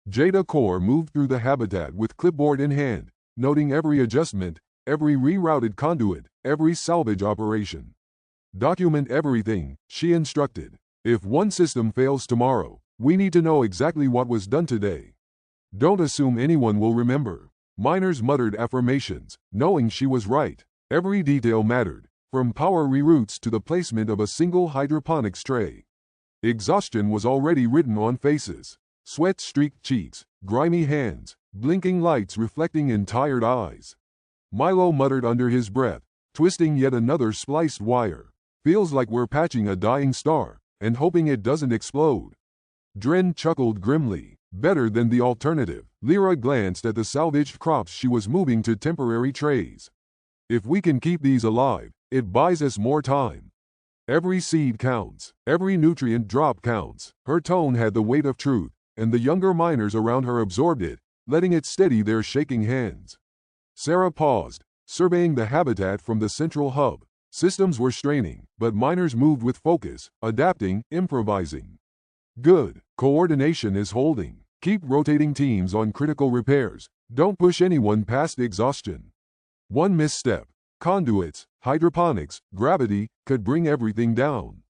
Jada Core moved through the habitat with clipboard in hand, noting every adjustment, every rerouted conduit, every salvage operation. Document everything, she instructed. If one system fails tomorrow, we need to know exactly what was done today. Don't assume anyone will remember. Miners muttered affirmations, knowing she was right. Every detail mattered, from power reroutes to the placement of a single hydroponics tray. Exhaustion was already written on faces. Sweat-streaked cheeks, grimy hands, blinking lights reflecting in tired eyes. Milo muttered under his breath, twisting yet another spliced wire. Feels like we're patching a dying star, and hoping it doesn't explode. Dren chuckled grimly. Better than the alternative. Lyra glanced at the salvaged crops she was moving to temporary trays. If we can keep these alive, it buys us more time. Every seed counts. Every nutrient drop counts. Her tone had the weight of truth, and the younger miners around her absorbed it, letting it steady their shaking hands. Sarah paused, surveying the habitat from the central hub. Systems were straining, but miners moved with focus, adapting, improvising. Good. Coordination is holding. Keep rotating teams on critical repairs. Don't push anyone past exhaustion. One misstep. Conduits, hydroponics, gravity, could bring everything down.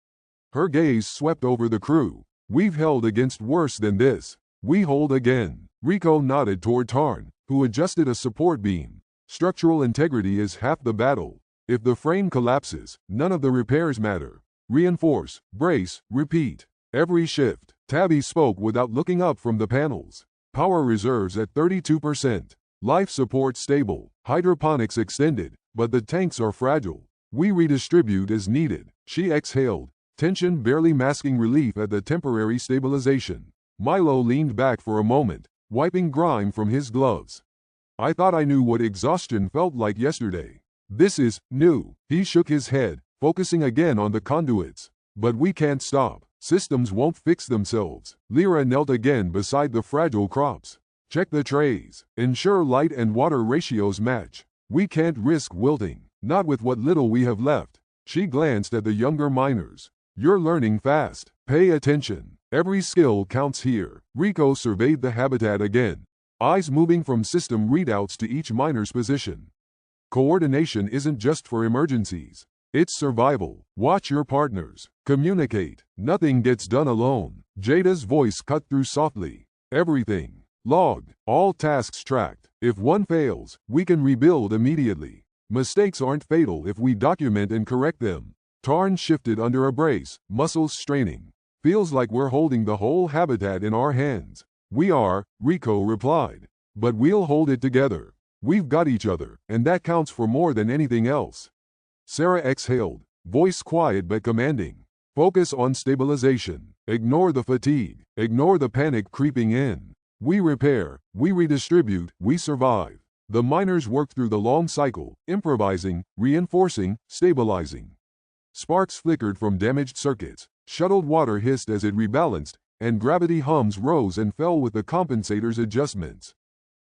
Her gaze swept over the crew. We've held against worse than this. We hold again. Rico nodded toward Tarn, who adjusted a support beam. Structural integrity is half the battle. If the frame collapses, none of the repairs matter. Reinforce, brace, repeat. Every shift. Tabby spoke without looking up from the panels. Power reserves at 32%. Life support stable. Hydroponics extended, but the tanks are fragile. We redistribute as needed. She exhaled, tension barely masking relief at the temporary stabilization. Milo leaned back for a moment, wiping grime from his gloves. I thought I knew what exhaustion felt like yesterday. This is new. He shook his head, focusing again on the conduits. But we can't stop. Systems won't fix themselves. Lyra knelt again beside the fragile crops. Check the trays. Ensure light and water ratios match. We can't risk wilting, not with what little we have left. She glanced at the younger miners. You're learning fast. Pay attention. Every skill counts here. Rico surveyed the habitat again, eyes moving from system readouts to each miner's position. Coordination isn't just for emergencies. It's survival. Watch your partners. Communicate. Nothing gets done alone. Jada's voice cut through softly. Everything logged. All tasks tracked. If one fails, we can rebuild immediately. Mistakes aren't fatal if we document and correct them. Tarn shifted under a brace, muscles straining. Feels like we're holding the whole habitat in our hands. We are, Rico replied. But we'll hold it together. We've got each other, and that counts for more than anything else. Sarah exhaled, voice quiet but commanding. Focus on stabilization. Ignore the fatigue. Ignore the panic creeping in. We repair, we redistribute, we survive. The miners worked through the long cycle, improvising, reinforcing, stabilizing. Sparks flickered from damaged circuits. Shuttled water hissed as it rebalanced, and gravity hums rose and fell with the compensator's adjustments.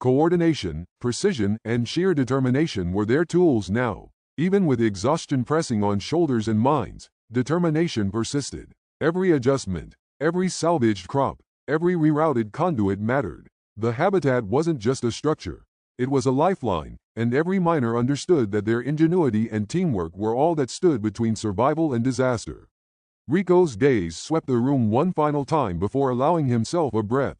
Coordination, precision, and sheer determination were their tools now. Even with exhaustion pressing on shoulders and minds, determination persisted. Every adjustment, every salvaged crop, every rerouted conduit mattered. The habitat wasn't just a structure. It was a lifeline, and every miner understood that their ingenuity and teamwork were all that stood between survival and disaster. Rico's gaze swept the room one final time before allowing himself a breath.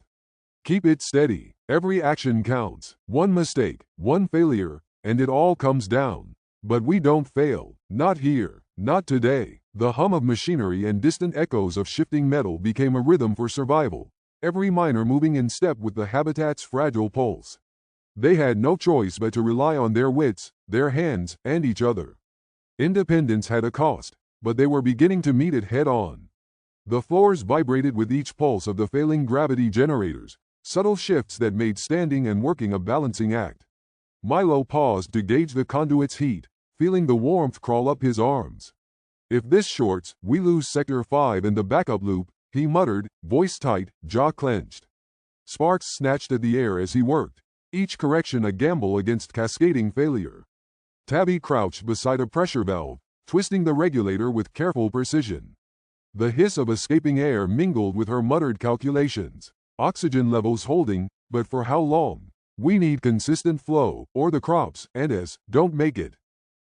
Keep it steady. Every action counts. One mistake, one failure, and it all comes down. But we don't fail. Not here. Not today. The hum of machinery and distant echoes of shifting metal became a rhythm for survival, every miner moving in step with the habitat's fragile pulse. They had no choice but to rely on their wits, their hands, and each other. Independence had a cost, but they were beginning to meet it head-on. The floors vibrated with each pulse of the failing gravity generators, subtle shifts that made standing and working a balancing act. Milo paused to gauge the conduit's heat, feeling the warmth crawl up his arms. If this shorts, we lose Sector 5 and the backup loop, he muttered, voice tight, jaw clenched. Sparks snatched at the air as he worked, each correction a gamble against cascading failure. Tabby crouched beside a pressure valve, twisting the regulator with careful precision. The hiss of escaping air mingled with her muttered calculations. Oxygen levels holding, but for how long? We need consistent flow, or the crops, and don't make it.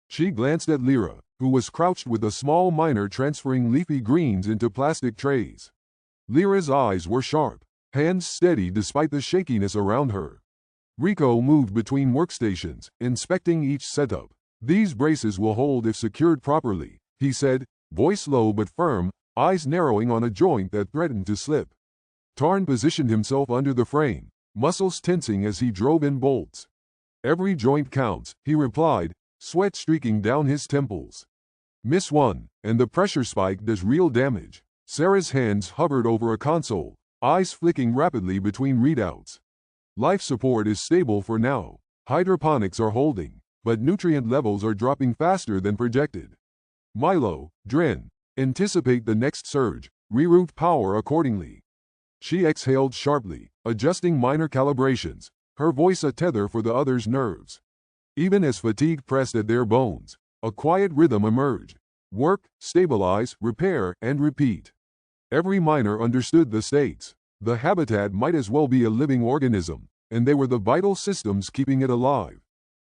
She glanced at Lyra, who was crouched with a small miner transferring leafy greens into plastic trays. Lyra's eyes were sharp, hands steady despite the shakiness around her. Rico moved between workstations, inspecting each setup. These braces will hold if secured properly, he said, voice low but firm, eyes narrowing on a joint that threatened to slip. Tarn positioned himself under the frame, muscles tensing as he drove in bolts. Every joint counts, he replied, sweat streaking down his temples. Miss one, and the pressure spike does real damage. Sarah's hands hovered over a console, eyes flicking rapidly between readouts. Life support is stable for now. Hydroponics are holding, but nutrient levels are dropping faster than projected. Milo, Dren, anticipate the next surge, reroute power accordingly. She exhaled sharply, adjusting minor calibrations, her voice a tether for the others' nerves. Even as fatigue pressed at their bones, a quiet rhythm emerged. Work, stabilize, repair, and repeat. Every miner understood the stakes. The habitat might as well be a living organism, and they were the vital systems keeping it alive.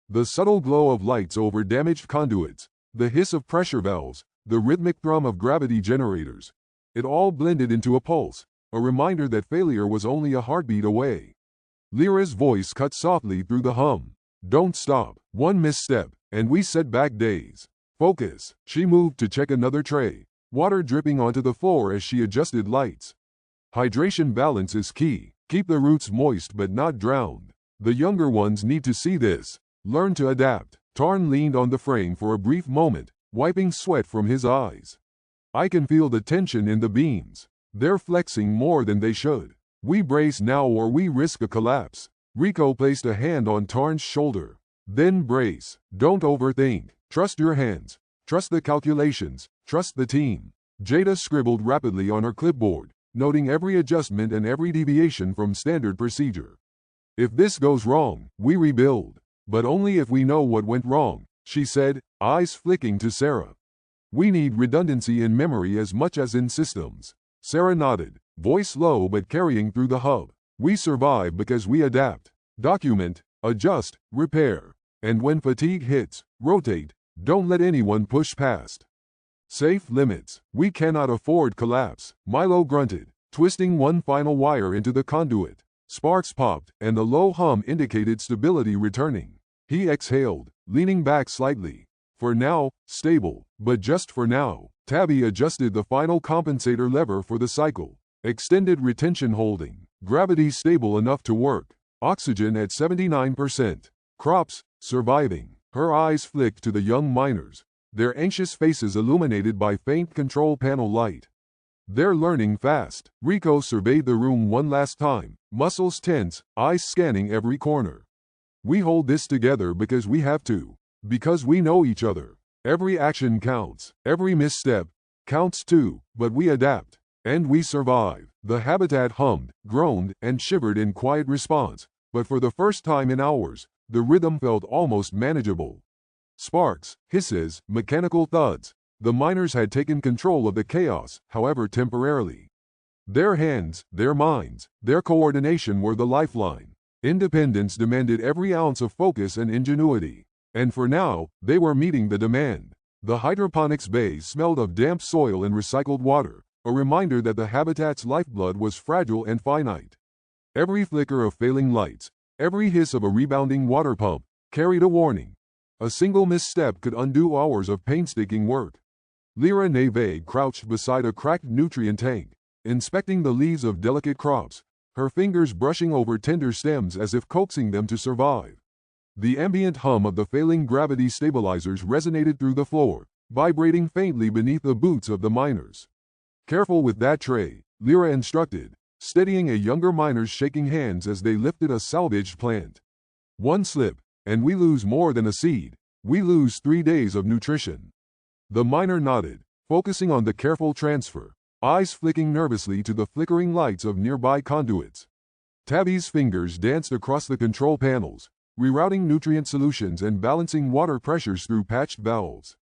The subtle glow of lights over damaged conduits, the hiss of pressure valves, the rhythmic thrum of gravity generators. It all blended into a pulse, a reminder that failure was only a heartbeat away. Lyra's voice cut softly through the hum. Don't stop. One misstep, and we set back days. Focus. She moved to check another tray, water dripping onto the floor as she adjusted lights. Hydration balance is key. Keep the roots moist but not drowned. The younger ones need to see this. Learn to adapt. Tarn leaned on the frame for a brief moment, wiping sweat from his eyes. I can feel the tension in the beams. They're flexing more than they should. We brace now or we risk a collapse. Rico placed a hand on Tarn's shoulder. Then brace. Don't overthink. Trust your hands. Trust the calculations. Trust the team. Jada scribbled rapidly on her clipboard, noting every adjustment and every deviation from standard procedure. If this goes wrong, we rebuild. But only if we know what went wrong, she said, eyes flicking to Sarah. We need redundancy in memory as much as in systems. Sarah nodded, voice low but carrying through the hub. We survive because we adapt, document, adjust, repair. And when fatigue hits, rotate. Don't let anyone push past safe limits. We cannot afford collapse. Milo grunted, twisting one final wire into the conduit. Sparks popped, and the low hum indicated stability returning. He exhaled, leaning back slightly. For now, stable, but just for now. Tabby adjusted the final compensator lever for the cycle. Extended retention holding. Gravity stable enough to work. Oxygen at 79%. Crops, surviving. Her eyes flicked to the young miners, their anxious faces illuminated by faint control panel light. They're learning fast. Rico surveyed the room one last time, muscles tense, eyes scanning every corner. We hold this together because we have to. Because we know each other. Every action counts. Every misstep counts too, but we adapt. And we survive. The habitat hummed, groaned, and shivered in quiet response, but for the first time in hours, the rhythm felt almost manageable. Sparks, hisses, mechanical thuds. The miners had taken control of the chaos, however temporarily. Their hands, their minds, their coordination were the lifeline. Independence demanded every ounce of focus and ingenuity. And for now, they were meeting the demand. The hydroponics bays smelled of damp soil and recycled water, a reminder that the habitat's lifeblood was fragile and finite. Every flicker of failing lights, every hiss of a rebounding water pump, carried a warning. A single misstep could undo hours of painstaking work. Lyra Neve crouched beside a cracked nutrient tank, inspecting the leaves of delicate crops, her fingers brushing over tender stems as if coaxing them to survive. The ambient hum of the failing gravity stabilizers resonated through the floor, vibrating faintly beneath the boots of the miners. Careful with that tray, Lyra instructed, steadying a younger miner's shaking hands as they lifted a salvaged plant. One slip, and we lose more than a seed. We lose 3 days of nutrition. The miner nodded, focusing on the careful transfer, eyes flicking nervously to the flickering lights of nearby conduits. Tabby's fingers danced across the control panels, rerouting nutrient solutions and balancing water pressures through patched valves.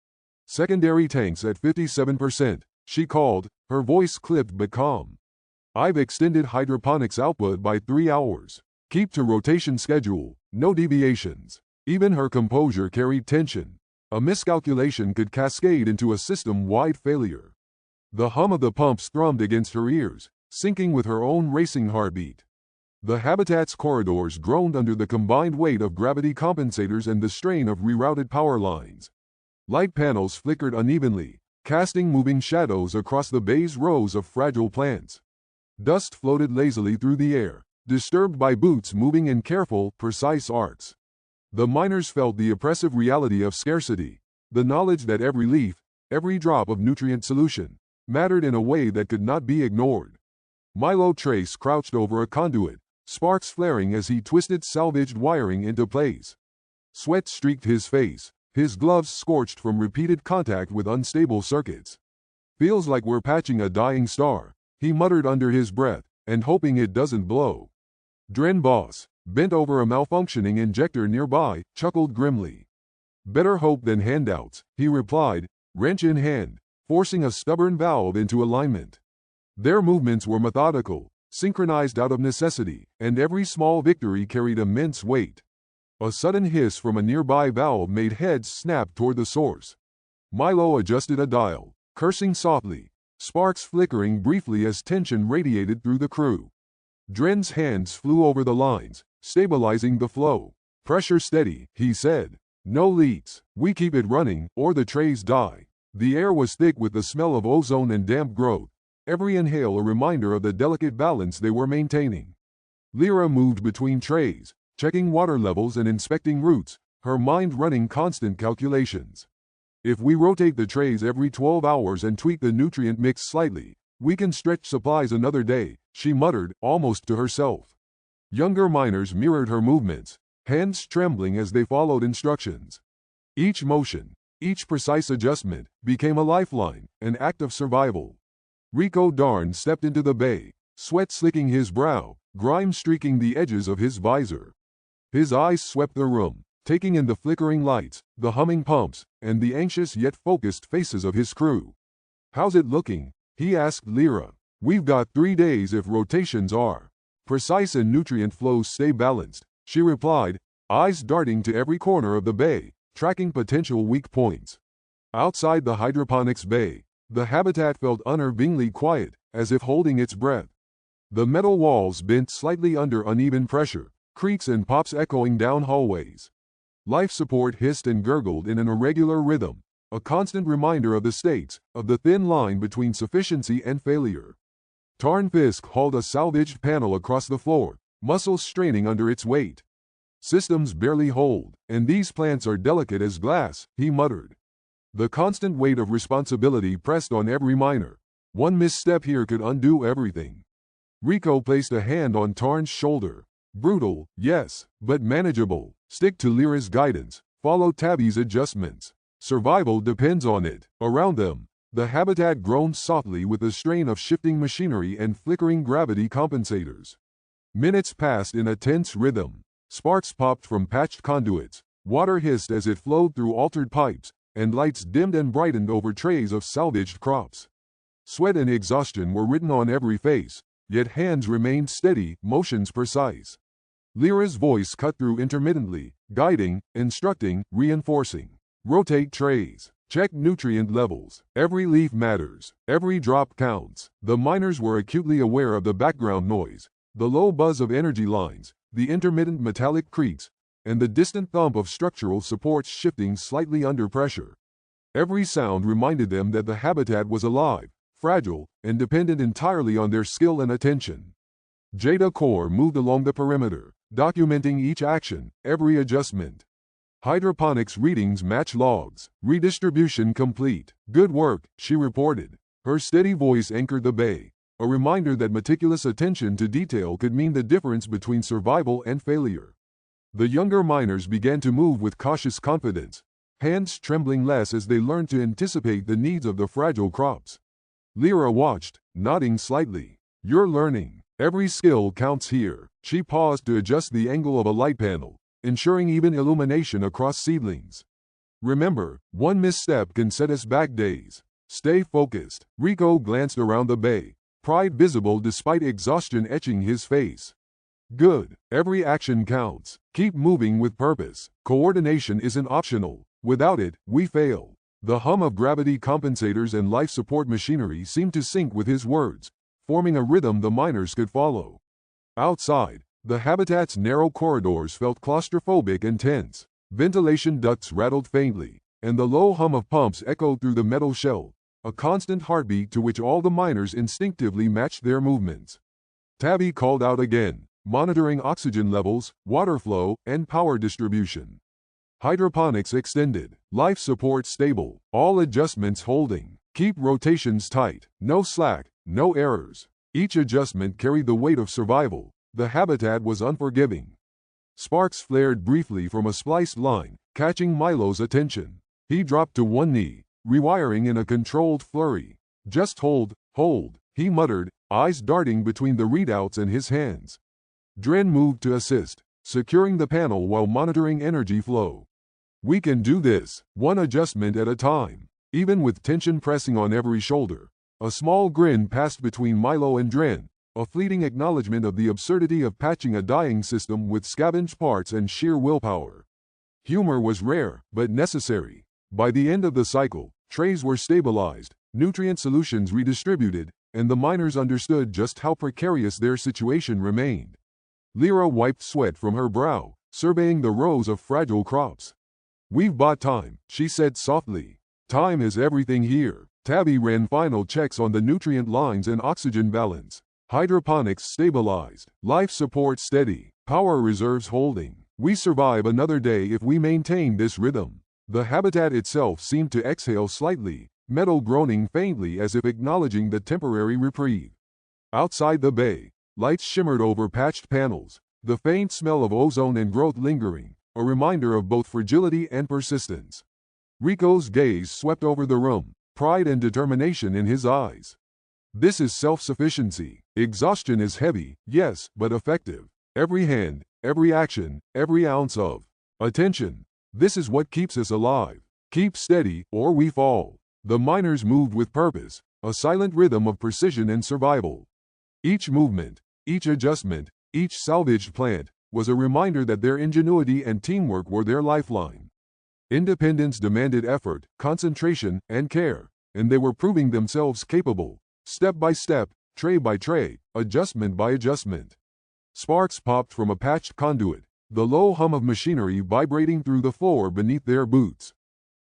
Secondary tanks at 57%, she called, her voice clipped but calm. I've extended hydroponics output by 3 hours. Keep to rotation schedule, no deviations. Even her composure carried tension. A miscalculation could cascade into a system-wide failure. The hum of the pumps thrummed against her ears, syncing with her own racing heartbeat. The habitat's corridors groaned under the combined weight of gravity compensators and the strain of rerouted power lines. Light panels flickered unevenly, casting moving shadows across the bay's rows of fragile plants. Dust floated lazily through the air, disturbed by boots moving in careful, precise arcs. The miners felt the oppressive reality of scarcity, the knowledge that every leaf, every drop of nutrient solution, mattered in a way that could not be ignored. Milo Trace crouched over a conduit, sparks flaring as he twisted salvaged wiring into place. Sweat streaked his face, his gloves scorched from repeated contact with unstable circuits. Feels like we're patching a dying star, he muttered under his breath, and hoping it doesn't blow. Dren Boss, bent over a malfunctioning injector nearby, chuckled grimly. Better hope than handouts, he replied, wrench in hand, forcing a stubborn valve into alignment. Their movements were methodical, synchronized out of necessity, and every small victory carried immense weight. A sudden hiss from a nearby valve made heads snap toward the source. Milo adjusted a dial, cursing softly, sparks flickering briefly as tension radiated through the crew. Dren's hands flew over the lines, stabilizing the flow. Pressure steady, he said. No leaks. We keep it running, or the trays die. The air was thick with the smell of ozone and damp growth, every inhale a reminder of the delicate balance they were maintaining. Lyra moved between trays, checking water levels and inspecting roots, her mind running constant calculations. If we rotate the trays every 12 hours and tweak the nutrient mix slightly, we can stretch supplies another day, she muttered, almost to herself. Younger miners mirrored her movements, hands trembling as they followed instructions. Each motion, Each precise adjustment became a lifeline, an act of survival. Rico Darn stepped into the bay, sweat slicking his brow, grime streaking the edges of his visor. His eyes swept the room, taking in the flickering lights, the humming pumps, and the anxious yet focused faces of his crew. "How's it looking?" he asked Lyra. "We've got 3 days if rotations are precise and nutrient flows stay balanced," she replied, eyes darting to every corner of the bay, tracking potential weak points. Outside the hydroponics bay, the habitat felt unnervingly quiet, as if holding its breath. The metal walls bent slightly under uneven pressure, creaks and pops echoing down hallways. Life support hissed and gurgled in an irregular rhythm, a constant reminder of the stakes, of the thin line between sufficiency and failure. Tarn Fisk hauled a salvaged panel across the floor, muscles straining under its weight. "Systems barely hold, and these plants are delicate as glass," he muttered. The constant weight of responsibility pressed on every miner. One misstep here could undo everything. Rico placed a hand on Tarn's shoulder. "Brutal, yes, but manageable. Stick to Lyra's guidance. Follow Tabby's adjustments. Survival depends on it." Around them, the habitat groaned softly with the strain of shifting machinery and flickering gravity compensators. Minutes passed in a tense rhythm. Sparks popped from patched conduits, water hissed as it flowed through altered pipes, and lights dimmed and brightened over trays of salvaged crops. Sweat and exhaustion were written on every face, yet hands remained steady, motions precise. Lyra's voice cut through intermittently, guiding, instructing, reinforcing. "Rotate trays. Check nutrient levels. Every leaf matters. Every drop counts." The miners were acutely aware of the background noise, the low buzz of energy lines, the intermittent metallic creaks, and the distant thump of structural supports shifting slightly under pressure. Every sound reminded them that the habitat was alive, fragile, and dependent entirely on their skill and attention. Jada Core moved along the perimeter, documenting each action, every adjustment. Hydroponics readings match logs. "Redistribution complete. Good work," she reported. Her steady voice anchored the bay, a reminder that meticulous attention to detail could mean the difference between survival and failure. The younger miners began to move with cautious confidence, hands trembling less as they learned to anticipate the needs of the fragile crops. Lyra watched, nodding slightly. "You're learning. Every skill counts here." She paused to adjust the angle of a light panel, ensuring even illumination across seedlings. "Remember, one misstep can set us back days. Stay focused." Rico glanced around the bay, pride visible despite exhaustion etching his face. "Good. Every action counts. Keep moving with purpose. Coordination isn't optional. Without it, we fail." The hum of gravity compensators and life support machinery seemed to sync with his words, forming a rhythm the miners could follow. Outside, the habitat's narrow corridors felt claustrophobic and tense. Ventilation ducts rattled faintly, and the low hum of pumps echoed through the metal shell, a constant heartbeat to which all the miners instinctively matched their movements. Tabby called out again, monitoring oxygen levels, water flow, and power distribution. Hydroponics extended, life support stable, all adjustments holding. "Keep rotations tight, no slack, no errors." Each adjustment carried the weight of survival. The habitat was unforgiving. Sparks flared briefly from a spliced line, catching Milo's attention. He dropped to one knee, rewiring in a controlled flurry. "Just hold, hold," he muttered, eyes darting between the readouts and his hands. Dren moved to assist, securing the panel while monitoring energy flow. "We can do this, one adjustment at a time." Even with tension pressing on every shoulder, a small grin passed between Milo and Dren, a fleeting acknowledgement of the absurdity of patching a dying system with scavenged parts and sheer willpower. Humor was rare, but necessary. By the end of the cycle, trays were stabilized, nutrient solutions redistributed, and the miners understood just how precarious their situation remained. Lyra wiped sweat from her brow, surveying the rows of fragile crops. "We've bought time," she said softly. "Time is everything here." Tabby ran final checks on the nutrient lines and oxygen balance. Hydroponics stabilized, life support steady, power reserves holding. "We survive another day if we maintain this rhythm." The habitat itself seemed to exhale slightly, metal groaning faintly as if acknowledging the temporary reprieve. Outside the bay, lights shimmered over patched panels, the faint smell of ozone and growth lingering, a reminder of both fragility and persistence. Rico's gaze swept over the room, pride and determination in his eyes. This is self-sufficiency. Exhaustion is heavy, yes, but effective. Every hand, every action, every ounce of attention. This is what keeps us alive. Keep steady, or we fall. The miners moved with purpose, a silent rhythm of precision and survival. Each movement, each adjustment, each salvaged plant, was a reminder that their ingenuity and teamwork were their lifeline. Independence demanded effort, concentration, and care, and they were proving themselves capable, step by step, tray by tray, adjustment by adjustment. Sparks popped from a patched conduit, the low hum of machinery vibrating through the floor beneath their boots.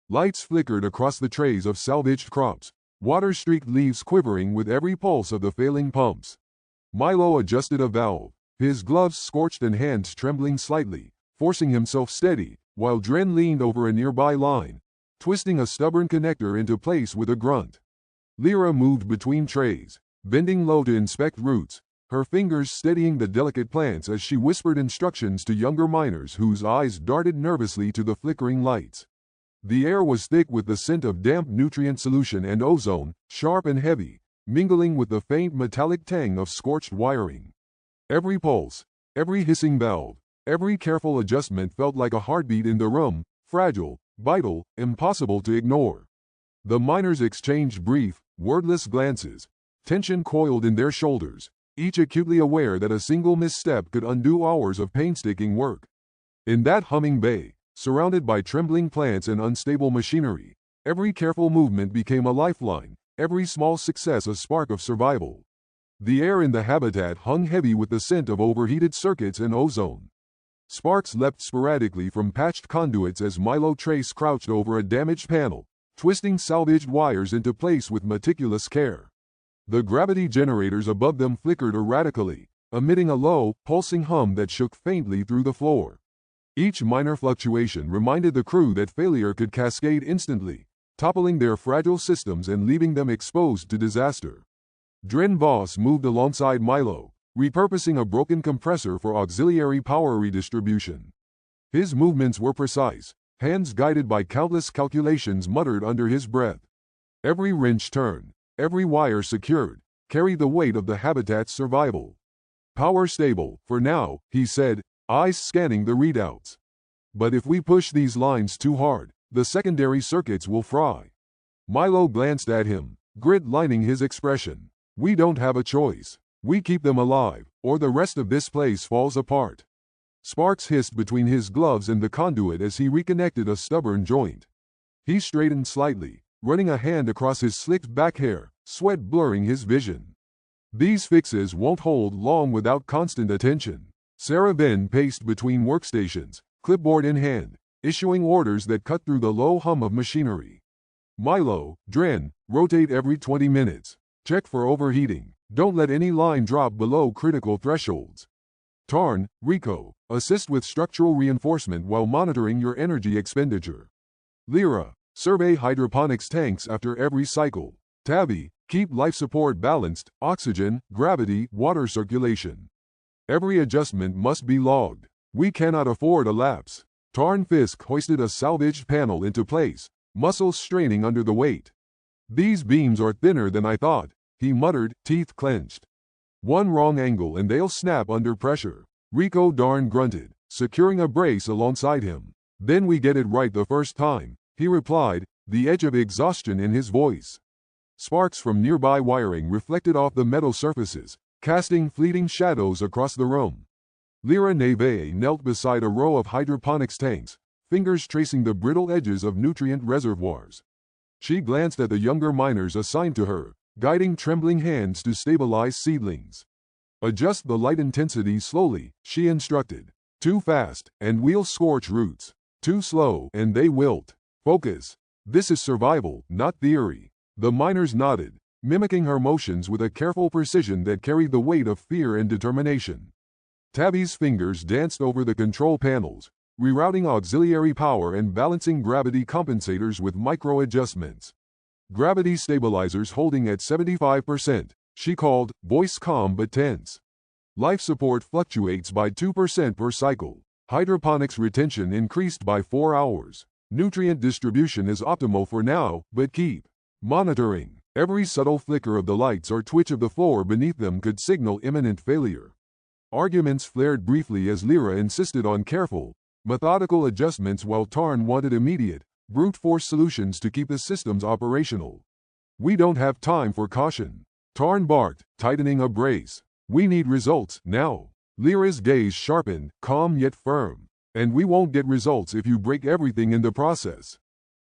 Lights flickered across the trays of salvaged crops, water-streaked leaves quivering with every pulse of the failing pumps. Milo adjusted a valve, his gloves scorched and hands trembling slightly, forcing himself steady, while Dren leaned over a nearby line, twisting a stubborn connector into place with a grunt. Lyra moved between trays, bending low to inspect roots, her fingers steadying the delicate plants as she whispered instructions to younger miners whose eyes darted nervously to the flickering lights. The air was thick with the scent of damp nutrient solution and ozone, sharp and heavy, mingling with the faint metallic tang of scorched wiring. Every pulse, every hissing valve, every careful adjustment felt like a heartbeat in the room, fragile, vital, impossible to ignore. The miners exchanged brief, wordless glances, tension coiled in their shoulders, each acutely aware that a single misstep could undo hours of painstaking work. In that humming bay, surrounded by trembling plants and unstable machinery, every careful movement became a lifeline, every small success a spark of survival. The air in the habitat hung heavy with the scent of overheated circuits and ozone. Sparks leapt sporadically from patched conduits as Milo Trace crouched over a damaged panel, twisting salvaged wires into place with meticulous care. The gravity generators above them flickered erratically, emitting a low, pulsing hum that shook faintly through the floor. Each minor fluctuation reminded the crew that failure could cascade instantly, toppling their fragile systems and leaving them exposed to disaster. Dren Voss moved alongside Milo, repurposing a broken compressor for auxiliary power redistribution. His movements were precise, hands guided by countless calculations muttered under his breath. Every wrench turned, every wire secured, carried the weight of the habitat's survival. Power stable, for now, he said, eyes scanning the readouts. But if we push these lines too hard, the secondary circuits will fry. Milo glanced at him, grit lining his expression. We don't have a choice. We keep them alive, or the rest of this place falls apart. Sparks hissed between his gloves and the conduit as he reconnected a stubborn joint. He straightened slightly, running a hand across his slicked back hair, sweat blurring his vision. These fixes won't hold long without constant attention. Sarah Ben paced between workstations, clipboard in hand, issuing orders that cut through the low hum of machinery. Milo, Dren, rotate every 20 minutes. Check for overheating. Don't let any line drop below critical thresholds. Tarn, Rico, assist with structural reinforcement while monitoring your energy expenditure. Lyra, survey hydroponics tanks after every cycle. Tabby, keep life support balanced, oxygen, gravity, water circulation. Every adjustment must be logged. We cannot afford a lapse. Tarn Fisk hoisted a salvaged panel into place, muscles straining under the weight. These beams are thinner than I thought, he muttered, teeth clenched. One wrong angle and they'll snap under pressure. Rico Darn grunted, securing a brace alongside him. Then we get it right the first time, he replied, the edge of exhaustion in his voice. Sparks from nearby wiring reflected off the metal surfaces, casting fleeting shadows across the room. Lyra Neve knelt beside a row of hydroponics tanks, fingers tracing the brittle edges of nutrient reservoirs. She glanced at the younger miners assigned to her, guiding trembling hands to stabilize seedlings. Adjust the light intensity slowly, she instructed. Too fast, and we'll scorch roots. Too slow, and they wilt. Focus. This is survival, not theory. The miners nodded, mimicking her motions with a careful precision that carried the weight of fear and determination. Tabby's fingers danced over the control panels, rerouting auxiliary power and balancing gravity compensators with micro-adjustments. Gravity stabilizers holding at 75%, she called, voice calm but tense. Life support fluctuates by 2% per cycle. Hydroponics retention increased by 4 hours. Nutrient distribution is optimal for now, but keep monitoring. Every subtle flicker of the lights or twitch of the floor beneath them could signal imminent failure. Arguments flared briefly as Lyra insisted on careful, methodical adjustments while Tarn wanted immediate, brute force solutions to keep the systems operational. "We don't have time for caution," Tarn barked, tightening a brace. "We need results now." Lyra's gaze sharpened, calm yet firm. "And we won't get results if you break everything in the process.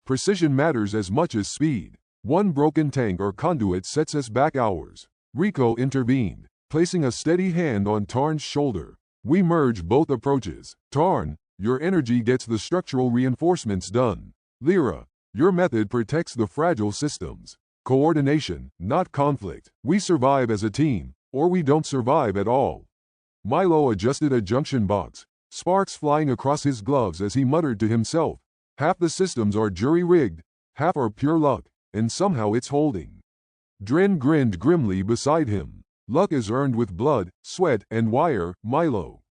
Precision matters as much as speed. One broken tank or conduit sets us back hours." Rico intervened, placing a steady hand on Tarn's shoulder. "We merge both approaches. Tarn, your energy gets the structural reinforcements done. Lyra, your method protects the fragile systems. Coordination, not conflict. We survive as a team, or we don't survive at all." Milo adjusted a junction box, sparks flying across his gloves as he muttered to himself. "Half the systems are jury-rigged, half are pure luck, and somehow it's holding." Dren grinned grimly beside him. "Luck is earned with blood, sweat, and wire, Milo."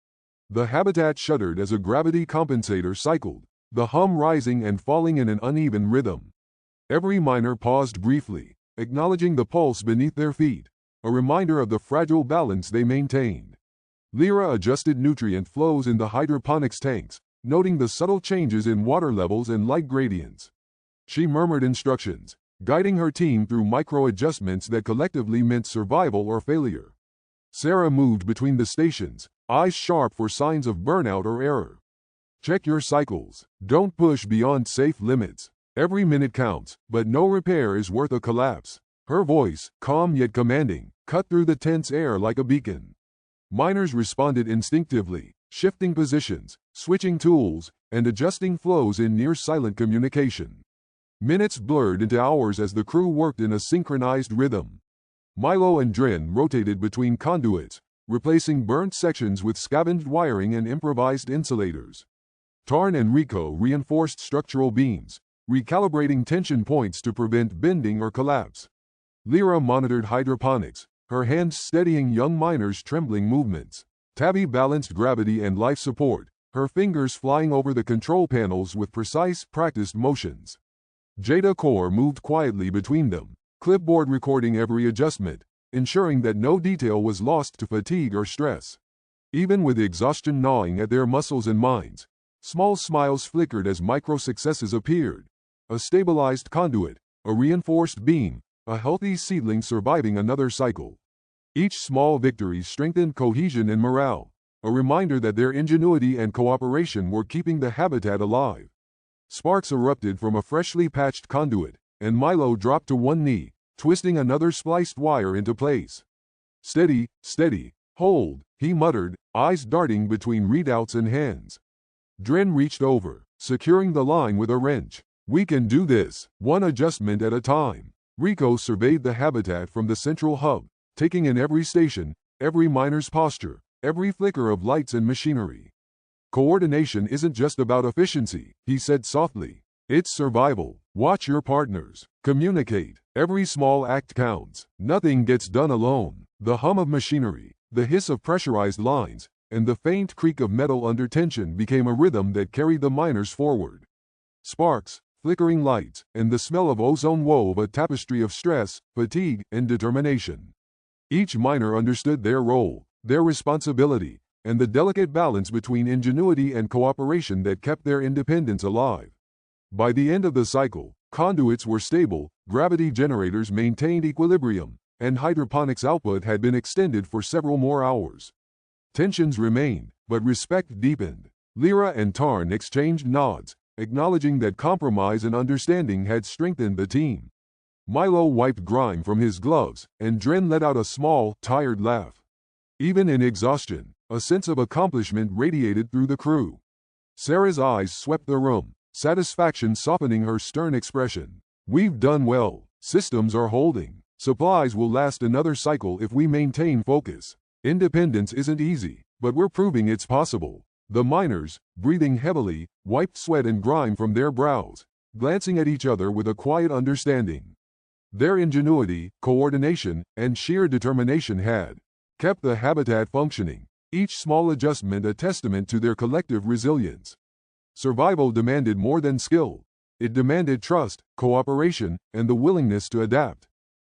The habitat shuddered as a gravity compensator cycled, the hum rising and falling in an uneven rhythm. Every miner paused briefly, acknowledging the pulse beneath their feet, a reminder of the fragile balance they maintained. Lyra adjusted nutrient flows in the hydroponics tanks, noting the subtle changes in water levels and light gradients. She murmured instructions, guiding her team through micro-adjustments that collectively meant survival or failure. Sarah moved between the stations, eyes sharp for signs of burnout or error. "Check your cycles. Don't push beyond safe limits. Every minute counts, but no repair is worth a collapse." Her voice, calm yet commanding, cut through the tense air like a beacon. Miners responded instinctively, shifting positions, switching tools, and adjusting flows in near-silent communication. Minutes blurred into hours as the crew worked in a synchronized rhythm. Milo and Dren rotated between conduits, replacing burnt sections with scavenged wiring and improvised insulators. Tarn and Rico reinforced structural beams, recalibrating tension points to prevent bending or collapse. Lyra monitored hydroponics, her hands steadying young miners' trembling movements. Tabby balanced gravity and life support, her fingers flying over the control panels with precise, practiced motions. Jada Core moved quietly between them, clipboard recording every adjustment, ensuring that no detail was lost to fatigue or stress. Even with exhaustion gnawing at their muscles and minds, small smiles flickered as micro-successes appeared. A stabilized conduit, a reinforced beam, a healthy seedling surviving another cycle. Each small victory strengthened cohesion and morale, a reminder that their ingenuity and cooperation were keeping the habitat alive. Sparks erupted from a freshly patched conduit, and Milo dropped to one knee, twisting another spliced wire into place. "Steady, steady, hold," he muttered, eyes darting between readouts and hands. Dren reached over, securing the line with a wrench. "We can do this, one adjustment at a time." Rico surveyed the habitat from the central hub, taking in every station, every miner's posture, every flicker of lights and machinery. "Coordination isn't just about efficiency," he said softly. "It's survival. Watch your partners. Communicate. Every small act counts. Nothing gets done alone." The hum of machinery, the hiss of pressurized lines, and the faint creak of metal under tension became a rhythm that carried the miners forward. Sparks, flickering lights, and the smell of ozone wove a tapestry of stress, fatigue, and determination. Each miner understood their role, their responsibility, and the delicate balance between ingenuity and cooperation that kept their independence alive. By the end of the cycle, conduits were stable, gravity generators maintained equilibrium, and hydroponics output had been extended for several more hours. Tensions remained, but respect deepened. Lyra and Tarn exchanged nods, acknowledging that compromise and understanding had strengthened the team. Milo wiped grime from his gloves, and Dren let out a small, tired laugh. Even in exhaustion, a sense of accomplishment radiated through the crew. Sarah's eyes swept the room, satisfaction softening her stern expression. "We've done well. Systems are holding. Supplies will last another cycle if we maintain focus. Independence isn't easy, but we're proving it's possible." The miners, breathing heavily, wiped sweat and grime from their brows, glancing at each other with a quiet understanding. Their ingenuity, coordination, and sheer determination had kept the habitat functioning, each small adjustment a testament to their collective resilience. Survival demanded more than skill. It demanded trust, cooperation, and the willingness to adapt.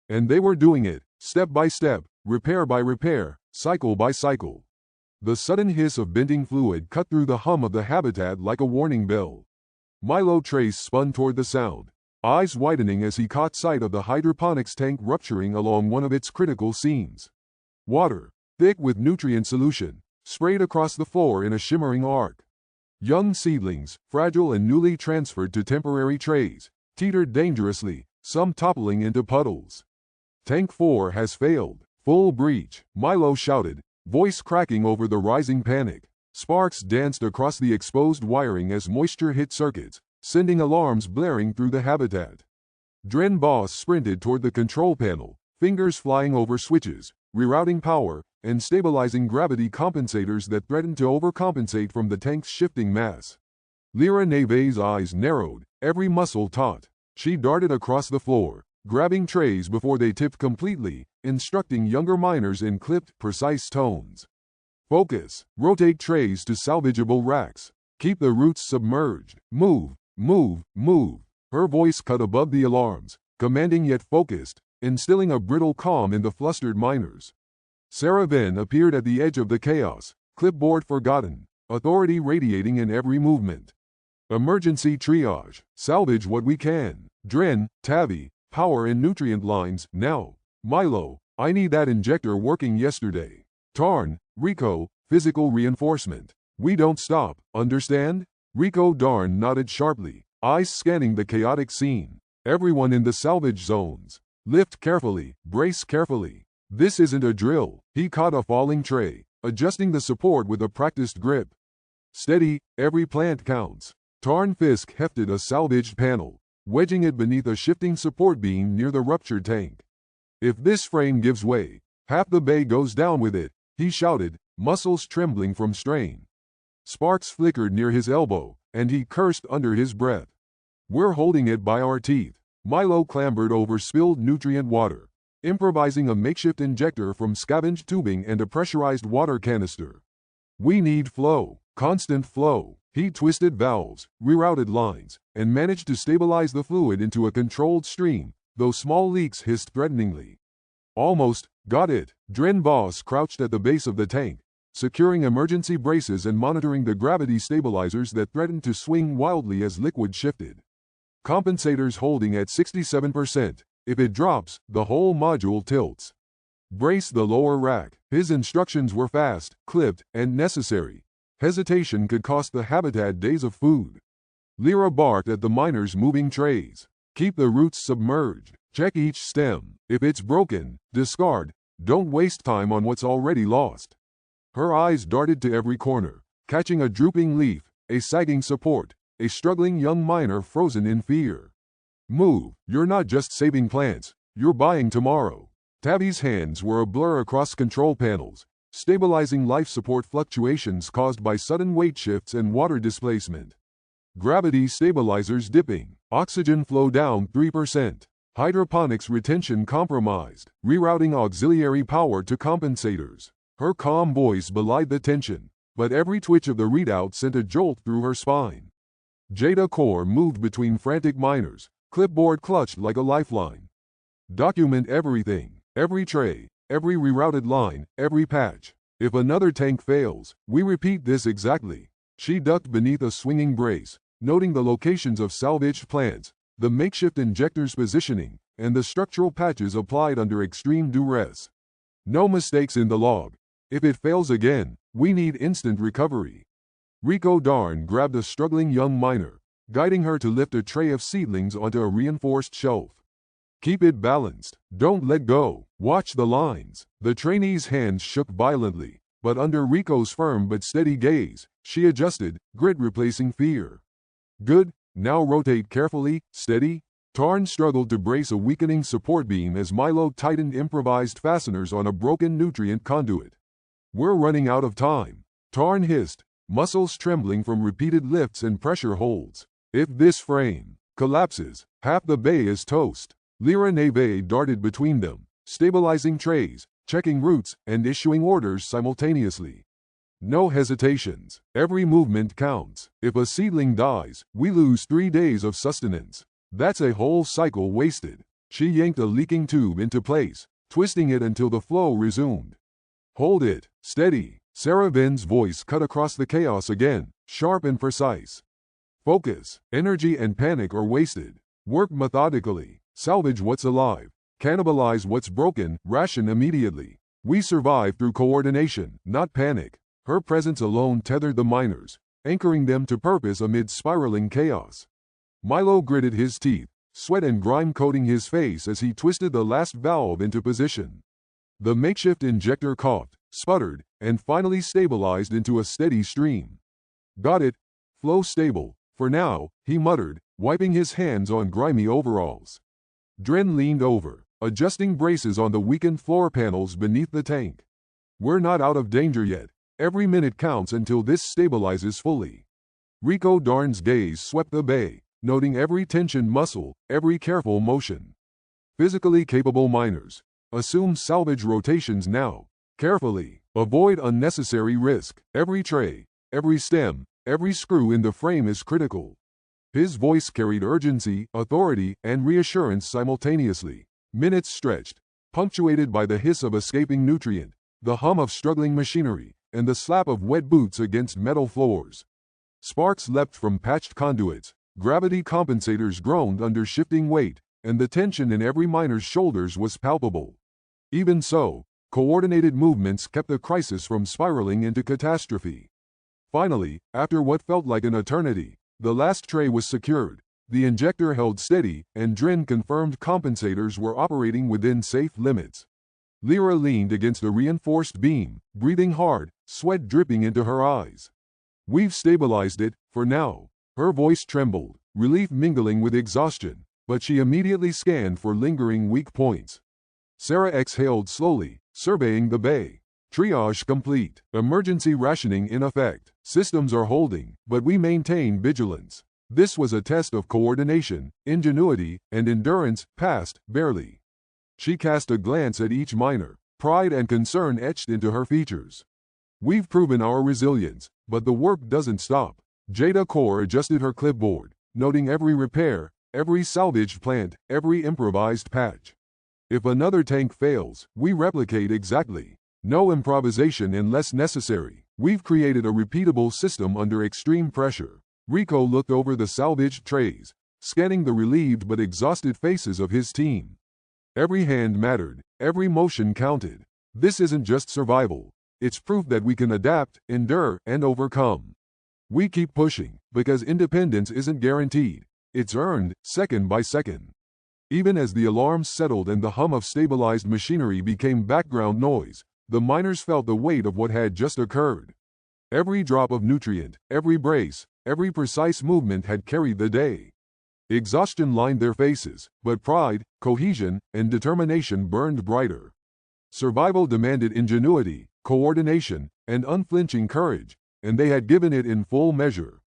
And they were doing it, step by step, repair by repair, cycle by cycle. The sudden hiss of bending fluid cut through the hum of the habitat like a warning bell. Milo Trace spun toward the sound, eyes widening as he caught sight of the hydroponics tank rupturing along one of its critical seams. Water, thick with nutrient solution, sprayed across the floor in a shimmering arc. Young seedlings, fragile and newly transferred to temporary trays, teetered dangerously, some toppling into puddles. Tank 4 has failed. Full breach, Milo shouted, voice cracking over the rising panic. Sparks danced across the exposed wiring as moisture hit circuits, sending alarms blaring through the habitat. Dren Boss sprinted toward the control panel, fingers flying over switches, rerouting power, and stabilizing gravity compensators that threatened to overcompensate from the tank's shifting mass. Lyra Neve's eyes narrowed, every muscle taut. She darted across the floor, grabbing trays before they tipped completely, instructing younger miners in clipped, precise tones. Focus, rotate trays to salvageable racks. Keep the roots submerged. Move, move, move. Her voice cut above the alarms, commanding yet focused, instilling a brittle calm in the flustered miners. Sarah Venn appeared at the edge of the chaos, clipboard forgotten, authority radiating in every movement. Emergency triage, salvage what we can. Dren, Tavi, power and nutrient lines, now. Milo, I need that injector working yesterday. Tarn, Rico, physical reinforcement. We don't stop, understand? Rico Darn nodded sharply, eyes scanning the chaotic scene. Everyone in the salvage zones. Lift carefully, brace carefully. This isn't a drill. He caught a falling tray, adjusting the support with a practiced grip. Steady, every plant counts. Tarn Fisk hefted a salvaged panel, wedging it beneath a shifting support beam near the ruptured tank. If this frame gives way, half the bay goes down with it, he shouted, muscles trembling from strain. Sparks flickered near his elbow, and he cursed under his breath. We're holding it by our teeth. Milo clambered over spilled nutrient water, improvising a makeshift injector from scavenged tubing and a pressurized water canister. We need flow, constant flow. He twisted valves, rerouted lines, and managed to stabilize the fluid into a controlled stream, though small leaks hissed threateningly. Almost, got it. Dren Boss crouched at the base of the tank, securing emergency braces and monitoring the gravity stabilizers that threatened to swing wildly as liquid shifted. Compensators holding at 67%. If it drops, the whole module tilts. Brace the lower rack. His instructions were fast, clipped, and necessary. Hesitation could cost the habitat days of food. Lyra barked at the miners moving trays. Keep the roots submerged. Check each stem. If it's broken, discard. Don't waste time on what's already lost. Her eyes darted to every corner, catching a drooping leaf, a sagging support, a struggling young miner frozen in fear. Move. You're not just saving plants. You're buying tomorrow. Tavi's hands were a blur across control panels, stabilizing life support fluctuations caused by sudden weight shifts and water displacement. Gravity stabilizers dipping. Oxygen flow down 3%. Hydroponics retention compromised. Rerouting auxiliary power to compensators. Her calm voice belied the tension, but every twitch of the readout sent a jolt through her spine. Jada Core moved between frantic miners, clipboard clutched like a lifeline. Document everything. Every tray, every rerouted line, every patch. If another tank fails, we repeat this exactly. She ducked beneath a swinging brace, noting the locations of salvaged plants, the makeshift injector's positioning, and the structural patches applied under extreme duress. No mistakes in the log. If it fails again, we need instant recovery. Rico Darn grabbed a struggling young miner, guiding her to lift a tray of seedlings onto a reinforced shelf. Keep it balanced. Don't let go. Watch the lines. The trainee's hands shook violently, but under Rico's firm but steady gaze, she adjusted, grit replacing fear. Good. Now rotate carefully, steady. Tarn struggled to brace a weakening support beam as Milo tightened improvised fasteners on a broken nutrient conduit. We're running out of time. Tarn hissed, muscles trembling from repeated lifts and pressure holds. If this frame collapses, half the bay is toast. Lyra Neve darted between them, stabilizing trays, checking routes, and issuing orders simultaneously. No hesitations. Every movement counts. If a seedling dies, we lose 3 days of sustenance. That's a whole cycle wasted. She yanked a leaking tube into place, twisting it until the flow resumed. Hold it. Steady. Sarah Ben's voice cut across the chaos again, sharp and precise. Focus. Energy and panic are wasted. Work methodically. Salvage what's alive. Cannibalize what's broken. Ration immediately. We survive through coordination, not panic. Her presence alone tethered the miners, anchoring them to purpose amid spiraling chaos. Milo gritted his teeth, sweat and grime coating his face as he twisted the last valve into position. The makeshift injector coughed, sputtered, and finally stabilized into a steady stream. Got it. Flow stable. For now, he muttered, wiping his hands on grimy overalls. Dren leaned over, adjusting braces on the weakened floor panels beneath the tank. We're not out of danger yet. Every minute counts until this stabilizes fully. Rico Darn's gaze swept the bay, noting every tensioned muscle, every careful motion. Physically capable miners. Assume salvage rotations now. Carefully. Avoid unnecessary risk. Every tray, every stem, every screw in the frame is critical. His voice carried urgency, authority, and reassurance simultaneously. Minutes stretched, punctuated by the hiss of escaping nutrient, the hum of struggling machinery, and the slap of wet boots against metal floors. Sparks leapt from patched conduits, gravity compensators groaned under shifting weight, and the tension in every miner's shoulders was palpable. Even so, coordinated movements kept the crisis from spiraling into catastrophe. Finally, after what felt like an eternity, the last tray was secured, the injector held steady, and Dren confirmed compensators were operating within safe limits. Lyra leaned against the reinforced beam, breathing hard, sweat dripping into her eyes. We've stabilized it, for now. Her voice trembled, relief mingling with exhaustion, but she immediately scanned for lingering weak points. Sarah exhaled slowly, surveying the bay. Triage complete. Emergency rationing in effect. Systems are holding, but we maintain vigilance. This was a test of coordination, ingenuity, and endurance, passed, barely. She cast a glance at each miner, pride and concern etched into her features. We've proven our resilience, but the work doesn't stop. Jada Core adjusted her clipboard, noting every repair, every salvaged plant, every improvised patch. If another tank fails, we replicate exactly. No improvisation unless necessary. We've created a repeatable system under extreme pressure. Rico looked over the salvaged trays, scanning the relieved but exhausted faces of his team. Every hand mattered, every motion counted. This isn't just survival. It's proof that we can adapt, endure, and overcome. We keep pushing, because independence isn't guaranteed. It's earned, second by second. Even as the alarms settled and the hum of stabilized machinery became background noise, the miners felt the weight of what had just occurred. Every drop of nutrient, every brace, every precise movement had carried the day. Exhaustion lined their faces, but pride, cohesion, and determination burned brighter. Survival demanded ingenuity, coordination, and unflinching courage, and they had given it in full measure.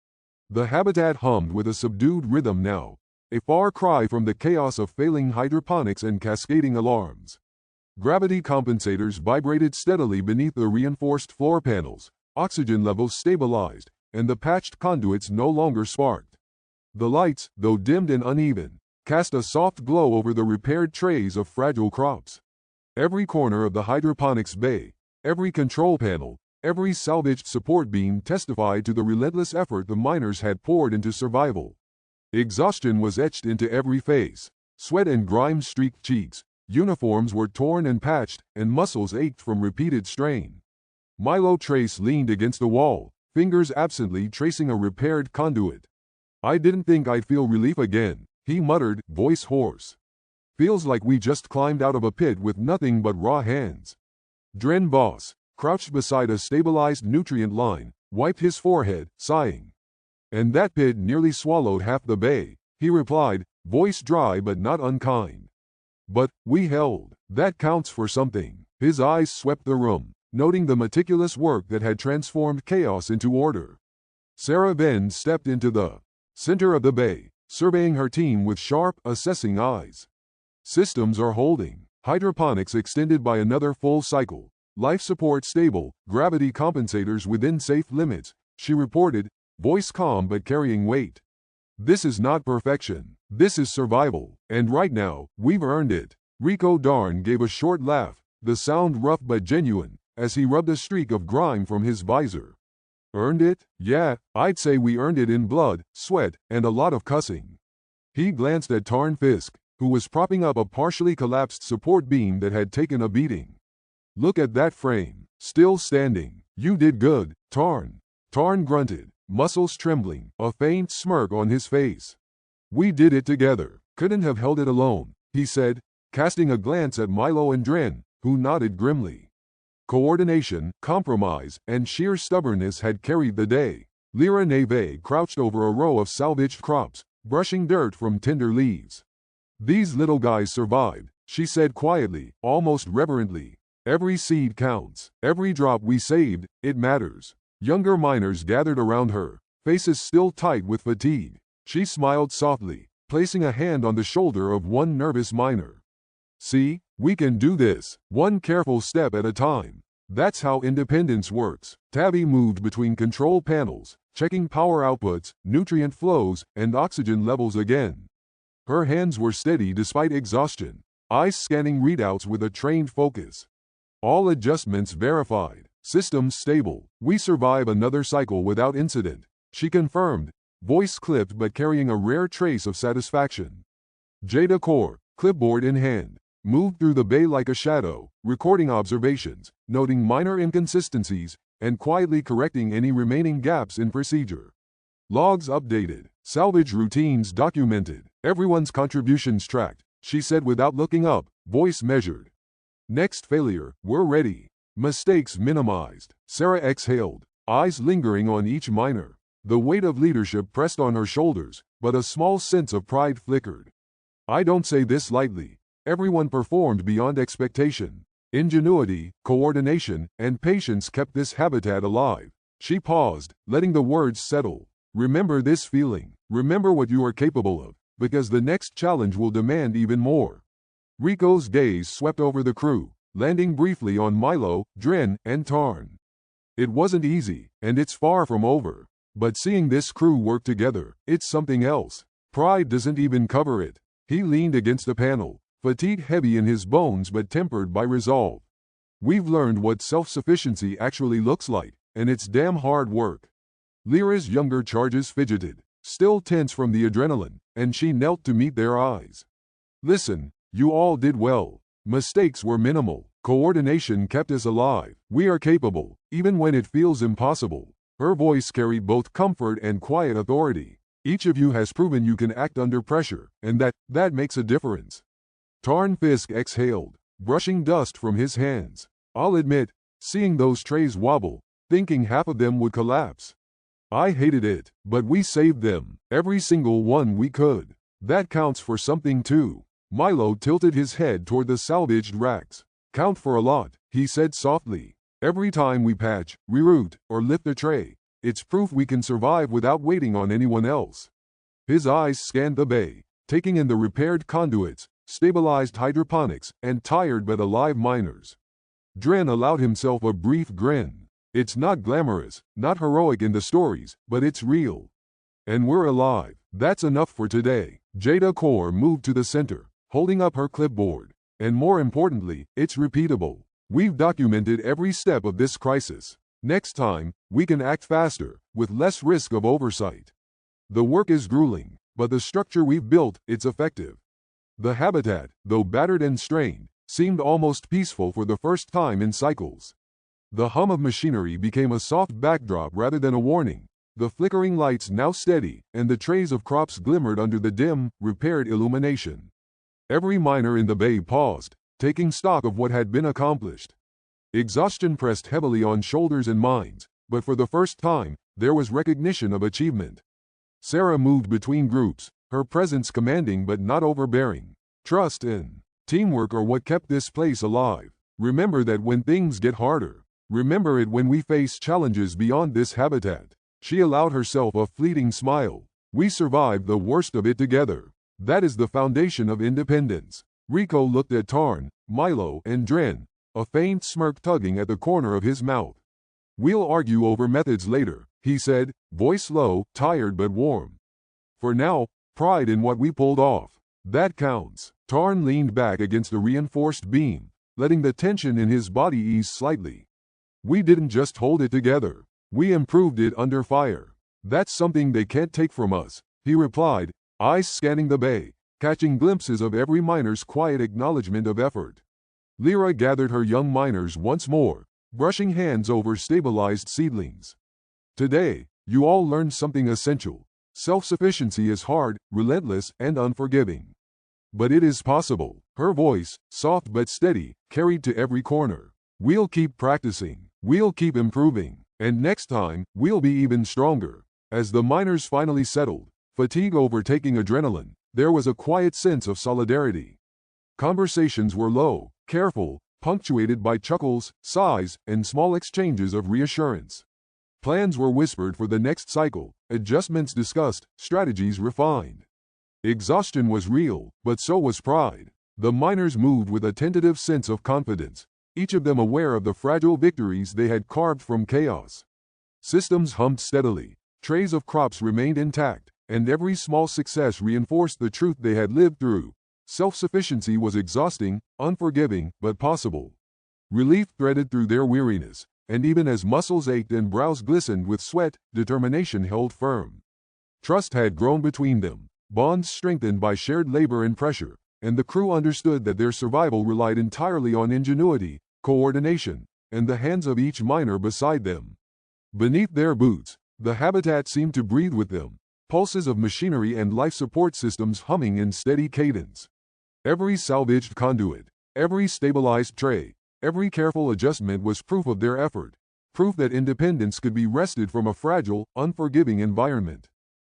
The habitat hummed with a subdued rhythm now, a far cry from the chaos of failing hydroponics and cascading alarms. Gravity compensators vibrated steadily beneath the reinforced floor panels, oxygen levels stabilized, and the patched conduits no longer sparked. The lights, though dimmed and uneven, cast a soft glow over the repaired trays of fragile crops. Every corner of the hydroponics bay, every control panel, every salvaged support beam testified to the relentless effort the miners had poured into survival. Exhaustion was etched into every face. Sweat and grime streaked cheeks. Uniforms were torn and patched, and muscles ached from repeated strain. Milo Trace leaned against the wall, fingers absently tracing a repaired conduit. "I didn't think I'd feel relief again," he muttered, voice hoarse. "Feels like we just climbed out of a pit with nothing but raw hands." Dren Voss, crouched beside a stabilized nutrient line, wiped his forehead, sighing. "And that pit nearly swallowed half the bay," he replied, voice dry but not unkind. "But we held. That counts for something." His eyes swept the room, noting the meticulous work that had transformed chaos into order. Sarah Ben stepped into the center of the bay, surveying her team with sharp, assessing eyes. "Systems are holding. Hydroponics extended by another full cycle. Life support stable, gravity compensators within safe limits, she reported, voice calm but carrying weight. This is not perfection. This is survival. And right now, we've earned it. Rico Darn gave a short laugh, the sound rough but genuine, as he rubbed a streak of grime from his visor. Earned it? Yeah, I'd say we earned it in blood, sweat, and a lot of cussing. He glanced at Tarn Fisk, who was propping up a partially collapsed support beam that had taken a beating. Look at that frame, still standing. You did good, Tarn. Tarn grunted, muscles trembling, a faint smirk on his face. We did it together. Couldn't have held it alone, he said, casting a glance at Milo and Dren, who nodded grimly. Coordination, compromise, and sheer stubbornness had carried the day. Lyra Neve crouched over a row of salvaged crops, brushing dirt from tender leaves. These little guys survived, she said quietly, almost reverently. Every seed counts. Every drop we saved, it matters. Younger miners gathered around her, faces still tight with fatigue. She smiled softly, placing a hand on the shoulder of one nervous miner. See, we can do this, one careful step at a time. That's how independence works. Tabby moved between control panels, checking power outputs, nutrient flows, and oxygen levels again. Her hands were steady despite exhaustion, eyes scanning readouts with a trained focus. All adjustments verified. Systems stable. We survive another cycle without incident, she confirmed, voice clipped but carrying a rare trace of satisfaction. Jada Core, clipboard in hand, moved through the bay like a shadow, recording observations, noting minor inconsistencies, and quietly correcting any remaining gaps in procedure. Logs updated, salvage routines documented, everyone's contributions tracked, she said without looking up, voice measured. Next failure, we're ready. Mistakes minimized. Sarah exhaled, eyes lingering on each miner. The weight of leadership pressed on her shoulders, but a small sense of pride flickered. I don't say this lightly. Everyone performed beyond expectation. Ingenuity, coordination, and patience kept this habitat alive. She paused, letting the words settle. Remember this feeling. Remember what you are capable of, because the next challenge will demand even more. Rico's gaze swept over the crew, landing briefly on Milo, Dren, and Tarn. It wasn't easy, and it's far from over. But seeing this crew work together, it's something else. Pride doesn't even cover it. He leaned against a panel, fatigue heavy in his bones but tempered by resolve. We've learned what self-sufficiency actually looks like, and it's damn hard work. Lyra's younger charges fidgeted, still tense from the adrenaline, and she knelt to meet their eyes. Listen, you all did well. Mistakes were minimal. Coordination kept us alive. We are capable, even when it feels impossible. Her voice carried both comfort and quiet authority. Each of you has proven you can act under pressure, and that makes a difference. Tarn Fisk exhaled, brushing dust from his hands. I'll admit, seeing those trays wobble, thinking half of them would collapse. I hated it, but we saved them, every single one we could. That counts for something too. Milo tilted his head toward the salvaged racks. Count for a lot, he said softly. Every time we patch, reroute, or lift a tray, it's proof we can survive without waiting on anyone else. His eyes scanned the bay, taking in the repaired conduits, stabilized hydroponics, and tired but alive miners. Dren allowed himself a brief grin. It's not glamorous, not heroic in the stories, but it's real. And we're alive. That's enough for today. Jada Core moved to the center, holding up her clipboard. And more importantly, it's repeatable. We've documented every step of this crisis. Next time, we can act faster, with less risk of oversight. The work is grueling, but the structure we've built, it's effective. The habitat, though battered and strained, seemed almost peaceful for the first time in cycles. The hum of machinery became a soft backdrop rather than a warning, the flickering lights now steady, and the trays of crops glimmered under the dim, repaired illumination. Every miner in the bay paused, taking stock of what had been accomplished. Exhaustion pressed heavily on shoulders and minds, but for the first time, there was recognition of achievement. Sarah moved between groups, her presence commanding but not overbearing. Trust and teamwork are what kept this place alive. Remember that when things get harder. Remember it when we face challenges beyond this habitat. She allowed herself a fleeting smile. We survived the worst of it together. That is the foundation of independence. Rico looked at Tarn, Milo, and Dren, a faint smirk tugging at the corner of his mouth. "We'll argue over methods later," he said, voice low, tired but warm. "For now, pride in what we pulled off. That counts." Tarn leaned back against the reinforced beam, letting the tension in his body ease slightly. "We didn't just hold it together. We improved it under fire. That's something they can't take from us," he replied, eyes scanning the bay, catching glimpses of every miner's quiet acknowledgement of effort. Lyra gathered her young miners once more, brushing hands over stabilized seedlings. "Today, you all learned something essential. Self-sufficiency is hard, relentless, and unforgiving. But it is possible." Her voice, soft but steady, carried to every corner. "We'll keep practicing. We'll keep improving. And next time, we'll be even stronger." As the miners finally settled, fatigue overtaking adrenaline, there was a quiet sense of solidarity. Conversations were low, careful, punctuated by chuckles, sighs, and small exchanges of reassurance. Plans were whispered for the next cycle, adjustments discussed, strategies refined. Exhaustion was real, but so was pride. The miners moved with a tentative sense of confidence, each of them aware of the fragile victories they had carved from chaos. Systems hummed steadily, trays of crops remained intact, and every small success reinforced the truth they had lived through. Self-sufficiency was exhausting, unforgiving, but possible. Relief threaded through their weariness, and even as muscles ached and brows glistened with sweat, determination held firm. Trust had grown between them, bonds strengthened by shared labor and pressure, and the crew understood that their survival relied entirely on ingenuity, coordination, and the hands of each miner beside them. Beneath their boots, the habitat seemed to breathe with them, pulses of machinery and life support systems humming in steady cadence. Every salvaged conduit, every stabilized tray, every careful adjustment was proof of their effort, proof that independence could be wrested from a fragile, unforgiving environment.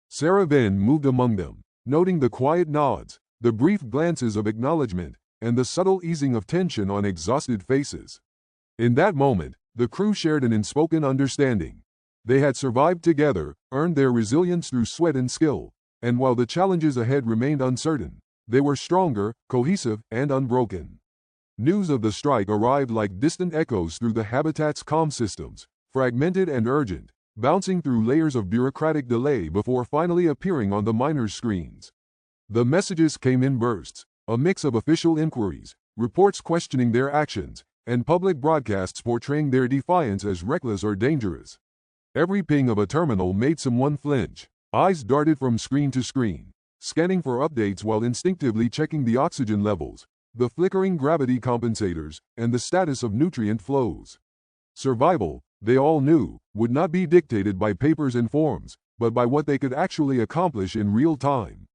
Sarah Venn moved among them, noting the quiet nods, the brief glances of acknowledgement, and the subtle easing of tension on exhausted faces. In that moment, the crew shared an unspoken understanding. They had survived together, earned their resilience through sweat and skill, and while the challenges ahead remained uncertain, they were stronger, cohesive, and unbroken. News of the strike arrived like distant echoes through the habitat's comm systems, fragmented and urgent, bouncing through layers of bureaucratic delay before finally appearing on the miners' screens. The messages came in bursts, a mix of official inquiries, reports questioning their actions, and public broadcasts portraying their defiance as reckless or dangerous. Every ping of a terminal made someone flinch. Eyes darted from screen to screen, scanning for updates while instinctively checking the oxygen levels, the flickering gravity compensators, and the status of nutrient flows. Survival, they all knew, would not be dictated by papers and forms, but by what they could actually accomplish in real time.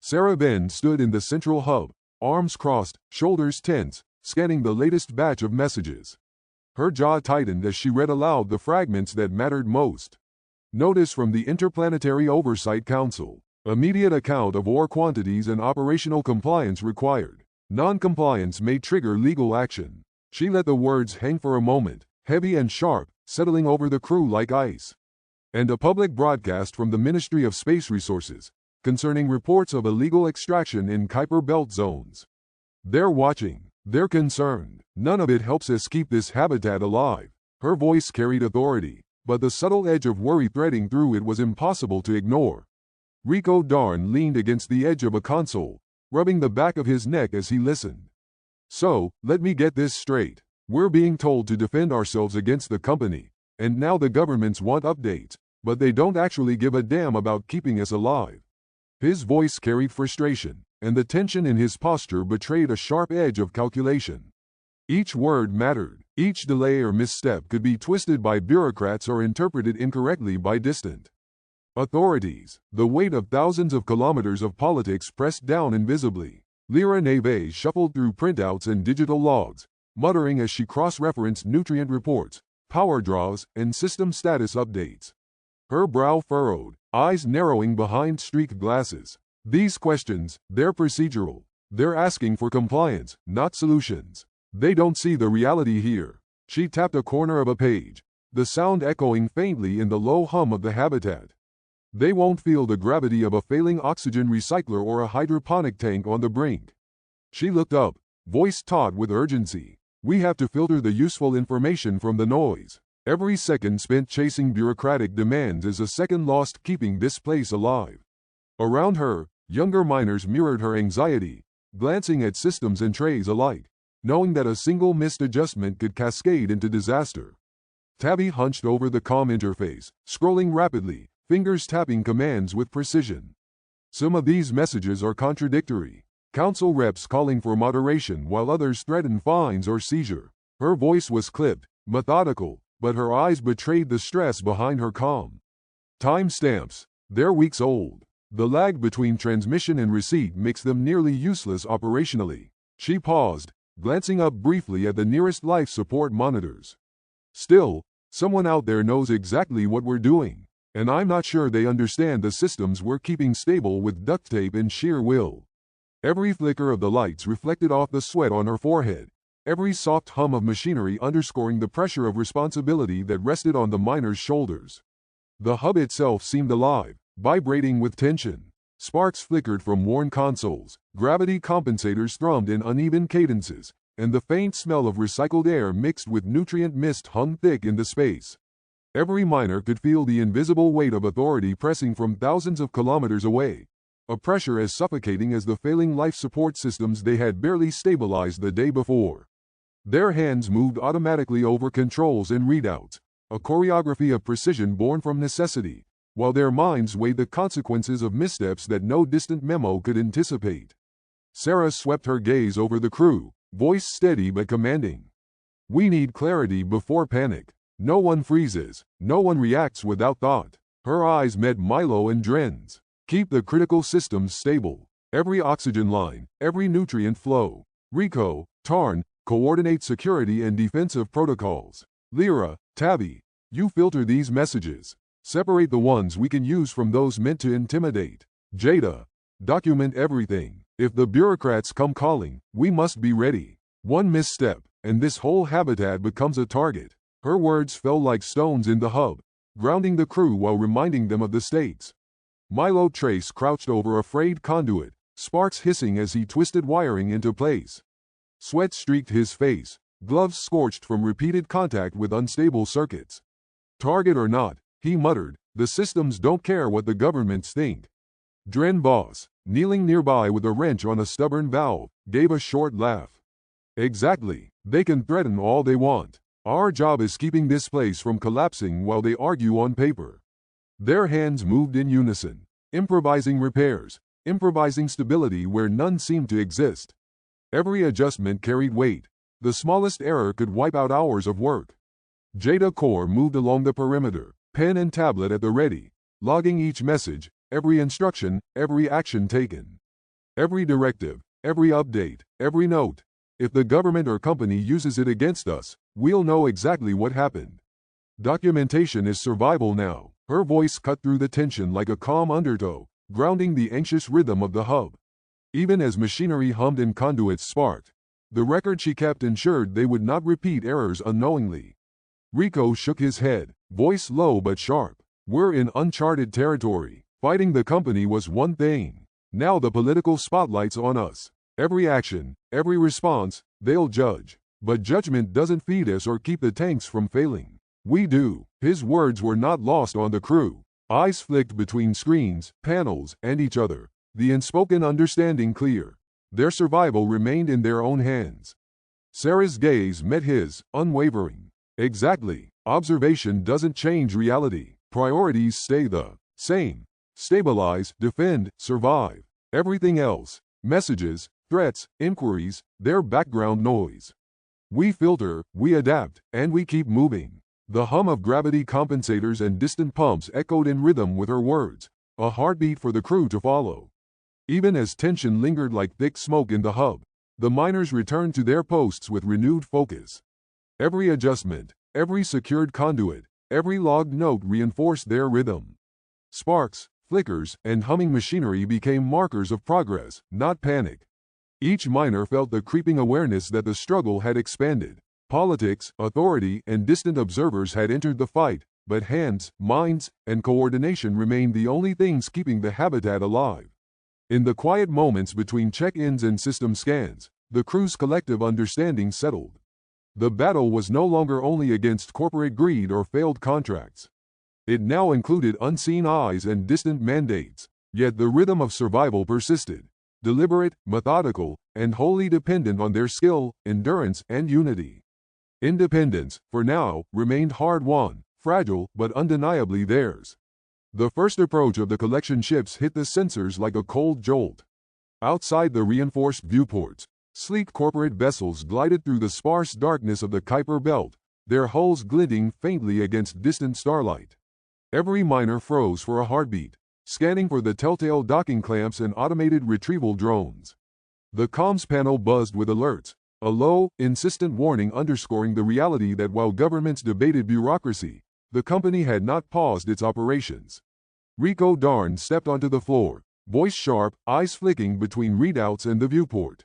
Sarah Venn stood in the central hub, arms crossed, shoulders tense, scanning the latest batch of messages. Her jaw tightened as she read aloud the fragments that mattered most. Notice from the Interplanetary Oversight Council. Immediate account of ore quantities and operational compliance required. Non-compliance may trigger legal action. She let the words hang for a moment, heavy and sharp, settling over the crew like ice. And a public broadcast from the Ministry of Space Resources, concerning reports of illegal extraction in Kuiper Belt zones. They're watching. They're concerned. None of it helps us keep this habitat alive. Her voice carried authority, but the subtle edge of worry threading through it was impossible to ignore. Rico Darn leaned against the edge of a console, rubbing the back of his neck as he listened. "So, let me get this straight. We're being told to defend ourselves against the company, and now the governments want updates, but they don't actually give a damn about keeping us alive." His voice carried frustration, and the tension in his posture betrayed a sharp edge of calculation. Each word mattered. Each delay or misstep could be twisted by bureaucrats or interpreted incorrectly by distant authorities. The weight of thousands of kilometers of politics pressed down invisibly. Lyra Neve shuffled through printouts and digital logs, muttering as she cross-referenced nutrient reports, power draws, and system status updates. Her brow furrowed, eyes narrowing behind streaked glasses. These questions, they're procedural. They're asking for compliance, not solutions. They don't see the reality here. She tapped a corner of a page, the sound echoing faintly in the low hum of the habitat. They won't feel the gravity of a failing oxygen recycler or a hydroponic tank on the brink. She looked up, voice taut with urgency. We have to filter the useful information from the noise. Every second spent chasing bureaucratic demands is a second lost keeping this place alive. Around her, younger miners mirrored her anxiety, glancing at systems and trays alike, knowing that a single missed adjustment could cascade into disaster. Tabby hunched over the comm interface, scrolling rapidly, fingers tapping commands with precision. Some of these messages are contradictory. Council reps calling for moderation while others threaten fines or seizure. Her voice was clipped, methodical, but her eyes betrayed the stress behind her calm. Timestamps. They're weeks old. The lag between transmission and receipt makes them nearly useless operationally. She paused, glancing up briefly at the nearest life support monitors. Still, someone out there knows exactly what we're doing, and I'm not sure they understand the systems we're keeping stable with duct tape and sheer will. Every flicker of the lights reflected off the sweat on her forehead, every soft hum of machinery underscoring the pressure of responsibility that rested on the miner's shoulders. The hub itself seemed alive, vibrating with tension. Sparks flickered from worn consoles, gravity compensators thrummed in uneven cadences, and the faint smell of recycled air mixed with nutrient mist hung thick in the space. Every miner could feel the invisible weight of authority pressing from thousands of kilometers away, a pressure as suffocating as the failing life support systems they had barely stabilized the day before. Their hands moved automatically over controls and readouts, a choreography of precision born from necessity, while their minds weighed the consequences of missteps that no distant memo could anticipate. Sarah swept her gaze over the crew, voice steady but commanding. We need clarity before panic. No one freezes, no one reacts without thought. Her eyes met Milo and Dren's. Keep the critical systems stable. Every oxygen line, every nutrient flow. Rico, Tarn, coordinate security and defensive protocols. Lyra, Tabby, you filter these messages. Separate the ones we can use from those meant to intimidate. Jada, document everything. If the bureaucrats come calling, we must be ready. One misstep, and this whole habitat becomes a target. Her words fell like stones in the hub, grounding the crew while reminding them of the stakes. Milo Trace crouched over a frayed conduit, sparks hissing as he twisted wiring into place. Sweat streaked his face, gloves scorched from repeated contact with unstable circuits. Target or not, he muttered, the systems don't care what the governments think. Dren Boss, kneeling nearby with a wrench on a stubborn valve, gave a short laugh. Exactly, they can threaten all they want. Our job is keeping this place from collapsing while they argue on paper. Their hands moved in unison, improvising repairs, improvising stability where none seemed to exist. Every adjustment carried weight. The smallest error could wipe out hours of work. Jada Core moved along the perimeter, pen and tablet at the ready, logging each message, every instruction, every action taken. Every directive, every update, every note. If the government or company uses it against us, we'll know exactly what happened. Documentation is survival now. Her voice cut through the tension like a calm undertow, grounding the anxious rhythm of the hub. Even as machinery hummed and conduits sparked, the record she kept ensured they would not repeat errors unknowingly. Rico shook his head, voice low but sharp. We're in uncharted territory. Fighting the company was one thing. Now the political spotlight's on us. Every action, every response, they'll judge. But judgment doesn't feed us or keep the tanks from failing. We do. His words were not lost on the crew. Eyes flicked between screens, panels, and each other, the unspoken understanding clear. Their survival remained in their own hands. Sarah's gaze met his, unwavering. Exactly. Observation doesn't change reality. Priorities stay the same. Stabilize, defend, survive. Everything else, messages, threats, inquiries, they're background noise. We filter, we adapt, and we keep moving. The hum of gravity compensators and distant pumps echoed in rhythm with her words, a heartbeat for the crew to follow. Even as tension lingered like thick smoke in the hub, the miners returned to their posts with renewed focus. Every adjustment, every secured conduit, every logged note reinforced their rhythm. Sparks, flickers, and humming machinery became markers of progress, not panic. Each miner felt the creeping awareness that the struggle had expanded. Politics, authority, and distant observers had entered the fight, but hands, minds, and coordination remained the only things keeping the habitat alive. In the quiet moments between check-ins and system scans, the crew's collective understanding settled. The battle was no longer only against corporate greed or failed contracts. It now included unseen eyes and distant mandates, yet the rhythm of survival persisted, deliberate, methodical, and wholly dependent on their skill, endurance, and unity. Independence, for now, remained hard-won, fragile, but undeniably theirs. The first approach of the collection ships hit the sensors like a cold jolt. Outside the reinforced viewports, sleek corporate vessels glided through the sparse darkness of the Kuiper Belt, their hulls glinting faintly against distant starlight. Every miner froze for a heartbeat, scanning for the telltale docking clamps and automated retrieval drones. The comms panel buzzed with alerts, a low, insistent warning underscoring the reality that while governments debated bureaucracy, the company had not paused its operations. Rico Darn stepped onto the floor, voice sharp, eyes flicking between readouts and the viewport.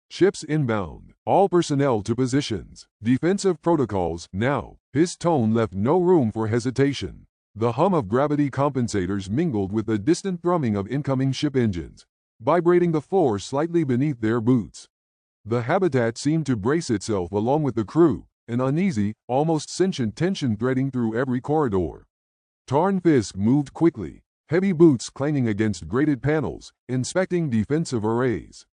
Ships inbound, all personnel to positions, defensive protocols now. His tone left no room for hesitation. The hum of gravity compensators mingled with the distant thrumming of incoming ship engines, vibrating the floor slightly beneath their boots. The habitat seemed to brace itself along with the crew, an uneasy, almost sentient tension threading through every corridor. Tarn Fisk moved quickly, heavy boots clanging against grated panels, inspecting defensive arrays.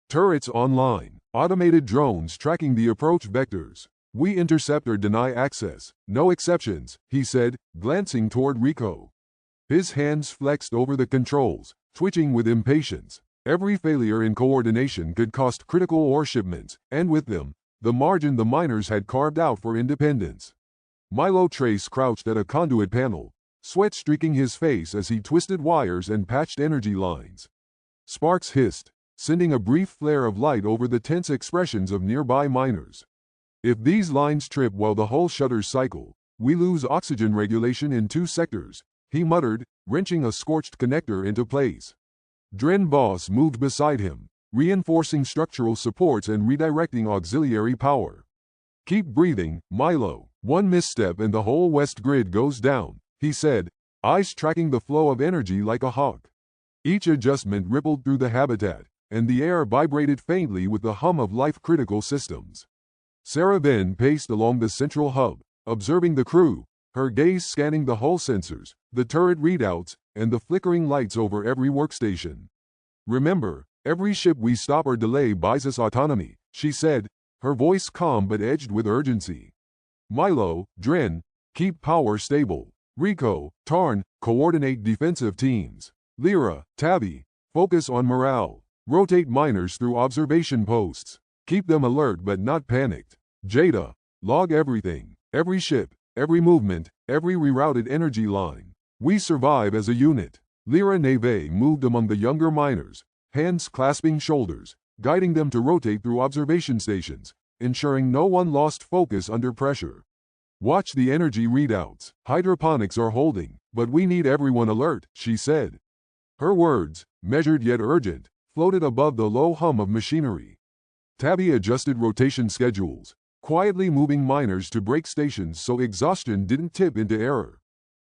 Turrets online, automated drones tracking the approach vectors. We intercept or deny access, no exceptions, he said, glancing toward Rico. His hands flexed over the controls, twitching with impatience. Every failure in coordination could cost critical ore shipments, and with them, the margin the miners had carved out for independence. Milo Trace crouched at a conduit panel, sweat streaking his face as he twisted wires and patched energy lines. Sparks hissed, sending a brief flare of light over the tense expressions of nearby miners. If these lines trip while the hull shutters cycle, we lose oxygen regulation in 2 sectors, he muttered, wrenching a scorched connector into place. Dren Voss moved beside him, reinforcing structural supports and redirecting auxiliary power. Keep breathing, Milo. One misstep and the whole west grid goes down, he said, eyes tracking the flow of energy like a hawk. Each adjustment rippled through the habitat, and the air vibrated faintly with the hum of life-critical systems. Sarah Venn paced along the central hub, observing the crew, her gaze scanning the hull sensors, the turret readouts, and the flickering lights over every workstation. Remember, every ship we stop or delay buys us autonomy, she said, her voice calm but edged with urgency. Milo, Dren, keep power stable. Rico, Tarn, coordinate defensive teams. Lyra, Tabby, focus on morale. Rotate miners through observation posts. Keep them alert but not panicked. Jada, log everything, every ship, every movement, every rerouted energy line. We survive as a unit. Lyra Neve moved among the younger miners, hands clasping shoulders, guiding them to rotate through observation stations, ensuring no one lost focus under pressure. Watch the energy readouts. Hydroponics are holding, but we need everyone alert, she said. Her words, measured yet urgent, floated above the low hum of machinery. Tabby adjusted rotation schedules, quietly moving miners to break stations so exhaustion didn't tip into error.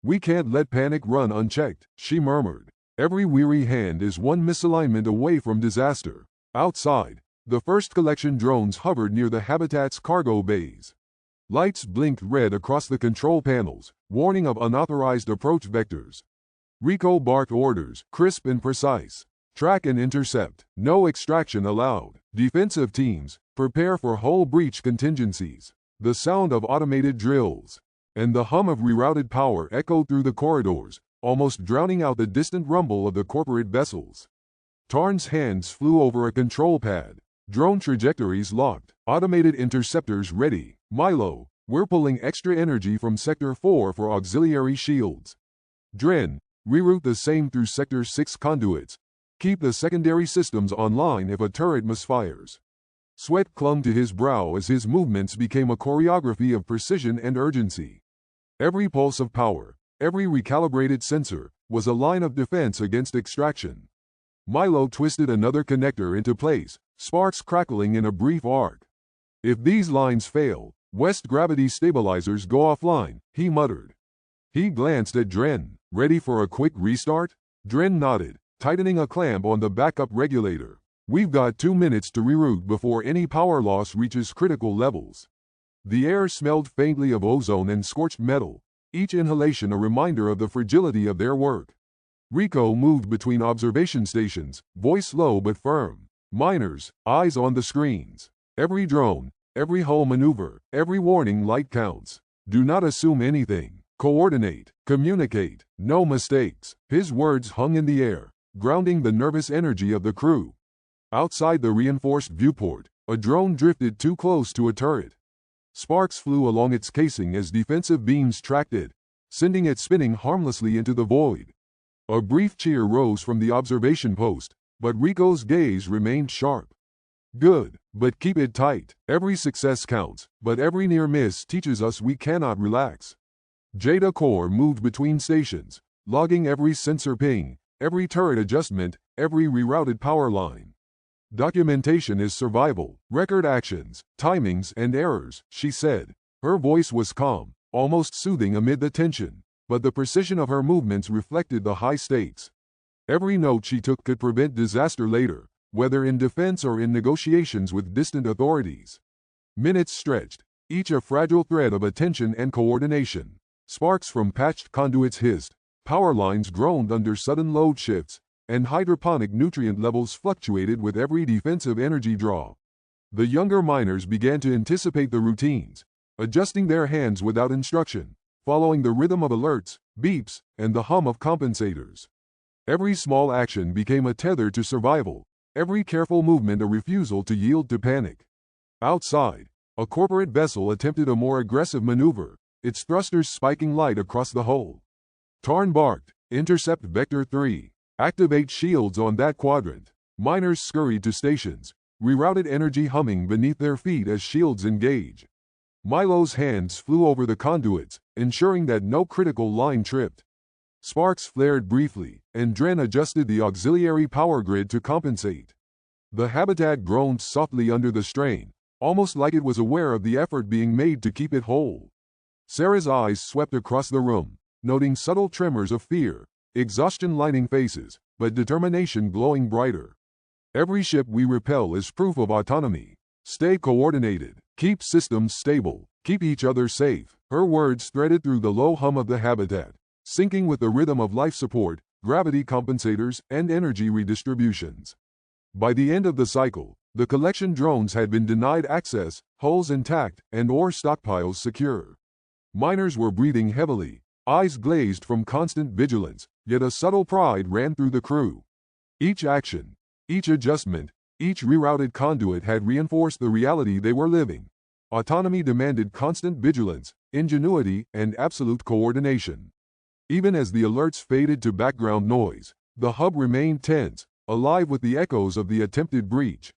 We can't let panic run unchecked, she murmured. Every weary hand is one misalignment away from disaster. Outside, the first collection drones hovered near the habitat's cargo bays. Lights blinked red across the control panels, warning of unauthorized approach vectors. Rico barked orders, crisp and precise. Track and intercept. No extraction allowed. Defensive teams, prepare for hull breach contingencies. The sound of automated drills and the hum of rerouted power echoed through the corridors, almost drowning out the distant rumble of the corporate vessels. Tarn's hands flew over a control pad. Drone trajectories locked. Automated interceptors ready. Milo, we're pulling extra energy from Sector 4 for auxiliary shields. Dren, reroute the same through Sector 6 conduits. Keep the secondary systems online if a turret misfires. Sweat clung to his brow as his movements became a choreography of precision and urgency. Every pulse of power, every recalibrated sensor, was a line of defense against extraction. Milo twisted another connector into place, sparks crackling in a brief arc. If these lines fail, West gravity stabilizers go offline, he muttered. He glanced at Dren. Ready for a quick restart? Dren nodded, tightening a clamp on the backup regulator. We've got 2 minutes to reroute before any power loss reaches critical levels. The air smelled faintly of ozone and scorched metal, each inhalation a reminder of the fragility of their work. Rico moved between observation stations, voice low but firm. Miners, eyes on the screens. Every drone, every hull maneuver, every warning light counts. Do not assume anything. Coordinate, communicate, no mistakes. His words hung in the air, grounding the nervous energy of the crew. Outside the reinforced viewport, a drone drifted too close to a turret. Sparks flew along its casing as defensive beams tracked it, sending it spinning harmlessly into the void. A brief cheer rose from the observation post, but Rico's gaze remained sharp. Good, but keep it tight. Every success counts, but every near miss teaches us we cannot relax. Jada Core moved between stations, logging every sensor ping, every turret adjustment, every rerouted power line. Documentation is survival, record actions, timings, and errors, she said. Her voice was calm, almost soothing amid the tension, but the precision of her movements reflected the high stakes. Every note she took could prevent disaster later, whether in defense or in negotiations with distant authorities. Minutes stretched, each a fragile thread of attention and coordination. Sparks from patched conduits hissed, power lines groaned under sudden load shifts, and hydroponic nutrient levels fluctuated with every defensive energy draw. The younger miners began to anticipate the routines, adjusting their hands without instruction, following the rhythm of alerts, beeps, and the hum of compensators. Every small action became a tether to survival, every careful movement a refusal to yield to panic. Outside, a corporate vessel attempted a more aggressive maneuver, its thrusters spiking light across the hull. Tarn barked, "Intercept Vector 3. Activate shields on that quadrant." Miners scurried to stations, rerouted energy humming beneath their feet as shields engage. Milo's hands flew over the conduits, ensuring that no critical line tripped. Sparks flared briefly, and Dren adjusted the auxiliary power grid to compensate. The habitat groaned softly under the strain, almost like it was aware of the effort being made to keep it whole. Sarah's eyes swept across the room, noting subtle tremors of fear, exhaustion lining faces, but determination glowing brighter. Every ship we repel is proof of autonomy. Stay coordinated, keep systems stable, keep each other safe. Her words threaded through the low hum of the habitat, syncing with the rhythm of life support, gravity compensators, and energy redistributions. By the end of the cycle, the collection drones had been denied access, hulls intact, and ore stockpiles secure. Miners were breathing heavily, eyes glazed from constant vigilance, yet a subtle pride ran through the crew. Each action, each adjustment, each rerouted conduit had reinforced the reality they were living. Autonomy demanded constant vigilance, ingenuity, and absolute coordination. Even as the alerts faded to background noise, the hub remained tense, alive with the echoes of the attempted breach.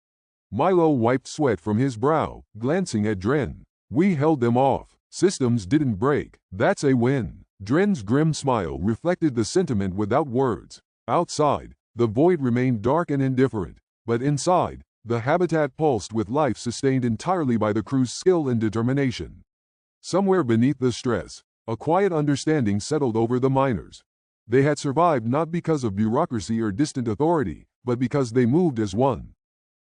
Milo wiped sweat from his brow, glancing at Dren. "We held them off. Systems didn't break. That's a win." Dren's grim smile reflected the sentiment without words. Outside, the void remained dark and indifferent, but inside, the habitat pulsed with life sustained entirely by the crew's skill and determination. Somewhere beneath the stress, a quiet understanding settled over the miners. They had survived not because of bureaucracy or distant authority, but because they moved as one.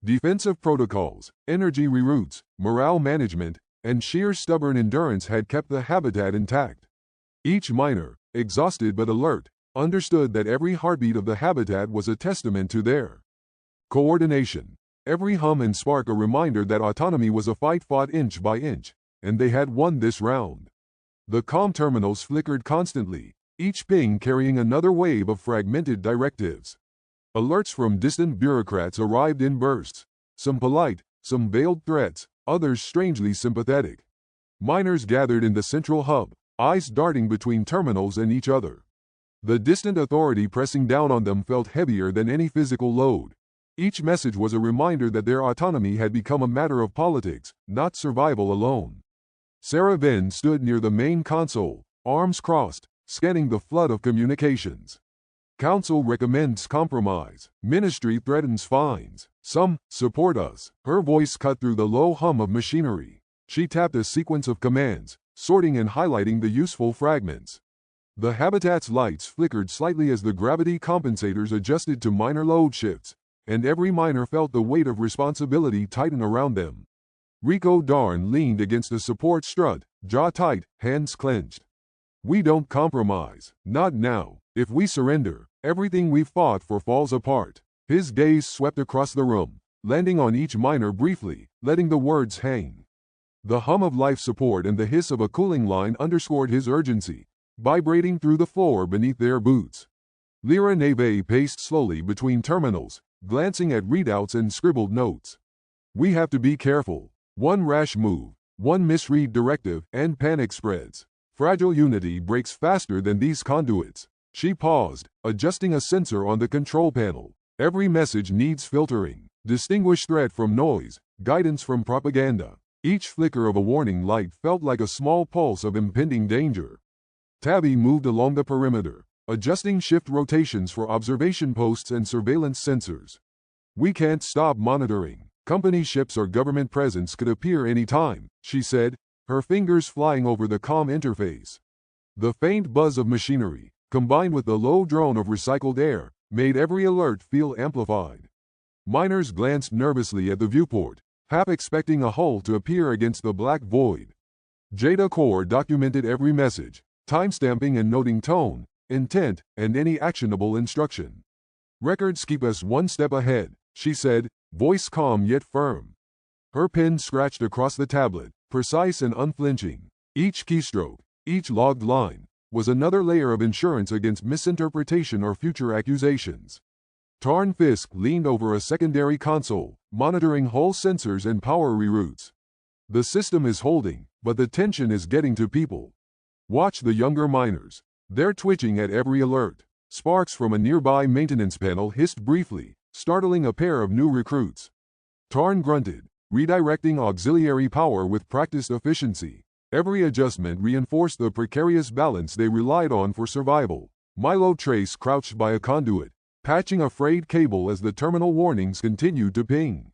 Defensive protocols, energy reroutes, morale management, and sheer stubborn endurance had kept the habitat intact. Each miner, exhausted but alert, understood that every heartbeat of the habitat was a testament to their coordination. Every hum and spark a reminder that autonomy was a fight fought inch by inch, and they had won this round. The comm terminals flickered constantly, each ping carrying another wave of fragmented directives. Alerts from distant bureaucrats arrived in bursts, some polite, some veiled threats, others strangely sympathetic. Miners gathered in the central hub, eyes darting between terminals and each other. The distant authority pressing down on them felt heavier than any physical load. Each message was a reminder that their autonomy had become a matter of politics, not survival alone. Sarah Venn stood near the main console, arms crossed, scanning the flood of communications. Council recommends compromise. Ministry threatens fines. Some support us. Her voice cut through the low hum of machinery. She tapped a sequence of commands, sorting and highlighting the useful fragments. The habitat's lights flickered slightly as the gravity compensators adjusted to minor load shifts, and every miner felt the weight of responsibility tighten around them. Rico Darn leaned against a support strut, jaw tight, hands clenched. We don't compromise. Not now. If we surrender, everything we've fought for falls apart. His gaze swept across the room, landing on each miner briefly, letting the words hang. The hum of life support and the hiss of a cooling line underscored his urgency, vibrating through the floor beneath their boots. Lyra Neve paced slowly between terminals, glancing at readouts and scribbled notes. We have to be careful. One rash move, one misread directive, and panic spreads. Fragile unity breaks faster than these conduits. She paused, adjusting a sensor on the control panel. Every message needs filtering. Distinguish threat from noise, guidance from propaganda. Each flicker of a warning light felt like a small pulse of impending danger. Tabby moved along the perimeter, adjusting shift rotations for observation posts and surveillance sensors. We can't stop monitoring. Company ships or government presence could appear any time, she said, her fingers flying over the comm interface. The faint buzz of machinery, combined with the low drone of recycled air, made every alert feel amplified. Miners glanced nervously at the viewport, half expecting a hull to appear against the black void. Jada Core documented every message, timestamping and noting tone, intent, and any actionable instruction. Records keep us one step ahead, she said, voice calm yet firm. Her pen scratched across the tablet, precise and unflinching. Each keystroke, each logged line, was another layer of insurance against misinterpretation or future accusations. Tarn Fisk leaned over a secondary console, monitoring hull sensors and power reroutes. The system is holding, but the tension is getting to people. Watch the younger miners. They're twitching at every alert. Sparks from a nearby maintenance panel hissed briefly, startling a pair of new recruits. Tarn grunted, redirecting auxiliary power with practiced efficiency. Every adjustment reinforced the precarious balance they relied on for survival. Milo Trace crouched by a conduit, patching a frayed cable as the terminal warnings continued to ping.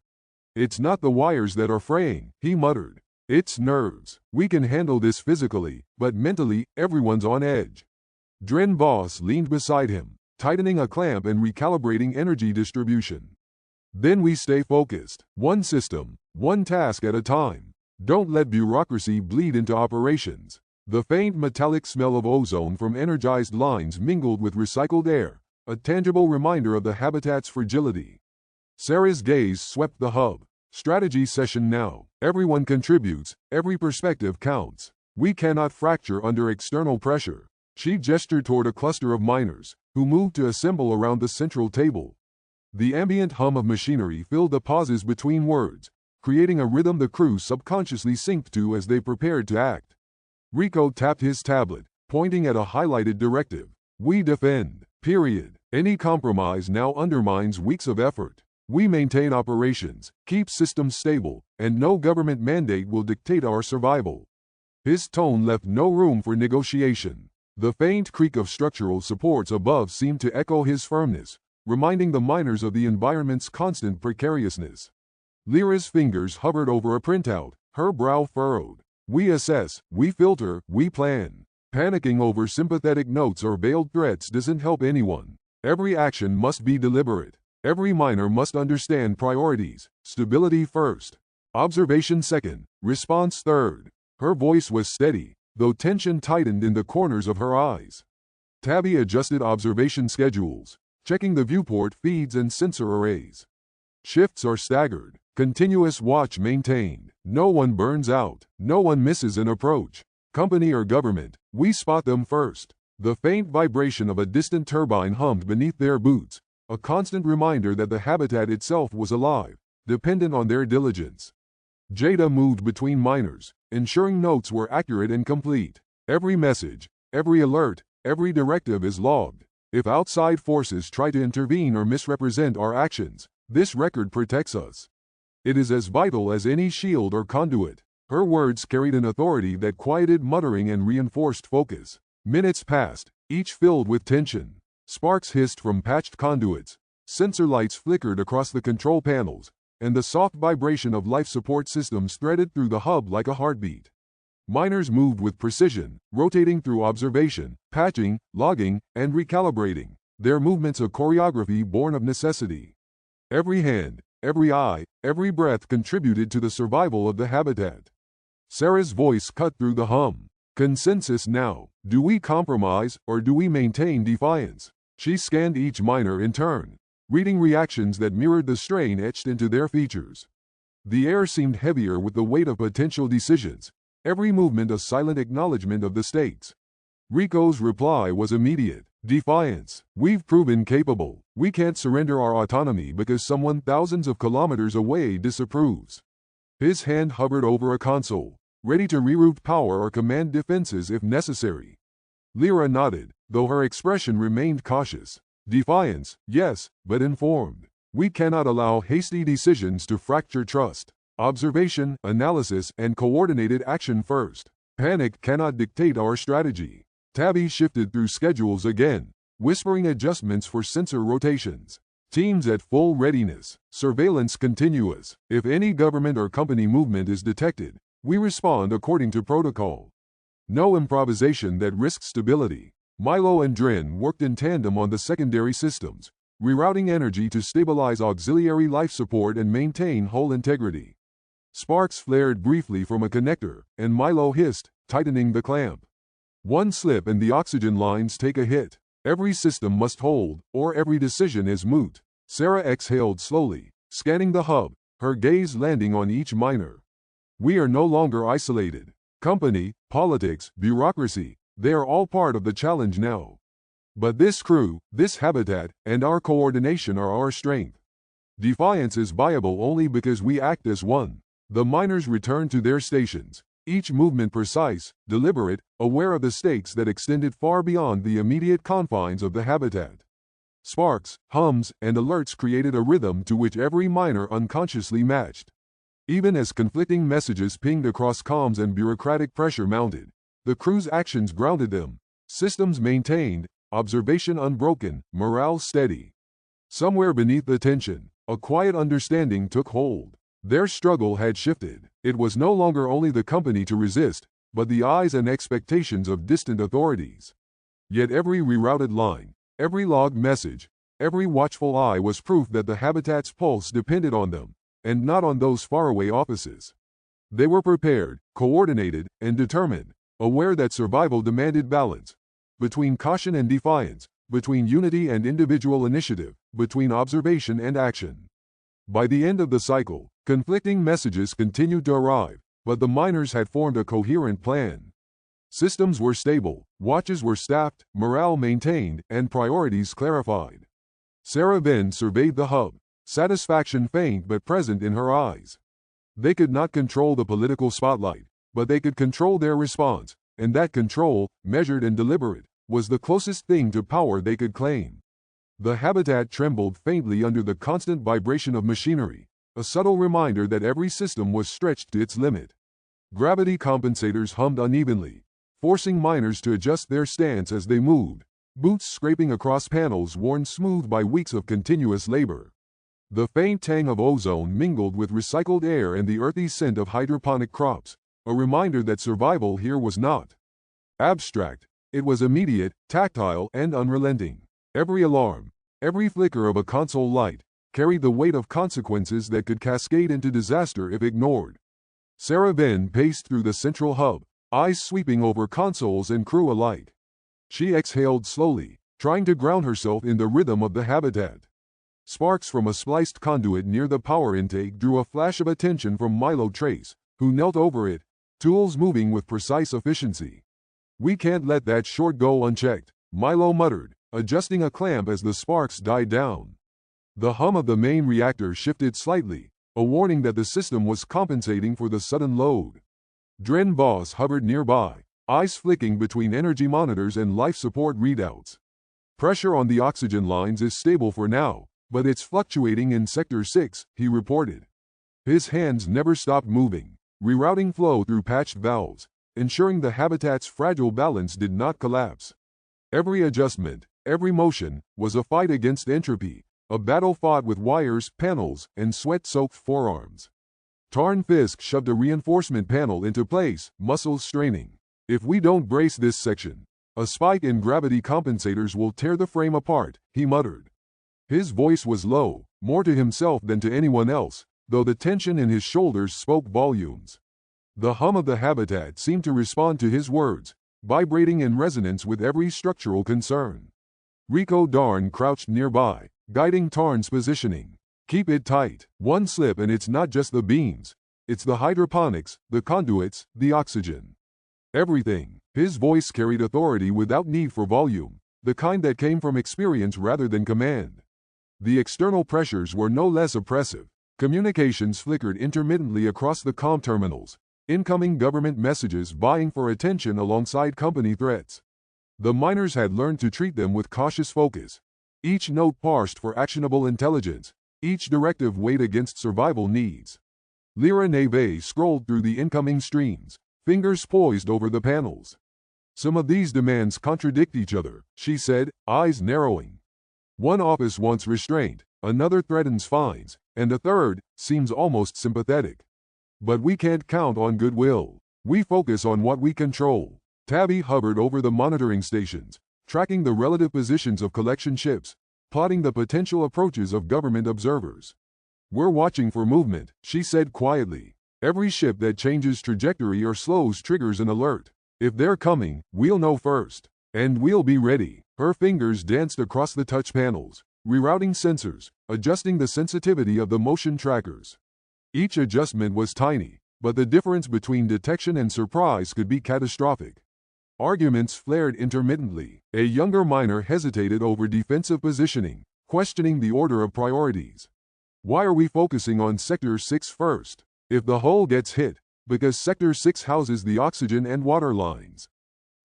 It's not the wires that are fraying, he muttered. It's nerves. We can handle this physically, but mentally, everyone's on edge. Dren Voss leaned beside him, tightening a clamp and recalibrating energy distribution. Then we stay focused. One system, one task at a time. Don't let bureaucracy bleed into operations. The faint metallic smell of ozone from energized lines mingled with recycled air, a tangible reminder of the habitat's fragility. Sarah's gaze swept the hub. Strategy session now. Everyone contributes, every perspective counts. We cannot fracture under external pressure. She gestured toward a cluster of miners, who moved to assemble around the central table. The ambient hum of machinery filled the pauses between words, creating a rhythm the crew subconsciously synced to as they prepared to act. Rico tapped his tablet, pointing at a highlighted directive. We defend. Period. Any compromise now undermines weeks of effort. We maintain operations, keep systems stable, and no government mandate will dictate our survival. His tone left no room for negotiation. The faint creak of structural supports above seemed to echo his firmness, reminding the miners of the environment's constant precariousness. Lyra's fingers hovered over a printout, her brow furrowed. We assess, we filter, we plan. Panicking over sympathetic notes or veiled threats doesn't help anyone. Every action must be deliberate. Every miner must understand priorities. Stability first. Observation second. Response third. Her voice was steady, though tension tightened in the corners of her eyes. Tabby adjusted observation schedules, checking the viewport feeds and sensor arrays. Shifts are staggered. Continuous watch maintained. No one burns out. No one misses an approach. Company or government, we spot them first. The faint vibration of a distant turbine hummed beneath their boots, a constant reminder that the habitat itself was alive, dependent on their diligence. Jada moved between miners, ensuring notes were accurate and complete. Every message, every alert, every directive is logged. If outside forces try to intervene or misrepresent our actions, this record protects us. It is as vital as any shield or conduit. Her words carried an authority that quieted muttering and reinforced focus. Minutes passed, each filled with tension. Sparks hissed from patched conduits, sensor lights flickered across the control panels, and the soft vibration of life support systems threaded through the hub like a heartbeat. Miners moved with precision, rotating through observation, patching, logging, and recalibrating, their movements a choreography born of necessity. Every hand, every eye, every breath contributed to the survival of the habitat. Sarah's voice cut through the hum. Consensus now. Do we compromise, or do we maintain defiance? She scanned each miner in turn, reading reactions that mirrored the strain etched into their features. The air seemed heavier with the weight of potential decisions, every movement a silent acknowledgement of the stakes. Rico's reply was immediate. Defiance. We've proven capable. We can't surrender our autonomy because someone thousands of kilometers away disapproves. His hand hovered over a console, ready to reroute power or command defenses if necessary. Lyra nodded, though her expression remained cautious. Defiance, yes, but informed. We cannot allow hasty decisions to fracture trust. Observation, analysis, and coordinated action first. Panic cannot dictate our strategy. Tabby shifted through schedules again, whispering adjustments for sensor rotations. Teams at full readiness. Surveillance continuous. If any government or company movement is detected, we respond according to protocol. No improvisation that risks stability. Milo and Dren worked in tandem on the secondary systems, rerouting energy to stabilize auxiliary life support and maintain hull integrity. Sparks flared briefly from a connector, and Milo hissed, tightening the clamp. One slip and the oxygen lines take a hit. Every system must hold, or every decision is moot. Sarah exhaled slowly, scanning the hub, her gaze landing on each miner. We are no longer isolated. Company, politics, bureaucracy, they are all part of the challenge now. But this crew, this habitat, and our coordination are our strength. Defiance is viable only because we act as one. The miners returned to their stations, each movement precise, deliberate, aware of the stakes that extended far beyond the immediate confines of the habitat. Sparks, hums, and alerts created a rhythm to which every miner unconsciously matched. Even as conflicting messages pinged across comms and bureaucratic pressure mounted, the crew's actions grounded them. Systems maintained, observation unbroken, morale steady. Somewhere beneath the tension, a quiet understanding took hold. Their struggle had shifted. It was no longer only the company to resist, but the eyes and expectations of distant authorities. Yet every rerouted line, every logged message, every watchful eye was proof that the habitat's pulse depended on them, and not on those faraway offices. They were prepared, coordinated, and determined, aware that survival demanded balance, between caution and defiance, between unity and individual initiative, between observation and action. By the end of the cycle, conflicting messages continued to arrive, but the miners had formed a coherent plan. Systems were stable, watches were staffed, morale maintained, and priorities clarified. Sarah then surveyed the hub, satisfaction faint but present in her eyes. They could not control the political spotlight, but they could control their response, and that control, measured and deliberate, was the closest thing to power they could claim. The habitat trembled faintly under the constant vibration of machinery, a subtle reminder that every system was stretched to its limit. Gravity compensators hummed unevenly, forcing miners to adjust their stance as they moved, boots scraping across panels worn smooth by weeks of continuous labor. The faint tang of ozone mingled with recycled air and the earthy scent of hydroponic crops, a reminder that survival here was not abstract. It was immediate, tactile, and unrelenting. Every alarm, every flicker of a console light, carried the weight of consequences that could cascade into disaster if ignored. Sarah then paced through the central hub, eyes sweeping over consoles and crew alike. She exhaled slowly, trying to ground herself in the rhythm of the habitat. Sparks from a spliced conduit near the power intake drew a flash of attention from Milo Trace, who knelt over it, tools moving with precise efficiency. We can't let that short go unchecked, Milo muttered, adjusting a clamp as the sparks died down. The hum of the main reactor shifted slightly, a warning that the system was compensating for the sudden load. Dren Boss hovered nearby, eyes flicking between energy monitors and life support readouts. Pressure on the oxygen lines is stable for now, but it's fluctuating in Sector 6, he reported. His hands never stopped moving, rerouting flow through patched valves, ensuring the habitat's fragile balance did not collapse. Every adjustment, every motion, was a fight against entropy, a battle fought with wires, panels, and sweat-soaked forearms. Tarn Fisk shoved a reinforcement panel into place, muscles straining. If we don't brace this section, a spike in gravity compensators will tear the frame apart, he muttered. His voice was low, more to himself than to anyone else, though the tension in his shoulders spoke volumes. The hum of the habitat seemed to respond to his words, vibrating in resonance with every structural concern. Rico Darn crouched nearby, guiding Tarn's positioning. Keep it tight. One slip and it's not just the beams. It's the hydroponics, the conduits, the oxygen. Everything. His voice carried authority without need for volume, the kind that came from experience rather than command. The external pressures were no less oppressive. Communications flickered intermittently across the comm terminals, incoming government messages vying for attention alongside company threats. The miners had learned to treat them with cautious focus. Each note parsed for actionable intelligence, each directive weighed against survival needs. Lyra Neve scrolled through the incoming streams, fingers poised over the panels. Some of these demands contradict each other, she said, eyes narrowing. One office wants restraint, another threatens fines, and a third seems almost sympathetic. But we can't count on goodwill. We focus on what we control. Tabby hovered over the monitoring stations, tracking the relative positions of collection ships, plotting the potential approaches of government observers. We're watching for movement, she said quietly. Every ship that changes trajectory or slows triggers an alert. If they're coming, we'll know first. And we'll be ready. Her fingers danced across the touch panels, rerouting sensors, adjusting the sensitivity of the motion trackers. Each adjustment was tiny, but the difference between detection and surprise could be catastrophic. Arguments flared intermittently. A younger miner hesitated over defensive positioning, questioning the order of priorities. Why are we focusing on Sector 6 first? If the hull gets hit, because Sector 6 houses the oxygen and water lines.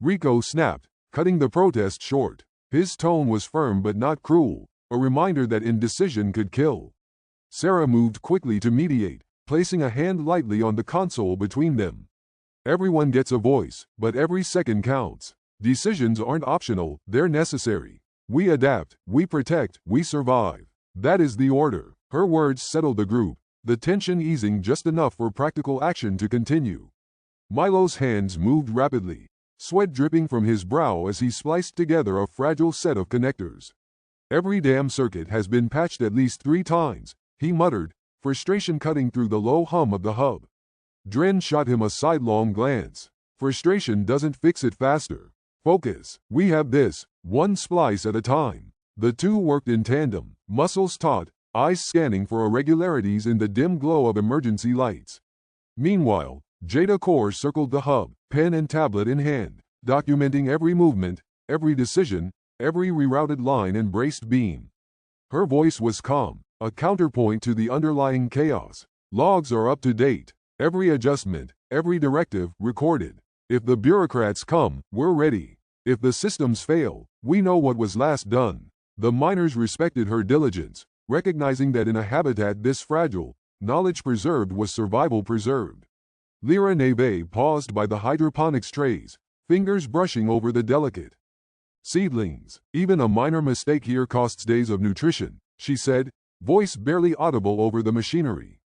Rico snapped, cutting the protest short. His tone was firm but not cruel, a reminder that indecision could kill. Sarah moved quickly to mediate, placing a hand lightly on the console between them. Everyone gets a voice, but every second counts. Decisions aren't optional, they're necessary. We adapt, we protect, we survive. That is the order. Her words settled the group, the tension easing just enough for practical action to continue. Milo's hands moved rapidly, sweat dripping from his brow as he spliced together a fragile set of connectors. Every damn circuit has been patched at least 3 times, he muttered, frustration cutting through the low hum of the hub. Dren shot him a sidelong glance. Frustration doesn't fix it faster. Focus. We have this, one splice at a time. The two worked in tandem, muscles taut, eyes scanning for irregularities in the dim glow of emergency lights. Meanwhile, Jada Core circled the hub, pen and tablet in hand, documenting every movement, every decision, every rerouted line and braced beam. Her voice was calm, a counterpoint to the underlying chaos. Logs are up to date. Every adjustment, every directive, recorded. If the bureaucrats come, we're ready. If the systems fail, we know what was last done. The miners respected her diligence, recognizing that in a habitat this fragile, knowledge preserved was survival preserved. Lyra Neve paused by the hydroponics trays, fingers brushing over the delicate seedlings. Even a minor mistake here costs days of nutrition, she said, voice barely audible over the machinery.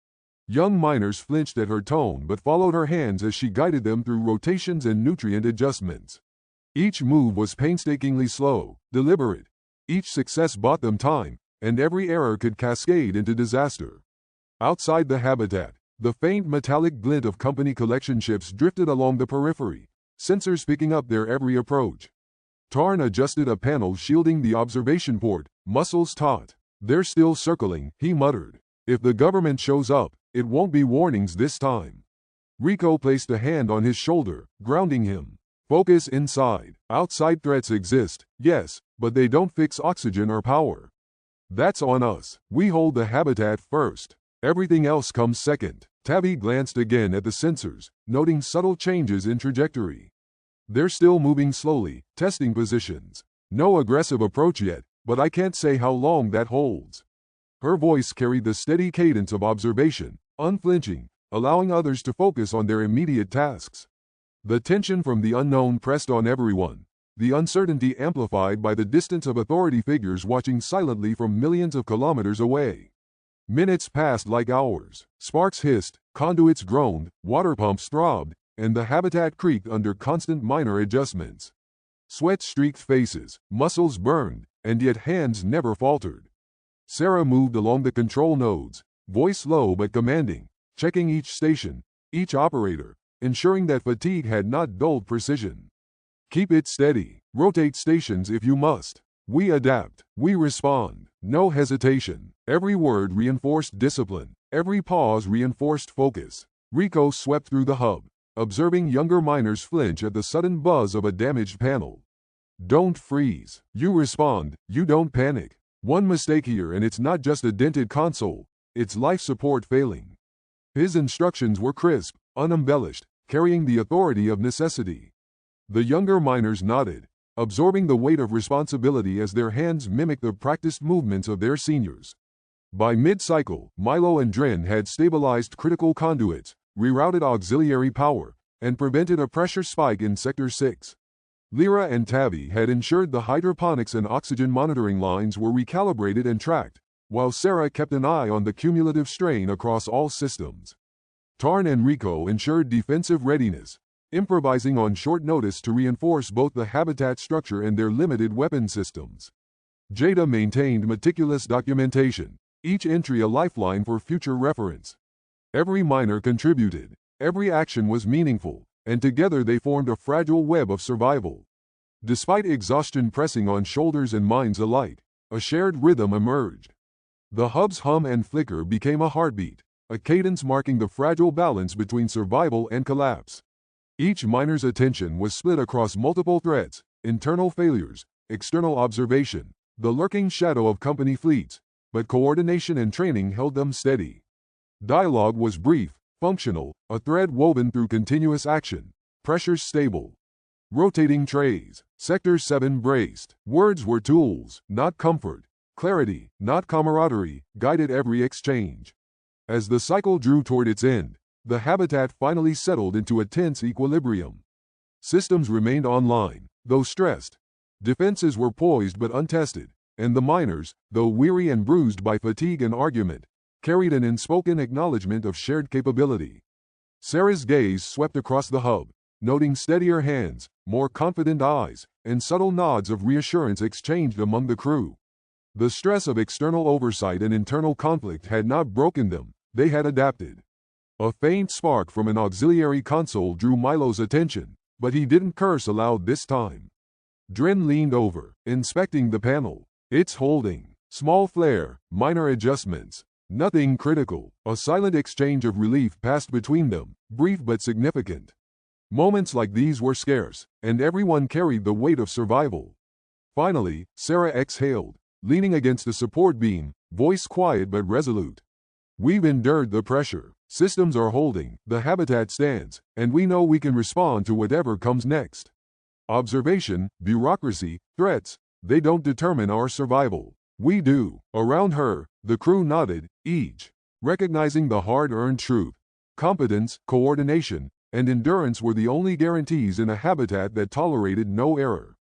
Young miners flinched at her tone but followed her hands as she guided them through rotations and nutrient adjustments. Each move was painstakingly slow, deliberate. Each success bought them time, and every error could cascade into disaster. Outside the habitat, the faint metallic glint of company collection ships drifted along the periphery, sensors picking up their every approach. Tarn adjusted a panel shielding the observation port, muscles taut. They're still circling, he muttered. If the government shows up, it won't be warnings this time. Rico placed a hand on his shoulder, grounding him. Focus inside. Outside threats exist, yes, but they don't fix oxygen or power. That's on us. We hold the habitat first. Everything else comes second. Tabby glanced again at the sensors, noting subtle changes in trajectory. They're still moving slowly, testing positions. No aggressive approach yet, but I can't say how long that holds. Her voice carried the steady cadence of observation, unflinching, allowing others to focus on their immediate tasks. The tension from the unknown pressed on everyone, the uncertainty amplified by the distance of authority figures watching silently from millions of kilometers away. Minutes passed like hours. Sparks hissed, conduits groaned, water pumps throbbed, and the habitat creaked under constant minor adjustments. Sweat streaked faces, muscles burned, and yet hands never faltered. Sarah moved along the control nodes, voice low but commanding, checking each station, each operator, ensuring that fatigue had not dulled precision. Keep it steady. Rotate stations if you must. We adapt. We respond. No hesitation. Every word reinforced discipline. Every pause reinforced focus. Rico swept through the hub, observing younger miners flinch at the sudden buzz of a damaged panel. Don't freeze. You respond. You don't panic. One mistake here and it's not just a dented console, it's life support failing. His instructions were crisp, unembellished, carrying the authority of necessity. The younger miners nodded, absorbing the weight of responsibility as their hands mimicked the practiced movements of their seniors. By mid-cycle, Milo and Dren had stabilized critical conduits, rerouted auxiliary power, and prevented a pressure spike in Sector 6. Lyra and Tavi had ensured the hydroponics and oxygen monitoring lines were recalibrated and tracked, while Sarah kept an eye on the cumulative strain across all systems. Tarn and Rico ensured defensive readiness, improvising on short notice to reinforce both the habitat structure and their limited weapon systems. Jada maintained meticulous documentation, each entry a lifeline for future reference. Every miner contributed, every action was meaningful, and together they formed a fragile web of survival. Despite exhaustion pressing on shoulders and minds alike, a shared rhythm emerged. The hub's hum and flicker became a heartbeat, a cadence marking the fragile balance between survival and collapse. Each miner's attention was split across multiple threats: internal failures, external observation, the lurking shadow of company fleets, but coordination and training held them steady. Dialogue was brief, functional, a thread woven through continuous action, pressures stable. Rotating trays, Sector 7 braced. Words were tools, not comfort. Clarity, not camaraderie, guided every exchange. As the cycle drew toward its end, the habitat finally settled into a tense equilibrium. Systems remained online, though stressed. Defenses were poised but untested, and the miners, though weary and bruised by fatigue and argument, carried an unspoken acknowledgement of shared capability. Sarah's gaze swept across the hub, noting steadier hands, more confident eyes, and subtle nods of reassurance exchanged among the crew. The stress of external oversight and internal conflict had not broken them, they had adapted. A faint spark from an auxiliary console drew Milo's attention, but he didn't curse aloud this time. Dren leaned over, inspecting the panel. It's holding. Small flare, minor adjustments. Nothing critical. A silent exchange of relief passed between them, brief but significant. Moments like these were scarce, and everyone carried the weight of survival. Finally, Sarah exhaled, leaning against the support beam, voice quiet but resolute. We've endured the pressure. Systems are holding, the habitat stands, and we know we can respond to whatever comes next. Observation, bureaucracy, threats, they don't determine our survival. We do. Around her, the crew nodded, each recognizing the hard-earned truth. Competence, coordination, and endurance were the only guarantees in a habitat that tolerated no error.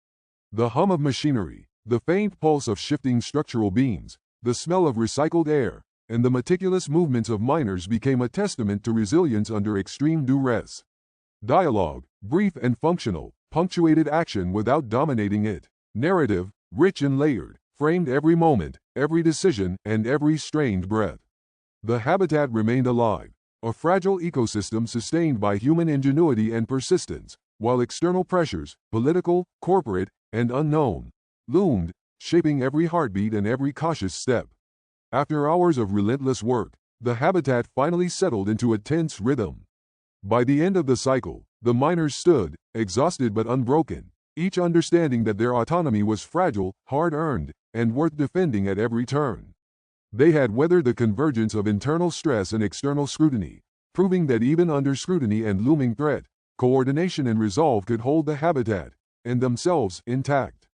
The hum of machinery, the faint pulse of shifting structural beams, the smell of recycled air, and the meticulous movements of miners became a testament to resilience under extreme duress. Dialogue, brief and functional, punctuated action without dominating it. Narrative, rich and layered, framed every moment, every decision, and every strained breath. The habitat remained alive, a fragile ecosystem sustained by human ingenuity and persistence, while external pressures, political, corporate, and unknown, loomed, shaping every heartbeat and every cautious step. After hours of relentless work, the habitat finally settled into a tense rhythm. By the end of the cycle, the miners stood, exhausted but unbroken, each understanding that their autonomy was fragile, hard-earned, and worth defending at every turn. They had weathered the convergence of internal stress and external scrutiny, proving that even under scrutiny and looming threat, coordination and resolve could hold the habitat, and themselves, intact.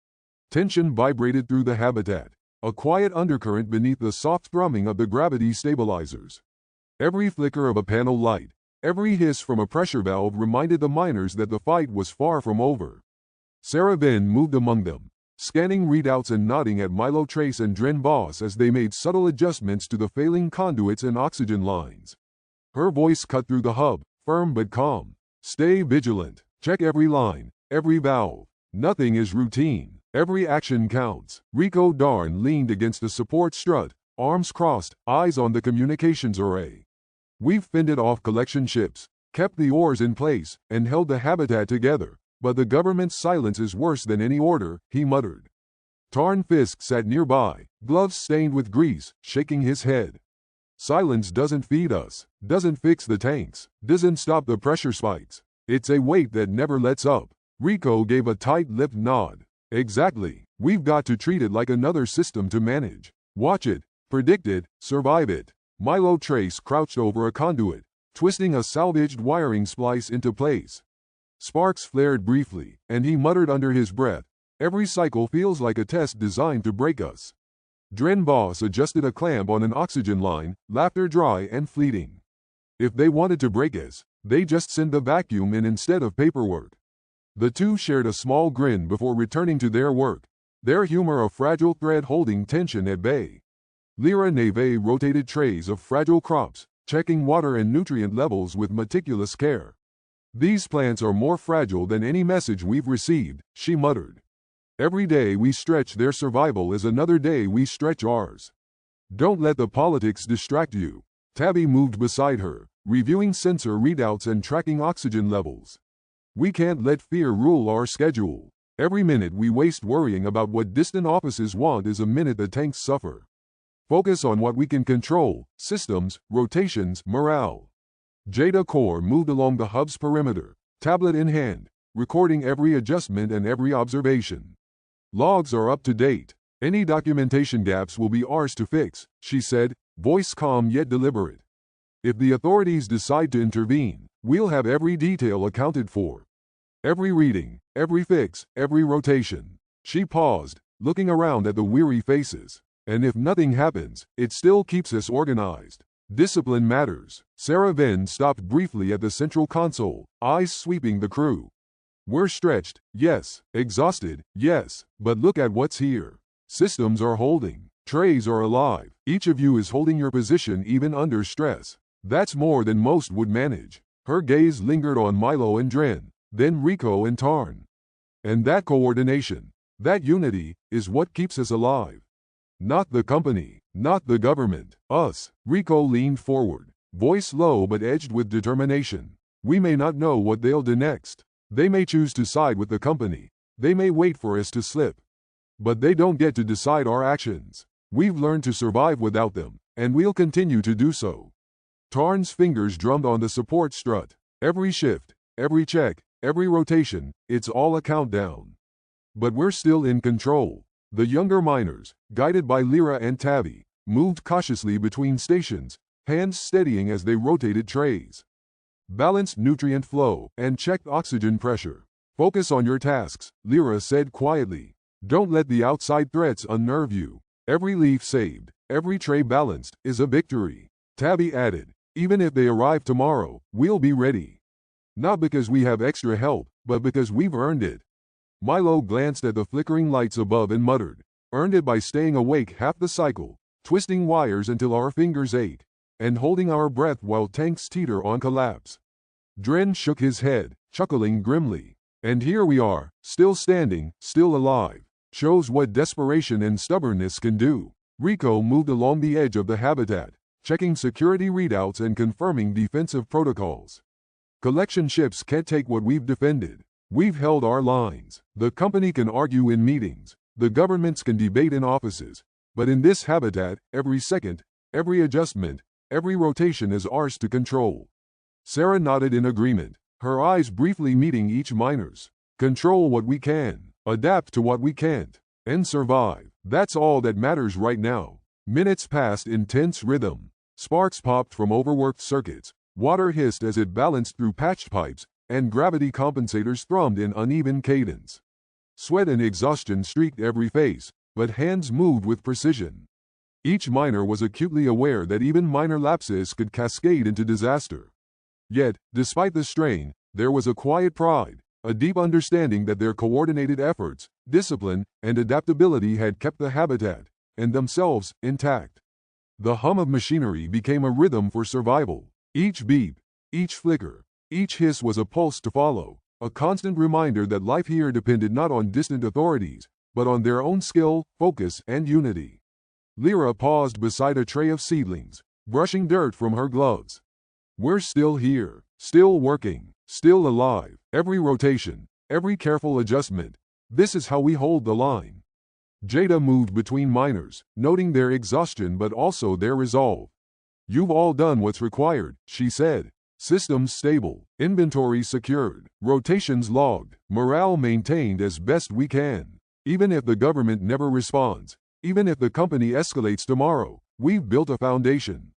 Tension vibrated through the habitat, a quiet undercurrent beneath the soft thrumming of the gravity stabilizers. Every flicker of a panel light, every hiss from a pressure valve reminded the miners that the fight was far from over. Sarah then moved among them, scanning readouts and nodding at Milo Trace and Dren Boss as they made subtle adjustments to the failing conduits and oxygen lines. Her voice cut through the hub, firm but calm. Stay vigilant. Check every line, every valve. Nothing is routine. Every action counts. Rico Darn leaned against the support strut, arms crossed, eyes on the communications array. We've fended off collection ships, kept the oars in place, and held the habitat together, but the government's silence is worse than any order, he muttered. Tarn Fisk sat nearby, gloves stained with grease, shaking his head. Silence doesn't feed us, doesn't fix the tanks, doesn't stop the pressure spikes. It's a weight that never lets up. Rico gave a tight-lipped nod. Exactly. We've got to treat it like another system to manage. Watch it, predict it, survive it. Milo Trace crouched over a conduit, twisting a salvaged wiring splice into place. Sparks flared briefly, and he muttered under his breath, "Every cycle feels like a test designed to break us." Dren Boss adjusted a clamp on an oxygen line, laughter dry and fleeting. If they wanted to break us, they just send the vacuum in instead of paperwork. The two shared a small grin before returning to their work, their humor a fragile thread holding tension at bay. Lyra Neve rotated trays of fragile crops, checking water and nutrient levels with meticulous care. "These plants are more fragile than any message we've received," she muttered. "Every day we stretch their survival is another day we stretch ours." "Don't let the politics distract you." Tabby moved beside her, reviewing sensor readouts and tracking oxygen levels. "We can't let fear rule our schedule. Every minute we waste worrying about what distant offices want is a minute the tanks suffer. Focus on what we can control: systems, rotations, morale." Jada Core moved along the hub's perimeter, tablet in hand, recording every adjustment and every observation. "Logs are up to date. Any documentation gaps will be ours to fix," she said, voice calm yet deliberate. "If the authorities decide to intervene, we'll have every detail accounted for. Every reading, every fix, every rotation." She paused, looking around at the weary faces. "And if nothing happens, it still keeps us organized. Discipline matters." Sarah Venn stopped briefly at the central console, eyes sweeping the crew. "We're stretched, yes. Exhausted, yes. But look at what's here. Systems are holding. Trays are alive. Each of you is holding your position even under stress. That's more than most would manage." Her gaze lingered on Milo and Dren, then Rico and Tarn. "And that coordination, that unity, is what keeps us alive. Not the company, not the government, us." Rico leaned forward, voice low but edged with determination. "We may not know what they'll do next. They may choose to side with the company. They may wait for us to slip. But they don't get to decide our actions. We've learned to survive without them, and we'll continue to do so." Tarn's fingers drummed on the support strut. "Every shift, every check, every rotation, it's all a countdown. But we're still in control." The younger miners, guided by Lyra and Tabby, moved cautiously between stations, hands steadying as they rotated trays. "Balanced nutrient flow and checked oxygen pressure. Focus on your tasks," Lyra said quietly. "Don't let the outside threats unnerve you. Every leaf saved, every tray balanced, is a victory." Tabby added, "Even if they arrive tomorrow, we'll be ready. Not because we have extra help, but because we've earned it." Milo glanced at the flickering lights above and muttered, "Earned it by staying awake half the cycle, twisting wires until our fingers ache, and holding our breath while tanks teeter on collapse." Dren shook his head, chuckling grimly. "And here we are, still standing, still alive. Shows what desperation and stubbornness can do." Rico moved along the edge of the habitat, checking security readouts and confirming defensive protocols. "Collection ships can't take what we've defended. We've held our lines. The company can argue in meetings. The governments can debate in offices. But in this habitat, every second, every adjustment, every rotation is ours to control." Sarah nodded in agreement, her eyes briefly meeting each miner's. "Control what we can, adapt to what we can't, and survive. That's all that matters right now." Minutes passed in tense rhythm. Sparks popped from overworked circuits, water hissed as it balanced through patched pipes, and gravity compensators thrummed in uneven cadence. Sweat and exhaustion streaked every face, but hands moved with precision. Each miner was acutely aware that even minor lapses could cascade into disaster. Yet, despite the strain, there was a quiet pride, a deep understanding that their coordinated efforts, discipline, and adaptability had kept the habitat, and themselves, intact. The hum of machinery became a rhythm for survival. Each beep, each flicker, each hiss was a pulse to follow, a constant reminder that life here depended not on distant authorities, but on their own skill, focus, and unity. Lyra paused beside a tray of seedlings, brushing dirt from her gloves. We're still here, still working, still alive. Every rotation, every careful adjustment. This is how we hold the line. Jada moved between miners, noting their exhaustion but also their resolve. You've all done what's required, she said. Systems stable, inventory secured, rotations logged, morale maintained as best we can. Even if the government never responds, even if the company escalates tomorrow, we've built a foundation.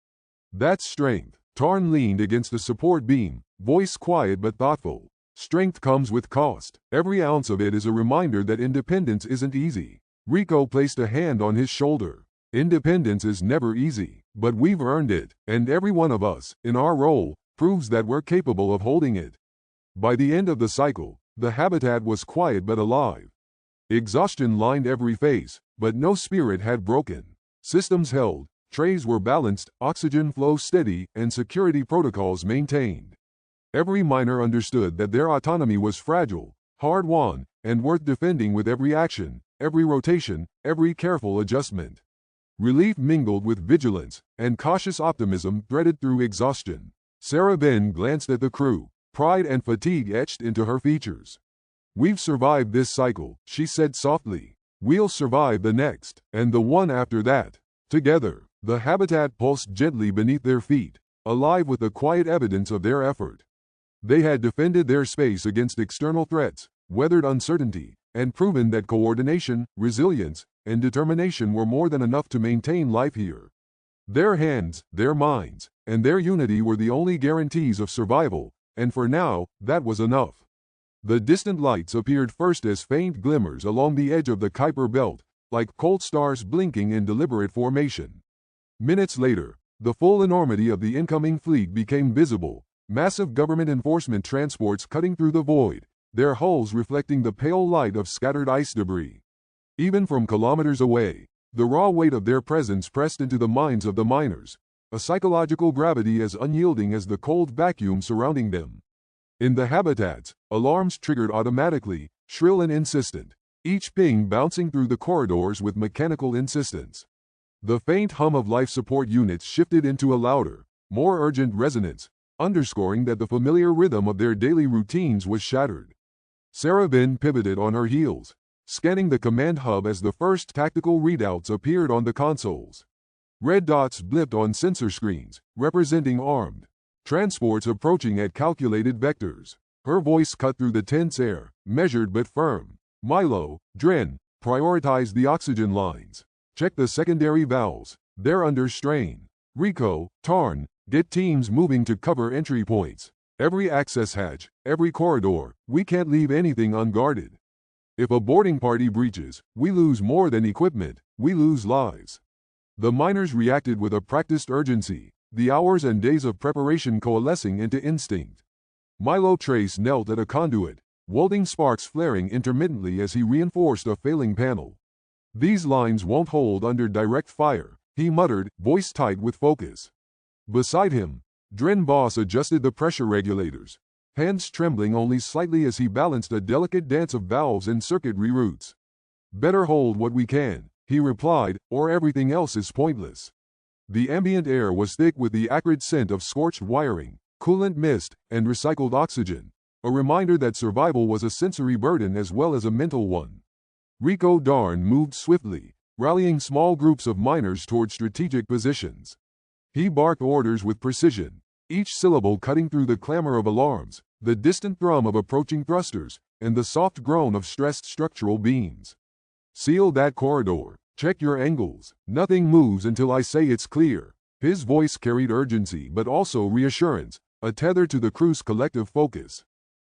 That's strength. Tarn leaned against the support beam, voice quiet but thoughtful. Strength comes with cost. Every ounce of it is a reminder that independence isn't easy. Rico placed a hand on his shoulder. Independence is never easy, but we've earned it, and every one of us, in our role, proves that we're capable of holding it. By the end of the cycle, the habitat was quiet but alive. Exhaustion lined every face, but no spirit had broken. Systems held, trays were balanced, oxygen flow steady, and security protocols maintained. Every miner understood that their autonomy was fragile, hard-won, and worth defending with every action, every rotation, every careful adjustment. Relief mingled with vigilance, and cautious optimism threaded through exhaustion. Sarah Ben glanced at the crew, pride and fatigue etched into her features. We've survived this cycle, she said softly. We'll survive the next, and the one after that. Together, the habitat pulsed gently beneath their feet, alive with the quiet evidence of their effort. They had defended their space against external threats, weathered uncertainty, and proven that coordination, resilience, and determination were more than enough to maintain life here. Their hands, their minds, and their unity were the only guarantees of survival, and for now, that was enough. The distant lights appeared first as faint glimmers along the edge of the Kuiper belt, like cold stars blinking in deliberate formation. Minutes later, the full enormity of the incoming fleet became visible, massive government enforcement transports cutting through the void, their hulls reflecting the pale light of scattered ice debris. Even from kilometers away, the raw weight of their presence pressed into the minds of the miners, a psychological gravity as unyielding as the cold vacuum surrounding them. In the habitats, alarms triggered automatically, shrill and insistent, each ping bouncing through the corridors with mechanical insistence. The faint hum of life support units shifted into a louder, more urgent resonance, underscoring that the familiar rhythm of their daily routines was shattered. Sarah Ben pivoted on her heels, scanning the command hub as the first tactical readouts appeared on the consoles. Red dots blipped on sensor screens, representing armed transports approaching at calculated vectors. Her voice cut through the tense air, measured but firm. Milo, Dren, prioritize the oxygen lines. Check the secondary valves, they're under strain. Rico, Tarn, get teams moving to cover entry points. Every access hatch, every corridor, we can't leave anything unguarded. If a boarding party breaches, we lose more than equipment, we lose lives. The miners reacted with a practiced urgency, the hours and days of preparation coalescing into instinct. Milo Trace knelt at a conduit, welding sparks flaring intermittently as he reinforced a failing panel. These lines won't hold under direct fire, he muttered, voice tight with focus. Beside him, Dren Boss adjusted the pressure regulators, hands trembling only slightly as he balanced a delicate dance of valves and circuit reroutes. Better hold what we can, he replied, or everything else is pointless. The ambient air was thick with the acrid scent of scorched wiring, coolant mist, and recycled oxygen, a reminder that survival was a sensory burden as well as a mental one. Rico Darn moved swiftly, rallying small groups of miners toward strategic positions. He barked orders with precision, each syllable cutting through the clamor of alarms, the distant thrum of approaching thrusters, and the soft groan of stressed structural beams. Seal that corridor. Check your angles. Nothing moves until I say it's clear. His voice carried urgency but also reassurance, a tether to the crew's collective focus.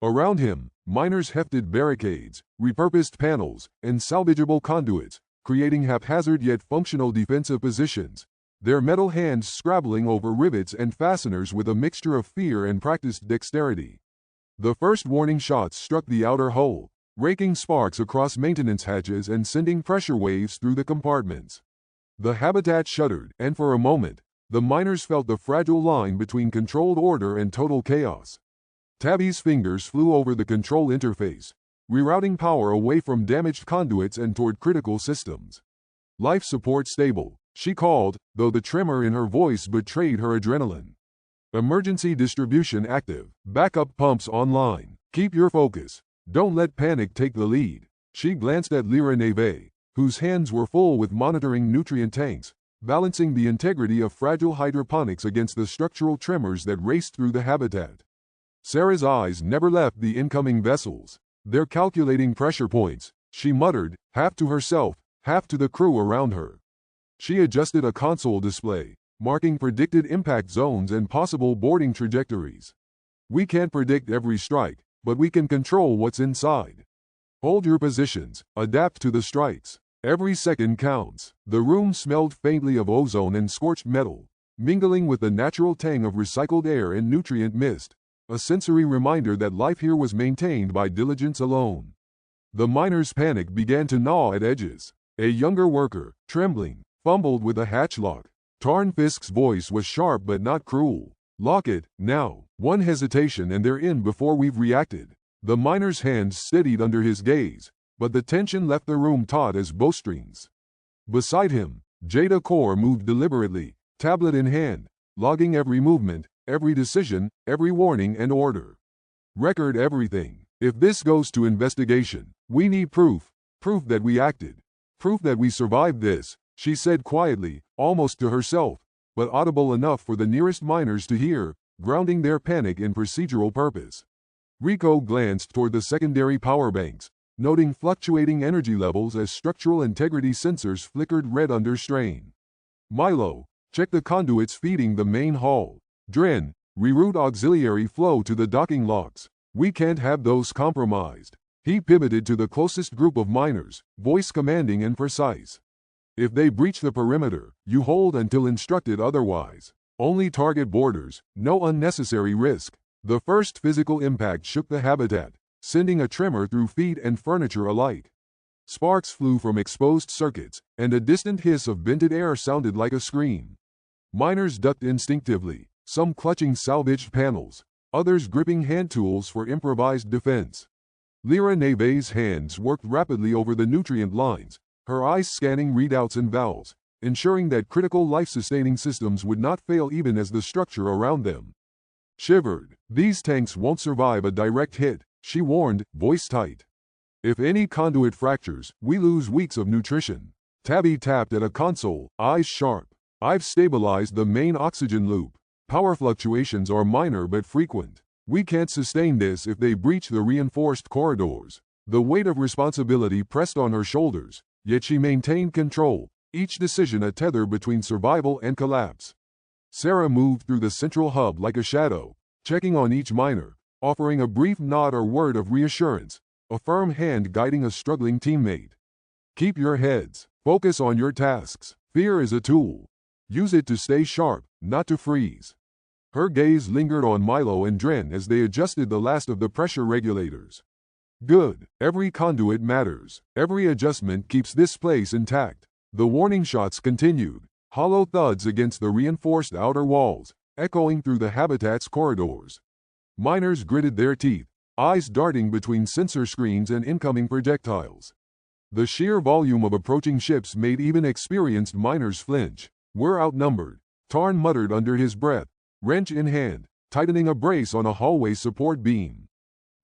Around him, miners hefted barricades, repurposed panels, and salvageable conduits, creating haphazard yet functional defensive positions, their metal hands scrabbling over rivets and fasteners with a mixture of fear and practiced dexterity. The first warning shots struck the outer hull, raking sparks across maintenance hatches and sending pressure waves through the compartments. The habitat shuddered, and for a moment, the miners felt the fragile line between controlled order and total chaos. Tabby's fingers flew over the control interface, rerouting power away from damaged conduits and toward critical systems. Life support stable, she called, though the tremor in her voice betrayed her adrenaline. Emergency distribution active, backup pumps online. Keep your focus. Don't let panic take the lead. She glanced at Lyra Neve, whose hands were full with monitoring nutrient tanks, balancing the integrity of fragile hydroponics against the structural tremors that raced through the habitat. Sarah's eyes never left the incoming vessels. They're calculating pressure points, she muttered, half to herself, half to the crew around her. She adjusted a console display, marking predicted impact zones and possible boarding trajectories. We can't predict every strike, but we can control what's inside. Hold your positions, adapt to the strikes. Every second counts. The room smelled faintly of ozone and scorched metal, mingling with the natural tang of recycled air and nutrient mist, a sensory reminder that life here was maintained by diligence alone. The miners' panic began to gnaw at edges. A younger worker, trembling, fumbled with a hatch lock. Tarn Fisk's voice was sharp but not cruel. Lock it, now. One hesitation and they're in before we've reacted. The miner's hands steadied under his gaze, but the tension left the room taut as bowstrings. Beside him, Jada Core moved deliberately, tablet in hand, logging every movement, every decision, every warning and order. Record everything. If this goes to investigation, we need proof. Proof that we acted. Proof that we survived this, she said quietly, almost to herself, but audible enough for the nearest miners to hear, grounding their panic in procedural purpose. Rico glanced toward the secondary power banks, noting fluctuating energy levels as structural integrity sensors flickered red under strain. Milo, check the conduits feeding the main hull. Dren, reroute auxiliary flow to the docking locks. We can't have those compromised. He pivoted to the closest group of miners, voice commanding and precise. If they breach the perimeter, you hold until instructed otherwise. Only target boarders, no unnecessary risk. The first physical impact shook the habitat, sending a tremor through feet and furniture alike. Sparks flew from exposed circuits, and a distant hiss of vented air sounded like a scream. Miners ducked instinctively, some clutching salvaged panels, others gripping hand tools for improvised defense. Lyra Neve's hands worked rapidly over the nutrient lines, her eyes scanning readouts and valves, ensuring that critical life-sustaining systems would not fail even as the structure around them shivered. These tanks won't survive a direct hit, she warned, voice tight. If any conduit fractures, we lose weeks of nutrition. Tabby tapped at a console, eyes sharp. I've stabilized the main oxygen loop. Power fluctuations are minor but frequent. We can't sustain this if they breach the reinforced corridors. The weight of responsibility pressed on her shoulders, yet she maintained control, each decision a tether between survival and collapse. Sarah moved through the central hub like a shadow, checking on each miner, offering a brief nod or word of reassurance, a firm hand guiding a struggling teammate. Keep your heads. Focus on your tasks. Fear is a tool. Use it to stay sharp, not to freeze. Her gaze lingered on Milo and Dren as they adjusted the last of the pressure regulators. Good. Every conduit matters. Every adjustment keeps this place intact. The warning shots continued, hollow thuds against the reinforced outer walls, echoing through the habitat's corridors. Miners gritted their teeth, eyes darting between sensor screens and incoming projectiles. The sheer volume of approaching ships made even experienced miners flinch. We're outnumbered, Tarn muttered under his breath, wrench in hand, tightening a brace on a hallway support beam.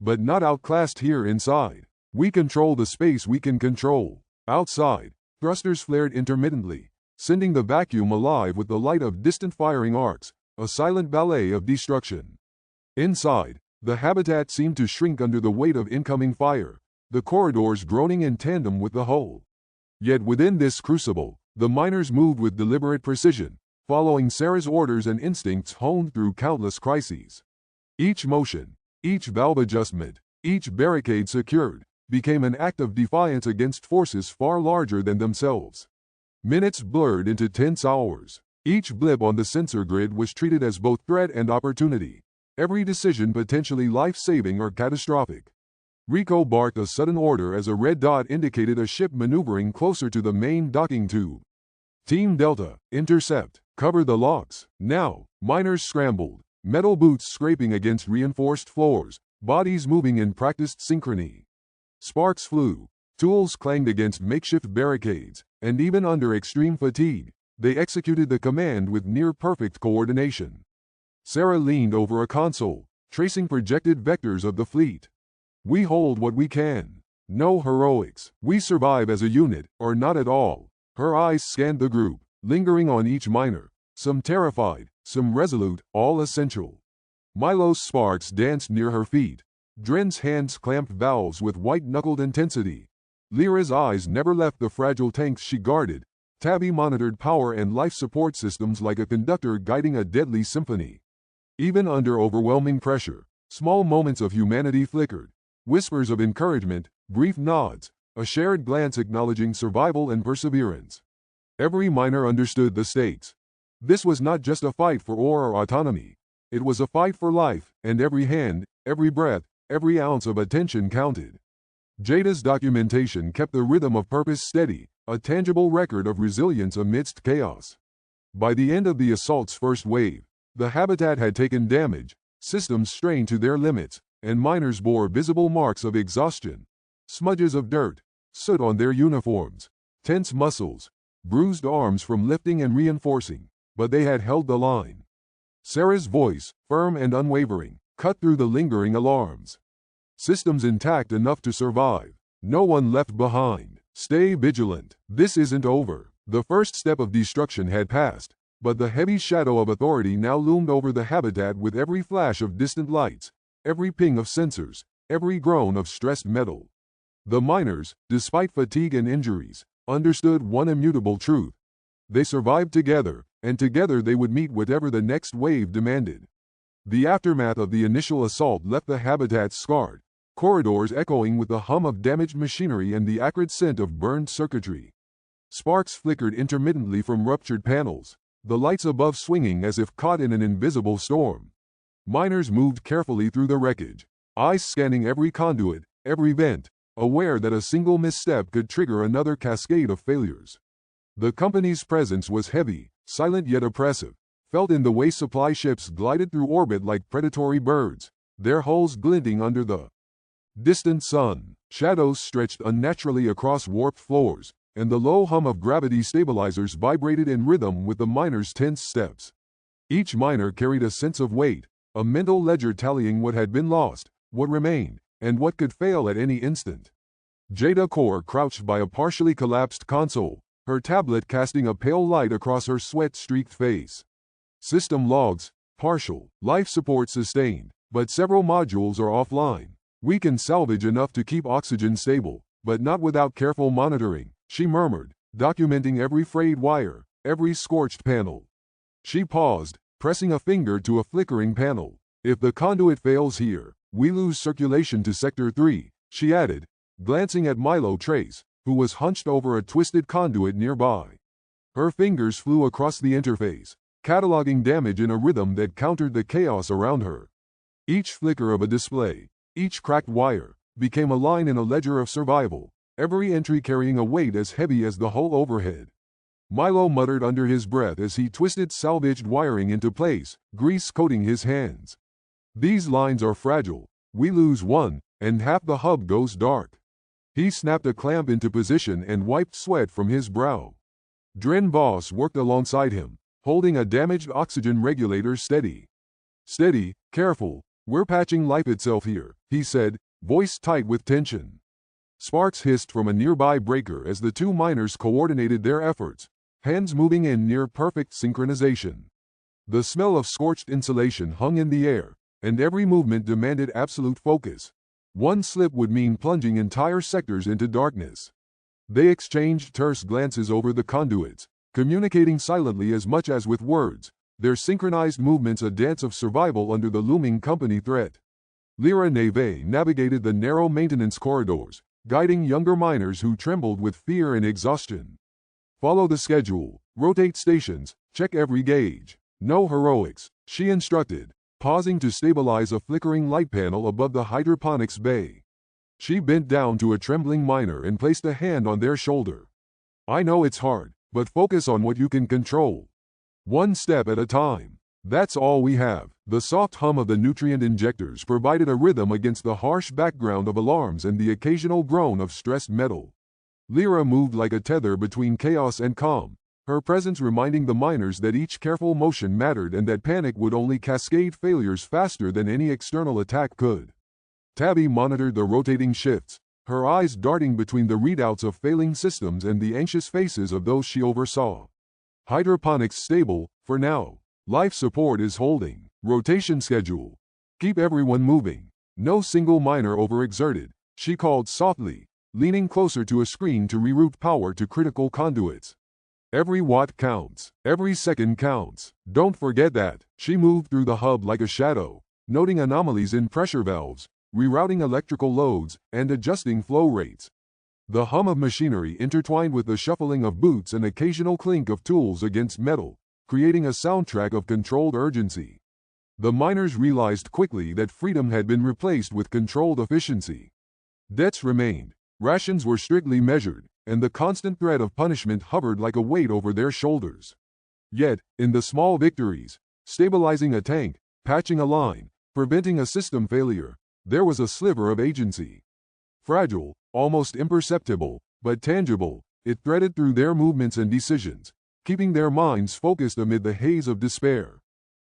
But not outclassed here inside. We control the space we can control. Outside, thrusters flared intermittently, sending the vacuum alive with the light of distant firing arcs, a silent ballet of destruction. Inside, the habitat seemed to shrink under the weight of incoming fire, the corridors groaning in tandem with the hull. Yet within this crucible, the miners moved with deliberate precision, following Sarah's orders and instincts honed through countless crises. Each motion, each valve adjustment, each barricade secured, became an act of defiance against forces far larger than themselves. Minutes blurred into tense hours. Each blip on the sensor grid was treated as both threat and opportunity, every decision potentially life-saving or catastrophic. Rico barked a sudden order as a red dot indicated a ship maneuvering closer to the main docking tube. Team Delta, intercept, cover the locks. Now, miners scrambled, metal boots scraping against reinforced floors, bodies moving in practiced synchrony. Sparks flew. Tools clanged against makeshift barricades, and even under extreme fatigue, they executed the command with near-perfect coordination. Sarah leaned over a console, tracing projected vectors of the fleet. "We hold what we can. No heroics. We survive as a unit, or not at all." Her eyes scanned the group, lingering on each miner, some terrified, some resolute, all essential. Milo's Sparks danced near her feet. Dren's hands clamped valves with white-knuckled intensity. Lyra's eyes never left the fragile tanks she guarded. Tabby monitored power and life support systems like a conductor guiding a deadly symphony. Even under overwhelming pressure, small moments of humanity flickered. Whispers of encouragement, brief nods, a shared glance acknowledging survival and perseverance. Every miner understood the stakes. This was not just a fight for ore or autonomy. It was a fight for life, and every hand, every breath, every ounce of attention counted. Jada's documentation kept the rhythm of purpose steady, a tangible record of resilience amidst chaos. By the end of the assault's first wave, the habitat had taken damage, systems strained to their limits, and miners bore visible marks of exhaustion. Smudges of dirt, soot on their uniforms, tense muscles, bruised arms from lifting and reinforcing, but they had held the line. Sarah's voice, firm and unwavering, cut through the lingering alarms. Systems intact enough to survive. No one left behind. Stay vigilant. This isn't over. The first step of destruction had passed, but the heavy shadow of authority now loomed over the habitat with every flash of distant lights, every ping of sensors, every groan of stressed metal. The miners, despite fatigue and injuries, understood one immutable truth. They survived together, and together they would meet whatever the next wave demanded. The aftermath of the initial assault left the habitat scarred, corridors echoing with the hum of damaged machinery and the acrid scent of burned circuitry. Sparks flickered intermittently from ruptured panels, the lights above swinging as if caught in an invisible storm. Miners moved carefully through the wreckage, eyes scanning every conduit, every vent, aware that a single misstep could trigger another cascade of failures. The company's presence was heavy, silent yet oppressive, felt in the way supply ships glided through orbit like predatory birds, their hulls glinting under the distant sun. Shadows stretched unnaturally across warped floors, and the low hum of gravity stabilizers vibrated in rhythm with the miners' tense steps. Each miner carried a sense of weight, a mental ledger tallying what had been lost, what remained, and what could fail at any instant. Jada Core crouched by a partially collapsed console, her tablet casting a pale light across her sweat-streaked face. System logs, partial, life support sustained, but several modules are offline. "We can salvage enough to keep oxygen stable, but not without careful monitoring," she murmured, documenting every frayed wire, every scorched panel. She paused, pressing a finger to a flickering panel. "If the conduit fails here, we lose circulation to Sector 3, she added, glancing at Milo Trace, who was hunched over a twisted conduit nearby. Her fingers flew across the interface, cataloging damage in a rhythm that countered the chaos around her. Each flicker of a display, each cracked wire, became a line in a ledger of survival, every entry carrying a weight as heavy as the hull overhead. Milo muttered under his breath as he twisted salvaged wiring into place, grease coating his hands. "These lines are fragile. We lose one, and half the hub goes dark." He snapped a clamp into position and wiped sweat from his brow. Dren Boss worked alongside him, holding a damaged oxygen regulator steady. "Steady, careful, we're patching life itself here," he said, voice tight with tension. Sparks hissed from a nearby breaker as the two miners coordinated their efforts, hands moving in near-perfect synchronization. The smell of scorched insulation hung in the air, and every movement demanded absolute focus. One slip would mean plunging entire sectors into darkness. They exchanged terse glances over the conduits, communicating silently as much as with words, their synchronized movements a dance of survival under the looming company threat. Lyra Neve navigated the narrow maintenance corridors, guiding younger miners who trembled with fear and exhaustion. "Follow the schedule, rotate stations, check every gauge. No heroics," she instructed, pausing to stabilize a flickering light panel above the hydroponics bay. She bent down to a trembling miner and placed a hand on their shoulder. "I know it's hard, but focus on what you can control. One step at a time. That's all we have." The soft hum of the nutrient injectors provided a rhythm against the harsh background of alarms and the occasional groan of stressed metal. Lyra moved like a tether between chaos and calm, her presence reminding the miners that each careful motion mattered and that panic would only cascade failures faster than any external attack could. Tabby monitored the rotating shifts, her eyes darting between the readouts of failing systems and the anxious faces of those she oversaw. Hydroponics stable, for now. Life support is holding. Rotation schedule. Keep everyone moving. No single miner overexerted, she called softly, leaning closer to a screen to reroute power to critical conduits. Every watt counts. Every second counts. Don't forget that. She moved through the hub like a shadow, noting anomalies in pressure valves, rerouting electrical loads, and adjusting flow rates. The hum of machinery intertwined with the shuffling of boots and occasional clink of tools against metal, creating a soundtrack of controlled urgency. The miners realized quickly that freedom had been replaced with controlled efficiency. Debts remained, rations were strictly measured, and the constant threat of punishment hovered like a weight over their shoulders. Yet, in the small victories, stabilizing a tank, patching a line, preventing a system failure, there was a sliver of agency. Fragile, almost imperceptible, but tangible, it threaded through their movements and decisions, keeping their minds focused amid the haze of despair.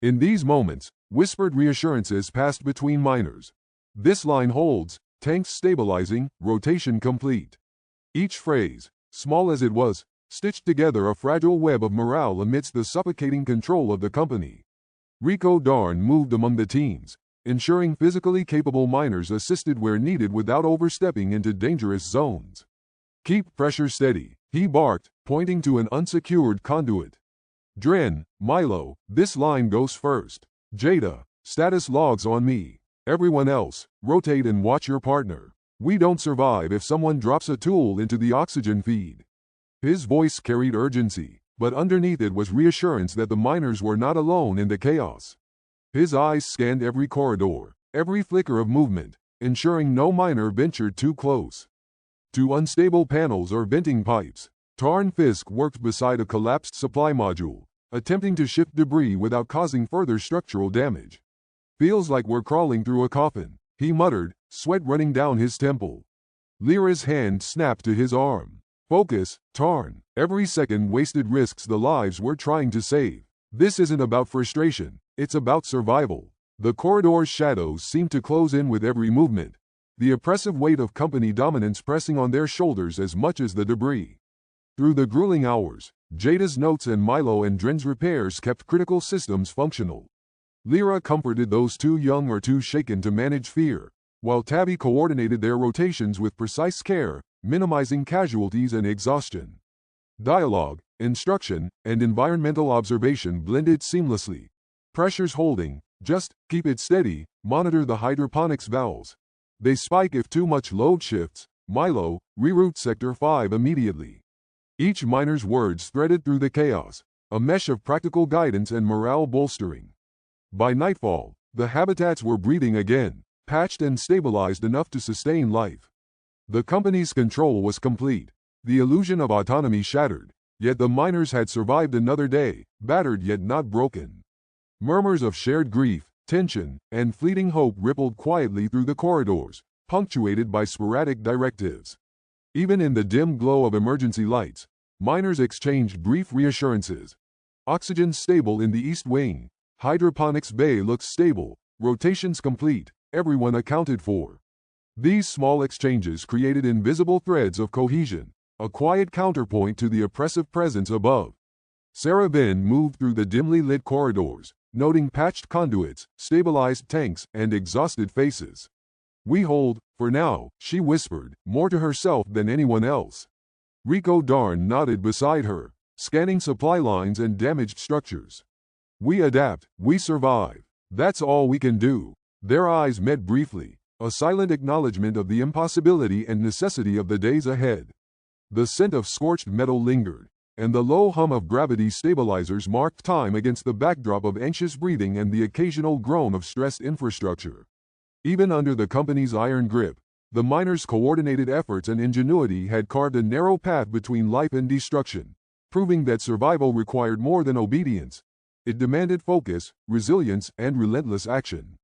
In these moments, whispered reassurances passed between miners. This line holds, tanks stabilizing, rotation complete. Each phrase, small as it was, stitched together a fragile web of morale amidst the suffocating control of the company. Rico Darn moved among the teams, ensuring physically capable miners assisted where needed without overstepping into dangerous zones. Keep pressure steady, he barked, pointing to an unsecured conduit. Dren, Milo, this line goes first. Jada, status logs on me. Everyone else, rotate and watch your partner. We don't survive if someone drops a tool into the oxygen feed. His voice carried urgency, but underneath it was reassurance that the miners were not alone in the chaos. His eyes scanned every corridor, every flicker of movement, ensuring no miner ventured too close to unstable panels or venting pipes. Tarn Fisk worked beside a collapsed supply module, attempting to shift debris without causing further structural damage. Feels like we're crawling through a coffin, he muttered, sweat running down his temple. Lyra's hand snapped to his arm. Focus, Tarn. Every second wasted risks the lives we're trying to save. This isn't about frustration, it's about survival. The corridor's shadows seemed to close in with every movement, the oppressive weight of company dominance pressing on their shoulders as much as the debris. Through the grueling hours, Jada's notes and Milo and Dren's repairs kept critical systems functional. Lyra comforted those too young or too shaken to manage fear, while Tabby coordinated their rotations with precise care, minimizing casualties and exhaustion. Dialogue, instruction, and environmental observation blended seamlessly. Pressures holding, just keep it steady, monitor the hydroponics valves. They spike if too much load shifts. Milo, reroute Sector 5 immediately. Each miner's words threaded through the chaos, a mesh of practical guidance and morale bolstering. By nightfall, the habitats were breathing again, patched and stabilized enough to sustain life. The company's control was complete, the illusion of autonomy shattered, yet the miners had survived another day, battered yet not broken. Murmurs of shared grief, tension, and fleeting hope rippled quietly through the corridors, punctuated by sporadic directives. Even in the dim glow of emergency lights, miners exchanged brief reassurances. Oxygen stable in the east wing. Hydroponics bay looks stable. Rotations complete. Everyone accounted for. These small exchanges created invisible threads of cohesion, a quiet counterpoint to the oppressive presence above. Sarah Ben moved through the dimly lit corridors, noting patched conduits, stabilized tanks, and exhausted faces. We hold, for now, she whispered, more to herself than anyone else. Rico Darn nodded beside her, scanning supply lines and damaged structures. We adapt, we survive. That's all we can do. Their eyes met briefly, a silent acknowledgement of the impossibility and necessity of the days ahead. The scent of scorched metal lingered, and the low hum of gravity stabilizers marked time against the backdrop of anxious breathing and the occasional groan of stressed infrastructure. Even under the company's iron grip, the miners' coordinated efforts and ingenuity had carved a narrow path between life and destruction, proving that survival required more than obedience. It demanded focus, resilience, and relentless action.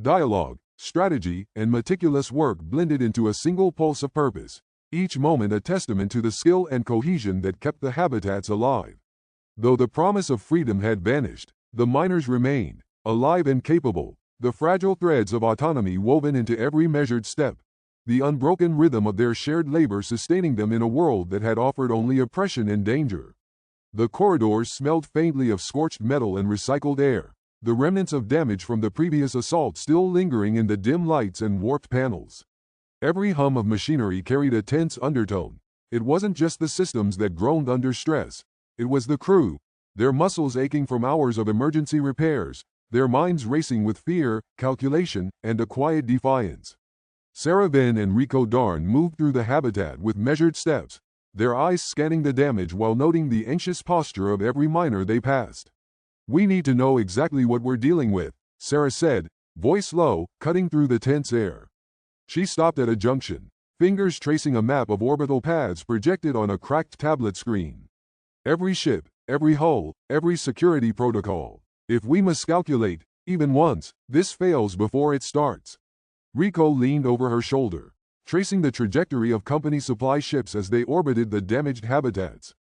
Dialogue, strategy, and meticulous work blended into a single pulse of purpose, each moment a testament to the skill and cohesion that kept the habitats alive. Though the promise of freedom had vanished, the miners remained, alive and capable, the fragile threads of autonomy woven into every measured step, the unbroken rhythm of their shared labor sustaining them in a world that had offered only oppression and danger. The corridors smelled faintly of scorched metal and recycled air, the remnants of damage from the previous assault still lingering in the dim lights and warped panels. Every hum of machinery carried a tense undertone. It wasn't just the systems that groaned under stress. It was the crew, their muscles aching from hours of emergency repairs, their minds racing with fear, calculation, and a quiet defiance. Sarah Venn and Rico Darn moved through the habitat with measured steps, their eyes scanning the damage while noting the anxious posture of every miner they passed. "We need to know exactly what we're dealing with," Sarah said, voice low, cutting through the tense air. She stopped at a junction, fingers tracing a map of orbital paths projected on a cracked tablet screen. "Every ship, every hull, every security protocol. If we miscalculate, even once, this fails before it starts." Rico leaned over her shoulder, tracing the trajectory of company supply ships as they orbited the damaged habitats.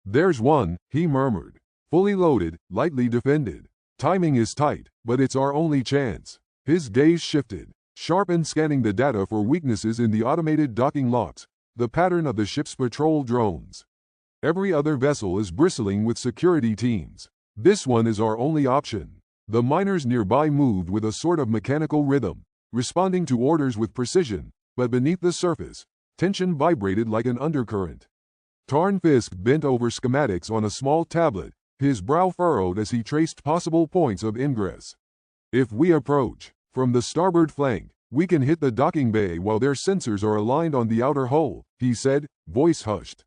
"There's one," he murmured. "Fully loaded, lightly defended. Timing is tight, but it's our only chance." His gaze shifted, sharp and scanning the data for weaknesses in the automated docking locks, the pattern of the ship's patrol drones. "Every other vessel is bristling with security teams. This one is our only option." The miners nearby moved with a sort of mechanical rhythm, responding to orders with precision, but beneath the surface, tension vibrated like an undercurrent. Tarn Fisk bent over schematics on a small tablet, his brow furrowed as he traced possible points of ingress. "If we approach from the starboard flank, we can hit the docking bay while their sensors are aligned on the outer hull," he said, voice hushed.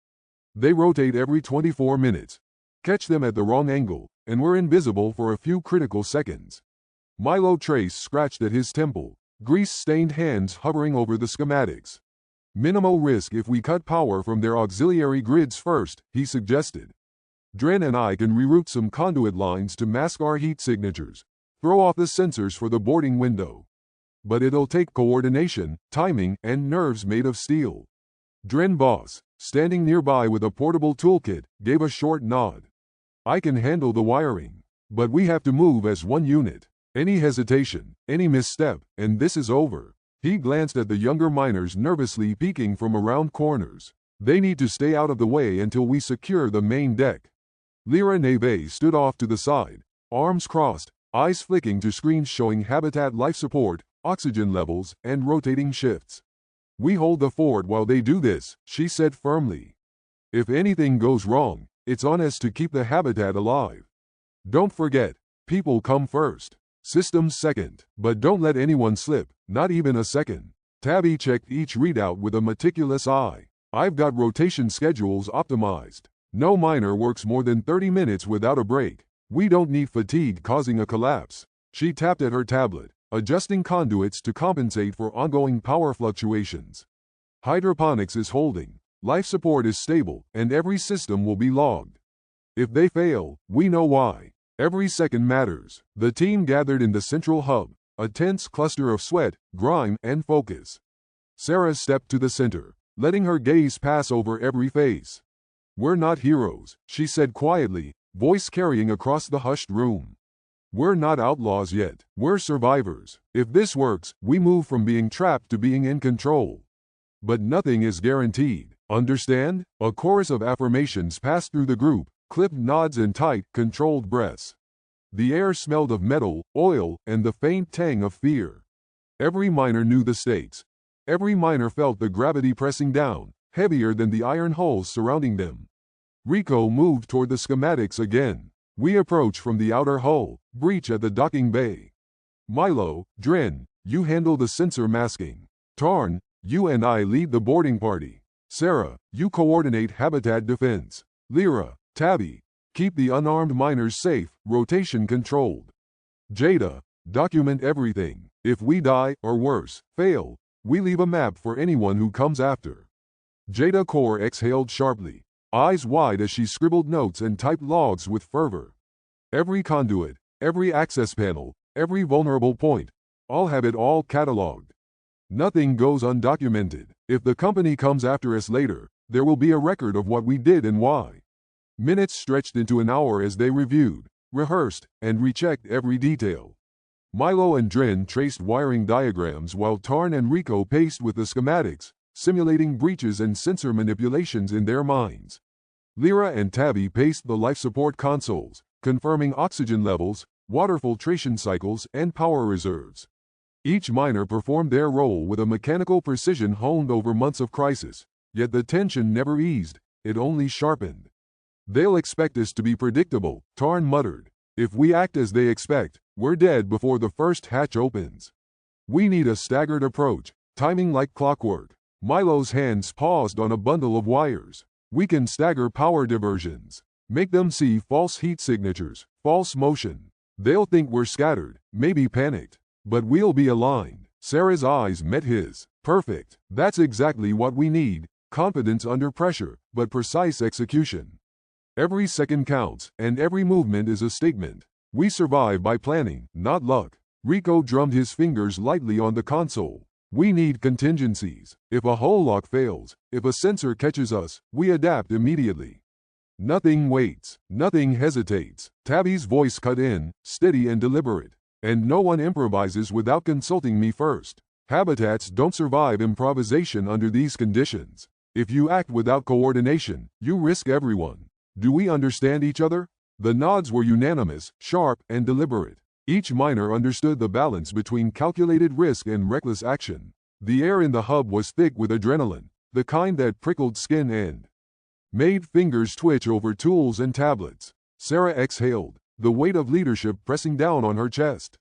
"They rotate every 24 minutes. Catch them at the wrong angle, and we're invisible for a few critical seconds." Milo Trace scratched at his temple, grease-stained hands hovering over the schematics. "Minimal risk if we cut power from their auxiliary grids first," he suggested. "Dren and I can reroute some conduit lines to mask our heat signatures, throw off the sensors for the boarding window. But it'll take coordination, timing, and nerves made of steel." Dren Boss, standing nearby with a portable toolkit, gave a short nod. "I can handle the wiring. But we have to move as one unit. Any hesitation, any misstep, and this is over." He glanced at the younger miners nervously peeking from around corners. "They need to stay out of the way until we secure the main deck." Lyra Neve stood off to the side, arms crossed, eyes flicking to screens showing habitat life support, oxygen levels, and rotating shifts. "We hold the fort while they do this," she said firmly. "If anything goes wrong, it's on us to keep the habitat alive. Don't forget, people come first. Systems second, but don't let anyone slip, not even a second." Tabby checked each readout with a meticulous eye. "I've got rotation schedules optimized. No miner works more than 30 minutes without a break. We don't need fatigue causing a collapse." She tapped at her tablet, adjusting conduits to compensate for ongoing power fluctuations. "Hydroponics is holding, life support is stable, and every system will be logged. If they fail, we know why. Every second matters." The team gathered in the central hub, a tense cluster of sweat, grime, and focus. Sarah stepped to the center, letting her gaze pass over every face. "We're not heroes," she said quietly, voice carrying across the hushed room. "We're not outlaws yet. We're survivors. If this works, we move from being trapped to being in control. But nothing is guaranteed. Understand?" A chorus of affirmations passed through the group, clipped nods and tight, controlled breaths. The air smelled of metal, oil, and the faint tang of fear. Every miner knew the stakes. Every miner felt the gravity pressing down, heavier than the iron hulls surrounding them. Rico moved toward the schematics again. "We approach from the outer hull, breach at the docking bay. Milo, Dren, you handle the sensor masking. Tarn, you and I lead the boarding party. Sarah, you coordinate habitat defense. Lyra, Tabby, keep the unarmed miners safe, rotation controlled. Jada, document everything. If we die, or worse, fail, we leave a map for anyone who comes after." Jada Core exhaled sharply, eyes wide as she scribbled notes and typed logs with fervor. Every conduit, every access panel, every vulnerable point, I'll have it all cataloged. Nothing goes undocumented. If the company comes after us later, there will be a record of what we did and why. Minutes stretched into an hour as they reviewed, rehearsed, and rechecked every detail. Milo and Dren traced wiring diagrams while Tarn and Rico paced with the schematics, simulating breaches and sensor manipulations in their minds. Lyra and Tabby paced the life support consoles, confirming oxygen levels, water filtration cycles, and power reserves. Each miner performed their role with a mechanical precision honed over months of crisis, yet the tension never eased, it only sharpened. "They'll expect us to be predictable," Tarn muttered. "If we act as they expect, we're dead before the first hatch opens. We need a staggered approach, timing like clockwork." Milo's hands paused on a bundle of wires. "We can stagger power diversions. Make them see false heat signatures, false motion. They'll think we're scattered, maybe panicked. But we'll be aligned." Sarah's eyes met his. "Perfect. That's exactly what we need. Confidence under pressure, but precise execution. Every second counts, and every movement is a statement. We survive by planning, not luck." Rico drummed his fingers lightly on the console. "We need contingencies. If a hull lock fails, if a sensor catches us, we adapt immediately. Nothing waits, nothing hesitates." Tabby's voice cut in, steady and deliberate. "And no one improvises without consulting me first. Habitats don't survive improvisation under these conditions. If you act without coordination, you risk everyone. Do we understand each other?" The nods were unanimous, sharp, and deliberate. Each miner understood the balance between calculated risk and reckless action. The air in the hub was thick with adrenaline, the kind that prickled skin and made fingers twitch over tools and tablets. Sarah exhaled, the weight of leadership pressing down on her chest.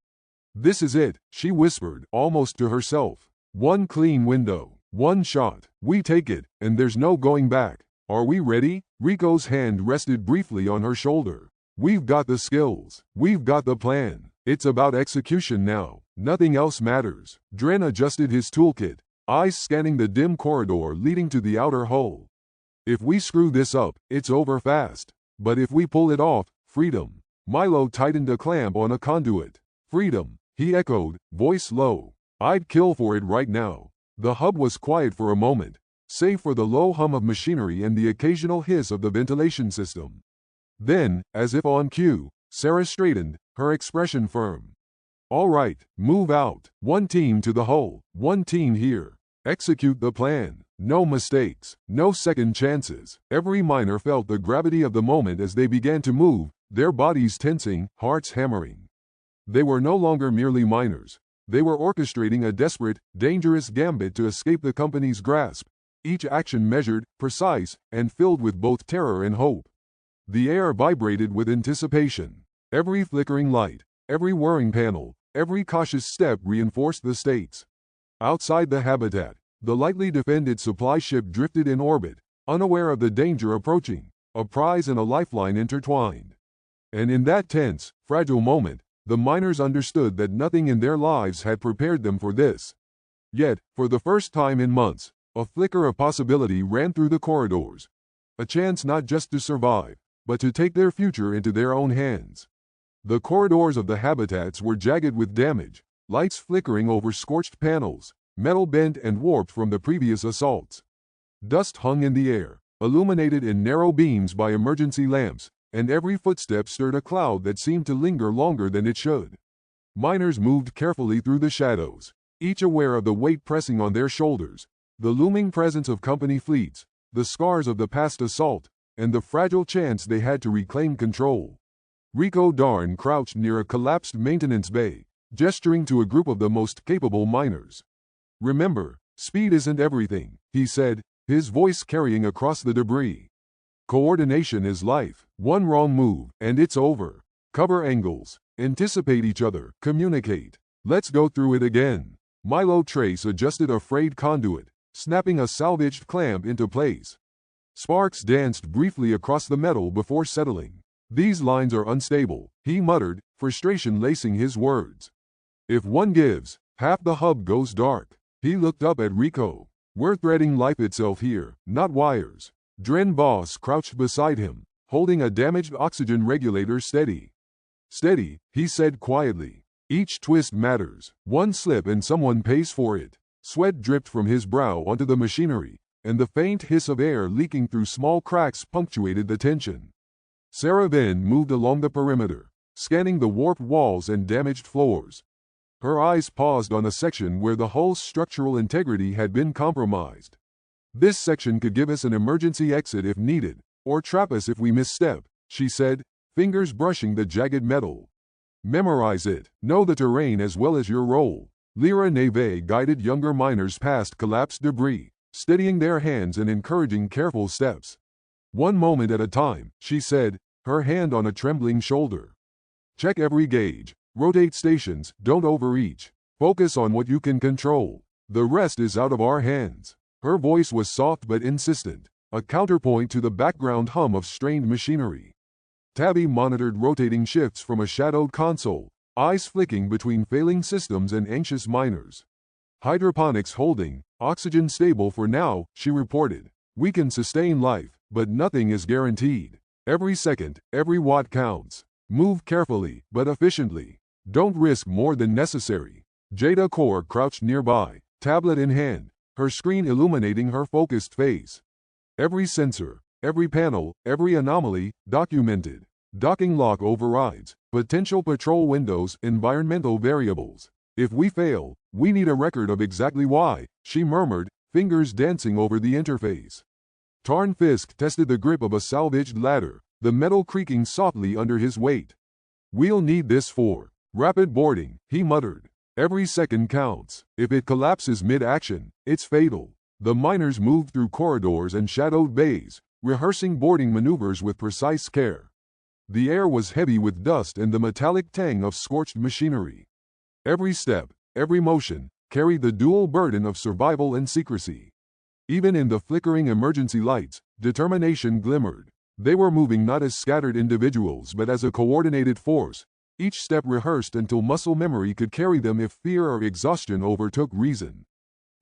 "This is it," she whispered, almost to herself. "One clean window, one shot. We take it, and there's no going back. Are we ready?" Rico's hand rested briefly on her shoulder. "We've got the skills. We've got the plan. It's about execution now. Nothing else matters." Dren adjusted his toolkit, eyes scanning the dim corridor leading to the outer hull. "If we screw this up, it's over fast. But if we pull it off, freedom." Milo tightened a clamp on a conduit. "Freedom," he echoed, voice low. "I'd kill for it right now." The hub was quiet for a moment, save for the low hum of machinery and the occasional hiss of the ventilation system. Then, as if on cue, Sarah straightened, her expression firm. "All right, move out. One team to the hull, one team here. Execute the plan. No mistakes, no second chances." Every miner felt the gravity of the moment as they began to move, their bodies tensing, hearts hammering. They were no longer merely miners. They were orchestrating a desperate, dangerous gambit to escape the company's grasp, each action measured, precise, and filled with both terror and hope. The air vibrated with anticipation. Every flickering light, every whirring panel, every cautious step reinforced the stakes. Outside the habitat, the lightly defended supply ship drifted in orbit, unaware of the danger approaching, a prize and a lifeline intertwined. And in that tense, fragile moment, the miners understood that nothing in their lives had prepared them for this. Yet, for the first time in months, a flicker of possibility ran through the corridors. A chance not just to survive, but to take their future into their own hands. The corridors of the habitats were jagged with damage, lights flickering over scorched panels, metal bent and warped from the previous assaults. Dust hung in the air, illuminated in narrow beams by emergency lamps, and every footstep stirred a cloud that seemed to linger longer than it should. Miners moved carefully through the shadows, each aware of the weight pressing on their shoulders, the looming presence of company fleets, the scars of the past assault, and the fragile chance they had to reclaim control. Rico Darn crouched near a collapsed maintenance bay, gesturing to a group of the most capable miners. "Remember, speed isn't everything," he said, his voice carrying across the debris. "Coordination is life. One wrong move, and it's over. Cover angles, anticipate each other, communicate. Let's go through it again." Milo Trace adjusted a frayed conduit, snapping a salvaged clamp into place. Sparks danced briefly across the metal before settling. "These lines are unstable," he muttered, frustration lacing his words. "If one gives, half the hub goes dark." He looked up at Rico. "We're threading life itself here, not wires." Dren Boss crouched beside him, holding a damaged oxygen regulator steady. Steady, he said quietly. Each twist matters. One slip and someone pays for it. Sweat dripped from his brow onto the machinery, and the faint hiss of air leaking through small cracks punctuated the tension. Sarah then moved along the perimeter, scanning the warped walls and damaged floors. Her eyes paused on a section where the hull's structural integrity had been compromised. This section could give us an emergency exit if needed, or trap us if we misstep, she said, fingers brushing the jagged metal. Memorize it. Know the terrain as well as your role. Lyra Neve guided younger miners past collapsed debris, steadying their hands and encouraging careful steps. One moment at a time, she said, her hand on a trembling shoulder. Check every gauge. Rotate stations, don't overreach. Focus on what you can control. The rest is out of our hands. Her voice was soft but insistent, a counterpoint to the background hum of strained machinery. Tabby monitored rotating shifts from a shadowed console, eyes flicking between failing systems and anxious miners. Hydroponics holding, oxygen stable for now, she reported. We can sustain life, but nothing is guaranteed. Every second, every watt counts. Move carefully, but efficiently. Don't risk more than necessary. Jada Core crouched nearby, tablet in hand, her screen illuminating her focused face. Every sensor, every panel, every anomaly, documented. Docking lock overrides, potential patrol windows, environmental variables. If we fail, we need a record of exactly why, she murmured, fingers dancing over the interface. Tarn Fisk tested the grip of a salvaged ladder, the metal creaking softly under his weight. We'll need this for rapid boarding, he muttered. Every second counts. If it collapses mid-action, it's fatal. The miners moved through corridors and shadowed bays, rehearsing boarding maneuvers with precise care. The air was heavy with dust and the metallic tang of scorched machinery. Every step, every motion, carried the dual burden of survival and secrecy. Even in the flickering emergency lights, determination glimmered. They were moving not as scattered individuals but as a coordinated force, each step rehearsed until muscle memory could carry them if fear or exhaustion overtook reason.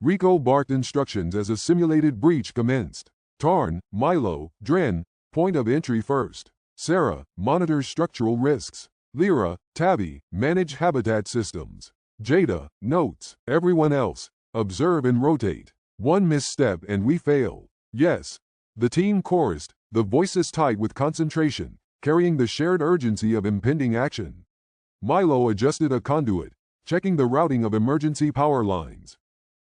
Rico barked instructions as a simulated breach commenced. Tarn, Milo, Dren, point of entry first. Sarah, monitor structural risks. Lyra, Tabby, manage habitat systems. Jada, notes. Everyone else, observe and rotate. One misstep and we fail. Yes. The team chorused, the voices tight with concentration, carrying the shared urgency of impending action. Milo adjusted a conduit, checking the routing of emergency power lines.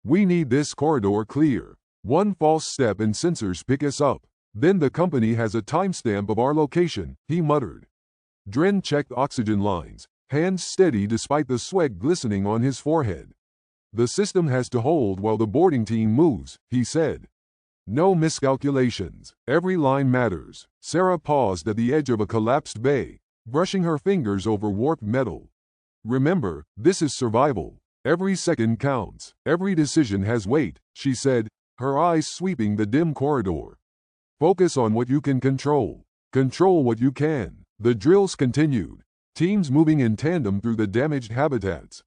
We need this corridor clear. One false step and sensors pick us up. Then the company has a timestamp of our location, he muttered. Dren checked oxygen lines, hands steady despite the sweat glistening on his forehead. The system has to hold while the boarding team moves, he said. No miscalculations. Every line matters. Sarah paused at the edge of a collapsed bay, brushing her fingers over warped metal. Remember, this is survival. Every second counts. Every decision has weight, she said, her eyes sweeping the dim corridor. Focus on what you can control. Control what you can. The drills continued, teams moving in tandem through the damaged habitats.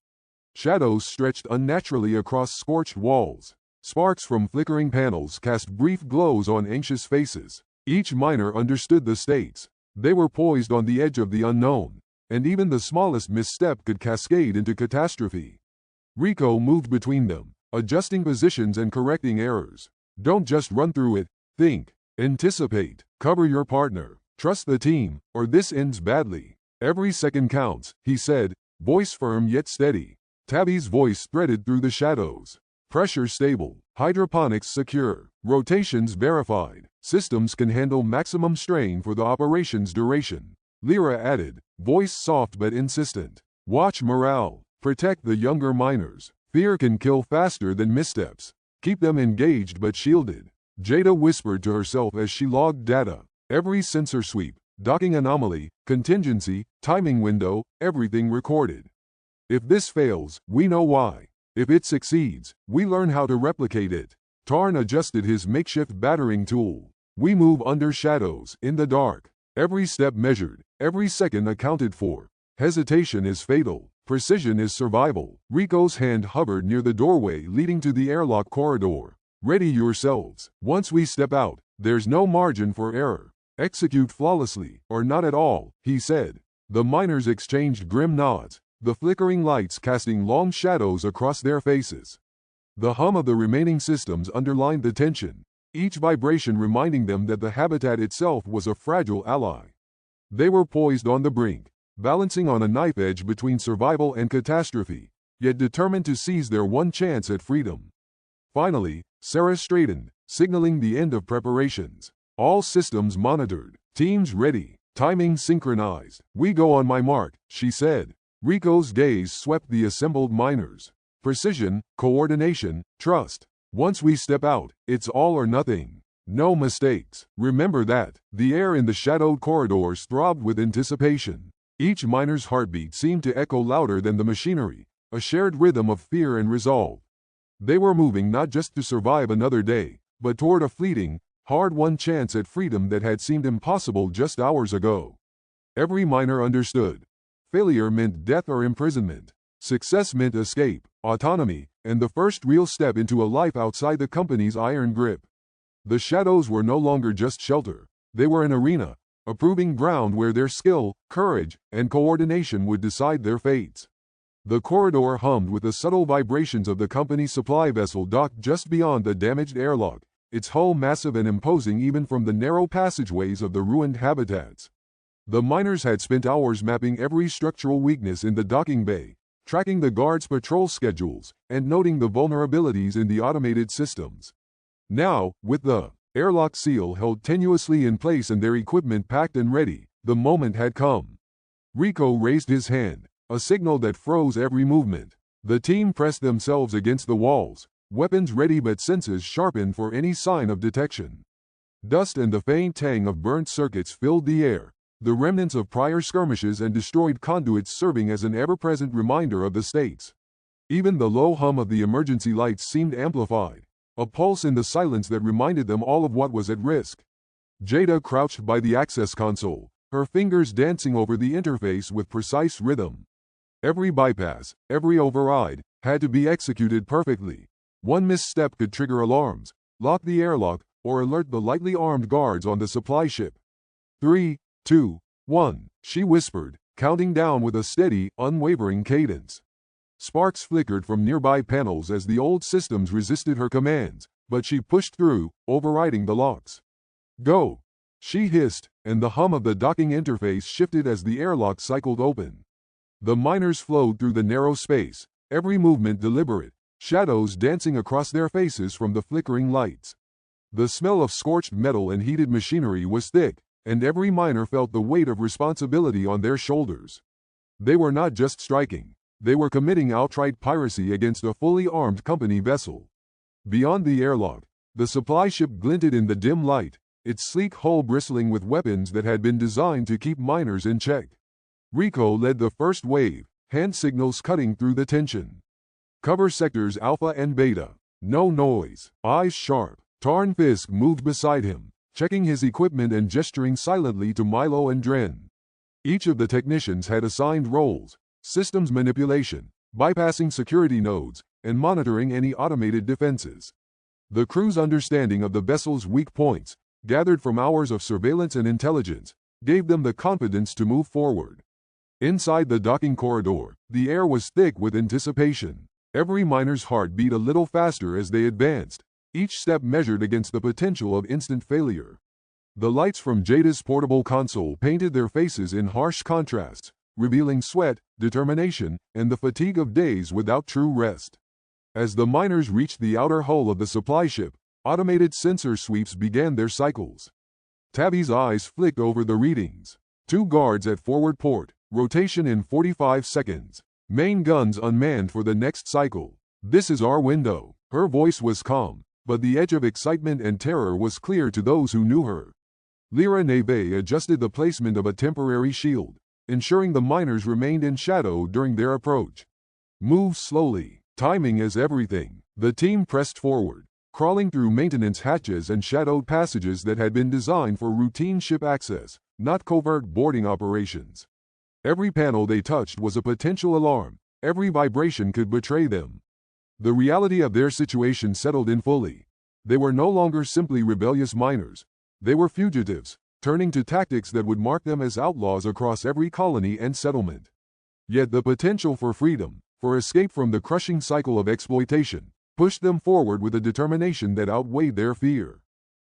Shadows stretched unnaturally across scorched walls. Sparks from flickering panels cast brief glows on anxious faces. Each miner understood the stakes. They were poised on the edge of the unknown, and even the smallest misstep could cascade into catastrophe. Rico moved between them, adjusting positions and correcting errors. Don't just run through it, think. Anticipate. Cover your partner. Trust the team, or this ends badly. Every second counts, he said, voice firm yet steady. Tabby's voice threaded through the shadows. Pressure stable. Hydroponics secure. Rotations verified. Systems can handle maximum strain for the operation's duration. Lyra added, voice soft but insistent. Watch morale. Protect the younger miners. Fear can kill faster than missteps. Keep them engaged but shielded. Jada whispered to herself as she logged data. Every sensor sweep, docking anomaly, contingency, timing window, everything recorded. If this fails, we know why. If it succeeds, we learn how to replicate it. Tarn adjusted his makeshift battering tool. We move under shadows, in the dark. Every step measured, every second accounted for. Hesitation is fatal. Precision is survival. Rico's hand hovered near the doorway leading to the airlock corridor. Ready yourselves. Once we step out, there's no margin for error. Execute flawlessly, or not at all, he said. The miners exchanged grim nods, the flickering lights casting long shadows across their faces. The hum of the remaining systems underlined the tension, each vibration reminding them that the habitat itself was a fragile ally. They were poised on the brink, balancing on a knife edge between survival and catastrophe, yet determined to seize their one chance at freedom. Finally, Sarah straightened, signaling the end of preparations. All systems monitored, teams ready, timing synchronized. "We go on my mark," she said. Rico's gaze swept the assembled miners. "Precision, coordination, trust. Once we step out, it's all or nothing. No mistakes. Remember that." The air in the shadowed corridors throbbed with anticipation. Each miner's heartbeat seemed to echo louder than the machinery, a shared rhythm of fear and resolve. They were moving not just to survive another day, but toward a fleeting, hard-won chance at freedom that had seemed impossible just hours ago. Every miner understood. Failure meant death or imprisonment. Success meant escape, autonomy, and the first real step into a life outside the company's iron grip. The shadows were no longer just shelter. They were an arena, a proving ground where their skill, courage, and coordination would decide their fates. The corridor hummed with the subtle vibrations of the company's supply vessel docked just beyond the damaged airlock, its hull massive and imposing even from the narrow passageways of the ruined habitats. The miners had spent hours mapping every structural weakness in the docking bay, tracking the guards' patrol schedules, and noting the vulnerabilities in the automated systems. Now, with the airlock seal held tenuously in place and their equipment packed and ready, the moment had come. Rico raised his hand, a signal that froze every movement. The team pressed themselves against the walls, weapons ready but senses sharpened for any sign of detection. Dust and the faint tang of burnt circuits filled the air, the remnants of prior skirmishes and destroyed conduits serving as an ever-present reminder of the stakes. Even the low hum of the emergency lights seemed amplified, a pulse in the silence that reminded them all of what was at risk. Jada crouched by the access console, her fingers dancing over the interface with precise rhythm. Every bypass, every override, had to be executed perfectly. One misstep could trigger alarms, lock the airlock, or alert the lightly armed guards on the supply ship. 3, 2, 1, she whispered, counting down with a steady, unwavering cadence. Sparks flickered from nearby panels as the old systems resisted her commands, but she pushed through, overriding the locks. "Go!" she hissed, and the hum of the docking interface shifted as the airlock cycled open. The miners flowed through the narrow space, every movement deliberate, shadows dancing across their faces from the flickering lights. The smell of scorched metal and heated machinery was thick, and every miner felt the weight of responsibility on their shoulders. They were not just striking, they were committing outright piracy against a fully armed company vessel. Beyond the airlock, the supply ship glinted in the dim light, its sleek hull bristling with weapons that had been designed to keep miners in check. Rico led the first wave, hand signals cutting through the tension. "Cover sectors Alpha and Beta. No noise. Eyes sharp." Tarn Fisk moved beside him, checking his equipment and gesturing silently to Milo and Dren. Each of the technicians had assigned roles: systems manipulation, bypassing security nodes, and monitoring any automated defenses. The crew's understanding of the vessel's weak points, gathered from hours of surveillance and intelligence, gave them the confidence to move forward. Inside the docking corridor, the air was thick with anticipation. Every miner's heart beat a little faster as they advanced, each step measured against the potential of instant failure. The lights from Jada's portable console painted their faces in harsh contrasts, revealing sweat, determination, and the fatigue of days without true rest. As the miners reached the outer hull of the supply ship, automated sensor sweeps began their cycles. Tabby's eyes flicked over the readings. 2 guards at forward port, rotation in 45 seconds. Main guns unmanned for the next cycle. "This is our window." Her voice was calm, but the edge of excitement and terror was clear to those who knew her. Lyra Neve adjusted the placement of a temporary shield, ensuring the miners remained in shadow during their approach. "Move slowly. Timing is everything." The team pressed forward, crawling through maintenance hatches and shadowed passages that had been designed for routine ship access, not covert boarding operations. Every panel they touched was a potential alarm, every vibration could betray them. The reality of their situation settled in fully. They were no longer simply rebellious miners. They were fugitives, turning to tactics that would mark them as outlaws across every colony and settlement. Yet the potential for freedom, for escape from the crushing cycle of exploitation, pushed them forward with a determination that outweighed their fear.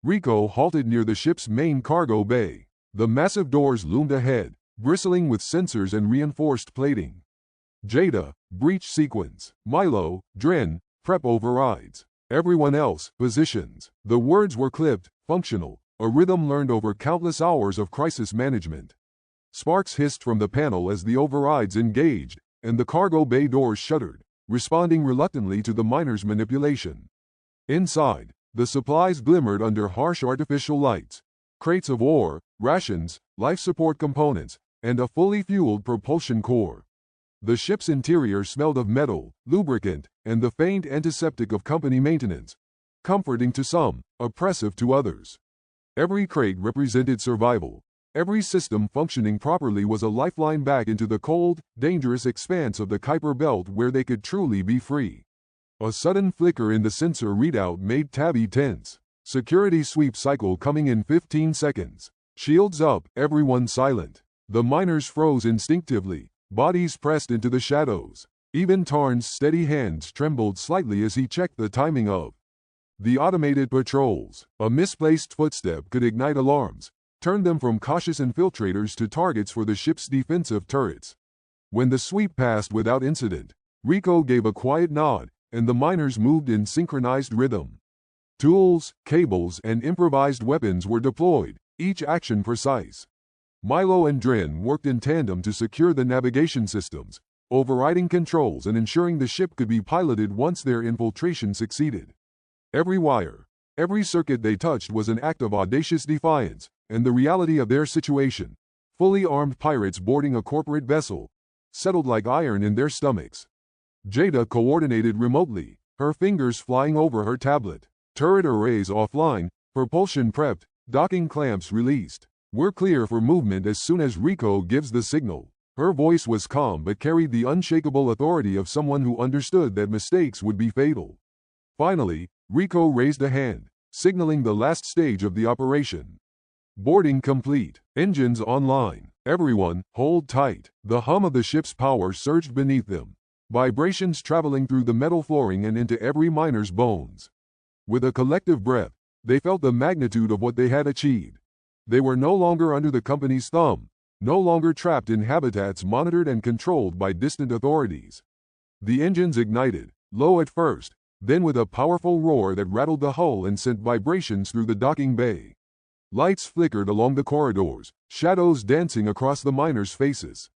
Rico halted near the ship's main cargo bay. The massive doors loomed ahead, bristling with sensors and reinforced plating. Jada, breach sequence. Milo, Dren, prep overrides. Everyone else, positions. The words were clipped, functional, a rhythm learned over countless hours of crisis management. Sparks hissed from the panel as the overrides engaged, and the cargo bay doors shuddered, responding reluctantly to the miners' manipulation. Inside, the supplies glimmered under harsh artificial lights. Crates of ore, rations, life support components, and a fully fueled propulsion core. The ship's interior smelled of metal, lubricant, and the faint antiseptic of company maintenance, comforting to some, oppressive to others. Every crate represented survival. Every system functioning properly was a lifeline back into the cold, dangerous expanse of the Kuiper Belt where they could truly be free. A sudden flicker in the sensor readout made Tabby tense. Security sweep cycle coming in 15 seconds. Shields up, everyone silent. The miners froze instinctively, bodies pressed into the shadows. Even Tarn's steady hands trembled slightly as he checked the timing of the automated patrols. A misplaced footstep could ignite alarms, turn them from cautious infiltrators to targets for the ship's defensive turrets. When the sweep passed without incident, Rico gave a quiet nod, and the miners moved in synchronized rhythm. Tools, cables, and improvised weapons were deployed, each action precise. Milo and Dren worked in tandem to secure the navigation systems, overriding controls and ensuring the ship could be piloted once their infiltration succeeded. Every wire, every circuit they touched was an act of audacious defiance, and the reality of their situation, fully armed pirates boarding a corporate vessel, settled like iron in their stomachs. Jada coordinated remotely, her fingers flying over her tablet. Turret arrays offline, propulsion prepped, docking clamps released. We're clear for movement as soon as Rico gives the signal. Her voice was calm but carried the unshakable authority of someone who understood that mistakes would be fatal. Finally, Rico raised a hand, signaling the last stage of the operation. Boarding complete. Engines online. Everyone, hold tight. The hum of the ship's power surged beneath them, vibrations traveling through the metal flooring and into every miner's bones. With a collective breath, they felt the magnitude of what they had achieved. They were no longer under the company's thumb, no longer trapped in habitats monitored and controlled by distant authorities. The engines ignited, low at first, then with a powerful roar that rattled the hull and sent vibrations through the docking bay. Lights flickered along the corridors, shadows dancing across the miners' faces.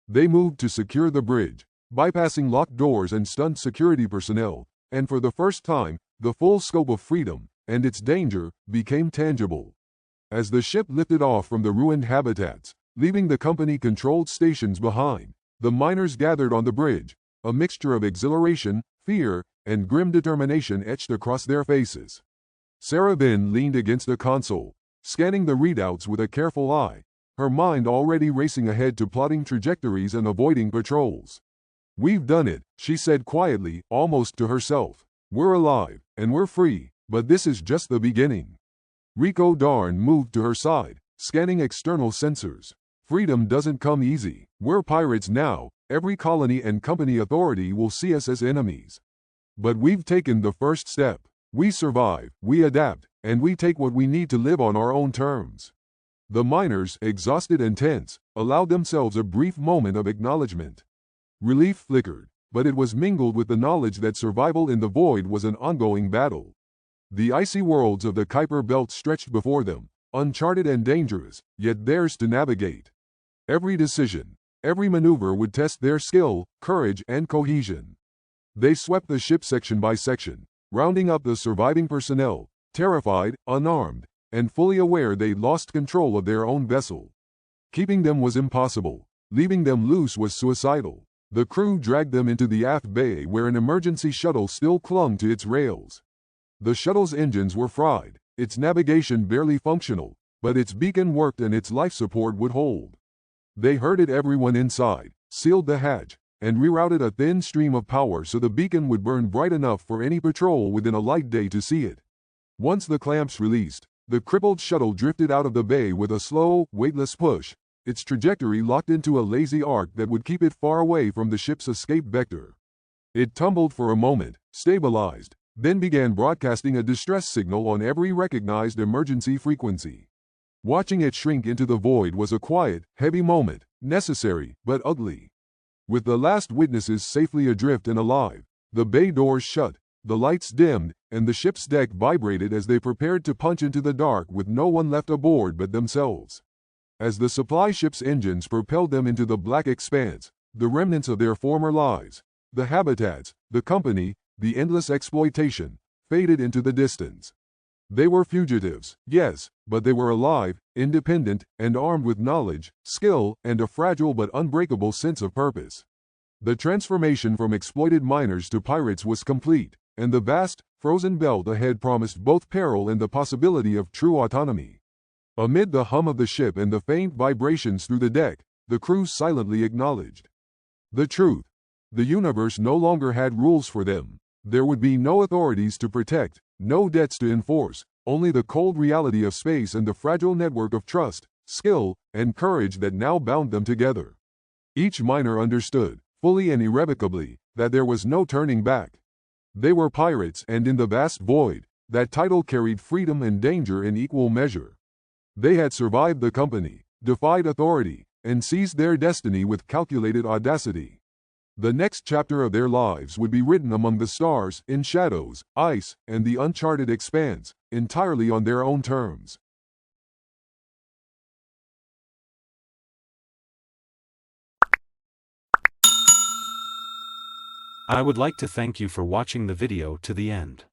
They moved to secure the bridge, bypassing locked doors and stunned security personnel, and for the first time, the full scope of freedom, and its danger, became tangible. As the ship lifted off from the ruined habitats, leaving the company-controlled stations behind, the miners gathered on the bridge, a mixture of exhilaration, fear, and grim determination etched across their faces. Sarah Ben leaned against the console, scanning the readouts with a careful eye, her mind already racing ahead to plotting trajectories and avoiding patrols. "We've done it," she said quietly, almost to herself. "We're alive, and we're free, but this is just the beginning." Rico Darn moved to her side, scanning external sensors. "Freedom doesn't come easy. We're pirates now, every colony and company authority will see us as enemies. But we've taken the first step. We survive, we adapt, and we take what we need to live on our own terms." The miners, exhausted and tense, allowed themselves a brief moment of acknowledgement. Relief flickered, but it was mingled with the knowledge that survival in the void was an ongoing battle. The icy worlds of the Kuiper Belt stretched before them, uncharted and dangerous, yet theirs to navigate. Every decision, every maneuver would test their skill, courage, and cohesion. They swept the ship section by section, rounding up the surviving personnel, terrified, unarmed, and fully aware they'd lost control of their own vessel. Keeping them was impossible. Leaving them loose was suicidal. The crew dragged them into the aft bay where an emergency shuttle still clung to its rails. The shuttle's engines were fried, its navigation barely functional, but its beacon worked and its life support would hold. They herded everyone inside, sealed the hatch, and rerouted a thin stream of power so the beacon would burn bright enough for any patrol within a light day to see it. Once the clamps released, The crippled shuttle drifted out of the bay with a slow, weightless push, its trajectory locked into a lazy arc that would keep it far away from the ship's escape vector. It tumbled for a moment, stabilized, then began broadcasting a distress signal on every recognized emergency frequency. Watching it shrink into the void was a quiet, heavy moment, necessary, but ugly. With the last witnesses safely adrift and alive, the bay doors shut, the lights dimmed, and the ship's deck vibrated as they prepared to punch into the dark with no one left aboard but themselves. As the supply ship's engines propelled them into the black expanse, the remnants of their former lives, the habitats, the company, the endless exploitation, faded into the distance. They were fugitives, yes, but they were alive, independent, and armed with knowledge, skill, and a fragile but unbreakable sense of purpose. The transformation from exploited miners to pirates was complete, and the vast, frozen belt ahead promised both peril and the possibility of true autonomy. Amid the hum of the ship and the faint vibrations through the deck, the crew silently acknowledged the truth. The universe no longer had rules for them. There would be no authorities to protect, no debts to enforce, only the cold reality of space and the fragile network of trust, skill, and courage that now bound them together. Each miner understood, fully and irrevocably, that there was no turning back. They were pirates, and in the vast void, that title carried freedom and danger in equal measure. They had survived the company, defied authority, and seized their destiny with calculated audacity. The next chapter of their lives would be written among the stars, in shadows, ice, and the uncharted expanse, entirely on their own terms. I would like to thank you for watching the video to the end.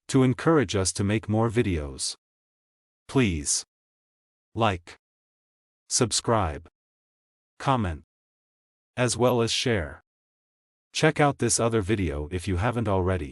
To encourage us to make more videos, please like, subscribe, comment, as well as share. Check out this other video if you haven't already.